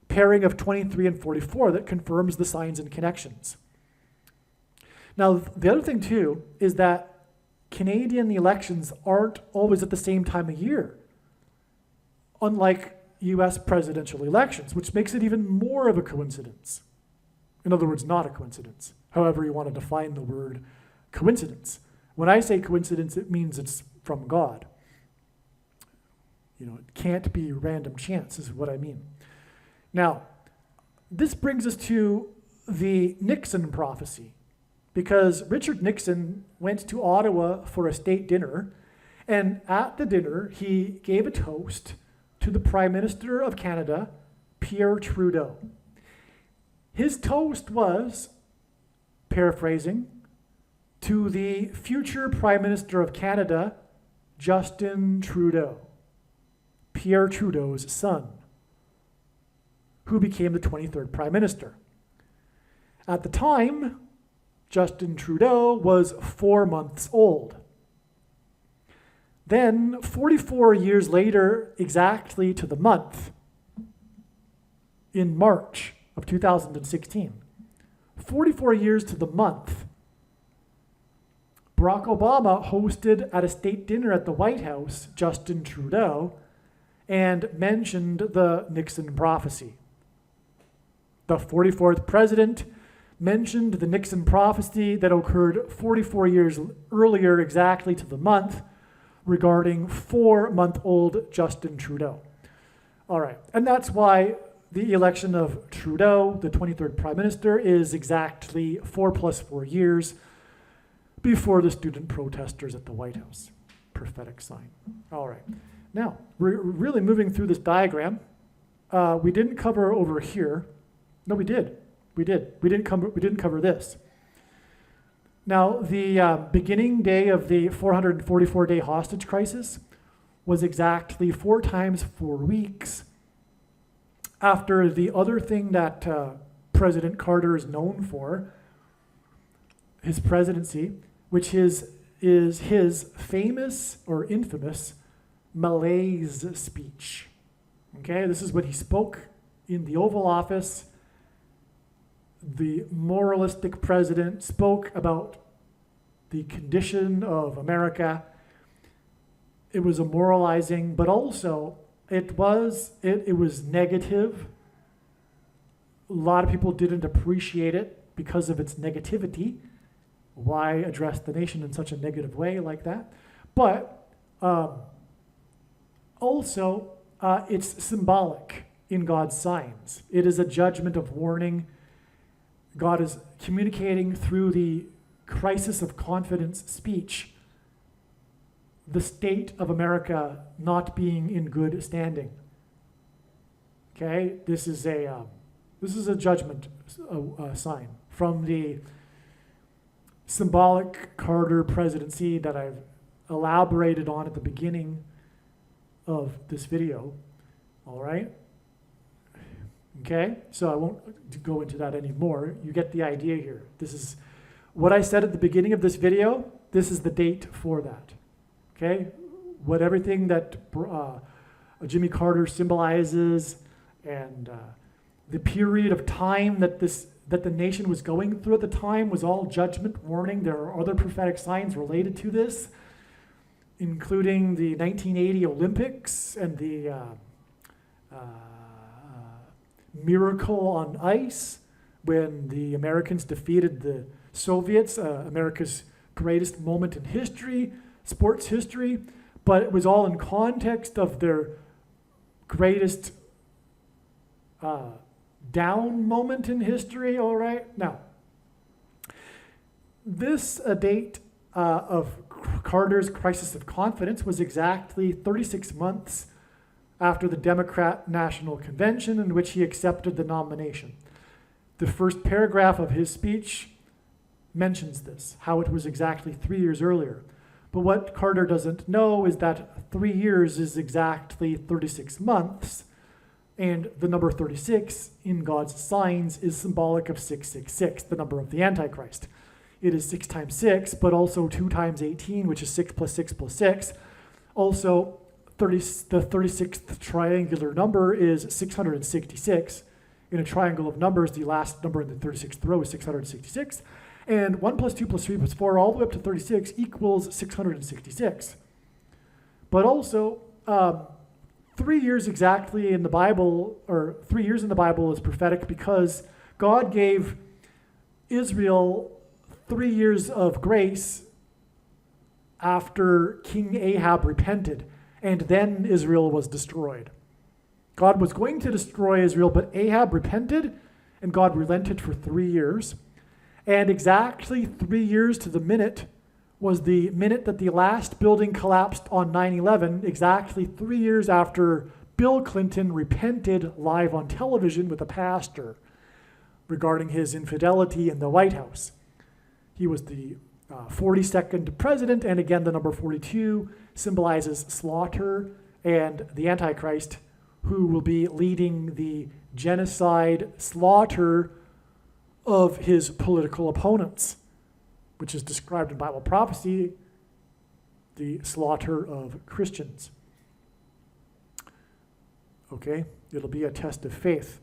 pairing of 23 and 44 that confirms the signs and connections. Now, the other thing too is that Canadian elections aren't always at the same time of year, unlike US presidential elections, which makes it even more of a coincidence. In other words, not a coincidence, however you want to define the word coincidence. When I say coincidence, it means it's from God. It can't be random chance is what I mean. Now, this brings us to the Nixon prophecy, because Richard Nixon went to Ottawa for a state dinner, and at the dinner, he gave a toast to the Prime Minister of Canada, Pierre Trudeau. His toast was, paraphrasing, to the future Prime Minister of Canada, Justin Trudeau, Pierre Trudeau's son, who became the 23rd Prime Minister. At the time, Justin Trudeau was 4 months old. Then, 44 years later, exactly to the month, in March of 2016, 44 years to the month, Barack Obama hosted at a state dinner at the White House Justin Trudeau and mentioned the Nixon prophecy. The 44th president mentioned the Nixon prophecy that occurred 44 years earlier, exactly to the month, regarding 4-month-old Justin Trudeau. All right, and that's why the election of Trudeau, the 23rd Prime Minister, is exactly 4 + 4 years before the student protesters at the White House. Prophetic sign. All right, now, we're really moving through this diagram. We didn't cover over here. No, we did. We didn't cover this. Now, the beginning day of the 444-day hostage crisis was exactly 4 times 4 weeks after the other thing that President Carter is known for, his presidency, which is his famous or infamous malaise speech. Okay, this is when he spoke in the Oval Office. The moralistic president spoke about the condition of America. It was a moralizing, but also it was negative. A lot of people didn't appreciate it because of its negativity. Why address the nation in such a negative way like that? But also, it's symbolic in God's signs. It is a judgment of warning. God is communicating through the crisis of confidence speech the state of America not being in good standing. Okay, this is a judgment sign from the symbolic Carter presidency that I've elaborated on at the beginning of this video. All right. Okay, so I won't go into that anymore. You get the idea here. This is what I said at the beginning of this video. This is the date for that. Okay, what everything that Jimmy Carter symbolizes and the period of time that the nation was going through at the time was all judgment, warning. There are other prophetic signs related to this, including the 1980 Olympics and the miracle on ice when the Americans defeated the Soviets, America's greatest moment in history, sports history, but it was all in context of their greatest down moment in history, all right? Now, this date of Carter's crisis of confidence was exactly 36 months after the Democrat National Convention in which he accepted the nomination. The first paragraph of his speech mentions this, how it was exactly 3 years earlier. But what Carter doesn't know is that 3 years is exactly 36 months, And the number 36 in God's signs is symbolic of 666, the number of the Antichrist. It is 6 times 6, but also 2 times 18, which is 6 plus 6 plus 6. Also, the 36th triangular number is 666. In a triangle of numbers, the last number in the 36th row is 666. And 1 plus 2 plus 3 plus 4, all the way up to 36, equals 666. But also, 3 years exactly in the Bible, or 3 years in the Bible is prophetic because God gave Israel 3 years of grace after King Ahab repented, and then Israel was destroyed. God was going to destroy Israel, but Ahab repented, and God relented for 3 years. And exactly 3 years to the minute was the minute that the last building collapsed on 9/11, exactly 3 years after Bill Clinton repented live on television with a pastor regarding his infidelity in the White House. He was the 42nd president, and again, the number 42 symbolizes slaughter and the Antichrist, who will be leading the genocide slaughter of his political opponents, which is described in Bible prophecy, the slaughter of Christians. Okay, it'll be a test of faith.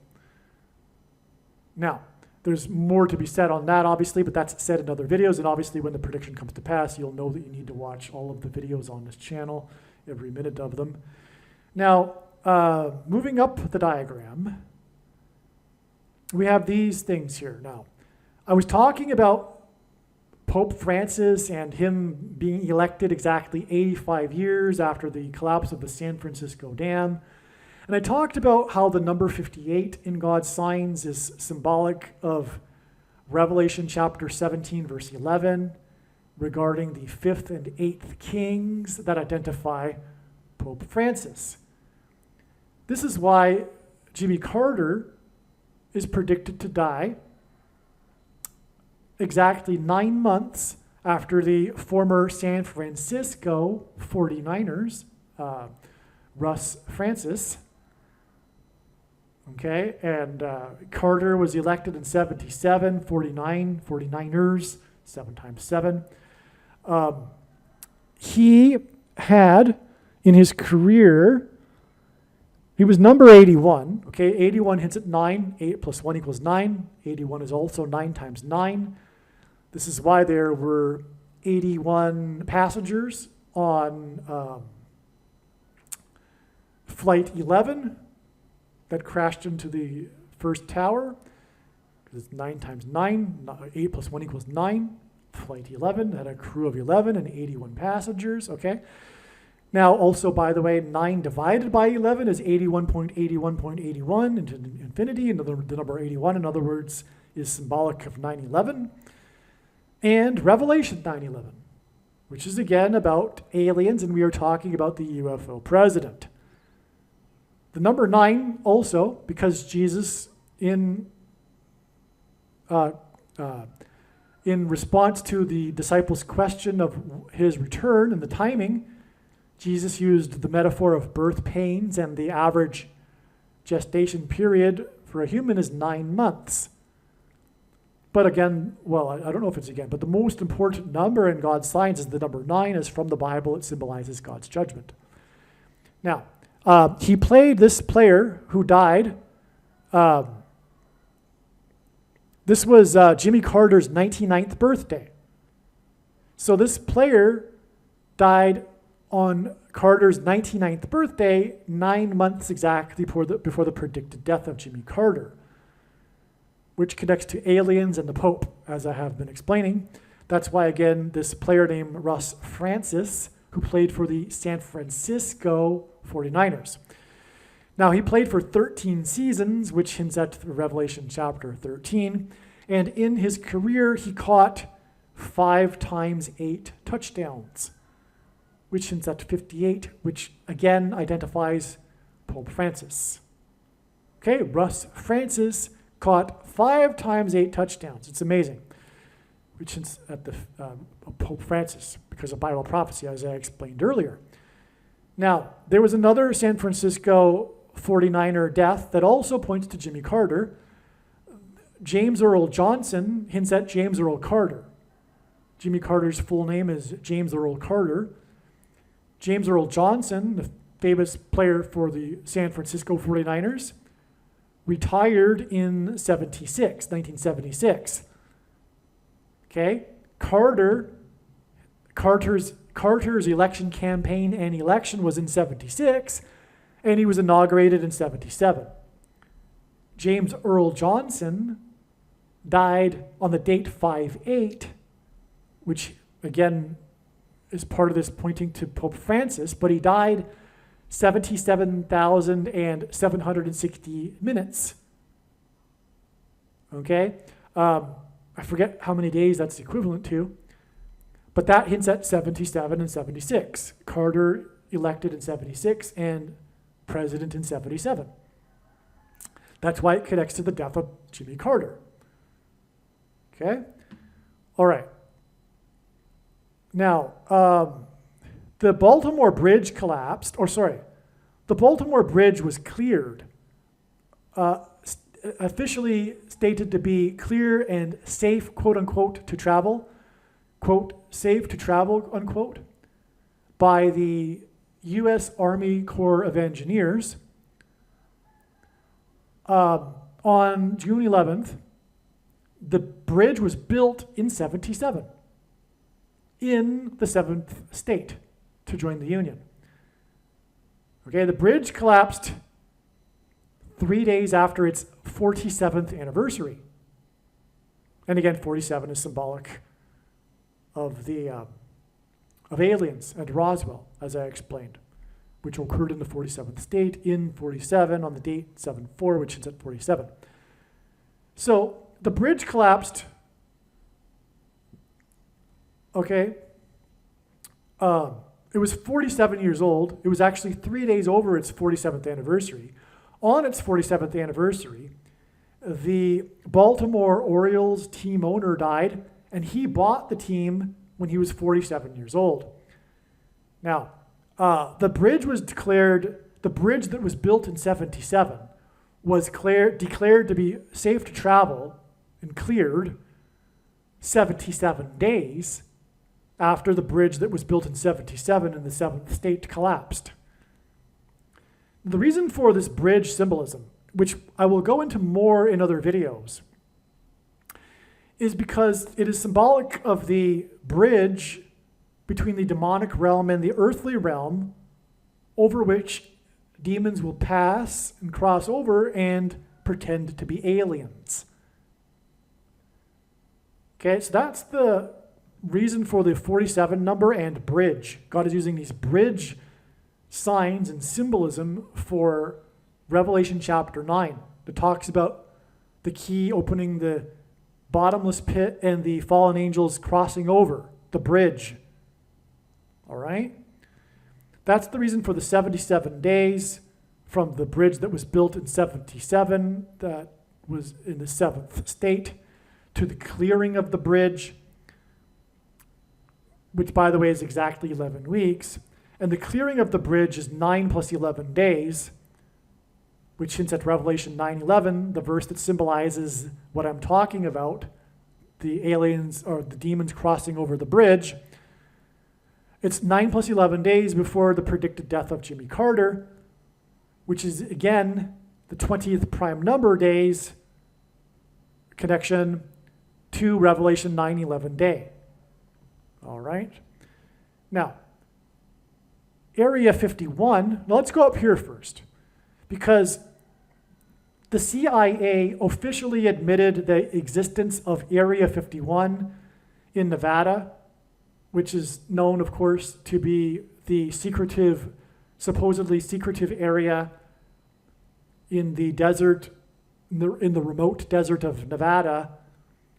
Now, there's more to be said on that, obviously, but that's said in other videos, and obviously when the prediction comes to pass, you'll know that you need to watch all of the videos on this channel, every minute of them. Now, moving up the diagram, we have these things here. Now, I was talking about Pope Francis and him being elected exactly 85 years after the collapse of the San Francisco Dam. And I talked about how the number 58 in God's signs is symbolic of Revelation chapter 17, verse 11, regarding the 5th and 8th kings that identify Pope Francis. This is why Jimmy Carter is predicted to die exactly 9 months after the former San Francisco 49ers, Russ Francis. Okay, and Carter was elected in 77, 49ers, 7 times 7. He had, in his career, he was number 81. Okay, 81 hits at 9. 8 plus 1 equals 9. 81 is also 9 times 9. This is why there were 81 passengers on Flight 11 that crashed into the first tower. It's 9 times 9. 8 plus 1 equals 9. Flight 11 had a crew of 11 and 81 passengers. Okay. Now, also, by the way, 9 divided by 11 is 81.81.81 into infinity. And the number 81, in other words, is symbolic of 9/11. And Revelation 9/11, which is again about aliens, and we are talking about the UFO president. The number 9 also, because Jesus, in response to the disciples' question of his return and the timing, Jesus used the metaphor of birth pains, and the average gestation period for a human is 9 months. But again, well, I don't know if it's again, but the most important number in God's signs is the number 9, is from the Bible. It symbolizes God's judgment. Now, this player who died, this was Jimmy Carter's 99th birthday. So this player died on Carter's 99th birthday, 9 months exactly before the predicted death of Jimmy Carter, which connects to aliens and the Pope, as I have been explaining. That's why, again, this player named Russ Francis, who played for the San Francisco 49ers. Now, he played for 13 seasons, which hints at Revelation chapter 13. And in his career, he caught 5 times 8 touchdowns, which hints at 58, which again identifies Pope Francis. Okay, Russ Francis caught 5 times 8 touchdowns. It's amazing, which hints at the Pope Francis because of Bible prophecy, as I explained earlier. Now, there was another San Francisco 49er death that also points to Jimmy Carter. James Earl Johnson hints at James Earl Carter. Jimmy Carter's full name is James Earl Carter. James Earl Johnson, the famous player for the San Francisco 49ers, retired in 1976. Okay? Carter's election campaign and election was in 76, and he was inaugurated in 77. James Earl Johnson died on the date 5/8, which again is part of this pointing to Pope Francis, but he died 77,760 minutes. Okay? I forget how many days that's equivalent to, but that hints at 77 and 76. Carter elected in 76 and president in 77. That's why it connects to the death of Jimmy Carter. Okay? All right. Now, the Baltimore Bridge collapsed, the Baltimore Bridge was cleared, officially stated to be clear and safe, quote unquote, to travel, quote, safe to travel, unquote, by the U.S. Army Corps of Engineers. On June 11th, the bridge was built in 77 in the 7th state to join the Union. Okay, the bridge collapsed 3 days after its 47th anniversary. And again, 47 is symbolic of the of aliens and Roswell, as I explained, which occurred in the 47th state in 47 on the date 7/4, which is at 47. So the bridge collapsed. Okay. It was 47 years old. It was actually 3 days over its 47th anniversary. On its 47th anniversary, the Baltimore Orioles team owner died, and he bought the team when he was 47 years old. Now, the bridge that was built in 77 was declared to be safe to travel and cleared 77 days after the bridge that was built in 77 in the 7th state collapsed. The reason for this bridge symbolism, which I will go into more in other videos, is because it is symbolic of the bridge between the demonic realm and the earthly realm, over which demons will pass and cross over and pretend to be aliens. Okay, so that's the reason for the 47 number and bridge. God is using these bridge signs and symbolism for Revelation chapter 9 that talks about the key opening the bottomless pit and the fallen angels crossing over the bridge. All right? That's the reason for the 77 days from the bridge that was built in 77, that was in the 7th state, to the clearing of the bridge, which, by the way, is exactly 11 weeks. And the clearing of the bridge is 9 plus 11 days, which hints at Revelation 9:11, the verse that symbolizes what I'm talking about, the aliens or the demons crossing over the bridge. It's 9 plus 11 days before the predicted death of Jimmy Carter, which is, again, the 20th prime number days connection to Revelation 9:11 day. All right? Now, Area 51, now let's go up here first, because the CIA officially admitted the existence of Area 51 in Nevada, which is known, of course, to be the supposedly secretive area in the desert, in the remote desert of Nevada,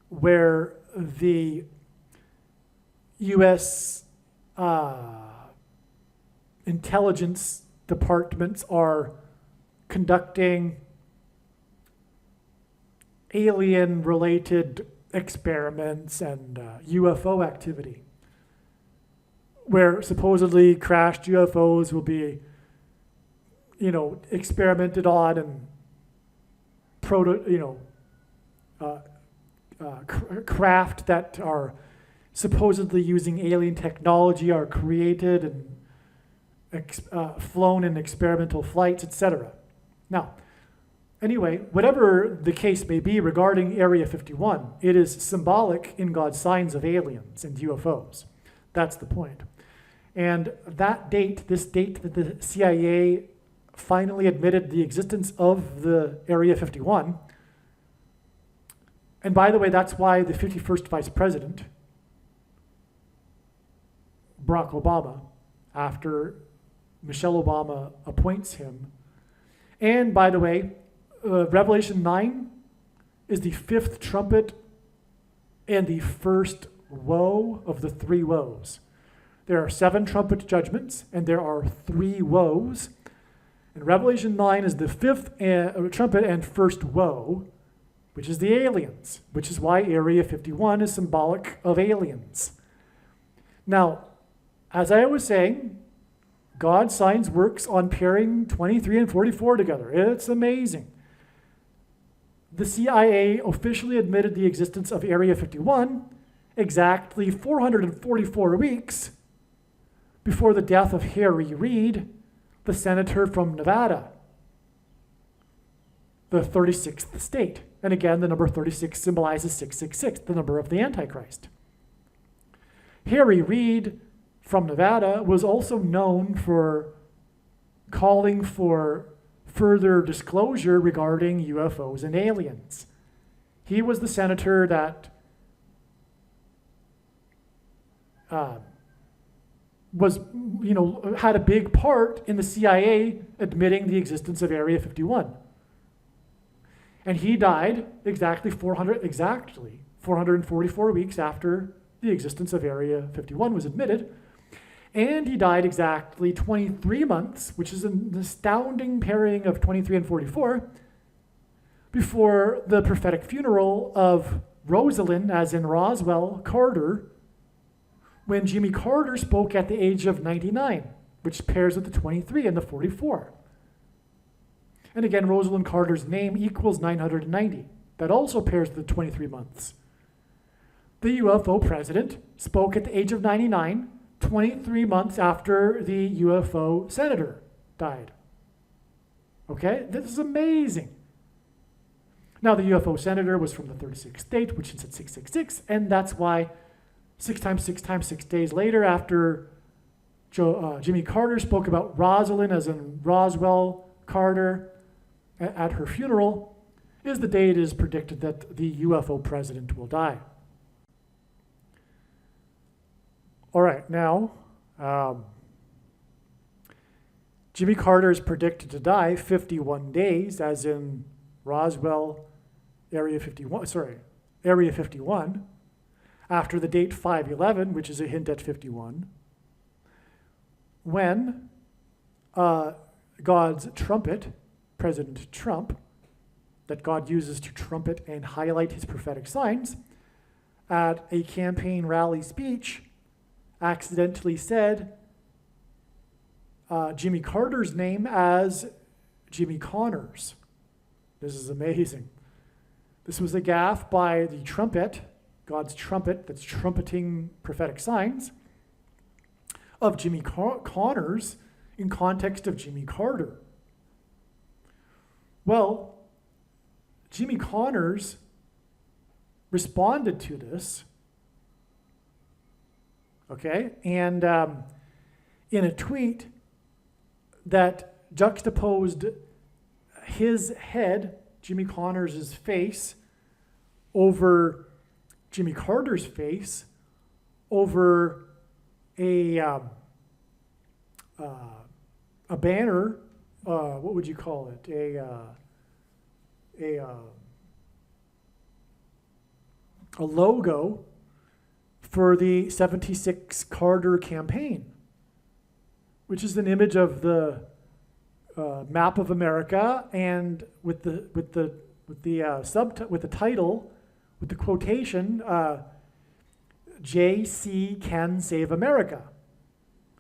where the U.S. Intelligence departments are conducting alien-related experiments and UFO activity, where supposedly crashed UFOs will be experimented on and craft that are supposedly using alien technology are created and flown in experimental flights, etc. Now, anyway, whatever the case may be regarding Area 51, it is symbolic in God's signs of aliens and UFOs. That's the point. And this date that the CIA finally admitted the existence of the Area 51, and by the way, that's why the 51st Vice President, Barack Obama, after Michelle Obama appoints him, and by the way, Revelation 9 is the fifth trumpet and the first woe of the three woes. There are 7 trumpet judgments, and there are 3 woes. And Revelation 9 is the fifth trumpet and first woe, which is the aliens, which is why Area 51 is symbolic of aliens. Now, as I was saying, God signs works on pairing 23 and 44 together. It's amazing. The CIA officially admitted the existence of Area 51 exactly 444 weeks before the death of Harry Reid, the senator from Nevada, the 36th state. And again, the number 36 symbolizes 666, the number of the Antichrist. Harry Reid from Nevada was also known for calling for further disclosure regarding UFOs and aliens. He was the senator that had a big part in the CIA admitting the existence of Area 51. And he died exactly 444 weeks after the existence of Area 51 was admitted. And he died exactly 23 months, which is an astounding pairing of 23 and 44, before the prophetic funeral of Rosalind, as in Roswell, Carter, when Jimmy Carter spoke at the age of 99, which pairs with the 23 and the 44. And again, Rosalind Carter's name equals 990. That also pairs with the 23 months. The UFO president spoke at the age of 99, 23 months after the UFO senator died. Okay, this is amazing. Now, the UFO senator was from the 36th state, which is at 666, and that's why 6 times 6 days later, after Jimmy Carter spoke about Rosalind, as in Roswell Carter, at her funeral, is the day it is predicted that the UFO president will die. All right, now, Jimmy Carter is predicted to die 51 days, as in Roswell, Area 51, after the date 5/11, which is a hint at 51, when God's trumpet, President Trump, that God uses to trumpet and highlight his prophetic signs, at a campaign rally speech, accidentally said Jimmy Carter's name as Jimmy Connors. This is amazing. This was a gaffe by the trumpet, God's trumpet that's trumpeting prophetic signs, of Jimmy Connors in context of Jimmy Carter. Well, Jimmy Connors responded to this, okay, and in a tweet that juxtaposed his head, Jimmy Connors' face, over Jimmy Carter's face, over a banner, what would you call it? A logo for the 76 Carter campaign, which is an image of the map of America, and with the title, with the quotation, JC can save America.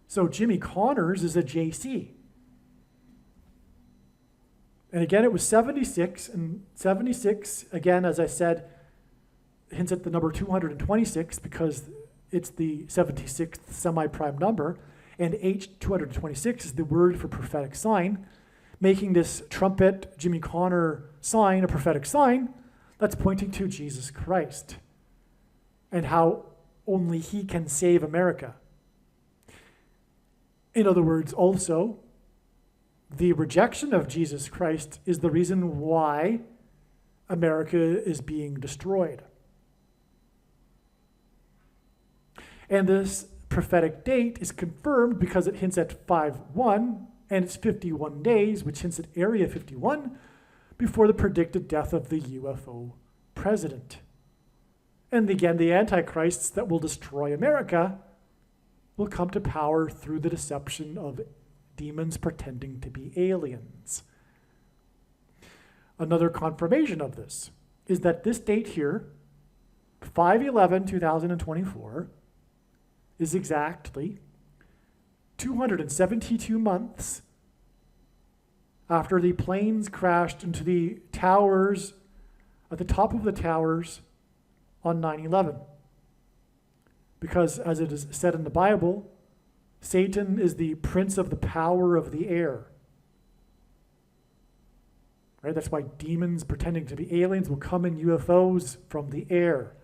So Jimmy Connors is a JC. And again, it was 76, and 76, again, as I said, hints at the number 226 because it's the 76th semi-prime number, and H226 is the word for prophetic sign, making this trumpet Jimmy Connor sign a prophetic sign that's pointing to Jesus Christ and how only he can save America. In other words, also, the rejection of Jesus Christ is the reason why America is being destroyed. And this prophetic date is confirmed because it hints at 5-1, and it's 51 days, which hints at Area 51, before the predicted death of the UFO president. And again, the antichrists that will destroy America will come to power through the deception of demons pretending to be aliens. Another confirmation of this is that this date here, 5/11/2024, is exactly 272 months after the planes crashed into the towers, at the top of the towers on 9/11. Because as it is said in the Bible, Satan is the prince of the power of the air. Right? That's why demons pretending to be aliens will come in UFOs from the air.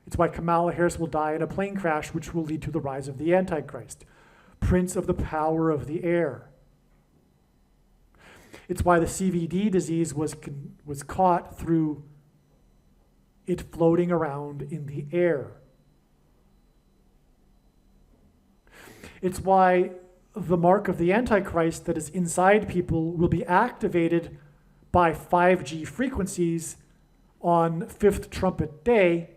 It's why Kamala Harris will die in a plane crash, which will lead to the rise of the Antichrist, prince of the power of the air. It's why the CVD disease was caught through it floating around in the air. It's why the mark of the Antichrist that is inside people will be activated by 5G frequencies on Fifth Trumpet Day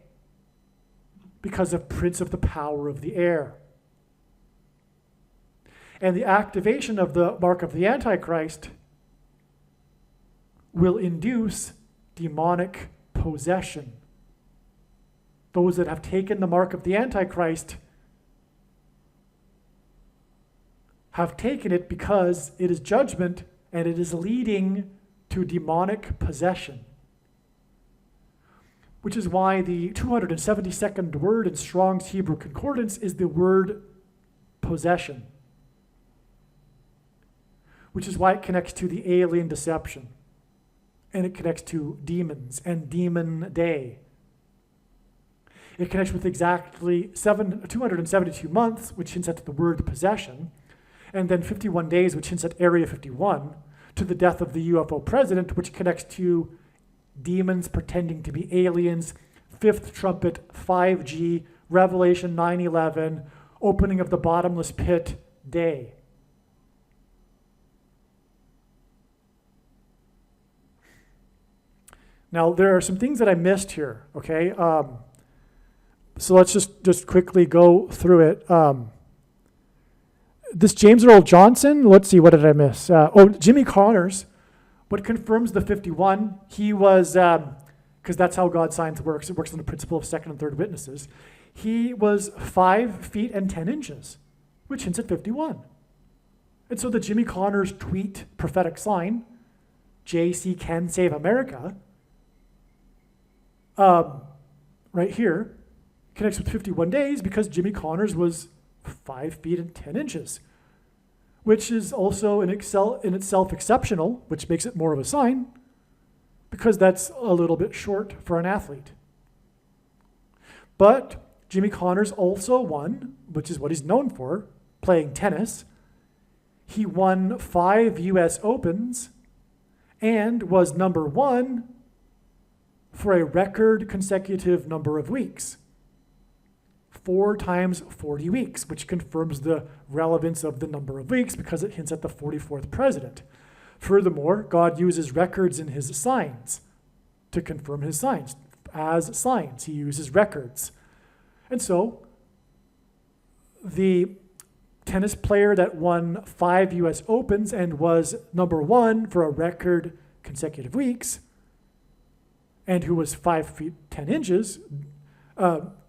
because of Prince of the Power of the Air. And the activation of the mark of the Antichrist will induce demonic possession. Those that have taken the mark of the Antichrist have taken it because it is judgment and it is leading to demonic possession. Which is why the 272nd word in Strong's Hebrew Concordance is the word possession. Which is why it connects to the alien deception. And it connects to demons and demon day. It connects with exactly 272 months, which hints at the word possession, and then 51 days, which hints at Area 51, to the death of the UFO president, which connects to demons pretending to be aliens, Fifth Trumpet, 5G, Revelation 9/11, opening of the bottomless pit day. Now, there are some things that I missed here, okay? So let's just quickly go through it. This James Earl Johnson, let's see, what did I miss? Jimmy Connors, what confirms the 51, he was, because that's how God's science works. It works on the principle of second and third witnesses. He was 5 feet and 10 inches, which hints at 51. And so the Jimmy Connors tweet prophetic sign, JC can save America, right here, connects with 51 days because Jimmy Connors was 5 feet and 10 inches, which is also in itself exceptional, which makes it more of a sign, because that's a little bit short for an athlete. But Jimmy Connors also won, which is what he's known for, playing tennis. He won 5 US Opens and was number 1 for a record consecutive number of weeks. 4 times 40 weeks, which confirms the relevance of the number of weeks because it hints at the 44th president. Furthermore, God uses records in his signs to confirm his signs. As signs, he uses records. And so, the tennis player that won 5 US Opens and was number 1 for a record consecutive weeks, and who was 5 feet 10 inches,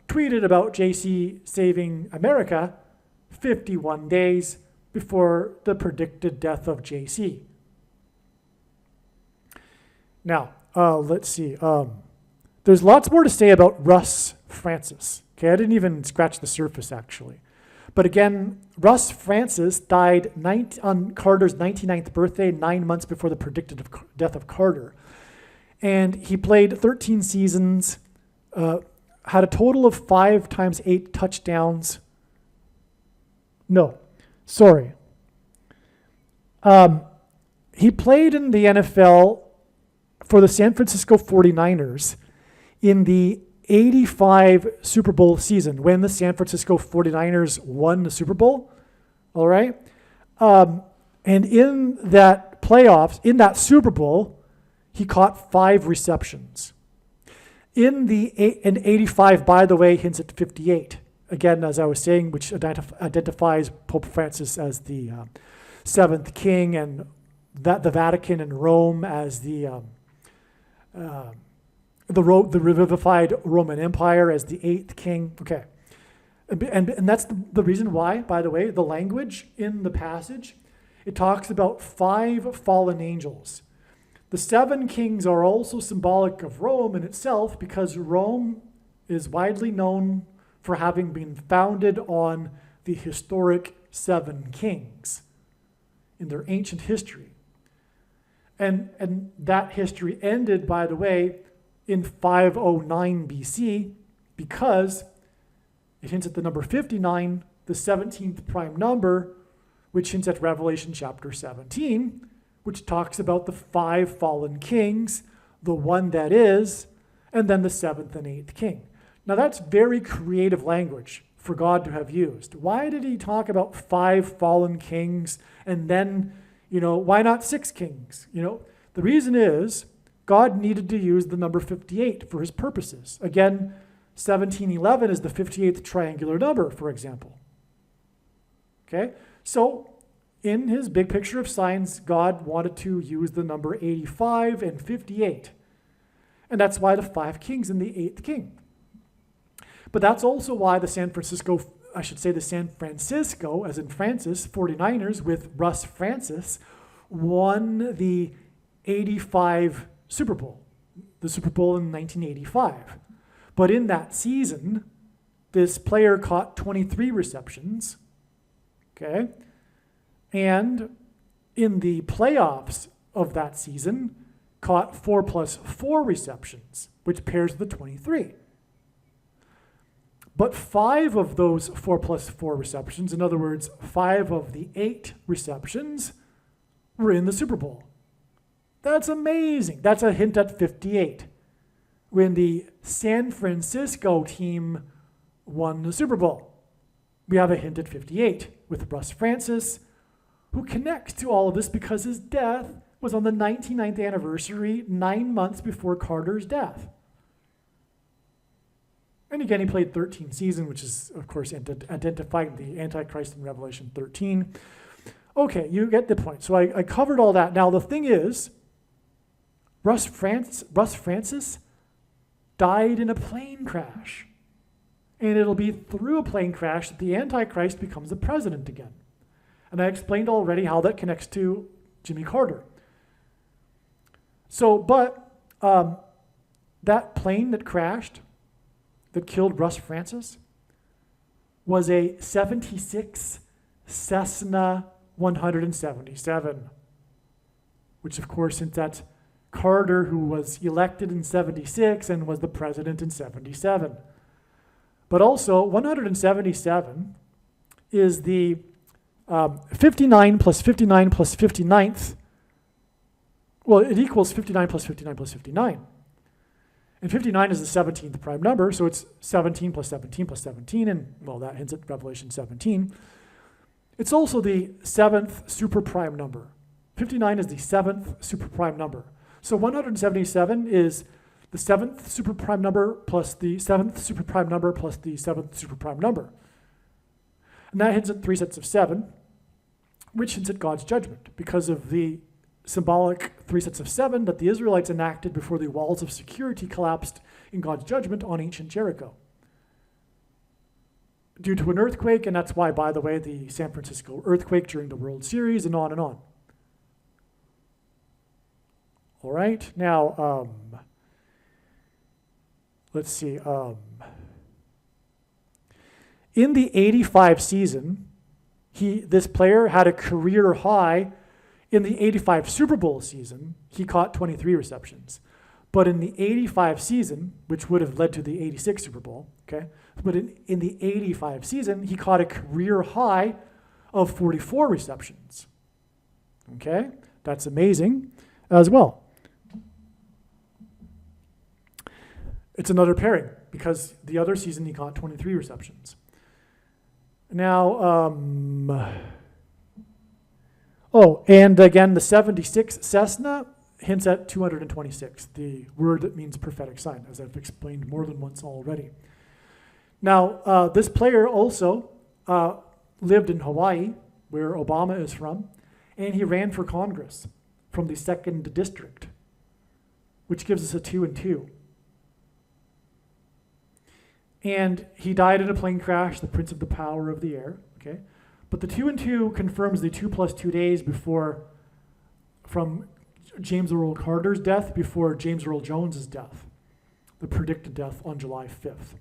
tweeted about JC saving America 51 days before the predicted death of JC. Now, let's see. There's lots more to say about Russ Francis. Okay, I didn't even scratch the surface, actually. But again, Russ Francis died on Carter's 99th birthday, 9 months before the predicted death of Carter. And he played 13 seasons, had a total of 5 times 8 touchdowns. No, sorry. He played in the NFL for the San Francisco 49ers in the 85 Super Bowl season when the San Francisco 49ers won the Super Bowl. All right. And in that playoffs, in that Super Bowl, he caught 5 receptions. In 85, by the way, hints at 58. Again, as I was saying, which identifies Pope Francis as the 7th king, and the Vatican and Rome as the revivified Roman Empire as the 8th king. Okay. And that's the reason why, by the way, the language in the passage, it talks about 5 fallen angels. The 7 kings are also symbolic of Rome in itself, because Rome is widely known for having been founded on the historic 7 kings in their ancient history. And that history ended, by the way, in 509 BC, because it hints at the number 59, the 17th prime number, which hints at Revelation chapter 17, which talks about the 5 fallen kings, the one that is, and then the 7th and 8th king. Now that's very creative language for God to have used. Why did he talk about 5 fallen kings and then, why not 6 kings? The reason is God needed to use the number 58 for his purposes. Again, 1711 is the 58th triangular number, for example. Okay? So, in his big picture of science, God wanted to use the number 85 and 58. And that's why the 5 kings and the 8th king. But that's also why the San Francisco, as in Francis, 49ers with Russ Francis, won the 85 Super Bowl, the Super Bowl in 1985. But in that season, this player caught 23 receptions, okay? And in the playoffs of that season, caught 4 plus 4 receptions, which pairs the 23. But 5 of those 4 plus 4 receptions, in other words, 5 of the 8 receptions, were in the Super Bowl. That's amazing. That's a hint at 58. When the San Francisco team won the Super Bowl, we have a hint at 58 with Russ Francis, who connects to all of this because his death was on the 99th anniversary, 9 months before Carter's death. And again, he played 13 seasons, which is, of course, identifying the Antichrist in Revelation 13. Okay, you get the point. So I covered all that. Now, the thing is, Russ Francis died in a plane crash. And it'll be through a plane crash that the Antichrist becomes the president again. And I explained already how that connects to Jimmy Carter. So, but that plane that crashed, that killed Russ Francis, was a 76 Cessna 177, which of course, since that's Carter, who was elected in 76 and was the president in 77. But also, 177 is the 59 plus 59 plus 59th. Well, it equals 59 plus 59 plus 59. And 59 is the 17th prime number, so it's 17 plus 17 plus 17, and, well, that hints at Revelation 17. It's also the 7th super prime number. 59 is the 7th super prime number. So 177 is the 7th super prime number plus the 7th super prime number plus the 7th super prime number. And that hints at 3 sets of 7, which hints at God's judgment because of the symbolic 3 sets of 7 that the Israelites enacted before the walls of security collapsed in God's judgment on ancient Jericho due to an earthquake. And that's why, by the way, the San Francisco earthquake during the World Series, and on and on. All right, now, let's see. In the 85 season, this player had a career high. In the 85 Super Bowl season, he caught 23 receptions. But in the 85 season, which would have led to the 86 Super Bowl, okay? But in the 85 season, he caught a career high of 44 receptions. Okay? That's amazing as well. It's another pairing because the other season he caught 23 receptions. Now, and again, the 76 Cessna hints at 226, the word that means prophetic sign, as I've explained more than once already. Now, this player also lived in Hawaii, where Obama is from, and he ran for Congress from the 2nd District, which gives us a 2 and 2. And he died in a plane crash, the prince of the power of the air, okay? But the 2 and 2 confirms the 2 plus 2 days from James Earl Carter's death before James Earl Jones's death, the predicted death on July 5th.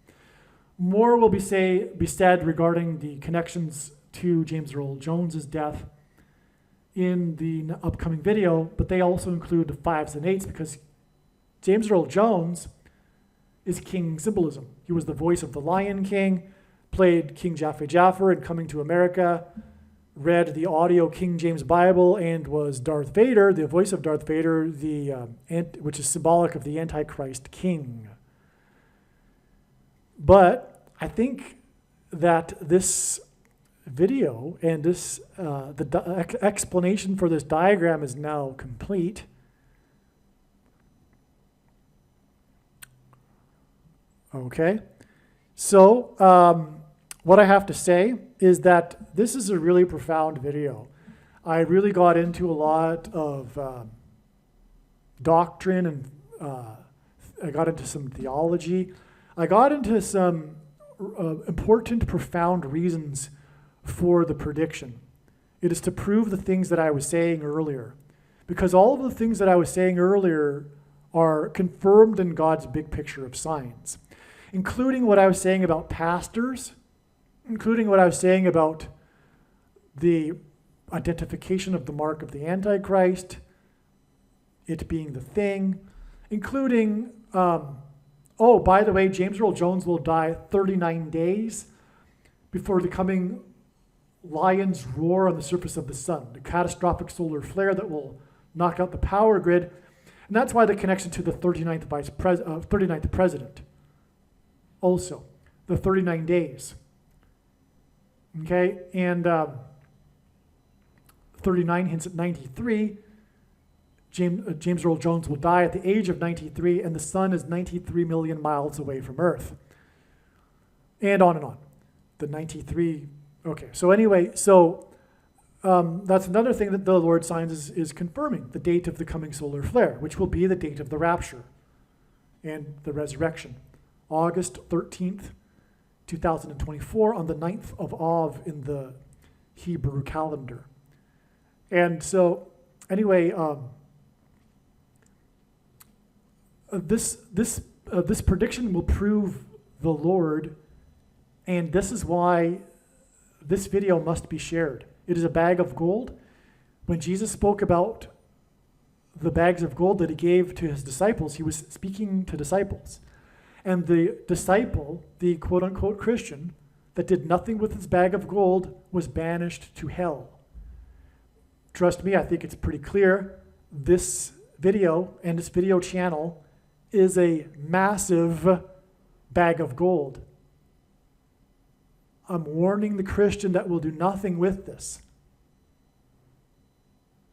More will be said regarding the connections to James Earl Jones's death in the upcoming video, but they also include the 5s and 8s because James Earl Jones is king symbolism. He was the voice of the Lion King, played King Jaffe in Coming to America, read the audio King James Bible, and was Darth Vader, the voice of Darth Vader, which is symbolic of the Antichrist king. But I think that this video and the explanation for this diagram is now complete. Okay, so what I have to say is that this is a really profound video. I really got into a lot of doctrine and I got into some theology. I got into some important, profound reasons for the prediction. It is to prove the things that I was saying earlier, because all of the things that I was saying earlier are confirmed in God's big picture of signs, including what I was saying about pastors, including what I was saying about the identification of the mark of the Antichrist, it being the thing, including, by the way, James Earl Jones will die 39 days before the coming lion's roar on the surface of the sun, the catastrophic solar flare that will knock out the power grid. And that's why the connection to the 39th president. Also, the 39 days. Okay, and 39 hints at 93. James Earl Jones will die at the age of 93, and the sun is 93 million miles away from Earth. And on and on. The 93, okay. So anyway, that's another thing that the Lord signs is confirming, the date of the coming solar flare, which will be the date of the rapture and the resurrection. August 13th, 2024, on the 9th of Av in the Hebrew calendar. And so, anyway, this prediction will prove the Lord, and this is why this video must be shared. It is a bag of gold. When Jesus spoke about the bags of gold that he gave to his disciples, he was speaking to disciples. And the disciple, the quote-unquote Christian, that did nothing with his bag of gold was banished to hell. Trust me, I think it's pretty clear. This video and this video channel is a massive bag of gold. I'm warning the Christian that will do nothing with this,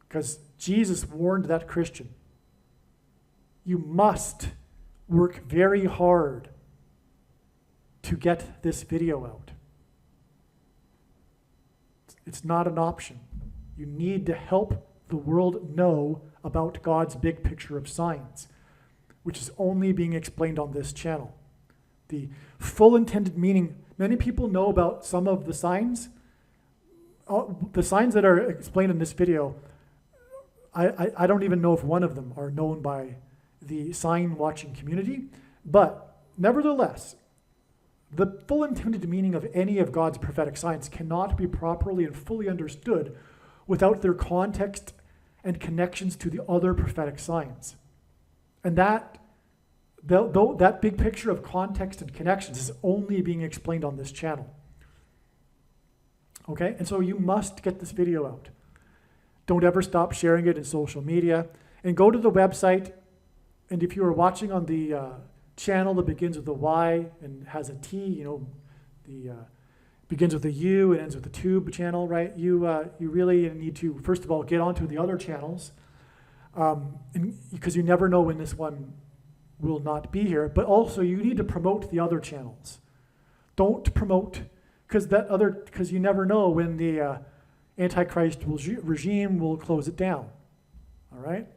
because Jesus warned that Christian. You must work very hard to get this video out. It's not an option. You need to help the world know about God's big picture of signs, which is only being explained on this channel. The full intended meaning, many people know about some of the signs. The signs that are explained in this video, I don't even know if one of them are known by the sign watching community, but nevertheless, the full intended meaning of any of God's prophetic signs cannot be properly and fully understood without their context and connections to the other prophetic signs. And that big picture of context and connections is only being explained on this channel. Okay, and so you must get this video out. Don't ever stop sharing it in social media. And go to the website, and if you are watching on the channel that begins with a Y and has a T, begins with a U and ends with a tube channel, right? You really need to, first of all, get onto the other channels, because you never know when this one will not be here, but also you need to promote the other channels. Don't promote, because you never know when the Antichrist regime will close it down, all right?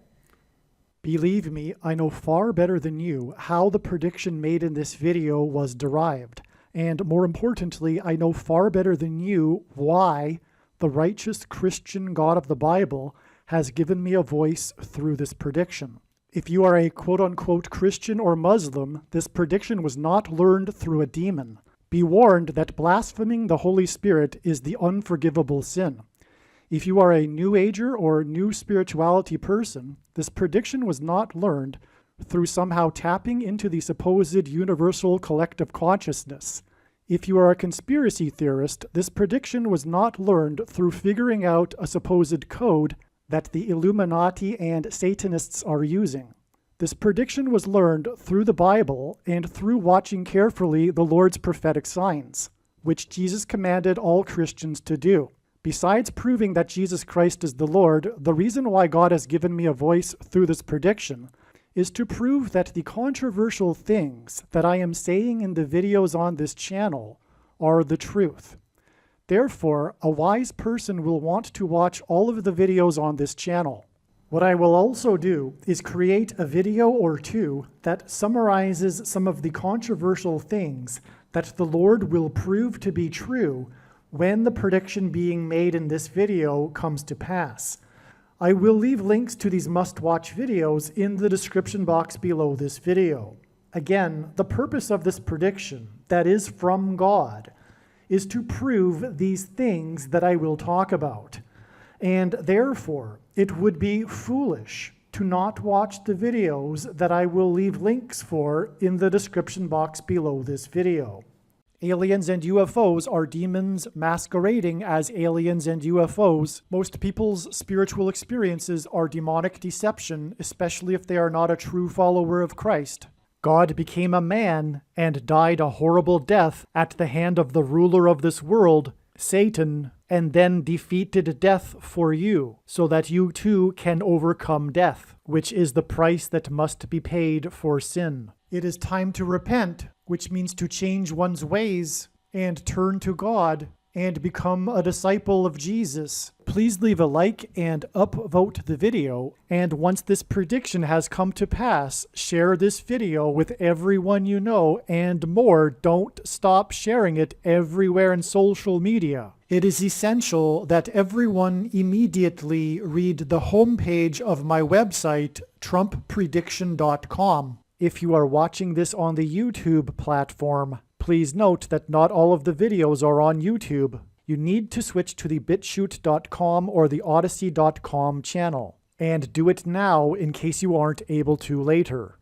Believe me, I know far better than you how the prediction made in this video was derived. And more importantly, I know far better than you why the righteous Christian God of the Bible has given me a voice through this prediction. If you are a quote-unquote Christian or Muslim, this prediction was not learned through a demon. Be warned that blaspheming the Holy Spirit is the unforgivable sin. If you are a New Ager or New Spirituality person, this prediction was not learned through somehow tapping into the supposed universal collective consciousness. If you are a conspiracy theorist, this prediction was not learned through figuring out a supposed code that the Illuminati and Satanists are using. This prediction was learned through the Bible and through watching carefully the Lord's prophetic signs, which Jesus commanded all Christians to do. Besides proving that Jesus Christ is the Lord, the reason why God has given me a voice through this prediction is to prove that the controversial things that I am saying in the videos on this channel are the truth. Therefore, a wise person will want to watch all of the videos on this channel. What I will also do is create a video or two that summarizes some of the controversial things that the Lord will prove to be true when the prediction being made in this video comes to pass. I will leave links to these must-watch videos in the description box below this video. Again, the purpose of this prediction, that is from God, is to prove these things that I will talk about. And therefore, it would be foolish to not watch the videos that I will leave links for in the description box below this video. Aliens and UFOs are demons masquerading as aliens and UFOs. Most people's spiritual experiences are demonic deception, especially if they are not a true follower of Christ. God became a man and died a horrible death at the hand of the ruler of this world, Satan, and then defeated death for you, so that you too can overcome death, which is the price that must be paid for sin. It is time to repent, which means to change one's ways and turn to God and become a disciple of Jesus. Please leave a like and upvote the video, and once this prediction has come to pass, share this video with everyone you know, and more, don't stop sharing it everywhere in social media. It is essential that everyone immediately read the homepage of my website, TrumpPrediction.com. If you are watching this on the YouTube platform, please note that not all of the videos are on YouTube. You need to switch to the BitChute.com or the Odyssey.com channel. And do it now in case you aren't able to later.